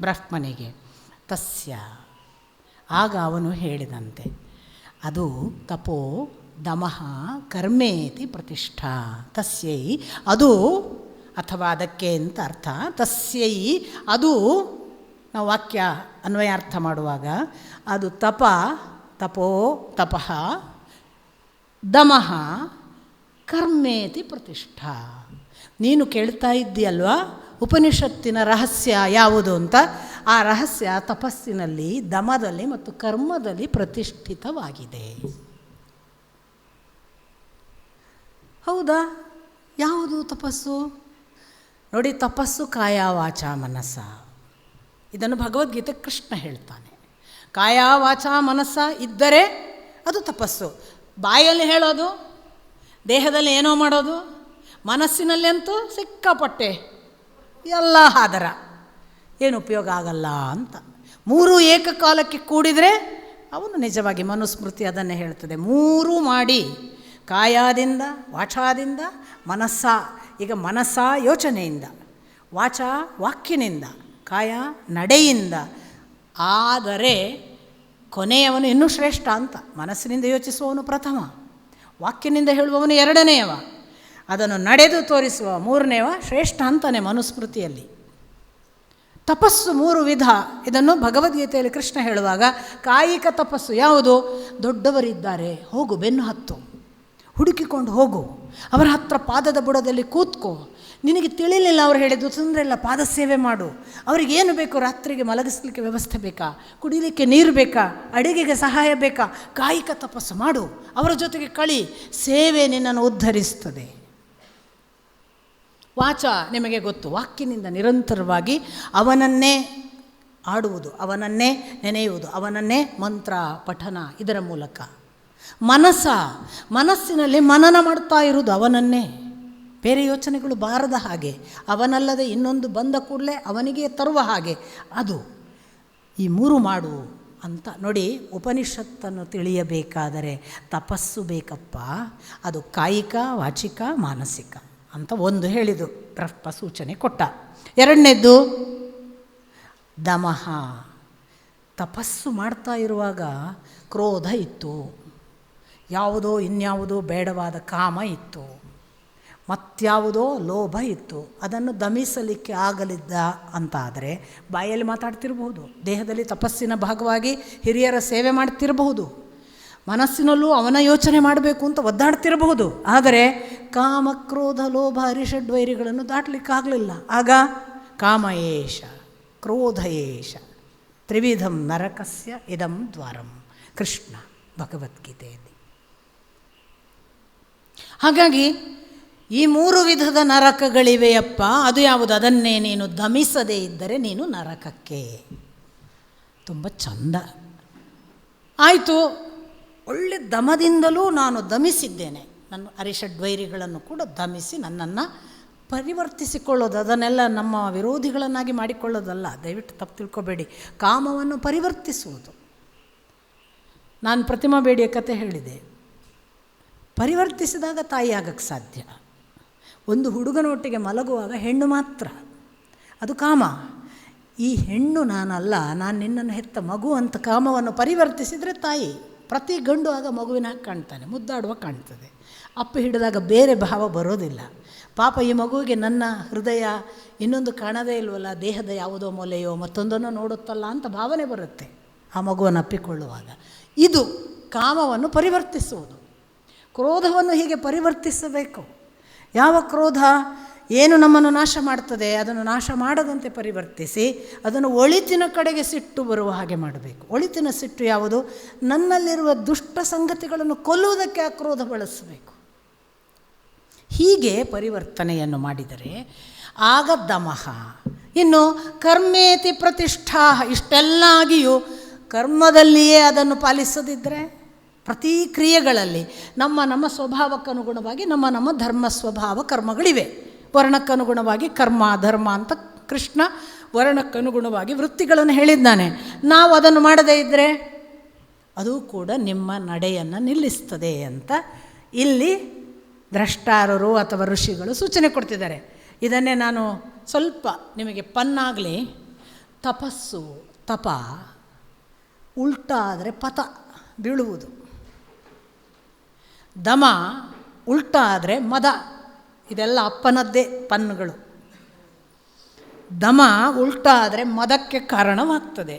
ಬ್ರಹ್ಮನಿಗೆ. ತಸ್ಯ, ಆಗ ಅವನು ಹೇಳಿದಂತೆ, ಅದು ತಪೋ ದಮಃ ಕರ್ಮೇತಿ ಪ್ರತಿಷ್ಠಾ. ತಸ್ಯೈ, ಅದು ಅಥವಾ ಅದಕ್ಕೆ ಅಂತ ಅರ್ಥ. ತಸ್ಯೈ, ಅದು ನಾವು ವಾಕ್ಯ ಅನ್ವಯಾರ್ಥ ಮಾಡುವಾಗ ಅದು ತಪೋ ತಪಃ ದಮಃ ಕರ್ಮೇತಿ ಪ್ರತಿಷ್ಠಾ. ನೀನು ಕೇಳ್ತಾ ಇದ್ದೀಯಲ್ವಾ ಉಪನಿಷತ್ತಿನ ರಹಸ್ಯ ಯಾವುದು ಅಂತ. ಆ ರಹಸ್ಯ ತಪಸ್ಸಿನಲ್ಲಿ, ದಮದಲ್ಲಿ ಮತ್ತು ಕರ್ಮದಲ್ಲಿ ಪ್ರತಿಷ್ಠಿತವಾಗಿದೆ. ಹೌದಾ? ಯಾವುದು ತಪಸ್ಸು? ನೋಡಿ, ತಪಸ್ಸು ಕಾಯ ವಾಚ ಮನಸ್ಸ. ಇದನ್ನು ಭಗವದ್ಗೀತೆ ಕೃಷ್ಣ ಹೇಳ್ತಾನೆ. ಕಾಯ ವಾಚ ಮನಸ್ಸ ಇದ್ದರೆ ಅದು ತಪಸ್ಸು. ಬಾಯಲ್ಲಿ ಹೇಳೋದು, ದೇಹದಲ್ಲಿ ಏನೋ ಮಾಡೋದು, ಮನಸ್ಸಿನಲ್ಲಂತೂ ಸಿಕ್ಕಾಪಟ್ಟೆ ಎಲ್ಲ ಹಾದರ, ಏನು ಉಪಯೋಗ ಆಗಲ್ಲ ಅಂತ. ಮೂರೂ ಏಕಕಾಲಕ್ಕೆ ಕೂಡಿದರೆ ಅವನು ನಿಜವಾಗಿ ಮನುಸ್ಮೃತಿ ಅದನ್ನೇ ಹೇಳ್ತದೆ. ಮೂರೂ ಮಾಡಿ, ಕಾಯದಿಂದ, ವಾಚಾದಿಂದ, ಮನಸ್ಸ. ಈಗ ಮನಸ್ಸ ಯೋಚನೆಯಿಂದ, ವಾಚ ವಾಕ್ಯನಿಂದ, ಕಾಯ ನಡೆಯಿಂದ. ಆದರೆ ಕೊನೆಯವನು ಇನ್ನೂ ಶ್ರೇಷ್ಠ ಅಂತ. ಮನಸ್ಸಿನಿಂದ ಯೋಚಿಸುವವನು ಪ್ರಥಮ, ವಾಕ್ಯನಿಂದ ಹೇಳುವವನು ಎರಡನೆಯವ, ಅದನ್ನು ನಡೆದು ತೋರಿಸುವ ಮೂರನೆಯವ ಶ್ರೇಷ್ಠ ಅಂತಾನೆ ಮನುಸ್ಮೃತಿಯಲ್ಲಿ. ತಪಸ್ಸು ಮೂರು ವಿಧ. ಇದನ್ನು ಭಗವದ್ಗೀತೆಯಲ್ಲಿ ಕೃಷ್ಣ ಹೇಳುವಾಗ ಕಾಯಿಕ ತಪಸ್ಸು ಯಾವುದು? ದೊಡ್ಡವರಿದ್ದಾರೆ, ಹೋಗು, ಬೆನ್ನು ಹತ್ತು, ಹುಡುಕಿಕೊಂಡು ಹೋಗು, ಅವರ ಹತ್ರ ಪಾದದ ಬುಡದಲ್ಲಿ ಕೂತ್ಕೋ. ನಿನಗೆ ತಿಳಿಲಿಲ್ಲ ಅವ್ರು ಹೇಳಿದ್ದು, ತೊಂದರೆ ಇಲ್ಲ, ಪಾದ ಸೇವೆ ಮಾಡು. ಅವರಿಗೇನು ಬೇಕು? ರಾತ್ರಿಗೆ ಮಲಗಿಸ್ಲಿಕ್ಕೆ ವ್ಯವಸ್ಥೆ ಬೇಕಾ? ಕುಡಿಲಿಕ್ಕೆ ನೀರು ಬೇಕಾ? ಅಡುಗೆಗೆ ಸಹಾಯ ಬೇಕಾ? ಕಾಯಿಕ ತಪಸ್ಸು ಮಾಡು, ಅವರ ಜೊತೆಗೆ ಕಳಿ. ಸೇವೆ ನಿನ್ನನ್ನು ಉದ್ಧರಿಸ್ತದೆ. ವಾಚ ನಿಮಗೆ ಗೊತ್ತು, ವಾಕ್ಯನಿಂದ ನಿರಂತರವಾಗಿ ಅವನನ್ನೇ ಆಡುವುದು, ಅವನನ್ನೇ ನೆನೆಯುವುದು, ಅವನನ್ನೇ ಮಂತ್ರ ಪಠನ, ಇದರ ಮೂಲಕ. ಮನಸ್ಸಿನಲ್ಲಿ ಮನನ ಮಾಡ್ತಾ ಇರುವುದು ಅವನನ್ನೇ, ಬೇರೆ ಯೋಚನೆಗಳು ಬಾರದ ಹಾಗೆ, ಅವನಲ್ಲದೆ ಇನ್ನೊಂದು ಬಂದ ಕೂಡಲೇ ಅವನಿಗೆ ತರುವ ಹಾಗೆ. ಅದು ಈ ಮೂರು ಮಾಡು ಅಂತ. ನೋಡಿ, ಉಪನಿಷತ್ತನ್ನು ತಿಳಿಯಬೇಕಾದರೆ ತಪಸ್ಸು ಬೇಕಪ್ಪ. ಅದು ಕಾಯಿಕ, ವಾಚಿಕ, ಮಾನಸಿಕ ಅಂತ ಒಂದು ಹೇಳಿದು, ಬ್ರಹ್ಮ ಸೂಚನೆ ಕೊಟ್ಟ. ಎರಡನೇದ್ದು ದಮಃ. ತಪಸ್ಸು ಮಾಡ್ತಾ ಇರುವಾಗ ಕ್ರೋಧ ಇತ್ತು, ಯಾವುದೋ ಇನ್ಯಾವುದೋ ಬೇಡವಾದ ಕಾಮ ಇತ್ತು, ಮತ್ಯಾವುದೋ ಲೋಭ ಇತ್ತು. ಅದನ್ನು ದಮಿಸಲಿಕ್ಕೆ ಆಗಲಿದ್ದ ಅಂತಾದರೆ ಬಾಯಲ್ಲಿ ಮಾತಾಡ್ತಿರಬಹುದು, ದೇಹದಲ್ಲಿ ತಪಸ್ಸಿನ ಭಾಗವಾಗಿ ಹಿರಿಯರ ಸೇವೆ ಮಾಡ್ತಿರಬಹುದು, ಮನಸ್ಸಿನಲ್ಲೂ ಅವನ ಯೋಚನೆ ಮಾಡಬೇಕು ಅಂತ ಒದ್ದಾಡ್ತಿರಬಹುದು. ಆದರೆ ಕಾಮ, ಕ್ರೋಧ, ಲೋಭ, ಅರಿಷಡ್ವೈರಿಗಳನ್ನು ದಾಟಲಿಕ್ಕಾಗಲಿಲ್ಲ. ಆಗ ಕಾಮ ಏಷ, ಕ್ರೋಧ ಏಷ, ತ್ರಿವಿಧಂ ನರಕಸ್ಯ ಇದಂ ದ್ವಾರಂ, ಕೃಷ್ಣ ಭಗವದ್ಗೀತೆಯಲ್ಲಿ. ಹಾಗಾಗಿ ಈ ಮೂರು ವಿಧದ ನರಕಗಳಿವೆಯಪ್ಪ. ಅದು ಯಾವುದು? ಅದನ್ನೇ ನೀನು ದಮಿಸದೇ ಇದ್ದರೆ ನೀನು ನರಕಕ್ಕೆ. ತುಂಬ ಚಂದ ಆಯಿತು. ಒಳ್ಳೆ ದಮದಿಂದಲೂ ನಾನು ದಮಿಸಿದ್ದೇನೆ, ನನ್ನ ಅರಿಷಡ್ವೈರಿಗಳನ್ನು ಕೂಡ ದಮಿಸಿ ನನ್ನನ್ನು ಪರಿವರ್ತಿಸಿಕೊಳ್ಳೋದು. ಅದನ್ನೆಲ್ಲ ನಮ್ಮ ವಿರೋಧಿಗಳನ್ನಾಗಿ ಮಾಡಿಕೊಳ್ಳೋದಲ್ಲ, ದಯವಿಟ್ಟು ತಪ್ಪು ತಿಳ್ಕೊಬೇಡಿ. ಕಾಮವನ್ನು ಪರಿವರ್ತಿಸುವುದು. ನಾನು ಪ್ರತಿಮಾ ಬೇಡಿಯ ಕತೆ ಹೇಳಿದೆ. ಪರಿವರ್ತಿಸಿದಾಗ ತಾಯಿ ಆಗಕ್ಕೆ ಸಾಧ್ಯ. ಒಂದು ಹುಡುಗನೊಟ್ಟಿಗೆ ಮಲಗುವಾಗ ಹೆಣ್ಣು ಮಾತ್ರ, ಅದು ಕಾಮ. ಈ ಹೆಣ್ಣು ನಾನಲ್ಲ, ನಾನು ನಿನ್ನನ್ನು ಹೆತ್ತ ಮಗು ಅಂತ ಕಾಮವನ್ನು ಪರಿವರ್ತಿಸಿದರೆ ತಾಯಿ. ಪ್ರತಿ ಗಂಡು ಆಗ ಮಗುವಿನ ಹಾಗೆ ಕಾಣ್ತಾನೆ, ಮುದ್ದಾಡುವ ಕಾಣ್ತದೆ. ಅಪ್ಪ ಹಿಡಿದಾಗ ಬೇರೆ ಭಾವ ಬರೋದಿಲ್ಲ. ಪಾಪ ಈ ಮಗುವಿಗೆ ನನ್ನ ಹೃದಯ ಇನ್ನೊಂದು ಕಾಣದೇ ಇಲ್ವಲ್ಲ, ದೇಹದ ಯಾವುದೋ ಮೊಲೆಯೋ ಮತ್ತೊಂದನ್ನು ನೋಡುತ್ತಲ್ಲ ಅಂತ ಭಾವನೆ ಬರುತ್ತೆ ಆ ಮಗುವನ್ನು ಅಪ್ಪಿಕೊಳ್ಳುವಾಗ. ಇದು ಕಾಮವನ್ನು ಪರಿವರ್ತಿಸುವುದು. ಕ್ರೋಧವನ್ನು ಹೀಗೆ ಪರಿವರ್ತಿಸಬೇಕು. ಯಾವ ಕ್ರೋಧ? ಏನು ನಮ್ಮನ್ನು ನಾಶ ಮಾಡ್ತದೆ ಅದನ್ನು ನಾಶ ಮಾಡದಂತೆ ಪರಿವರ್ತಿಸಿ ಅದನ್ನು ಒಳಿತಿನ ಕಡೆಗೆ ಸಿಟ್ಟು ಬರುವ ಹಾಗೆ ಮಾಡಬೇಕು. ಒಳಿತಿನ ಸಿಟ್ಟು ಯಾವುದು? ನನ್ನಲ್ಲಿರುವ ದುಷ್ಟ ಸಂಗತಿಗಳನ್ನು ಕೊಲ್ಲುವುದಕ್ಕೆ ಆಕ್ರೋಧ ಬಳಸಬೇಕು. ಹೀಗೆ ಪರಿವರ್ತನೆಯನ್ನು ಮಾಡಿದರೆ ಆಗ ದಮಃ. ಇನ್ನು ಕರ್ಮೇತಿ ಪ್ರತಿಷ್ಠಾ, ಇಷ್ಟೆಲ್ಲ ಆಗಿಯೂ ಕರ್ಮದಲ್ಲಿಯೇ ಅದನ್ನು ಪಾಲಿಸದಿದ್ದರೆ, ಪ್ರತಿ ಕ್ರಿಯೆಗಳಲ್ಲಿ ನಮ್ಮ ಸ್ವಭಾವಕ್ಕನುಗುಣವಾಗಿ ನಮ್ಮ ಧರ್ಮ ಸ್ವಭಾವ ಕರ್ಮಗಳಿವೆ. ವರ್ಣಕ್ಕನುಗುಣವಾಗಿ ಕರ್ಮ ಧರ್ಮ ಅಂತ ಕೃಷ್ಣ ವರ್ಣಕ್ಕನುಗುಣವಾಗಿ ವೃತ್ತಿಗಳನ್ನು ಹೇಳಿದ್ದಾನೆ. ನಾವು ಅದನ್ನು ಮಾಡದೇ ಇದ್ದರೆ ಅದು ಕೂಡ ನಿಮ್ಮ ನಡೆಯನ್ನು ನಿಲ್ಲಿಸ್ತದೆ ಅಂತ ಇಲ್ಲಿ ದ್ರಷ್ಟಾರರು ಅಥವಾ ಋಷಿಗಳು ಸೂಚನೆ ಕೊಡ್ತಿದ್ದಾರೆ. ಇದನ್ನೇ ನಾನು ಸ್ವಲ್ಪ ನಿಮಗೆ ಪನ್ನಾಗಲಿ. ತಪಸ್ಸು ತಪ ಉಲ್ಟಾ ಆದರೆ ಪತ ಬೀಳುವುದು, ದಮ ಉಲ್ಟಾ ಆದರೆ ಮದ. ಇದೆಲ್ಲ ಅಪ್ಪನದ್ದೇ ಪನ್ನುಗಳು. ದಮ ಉಲ್ಟಾ ಆದರೆ ಮದಕ್ಕೆ ಕಾರಣವಾಗ್ತದೆ.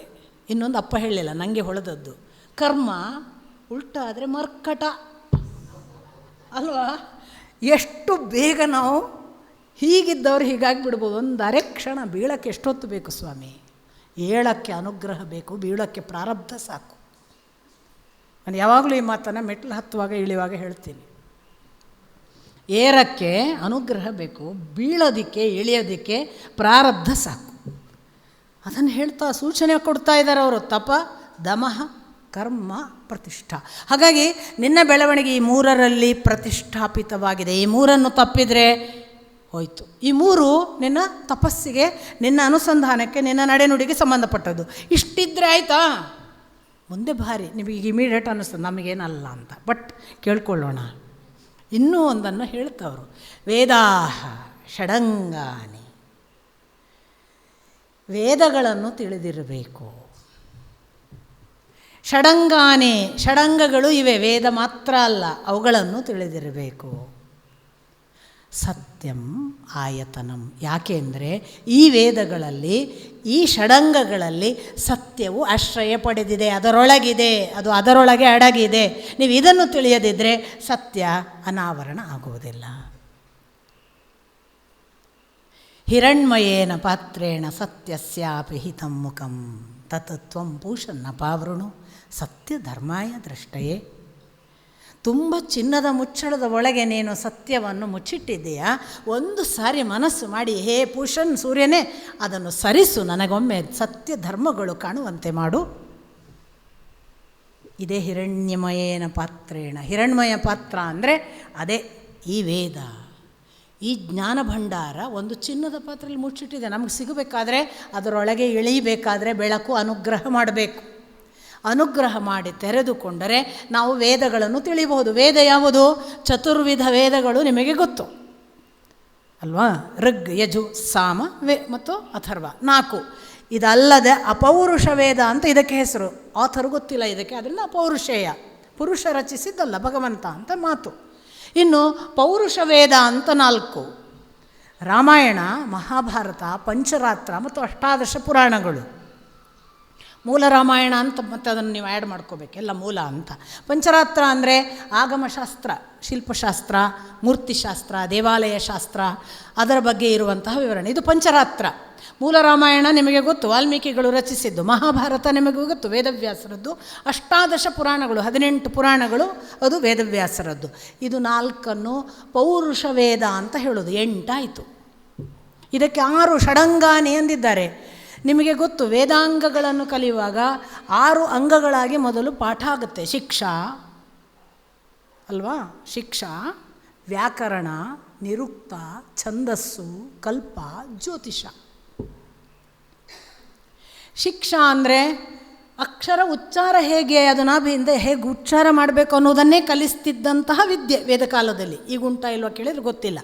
ಇನ್ನೊಂದು ಅಪ್ಪ ಹೇಳಲಿಲ್ಲ, ನನಗೆ ಹೊಳೆದದ್ದು. ಕರ್ಮ ಉಲ್ಟಾ ಆದರೆ ಮರ್ಕಟ ಅಲ್ವಾ? ಎಷ್ಟು ಬೇಗ ನಾವು ಹೀಗಿದ್ದವ್ರು ಹೀಗಾಗಿ ಬಿಡ್ಬೋದು. ಒಂದು ಅರೆಕ್ಷಣ ಬೀಳಕ್ಕೆ ಎಷ್ಟೊತ್ತು ಬೇಕು ಸ್ವಾಮಿ? ಏಳಕ್ಕೆ ಅನುಗ್ರಹ ಬೇಕು, ಬೀಳಕ್ಕೆ ಪ್ರಾರಬ್ಧ ಸಾಕು. ನಾನು ಯಾವಾಗಲೂ ಈ ಮಾತನ್ನು ಮೆಟ್ಲು ಹತ್ತುವಾಗ ಇಳಿಯುವಾಗ ಹೇಳ್ತೀನಿ. ಏರಕ್ಕೆ ಅನುಗ್ರಹ ಬೇಕು, ಬೀಳೋದಕ್ಕೆ ಇಳಿಯೋದಕ್ಕೆ ಪ್ರಾರಬ್ಧ ಸಾಕು. ಅದನ್ನು ಹೇಳ್ತಾ ಸೂಚನೆ ಕೊಡ್ತಾ ಇದ್ದಾರೆ ಅವರು. ತಪ ದಮಃ ಕರ್ಮ ಪ್ರತಿಷ್ಠಾ. ಹಾಗಾಗಿ ನಿನ್ನ ಬೆಳವಣಿಗೆ ಈ ಮೂರರಲ್ಲಿ ಪ್ರತಿಷ್ಠಾಪಿತವಾಗಿದೆ. ಈ ಮೂರನ್ನು ತಪ್ಪಿದರೆ ಹೋಯಿತು. ಈ ಮೂರು ನಿನ್ನ ತಪಸ್ಸಿಗೆ, ನಿನ್ನ ಅನುಸಂಧಾನಕ್ಕೆ, ನಿನ್ನ ನಡೆನುಡಿಗೆ ಸಂಬಂಧಪಟ್ಟದ್ದು. ಇಷ್ಟಿದ್ರೆ ಆಯಿತಾ? ಮುಂದೆ ಭಾರಿ ನಿಮಗೆ ಇಮಿಡಿಯೇಟ್ ಅನ್ನಿಸ್ತದೆ ನಮಗೇನಲ್ಲ ಅಂತ. ಬಟ್ ಕೇಳ್ಕೊಳ್ಳೋಣ. ಇನ್ನೂ ಒಂದನ್ನು ಹೇಳ್ತವರು. ವೇದಾಹ ಷಡಂಗಾನಿ, ವೇದಗಳನ್ನು ತಿಳಿದಿರಬೇಕು. ಷಡಂಗಾನಿ, ಷಡಂಗಗಳು ಇವೆ, ವೇದ ಮಾತ್ರ ಅಲ್ಲ, ಅವುಗಳನ್ನು ತಿಳಿದಿರಬೇಕು. ಸತ್ಯಂ ಆಯತನಂ. ಯಾಕೆ ಅಂದರೆ ಈ ವೇದಗಳಲ್ಲಿ, ಈ ಷಡಂಗಗಳಲ್ಲಿ ಸತ್ಯವು ಆಶ್ರಯ ಪಡೆದಿದೆ, ಅದರೊಳಗಿದೆ, ಅದು ಅದರೊಳಗೆ ಅಡಗಿದೆ. ನೀವು ಇದನ್ನು ತಿಳಿಯದಿದ್ದರೆ ಸತ್ಯ ಅನಾವರಣ ಆಗುವುದಿಲ್ಲ. ಹಿರಣ್ಮಯೇನ ಪಾತ್ರೇಣ ಸತ್ಯಸ್ಯಾಪಿ ಹಿತಂ ಮುಖಂ ತತ್ತ್ವಂ ಪೂಷನ್ನ ಪಾವೃಣು ಸತ್ಯ ಧರ್ಮಾಯ ದೃಷ್ಟಯೇ. ತುಂಬ ಚಿನ್ನದ ಮುಚ್ಚಳದ ಒಳಗೆ ನೀನು ಸತ್ಯವನ್ನು ಮುಚ್ಚಿಟ್ಟಿದ್ದೀಯಾ. ಒಂದು ಸಾರಿ ಮನಸ್ಸು ಮಾಡಿ, ಹೇ ಪೂಷನ್ ಸೂರ್ಯನೇ, ಅದನ್ನು ಸರಿಸು, ನನಗೊಮ್ಮೆ ಸತ್ಯ ಧರ್ಮಗಳು ಕಾಣುವಂತೆ ಮಾಡು. ಇದೇ ಹಿರಣ್ಯಮಯೇನ ಪಾತ್ರೇಣ. ಹಿರಣ್ಮಯ ಪಾತ್ರ ಅಂದರೆ ಅದೇ ಈ ವೇದ, ಈ ಜ್ಞಾನ ಭಂಡಾರ ಒಂದು ಚಿನ್ನದ ಪಾತ್ರೆಯಲ್ಲಿ ಮುಚ್ಚಿಟ್ಟಿದೆ. ನಮಗೆ ಸಿಗಬೇಕಾದ್ರೆ, ಅದರೊಳಗೆ ಇಳಿಬೇಕಾದ್ರೆ ಬೆಳಕು ಅನುಗ್ರಹ ಮಾಡಬೇಕು. ಅನುಗ್ರಹ ಮಾಡಿ ತೆರೆದುಕೊಂಡರೆ ನಾವು ವೇದಗಳನ್ನು ತಿಳಿಬಹುದು. ವೇದ ಯಾವುದು? ಚತುರ್ವಿಧ ವೇದಗಳು ನಿಮಗೆ ಗೊತ್ತು ಅಲ್ವಾ? ಋಗ್ ಯಜು ಸಾಮ ಮತ್ತು ಅಥರ್ವ, 4. ಇದಲ್ಲದೆ ಅಪೌರುಷ ವೇದ ಅಂತ ಇದಕ್ಕೆ ಹೆಸರು. ಆಥರ್ ಗೊತ್ತಿಲ್ಲ ಇದಕ್ಕೆ, ಅದರಿಂದ ಅಪೌರುಷೇಯ, ಪುರುಷ ರಚಿಸಿದ್ದಲ್ಲ ಭಗವಂತ ಅಂತ ಮಾತು. ಇನ್ನು ಪೌರುಷ ವೇದ ಅಂತ 4: ರಾಮಾಯಣ, ಮಹಾಭಾರತ, ಪಂಚರಾತ್ರ ಮತ್ತು ಅಷ್ಟಾದಶ ಪುರಾಣಗಳು. ಮೂಲ ರಾಮಾಯಣ ಅಂತ ಮತ್ತು ಅದನ್ನು ನೀವು ಆ್ಯಡ್ ಮಾಡ್ಕೋಬೇಕು, ಎಲ್ಲ ಮೂಲ ಅಂತ. ಪಂಚರಾತ್ರ ಅಂದರೆ ಆಗಮಶಾಸ್ತ್ರ, ಶಿಲ್ಪಶಾಸ್ತ್ರ, ಮೂರ್ತಿಶಾಸ್ತ್ರ, ದೇವಾಲಯ ಶಾಸ್ತ್ರ, ಅದರ ಬಗ್ಗೆ ಇರುವಂತಹ ವಿವರಣೆ. ಇದು ಪಂಚರಾತ್ರ. ಮೂಲ ರಾಮಾಯಣ ನಿಮಗೆ ಗೊತ್ತು, ವಾಲ್ಮೀಕಿಗಳು ರಚಿಸಿದ್ದು. ಮಹಾಭಾರತ ನಿಮಗೆ ಗೊತ್ತು, ವೇದವ್ಯಾಸರದ್ದು. ಅಷ್ಟಾದಶ ಪುರಾಣಗಳು, 18 ಪುರಾಣಗಳು, ಅದು ವೇದವ್ಯಾಸರದ್ದು. ಇದು 4 ಪೌರುಷ ವೇದ ಅಂತ ಹೇಳೋದು. 8 ಆಯಿತು. ಇದಕ್ಕೆ 6 ಷಡಂಗಾನಿ ಎಂದಿದ್ದಾರೆ. ನಿಮಗೆ ಗೊತ್ತು, ವೇದಾಂಗಗಳನ್ನು ಕಲಿಯುವಾಗ 6 ಅಂಗಗಳಾಗಿ ಮೊದಲು ಪಾಠ ಆಗುತ್ತೆ. ಶಿಕ್ಷಾ ಅಲ್ವಾ? ಶಿಕ್ಷಾ, ವ್ಯಾಕರಣ, ನಿರುಕ್ತ, ಛಂದಸ್ಸು, ಕಲ್ಪ, ಜ್ಯೋತಿಷ. ಶಿಕ್ಷಾ ಅಂದರೆ ಅಕ್ಷರ ಉಚ್ಚಾರ ಹೇಗೆ, ಅದು ನಾಭಿಯಿಂದ ಹೇಗೆ ಉಚ್ಚಾರ ಮಾಡಬೇಕು ಅನ್ನೋದನ್ನೇ ಕಲಿಸ್ತಿದ್ದಂತಹ ವಿದ್ಯೆ ವೇದಕಾಲದಲ್ಲಿ. ಈಗ ಉಂಟಾ ಇಲ್ವ ಕೇಳಿದ್ರೆ ಗೊತ್ತಿಲ್ಲ.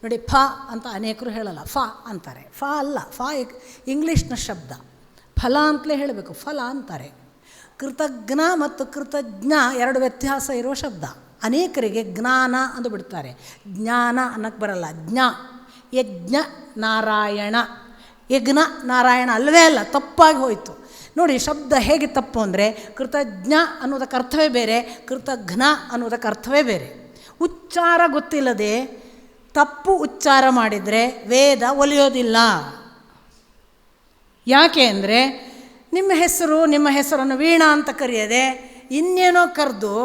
ನೋಡಿ, ಫ ಅಂತ ಅನೇಕರು ಹೇಳಲ್ಲ, ಫ ಅಂತಾರೆ. ಫ ಅಲ್ಲ, ಫ ಇಂಗ್ಲೀಷ್ನ ಶಬ್ದ. ಫಲ ಅಂತಲೇ ಹೇಳಬೇಕು, ಫಲ ಅಂತಾರೆ. ಕೃತಜ್ಞ ಮತ್ತು ಕೃತಜ್ಞ 2 ವ್ಯತ್ಯಾಸ ಇರುವ ಶಬ್ದ. ಅನೇಕರಿಗೆ ಜ್ಞಾನ ಅಂದು ಬಿಡ್ತಾರೆ, ಜ್ಞಾನ ಅನ್ನಕ್ಕೆ ಬರಲ್ಲ. ಯಜ್ಞ ನಾರಾಯಣ, ಯಜ್ಞ ನಾರಾಯಣ ಅಲ್ಲವೇ ಅಲ್ಲ, ತಪ್ಪಾಗಿ ಹೋಯಿತು. ನೋಡಿ ಶಬ್ದ ಹೇಗೆ ತಪ್ಪು ಅಂದರೆ, ಕೃತಜ್ಞ ಅನ್ನೋದಕ್ಕೆ ಅರ್ಥವೇ ಬೇರೆ, ಕೃತಜ್ಞ ಅನ್ನೋದಕ್ಕೆ ಅರ್ಥವೇ ಬೇರೆ. ಉಚ್ಚಾರ ಗೊತ್ತಿಲ್ಲದೆ ತಪ್ಪು ಉಚ್ಚಾರ ಮಾಡಿದರೆ ವೇದ ಒಲಿಯೋದಿಲ್ಲ. ಯಾಕೆ ಅಂದರೆ ನಿಮ್ಮ ಹೆಸರನ್ನು ವೀಣಾ ಅಂತ ಕರೆಯದೆ ಇನ್ನೇನೋ ಕರೆದು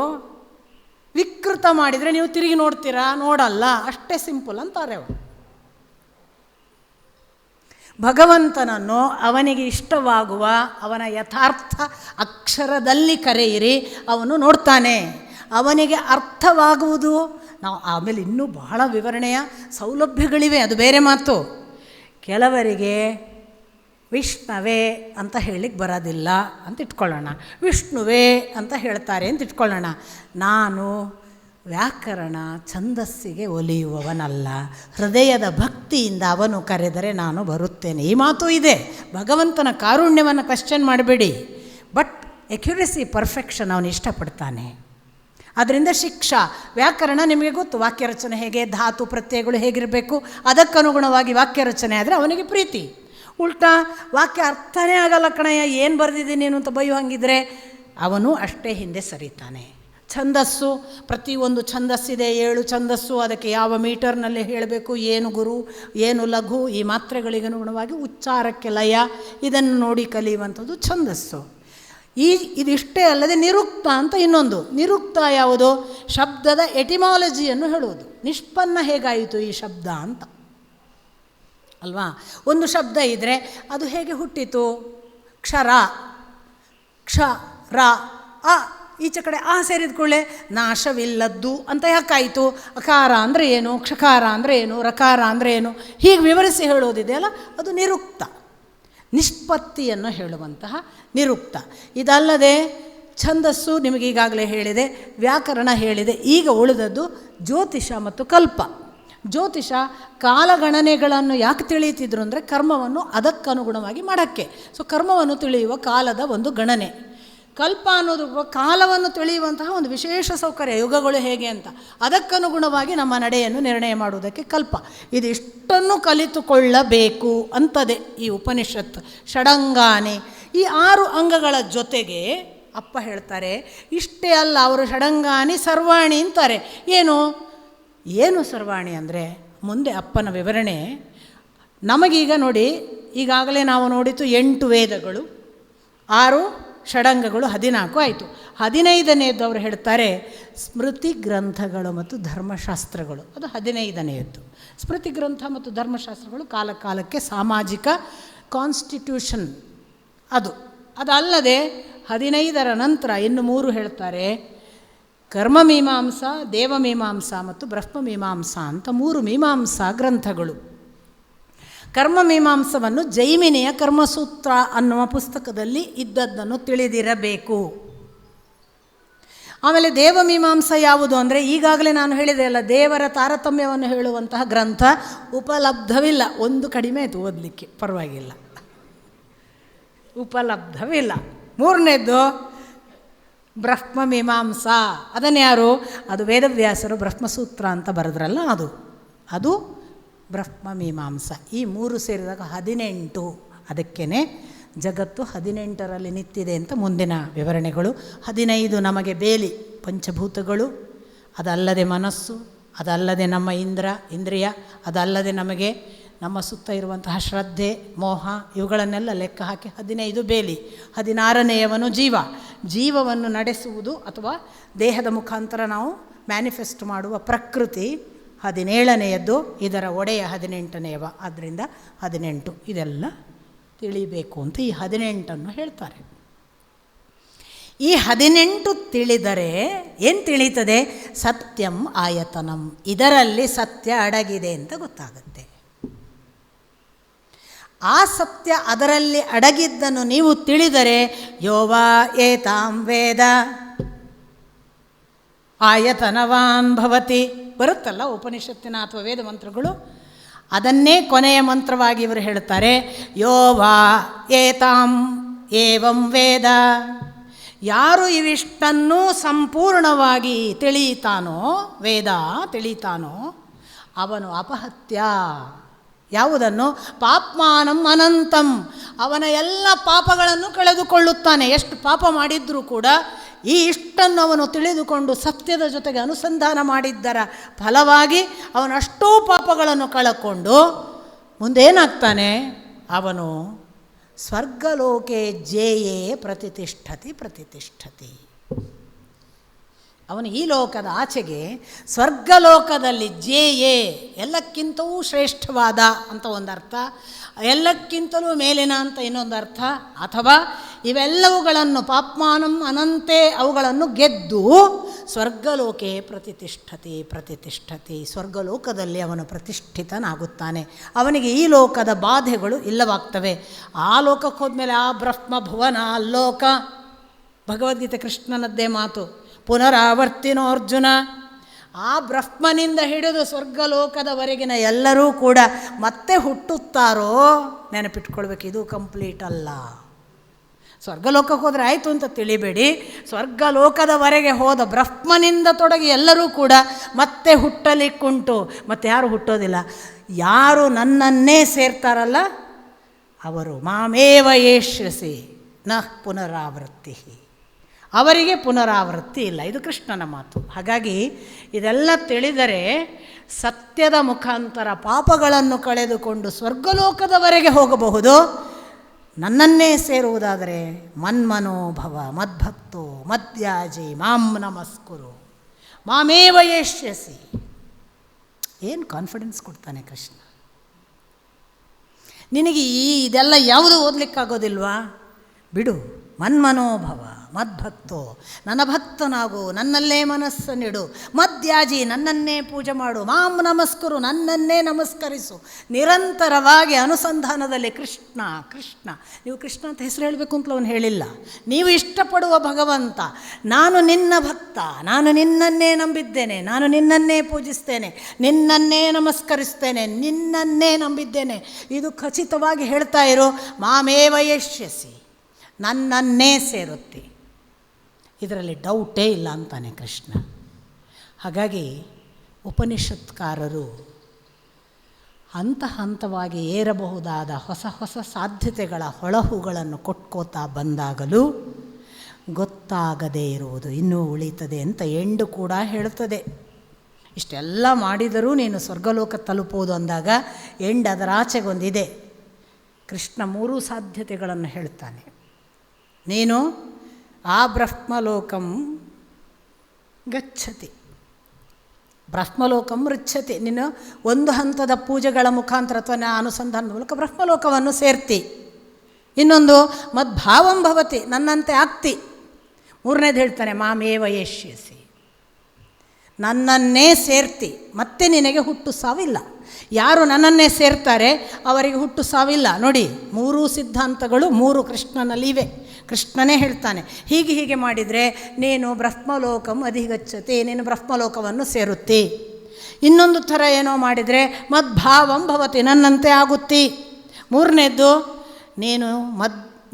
ವಿಕೃತ ಮಾಡಿದರೆ ನೀವು ತಿರುಗಿ ನೋಡ್ತೀರಾ? ನೋಡಲ್ಲ. ಅಷ್ಟೇ ಸಿಂಪಲ್ ಅಂತಾರೆ ಅವರು. ಭಗವಂತನನ್ನು ಅವನಿಗೆ ಇಷ್ಟವಾಗುವ ಅವನ ಯಥಾರ್ಥ ಅಕ್ಷರದಲ್ಲಿ ಕರೆಯಿರಿ, ಅವನು ನೋಡ್ತಾನೆ. ಅವನಿಗೆ ಅರ್ಥವಾಗುವುದು ನಾವು ಆಮೇಲೆ ಇನ್ನೂ ಬಹಳ ವಿವರಣೆಯ ಸೌಲಭ್ಯಗಳಿವೆ, ಅದು ಬೇರೆ ಮಾತು. ಕೆಲವರಿಗೆ ವಿಷ್ಣುವೇ ಅಂತ ಹೇಳಲಿಕ್ಕೆ ಬರೋದಿಲ್ಲ ಅಂತ ಇಟ್ಕೊಳ್ಳೋಣ, ವಿಷ್ಣುವೇ ಅಂತ ಹೇಳ್ತಾರೆ ಅಂತ ಇಟ್ಕೊಳ್ಳೋಣ. ನಾನು ವ್ಯಾಕರಣ ಛಂದಸ್ಸಿಗೆ ಒಲಿಯುವವನಲ್ಲ, ಹೃದಯದ ಭಕ್ತಿಯಿಂದ ಅವನು ಕರೆದರೆ ನಾನು ಬರುತ್ತೇನೆ. ಈ ಮಾತು ಇದೆ. ಭಗವಂತನ ಕಾರುಣ್ಯವನ್ನು ಕ್ವೆಶ್ಚನ್ ಮಾಡಬೇಡಿ. ಬಟ್ ಎಕ್ಯುರಸಿ, ಪರ್ಫೆಕ್ಷನ್ ಅವನು ಇಷ್ಟಪಡ್ತಾನೆ. ಅದರಿಂದ ಶಿಕ್ಷಾ ವ್ಯಾಕರಣ ನಿಮಗೆ ಗೊತ್ತು, ವಾಕ್ಯರಚನೆ ಹೇಗೆ, ಧಾತು ಪ್ರತ್ಯಯಗಳು ಹೇಗಿರಬೇಕು, ಅದಕ್ಕನುಗುಣವಾಗಿ ವಾಕ್ಯರಚನೆ ಆದರೆ ಅವನಿಗೆ ಪ್ರೀತಿ. ಉಲ್ಟಾ ವಾಕ್ಯ ಅರ್ಥನೇ ಆಗಲ್ಲ ಕಣಯ್ಯ, ಏನು ಬರೆದಿದ್ದೀನಿ ನೀನು ಅಂತ ಬೈಯೋ ಹಂಗಿದ್ರೆ ಅವನು ಅಷ್ಟೇ ಹಿಂದೆ ಸರಿತಾನೆ. ಛಂದಸ್ಸು, ಪ್ರತಿಯೊಂದು ಛಂದಸ್ಸಿದೆ, 7 ಛಂದಸ್ಸು, ಅದಕ್ಕೆ ಯಾವ ಮೀಟರ್ನಲ್ಲಿ ಹೇಳಬೇಕು, ಏನು ಗುರು ಏನು ಲಘು, ಈ ಮಾತ್ರೆಗಳಿಗೆ ಅನುಗುಣವಾಗಿ ಉಚ್ಚಾರಕ್ಕೆ ಲಯ, ಇದನ್ನು ನೋಡಿ ಕಲಿಯುವಂಥದ್ದು ಛಂದಸ್ಸು. ಇದಿಷ್ಟೇ ಅಲ್ಲದೆ ನಿರುಕ್ತ ಅಂತ ಇನ್ನೊಂದು. ನಿರುಕ್ತ ಯಾವುದು? ಶಬ್ದದ ಎಟಿಮಾಲಜಿಯನ್ನು ಹೇಳುವುದು. ನಿಷ್ಪನ್ನ ಹೇಗಾಯಿತು ಈ ಶಬ್ದ ಅಂತ ಅಲ್ವಾ? ಒಂದು ಶಬ್ದ ಇದ್ದರೆ ಅದು ಹೇಗೆ ಹುಟ್ಟಿತು? ಕ್ಷರ, ಕ್ಷ ರ ಅ, ಈಚೆ ಕಡೆ ಆ ಸೇರಿದ ಕೂಡಲೇ ನಾಶವಿಲ್ಲದ್ದು ಅಂತ ಯಾಕಾಯಿತು? ಅಕಾರ ಅಂದರೆ ಏನು, ಕ್ಷಕಾರ ಅಂದರೆ ಏನು, ರಕಾರ ಅಂದರೆ ಏನು, ಹೀಗೆ ವಿವರಿಸಿ ಹೇಳೋದಿದೆಯಲ್ಲ, ಅದು ನಿರುಕ್ತ. ನಿಷ್ಪತ್ತಿಯನ್ನು ಹೇಳುವಂತಹ ನಿರುಕ್ತ. ಇದಲ್ಲದೆ ಛಂದಸ್ಸು ನಿಮಗೆ ಈಗಾಗಲೇ ಹೇಳಿದೆ, ವ್ಯಾಕರಣ ಹೇಳಿದೆ. ಈಗ ಉಳಿದದ್ದು ಜ್ಯೋತಿಷ ಮತ್ತು ಕಲ್ಪ. ಜ್ಯೋತಿಷ ಕಾಲಗಣನೆಗಳನ್ನು ಯಾಕೆ ತಿಳಿಯುತ್ತಿದ್ರು ಅಂದರೆ ಕರ್ಮವನ್ನು ಅದಕ್ಕನುಗುಣವಾಗಿ ಮಾಡೋಕ್ಕೆ. ಸೊ ಕರ್ಮವನ್ನು ತಿಳಿಯುವ ಕಾಲದ ಒಂದು ಗಣನೆ. ಕಲ್ಪ ಅನ್ನೋದು ಕಾಲವನ್ನು ತಿಳಿಯುವಂತಹ ಒಂದು ವಿಶೇಷ ಸೌಕರ್ಯ, ಯುಗಗಳು ಹೇಗೆ ಅಂತ ಅದಕ್ಕನುಗುಣವಾಗಿ ನಮ್ಮ ನಡೆಯನ್ನು ನಿರ್ಣಯ ಮಾಡುವುದಕ್ಕೆ ಕಲ್ಪ. ಇದಿಷ್ಟನ್ನು ಕಲಿತುಕೊಳ್ಳಬೇಕು ಅಂತದೆ ಈ ಉಪನಿಷತ್ತು. ಷಡಂಗಾನೆ, ಈ 6 ಅಂಗಗಳ ಜೊತೆಗೆ ಅಪ್ಪ ಹೇಳ್ತಾರೆ ಇಷ್ಟೇ ಅಲ್ಲ, ಅವರು ಷಡಂಗಾನಿ ಸರ್ವಾಣಿ ಅಂತಾರೆ. ಏನು ಸರ್ವಾಣಿ ಅಂದರೆ ಮುಂದೆ ಅಪ್ಪನ ವಿವರಣೆ. ನಮಗೀಗ ನೋಡಿ, ಈಗಾಗಲೇ ನಾವು ನೋಡಿತು 8 ವೇದಗಳು, 6 ಷಡಂಗಗಳು, 14 ಆಯಿತು. 15ನೇದ್ದು ಅವರು ಹೇಳ್ತಾರೆ ಸ್ಮೃತಿ ಗ್ರಂಥಗಳು ಮತ್ತು ಧರ್ಮಶಾಸ್ತ್ರಗಳು, ಅದು 15ನೇದ್ದು. ಸ್ಮೃತಿ ಗ್ರಂಥ ಮತ್ತು ಧರ್ಮಶಾಸ್ತ್ರಗಳು ಕಾಲ ಕಾಲಕ್ಕೆ ಸಾಮಾಜಿಕ ಕಾನ್ಸ್ಟಿಟ್ಯೂಷನ್ ಅದಲ್ಲದೆ 15ರ ನಂತರ ಇನ್ನು 3 ಹೇಳ್ತಾರೆ. ಕರ್ಮಮೀಮಾಂಸಾ, ದೇವಮೀಮಾಂಸಾ ಮತ್ತು ಬ್ರಹ್ಮಮೀಮಾಂಸಾ ಅಂತ 3 ಮೀಮಾಂಸಾ ಗ್ರಂಥಗಳು. ಕರ್ಮಮೀಮಾಂಸವನ್ನು ಜೈಮಿನಿಯ ಕರ್ಮಸೂತ್ರ ಅನ್ನುವ ಪುಸ್ತಕದಲ್ಲಿ ಇದ್ದದ್ದನ್ನು ತಿಳಿದಿರಬೇಕು. ಆಮೇಲೆ ದೇವಮೀಮಾಂಸ ಯಾವುದು ಅಂದರೆ ಈಗಾಗಲೇ ನಾನು ಹೇಳಿದೆ ಅಲ್ಲ, ದೇವರ ತಾರತಮ್ಯವನ್ನು ಹೇಳುವಂತಹ ಗ್ರಂಥ ಉಪಲಬ್ಧವಿಲ್ಲ. ಒಂದು ಕಡಿಮೆ ಆಯಿತು ಓದಲಿಕ್ಕೆ, ಪರವಾಗಿಲ್ಲ, ಉಪಲಬ್ಧವಿಲ್ಲ. 3ನೇದ್ದು ಬ್ರಹ್ಮಮೀಮಾಂಸಾ. ಅದನ್ನು ಯಾರು? ಅದು ವೇದವ್ಯಾಸರು ಬ್ರಹ್ಮಸೂತ್ರ ಅಂತ ಬರೆದ್ರಲ್ಲ, ಅದು ಬ್ರಹ್ಮಮೀಮಾಂಸ. ಈ 3 ಸೇರಿದಾಗ 18. ಅದಕ್ಕೇ ಜಗತ್ತು 18ರಲ್ಲಿ ನಿಂತಿದೆ ಅಂತ ಮುಂದಿನ ವಿವರಣೆಗಳು. 15 ನಮಗೆ ಬೇಲಿ, ಪಂಚಭೂತಗಳು, ಅದಲ್ಲದೆ ಮನಸ್ಸು, ಅದಲ್ಲದೆ ನಮ್ಮ ಇಂದ್ರಿಯ, ಅದಲ್ಲದೆ ನಮಗೆ ನಮ್ಮ ಸುತ್ತ ಇರುವಂತಹ ಶ್ರದ್ಧೆ, ಮೋಹ, ಇವುಗಳನ್ನೆಲ್ಲ ಲೆಕ್ಕ ಹಾಕಿ 15 ಬೇಲಿ. 16ನೇಯವನು ಜೀವವನ್ನು ನಡೆಸುವುದು ಅಥವಾ ದೇಹದ ಮುಖಾಂತರ ನಾವು ಮ್ಯಾನಿಫೆಸ್ಟ್ ಮಾಡುವ ಪ್ರಕೃತಿ. 17ನೇಯದ್ದು ಇದರ ಒಡೆಯ 18ನೇಯವ. ಆದ್ದರಿಂದ 18 ಇದೆಲ್ಲ ತಿಳಿಬೇಕು ಅಂತ ಈ 18 ಹೇಳ್ತಾರೆ. ಈ 18 ತಿಳಿದರೆ ಏನು ತಿಳಿಯುತ್ತದೆ? ಸತ್ಯಂ ಆಯತನಂ, ಇದರಲ್ಲಿ ಸತ್ಯ ಅಡಗಿದೆ ಅಂತ ಗೊತ್ತಾಗುತ್ತೆ. ಆ ಸತ್ಯ ಅದರಲ್ಲಿ ಅಡಗಿದ್ದನ್ನು ನೀವು ತಿಳಿದರೆ ಯೋವಾ ಏತಾಂ ವೇದ ಆಯತನವಾನ್ ಭವತಿ ಬರುತ್ತಲ್ಲ ಉಪನಿಷತ್ತಿನ ಅಥವಾ ವೇದ ಮಂತ್ರಗಳು. ಅದನ್ನೇ ಕೊನೆಯ ಮಂತ್ರವಾಗಿ ಇವರು ಹೇಳ್ತಾರೆ, ಯೋವಾ ಏತಾಂ ಏವಂ ವೇದ. ಯಾರು ಇವಿಷ್ಟನ್ನೂ ಸಂಪೂರ್ಣವಾಗಿ ತಿಳಿತಾನೋ, ವೇದ ತಿಳಿತಾನೋ, ಅವನು ಅಪಹತ್ಯ. ಯಾವುದನ್ನು? ಪಾಪ್ಮಾನಂ ಅನಂತಂ, ಅವನ ಎಲ್ಲ ಪಾಪಗಳನ್ನು ಕಳೆದುಕೊಳ್ಳುತ್ತಾನೆ. ಎಷ್ಟು ಪಾಪ ಮಾಡಿದ್ರೂ ಕೂಡ ಈ ಇಷ್ಟನ್ನು ಅವನು ತಿಳಿದುಕೊಂಡು ಸತ್ಯದ ಜೊತೆಗೆ ಅನುಸಂಧಾನ ಮಾಡಿದ್ದರ ಫಲವಾಗಿ ಅವನಷ್ಟೂ ಪಾಪಗಳನ್ನು ಕಳಕೊಂಡು ಮುಂದೇನಾಗ್ತಾನೆ, ಅವನು ಸ್ವರ್ಗಲೋಕೆ ಜೇಯೇ ಪ್ರತಿಷ್ಠತಿ. ಅವನು ಈ ಲೋಕದ ಆಚೆಗೆ ಸ್ವರ್ಗಲೋಕದಲ್ಲಿ ಜೇಯೇ ಎಲ್ಲಕ್ಕಿಂತಲೂ ಶ್ರೇಷ್ಠವಾದ ಅಂತ ಒಂದು ಅರ್ಥ, ಎಲ್ಲಕ್ಕಿಂತಲೂ ಮೇಲಿನ ಅಂತ ಇನ್ನೊಂದು ಅರ್ಥ, ಅಥವಾ ಇವೆಲ್ಲವುಗಳನ್ನು ಪಾಪ್ಮಾನಂ ಅನಂತೆ ಅವುಗಳನ್ನು ಗೆದ್ದು ಸ್ವರ್ಗಲೋಕೆ ಪ್ರತಿಷ್ಠತಿ ಸ್ವರ್ಗಲೋಕದಲ್ಲಿ ಅವನು ಪ್ರತಿಷ್ಠಿತನಾಗುತ್ತಾನೆ. ಅವನಿಗೆ ಈ ಲೋಕದ ಬಾಧೆಗಳು ಇಲ್ಲವಾಗ್ತವೆ. ಆ ಲೋಕಕ್ಕೆ ಹೋದ್ಮೇಲೆ ಆ ಬ್ರಹ್ಮ ಭುವನ ಲೋಕ, ಭಗವದ್ಗೀತೆ ಕೃಷ್ಣನದ್ದೇ ಮಾತು, ಪುನರಾವರ್ತಿನೋ ಅರ್ಜುನ. ಆ ಬ್ರಹ್ಮನಿಂದ ಹಿಡಿದು ಸ್ವರ್ಗಲೋಕದವರೆಗಿನ ಎಲ್ಲರೂ ಕೂಡ ಮತ್ತೆ ಹುಟ್ಟುತ್ತಾರೋ, ನೆನಪಿಟ್ಕೊಳ್ಬೇಕು, ಇದು ಕಂಪ್ಲೀಟ್ ಅಲ್ಲ. ಸ್ವರ್ಗಲೋಕಕ್ಕೆ ಹೋದರೆ ಆಯಿತು ಅಂತ ತಿಳಿಬೇಡಿ. ಸ್ವರ್ಗಲೋಕದವರೆಗೆ ಹೋದ ಬ್ರಹ್ಮನಿಂದ ತೊಡಗಿ ಎಲ್ಲರೂ ಕೂಡ ಮತ್ತೆ ಹುಟ್ಟಲಿಕ್ಕುಂಟು. ಮತ್ತು ಯಾರು ಹುಟ್ಟೋದಿಲ್ಲ, ಯಾರು ನನ್ನನ್ನೇ ಸೇರ್ತಾರಲ್ಲ ಅವರು ಮಾಮೇವ ಯೇಷ್ಯಸಿ ನ ಪುನರಾವೃತ್ತಿ, ಅವರಿಗೆ ಪುನರಾವೃತ್ತಿ ಇಲ್ಲ. ಇದು ಕೃಷ್ಣನ ಮಾತು. ಹಾಗಾಗಿ ಇದೆಲ್ಲ ತಿಳಿದರೆ ಸತ್ಯದ ಮುಖಾಂತರ ಪಾಪಗಳನ್ನು ಕಳೆದುಕೊಂಡು ಸ್ವರ್ಗಲೋಕದವರೆಗೆ ಹೋಗಬಹುದು. ನನ್ನನ್ನೇ ಸೇರುವುದಾದರೆ ಮನ್ಮನೋಭವ ಮದ್ಭಕ್ತೋ ಮದ್ಯಾಜಿ ಮಾಂ ನಮಸ್ಕುರು ಮಾಮೇವ ಯೇಷ್ಯಸಿ. ಏನು ಕಾನ್ಫಿಡೆನ್ಸ್ ಕೊಡ್ತಾನೆ ಕೃಷ್ಣ. ನಿನಗೆ ಇದೆಲ್ಲ ಯಾವುದು ಓದಲಿಕ್ಕಾಗೋದಿಲ್ವಾ? ಬಿಡು. ಮನ್ಮನೋಭವ ಮದ್ಭಕ್ತೋ, ನನ್ನ ಭಕ್ತನಾಗು, ನನ್ನಲ್ಲೇ ಮನಸ್ಸನ್ನಿಡು. ಮದ್ಯಾಜಿ, ನನ್ನನ್ನೇ ಪೂಜೆ ಮಾಡು. ಮಾಂ ನಮಸ್ಕರು, ನನ್ನನ್ನೇ ನಮಸ್ಕರಿಸು. ನಿರಂತರವಾಗಿ ಅನುಸಂಧಾನದಲ್ಲಿ ಕೃಷ್ಣ ಕೃಷ್ಣ. ನೀವು ಕೃಷ್ಣ ಅಂತ ಹೆಸರು ಹೇಳಬೇಕು ಅಂತಲೂ ಅವನು ಹೇಳಿಲ್ಲ. ನೀವು ಇಷ್ಟಪಡುವ ಭಗವಂತ, ನಾನು ನಿನ್ನ ಭಕ್ತ, ನಾನು ನಿನ್ನನ್ನೇ ನಂಬಿದ್ದೇನೆ, ನಾನು ನಿನ್ನನ್ನೇ ಪೂಜಿಸ್ತೇನೆ, ನಿನ್ನನ್ನೇ ನಮಸ್ಕರಿಸ್ತೇನೆ, ನಿನ್ನನ್ನೇ ನಂಬಿದ್ದೇನೆ. ಇದು ಖಚಿತವಾಗಿ ಹೇಳ್ತಾ ಇರೋ ಮಾಮೇವ ಯೇಷ್ಯಸಿ, ನನ್ನನ್ನೇ ಸೇರುತ್ತೆ. ಇದರಲ್ಲಿ ಡೌಟೇ ಇಲ್ಲ ಅಂತಾನೆ ಕೃಷ್ಣ. ಹಾಗಾಗಿ ಉಪನಿಷತ್ಕಾರರು ಹಂತ ಹಂತವಾಗಿ ಏರಬಹುದಾದ ಹೊಸ ಹೊಸ ಸಾಧ್ಯತೆಗಳ ಹೊಳಹುಗಳನ್ನು ಕೊಟ್ಕೋತಾ ಬಂದಾಗಲೂ ಗೊತ್ತಾಗದೇ ಇರುವುದು ಇನ್ನೂ ಉಳಿತದೆ ಅಂತ ಎಂಡು ಕೂಡ ಹೇಳ್ತದೆ. ಇಷ್ಟೆಲ್ಲ ಮಾಡಿದರೂ ನೀನು ಸ್ವರ್ಗಲೋಕ ತಲುಪೋದು ಅಂದಾಗ ಎಂಡ್ ಅದರಾಚೆಗೊಂದಿದೆ. ಕೃಷ್ಣ 3 ಸಾಧ್ಯತೆಗಳನ್ನು ಹೇಳ್ತಾನೆ. ನೀನು ಆ ಬ್ರಹ್ಮಲೋಕಂ ಗಚ್ಚತಿ, ಬ್ರಹ್ಮಲೋಕಂ ರುಚ್ಯತಿ. ನೀನು ಒಂದು ಹಂತದ ಪೂಜೆಗಳ ಮುಖಾಂತರ ಅಥವಾ ಅನುಸಂಧಾನದ ಮೂಲಕ ಬ್ರಹ್ಮಲೋಕವನ್ನು ಸೇರ್ತಿ. ಇನ್ನೊಂದು ಮದ್ಭಾವಂ ಭವತಿ, ನನ್ನಂತೆ ಆಗ್ತಿ. 3ನೇದು ಹೇಳ್ತಾನೆ ಮಾಮೇವ ಯೇಷ್ಯಸಿ, ನನ್ನನ್ನೇ ಸೇರ್ತಿ, ಮತ್ತೆ ನಿನಗೆ ಹುಟ್ಟು ಸಾವಿಲ್ಲ. ಯಾರು ನನ್ನನ್ನೇ ಸೇರ್ತಾರೆ ಅವರಿಗೆ ಹುಟ್ಟು ಸಾವಿಲ್ಲ. ನೋಡಿ, 3 ಸಿದ್ಧಾಂತಗಳು 3 ಕೃಷ್ಣನಲ್ಲಿವೆ. ಕೃಷ್ಣನೇ ಹೇಳ್ತಾನೆ ಹೀಗೆ ಮಾಡಿದರೆ ನೀನು ಬ್ರಹ್ಮಲೋಕಂ ಅಧಿಗಚ್ಚತಿ, ನೀನು ಬ್ರಹ್ಮಲೋಕವನ್ನು ಸೇರುತ್ತಿ. ಇನ್ನೊಂದು ಥರ ಏನೋ ಮಾಡಿದರೆ ಮದ್ಭಾವಂ ಭವತಿ, ನನ್ನಂತೆ ಆಗುತ್ತಿ. 3ನೇದ್ದು ನೀನು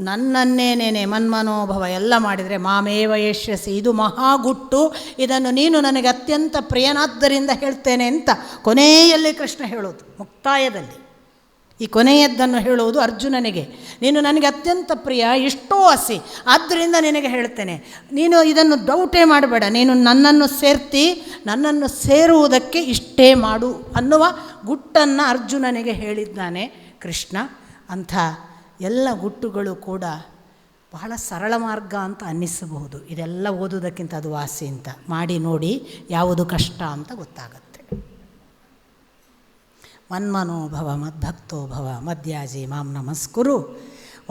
ನನ್ನನ್ನೇನೇನೆ ಮನ್ಮನೋಭವ ಎಲ್ಲ ಮಾಡಿದರೆ ಮಾಮೇವ ಯೇಷ್ಯಸಿ, ಇದು ಮಹಾಗುಟ್ಟು. ಇದನ್ನು ನೀನು ನನಗೆ ಅತ್ಯಂತ ಪ್ರಿಯನಾದ್ದರಿಂದ ಹೇಳ್ತೇನೆ ಅಂತ ಕೊನೆಯಲ್ಲಿ ಕೃಷ್ಣ ಹೇಳೋದು. ಮುಕ್ತಾಯದಲ್ಲಿ ಈ ಕೊನೆಯದ್ದನ್ನು ಹೇಳುವುದು ಅರ್ಜುನನಿಗೆ. ನೀನು ನನಗೆ ಅತ್ಯಂತ ಪ್ರಿಯ, ಇಷ್ಟೋ ಆಸಿ, ಆದ್ದರಿಂದ ನಿನಗೆ ಹೇಳ್ತೇನೆ. ನೀನು ಇದನ್ನು ಡೌಟೇ ಮಾಡಬೇಡ, ನೀನು ನನ್ನನ್ನು ಸೇರ್ತಿ, ನನ್ನನ್ನು ಸೇರುವುದಕ್ಕೆ ಇಷ್ಟೇ ಮಾಡು ಅನ್ನುವ ಗುಟ್ಟನ್ನು ಅರ್ಜುನನಿಗೆ ಹೇಳಿದ್ದಾನೆ ಕೃಷ್ಣ. ಅಂಥ ಎಲ್ಲ ಗುಟ್ಟುಗಳು ಕೂಡ ಬಹಳ ಸರಳ ಮಾರ್ಗ ಅಂತ ಅನ್ನಿಸಬಹುದು. ಇದೆಲ್ಲ ಓದೋದಕ್ಕಿಂತ ಅದು ವಾಸಿ ಅಂತ ಮಾಡಿ ನೋಡಿ ಯಾವುದು ಕಷ್ಟ ಅಂತ ಗೊತ್ತಾಗುತ್ತೆ. ಮನ್ಮನೋಭವ ಮದ್ಭಕ್ತೋ ಭವ ಮದ್ಯಾಜಿ ಮಾಂ ನಮಸ್ಕುರು.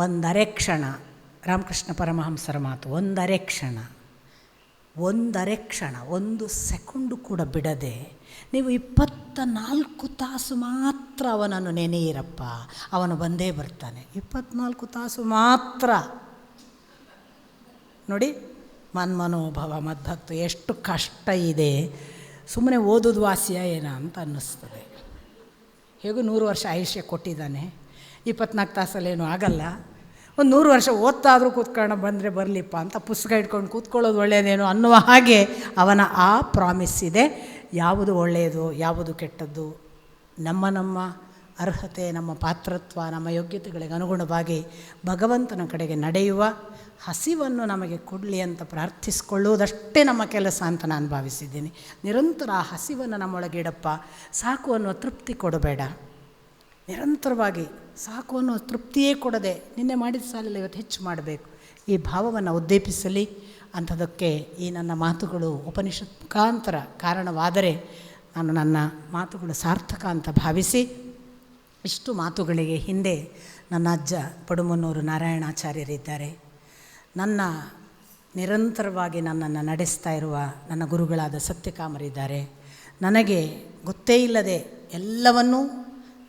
ಒಂದರೆ ಕ್ಷಣ, ರಾಮಕೃಷ್ಣ ಪರಮಹಂಸರ ಮಾತು, ಒಂದರೆ ಕ್ಷಣ, 1 ಸೆಕೆಂಡು ಕೂಡ ಬಿಡದೆ ನೀವು 24 ತಾಸು ಮಾತ್ರ ಅವನನ್ನು ನೆನೆಯಿರಪ್ಪ, ಅವನು ಬಂದೇ ಬರ್ತಾನೆ. 24 ತಾಸು ಮಾತ್ರ. ನೋಡಿ, ಮನ್ಮನೋಭವ ಮದ್ಭಕ್ತ ಎಷ್ಟು ಕಷ್ಟ ಇದೆ. ಸುಮ್ಮನೆ ಓದೋದು ವಾಸಿಯ ಏನ ಅಂತ ಅನ್ನಿಸ್ತದೆ. ಹೇಗೂ 100 ವರ್ಷ ಆಯುಷ್ಯ ಕೊಟ್ಟಿದ್ದಾನೆ, 24 ತಾಸಲ್ಲೇನೂ ಆಗಲ್ಲ. ಒಂದು 100 ವರ್ಷ ಓದ್ತಾದರೂ ಕೂತ್ಕೊಳ್ಳೋಣ, ಬಂದರೆ ಬರಲಿಪ್ಪ ಅಂತ ಪುಸ್ತಕ ಇಟ್ಕೊಂಡು ಕೂತ್ಕೊಳ್ಳೋದು ಒಳ್ಳೆಯದೇನೋ ಅನ್ನುವ ಹಾಗೆ ಅವನ ಆ ಪ್ರಾಮಿಸ್ ಇದೆ. ಯಾವುದು ಒಳ್ಳೆಯದು ಯಾವುದು ಕೆಟ್ಟದ್ದು ನಮ್ಮ ಅರ್ಹತೆ, ನಮ್ಮ ಪಾತ್ರತ್ವ, ನಮ್ಮ ಯೋಗ್ಯತೆಗಳಿಗೆ ಅನುಗುಣವಾಗಿ ಭಗವಂತನ ಕಡೆಗೆ ನಡೆಯುವ ಹಸಿವನ್ನು ನಮಗೆ ಕೊಡಲಿ ಅಂತ ಪ್ರಾರ್ಥಿಸಿಕೊಳ್ಳುವುದಷ್ಟೇ ನಮ್ಮ ಕೆಲಸ ಅಂತ ನಾನು ಭಾವಿಸಿದ್ದೀನಿ. ನಿರಂತರ ಆ ಹಸಿವನ್ನು ನಮ್ಮೊಳಗೆ ಇಡಪ್ಪ, ಸಾಕು ಅನ್ನುವ ತೃಪ್ತಿ ಕೊಡಬೇಡ. ನಿರಂತರವಾಗಿ ಸಾಕು ಅನ್ನೋ ತೃಪ್ತಿಯೇ ಕೊಡದೆ ನಿನ್ನೆ ಮಾಡಿದ ಸಾಲಲ್ಲಿ ಇವತ್ತು ಹೆಚ್ಚು ಮಾಡಬೇಕು, ಈ ಭಾವವನ್ನು ಉದ್ದೇಪಿಸಲಿ ಅಂಥದಕ್ಕೆ ಈ ನನ್ನ ಮಾತುಗಳು ಉಪನಿಷತ್ ಮುಖಾಂತರ ಕಾರಣವಾದರೆ ನಾನು ನನ್ನ ಮಾತುಗಳು ಸಾರ್ಥಕ ಅಂತ ಭಾವಿಸಿ, ಇಷ್ಟು ಮಾತುಗಳಿಗೆ ಹಿಂದೆ ನನ್ನ ಅಜ್ಜ ಪಡುಮನ್ನೂರು ನಾರಾಯಣಾಚಾರ್ಯರಿದ್ದಾರೆ, ನನ್ನ ನಿರಂತರವಾಗಿ ನನ್ನನ್ನು ನಡೆಸ್ತಾ ಇರುವ ನನ್ನ ಗುರುಗಳಾದ ಸತ್ಯಕಾಮರಿದ್ದಾರೆ, ನನಗೆ ಗೊತ್ತೇ ಇಲ್ಲದೆ ಎಲ್ಲವನ್ನೂ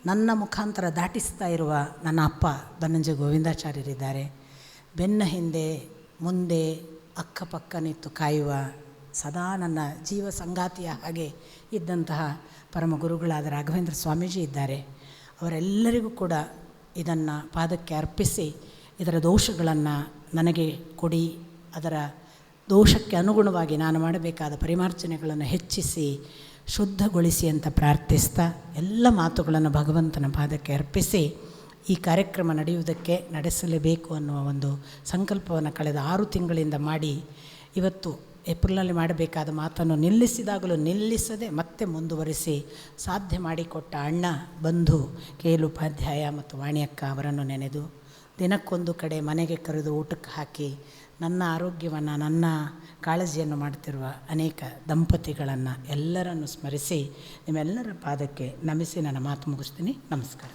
ನನ್ನ ಮುಖಾಂತರ ದಾಟಿಸ್ತಾ ಇರುವ ನನ್ನ ಅಪ್ಪ ಬನ್ನಂಜೆ ಗೋವಿಂದಾಚಾರ್ಯರಿದ್ದಾರೆ, ಬೆನ್ನ ಹಿಂದೆ ಮುಂದೆ ಅಕ್ಕಪಕ್ಕ ನಿಂತು ಕಾಯುವ ಸದಾ ನನ್ನ ಜೀವ ಸಂಗಾತಿಯ ಹಾಗೆ ಇದ್ದಂತಹ ಪರಮ ಗುರುಗಳಾದ ರಾಘವೇಂದ್ರ ಸ್ವಾಮೀಜಿ ಇದ್ದಾರೆ. ಅವರೆಲ್ಲರಿಗೂ ಕೂಡ ಇದನ್ನು ಪಾದಕ್ಕೆ ಅರ್ಪಿಸಿ ಇದರ ದೋಷಗಳನ್ನು ನನಗೆ ಕೊಡಿ, ಅದರ ದೋಷಕ್ಕೆ ಅನುಗುಣವಾಗಿ ನಾನು ಮಾಡಬೇಕಾದ ಪರಿಮಾರ್ಜನೆಗಳನ್ನು ಹೆಚ್ಚಿಸಿ ಶುದ್ಧಗೊಳಿಸಿ ಅಂತ ಪ್ರಾರ್ಥಿಸ್ತಾ ಎಲ್ಲ ಮಾತುಗಳನ್ನು ಭಗವಂತನ ಪಾದಕ್ಕೆ ಅರ್ಪಿಸಿ ಈ ಕಾರ್ಯಕ್ರಮ ನಡೆಯುವುದಕ್ಕೆ ನಡೆಸಲೇಬೇಕು ಅನ್ನುವ ಒಂದು ಸಂಕಲ್ಪವನ್ನು ಕಳೆದ 6 ತಿಂಗಳಿಂದ ಮಾಡಿ ಇವತ್ತು ಏಪ್ರಿಲಲ್ಲಿ ಮಾಡಬೇಕಾದ ಮಾತನ್ನು ನಿಲ್ಲಿಸಿದಾಗಲೂ ನಿಲ್ಲಿಸದೆ ಮತ್ತೆ ಮುಂದುವರಿಸಿ ಸಾಧ್ಯ ಮಾಡಿಕೊಟ್ಟ ಅಣ್ಣ ಬಂಧು KL ಉಪಾಧ್ಯಾಯ ಮತ್ತು ವಾಣಿಯಕ್ಕ ಅವರನ್ನು ನೆನೆದು ದಿನಕ್ಕೊಂದು ಕಡೆ ಮನೆಗೆ ಕರೆದು ಊಟಕ್ಕೆ ಹಾಕಿ ನನ್ನ ಆರೋಗ್ಯವನ್ನು, ನನ್ನ ಕಾಳಜಿಯನ್ನು ಮಾಡ್ತಿರುವ ಅನೇಕ ದಂಪತಿಗಳನ್ನು ಎಲ್ಲರನ್ನು ಸ್ಮರಿಸಿ ನಿಮ್ಮೆಲ್ಲರ ಪಾದಕ್ಕೆ ನಮಿಸಿ ನನ್ನ ಮಾತು ಮುಗಿಸ್ತೀನಿ. ನಮಸ್ಕಾರ.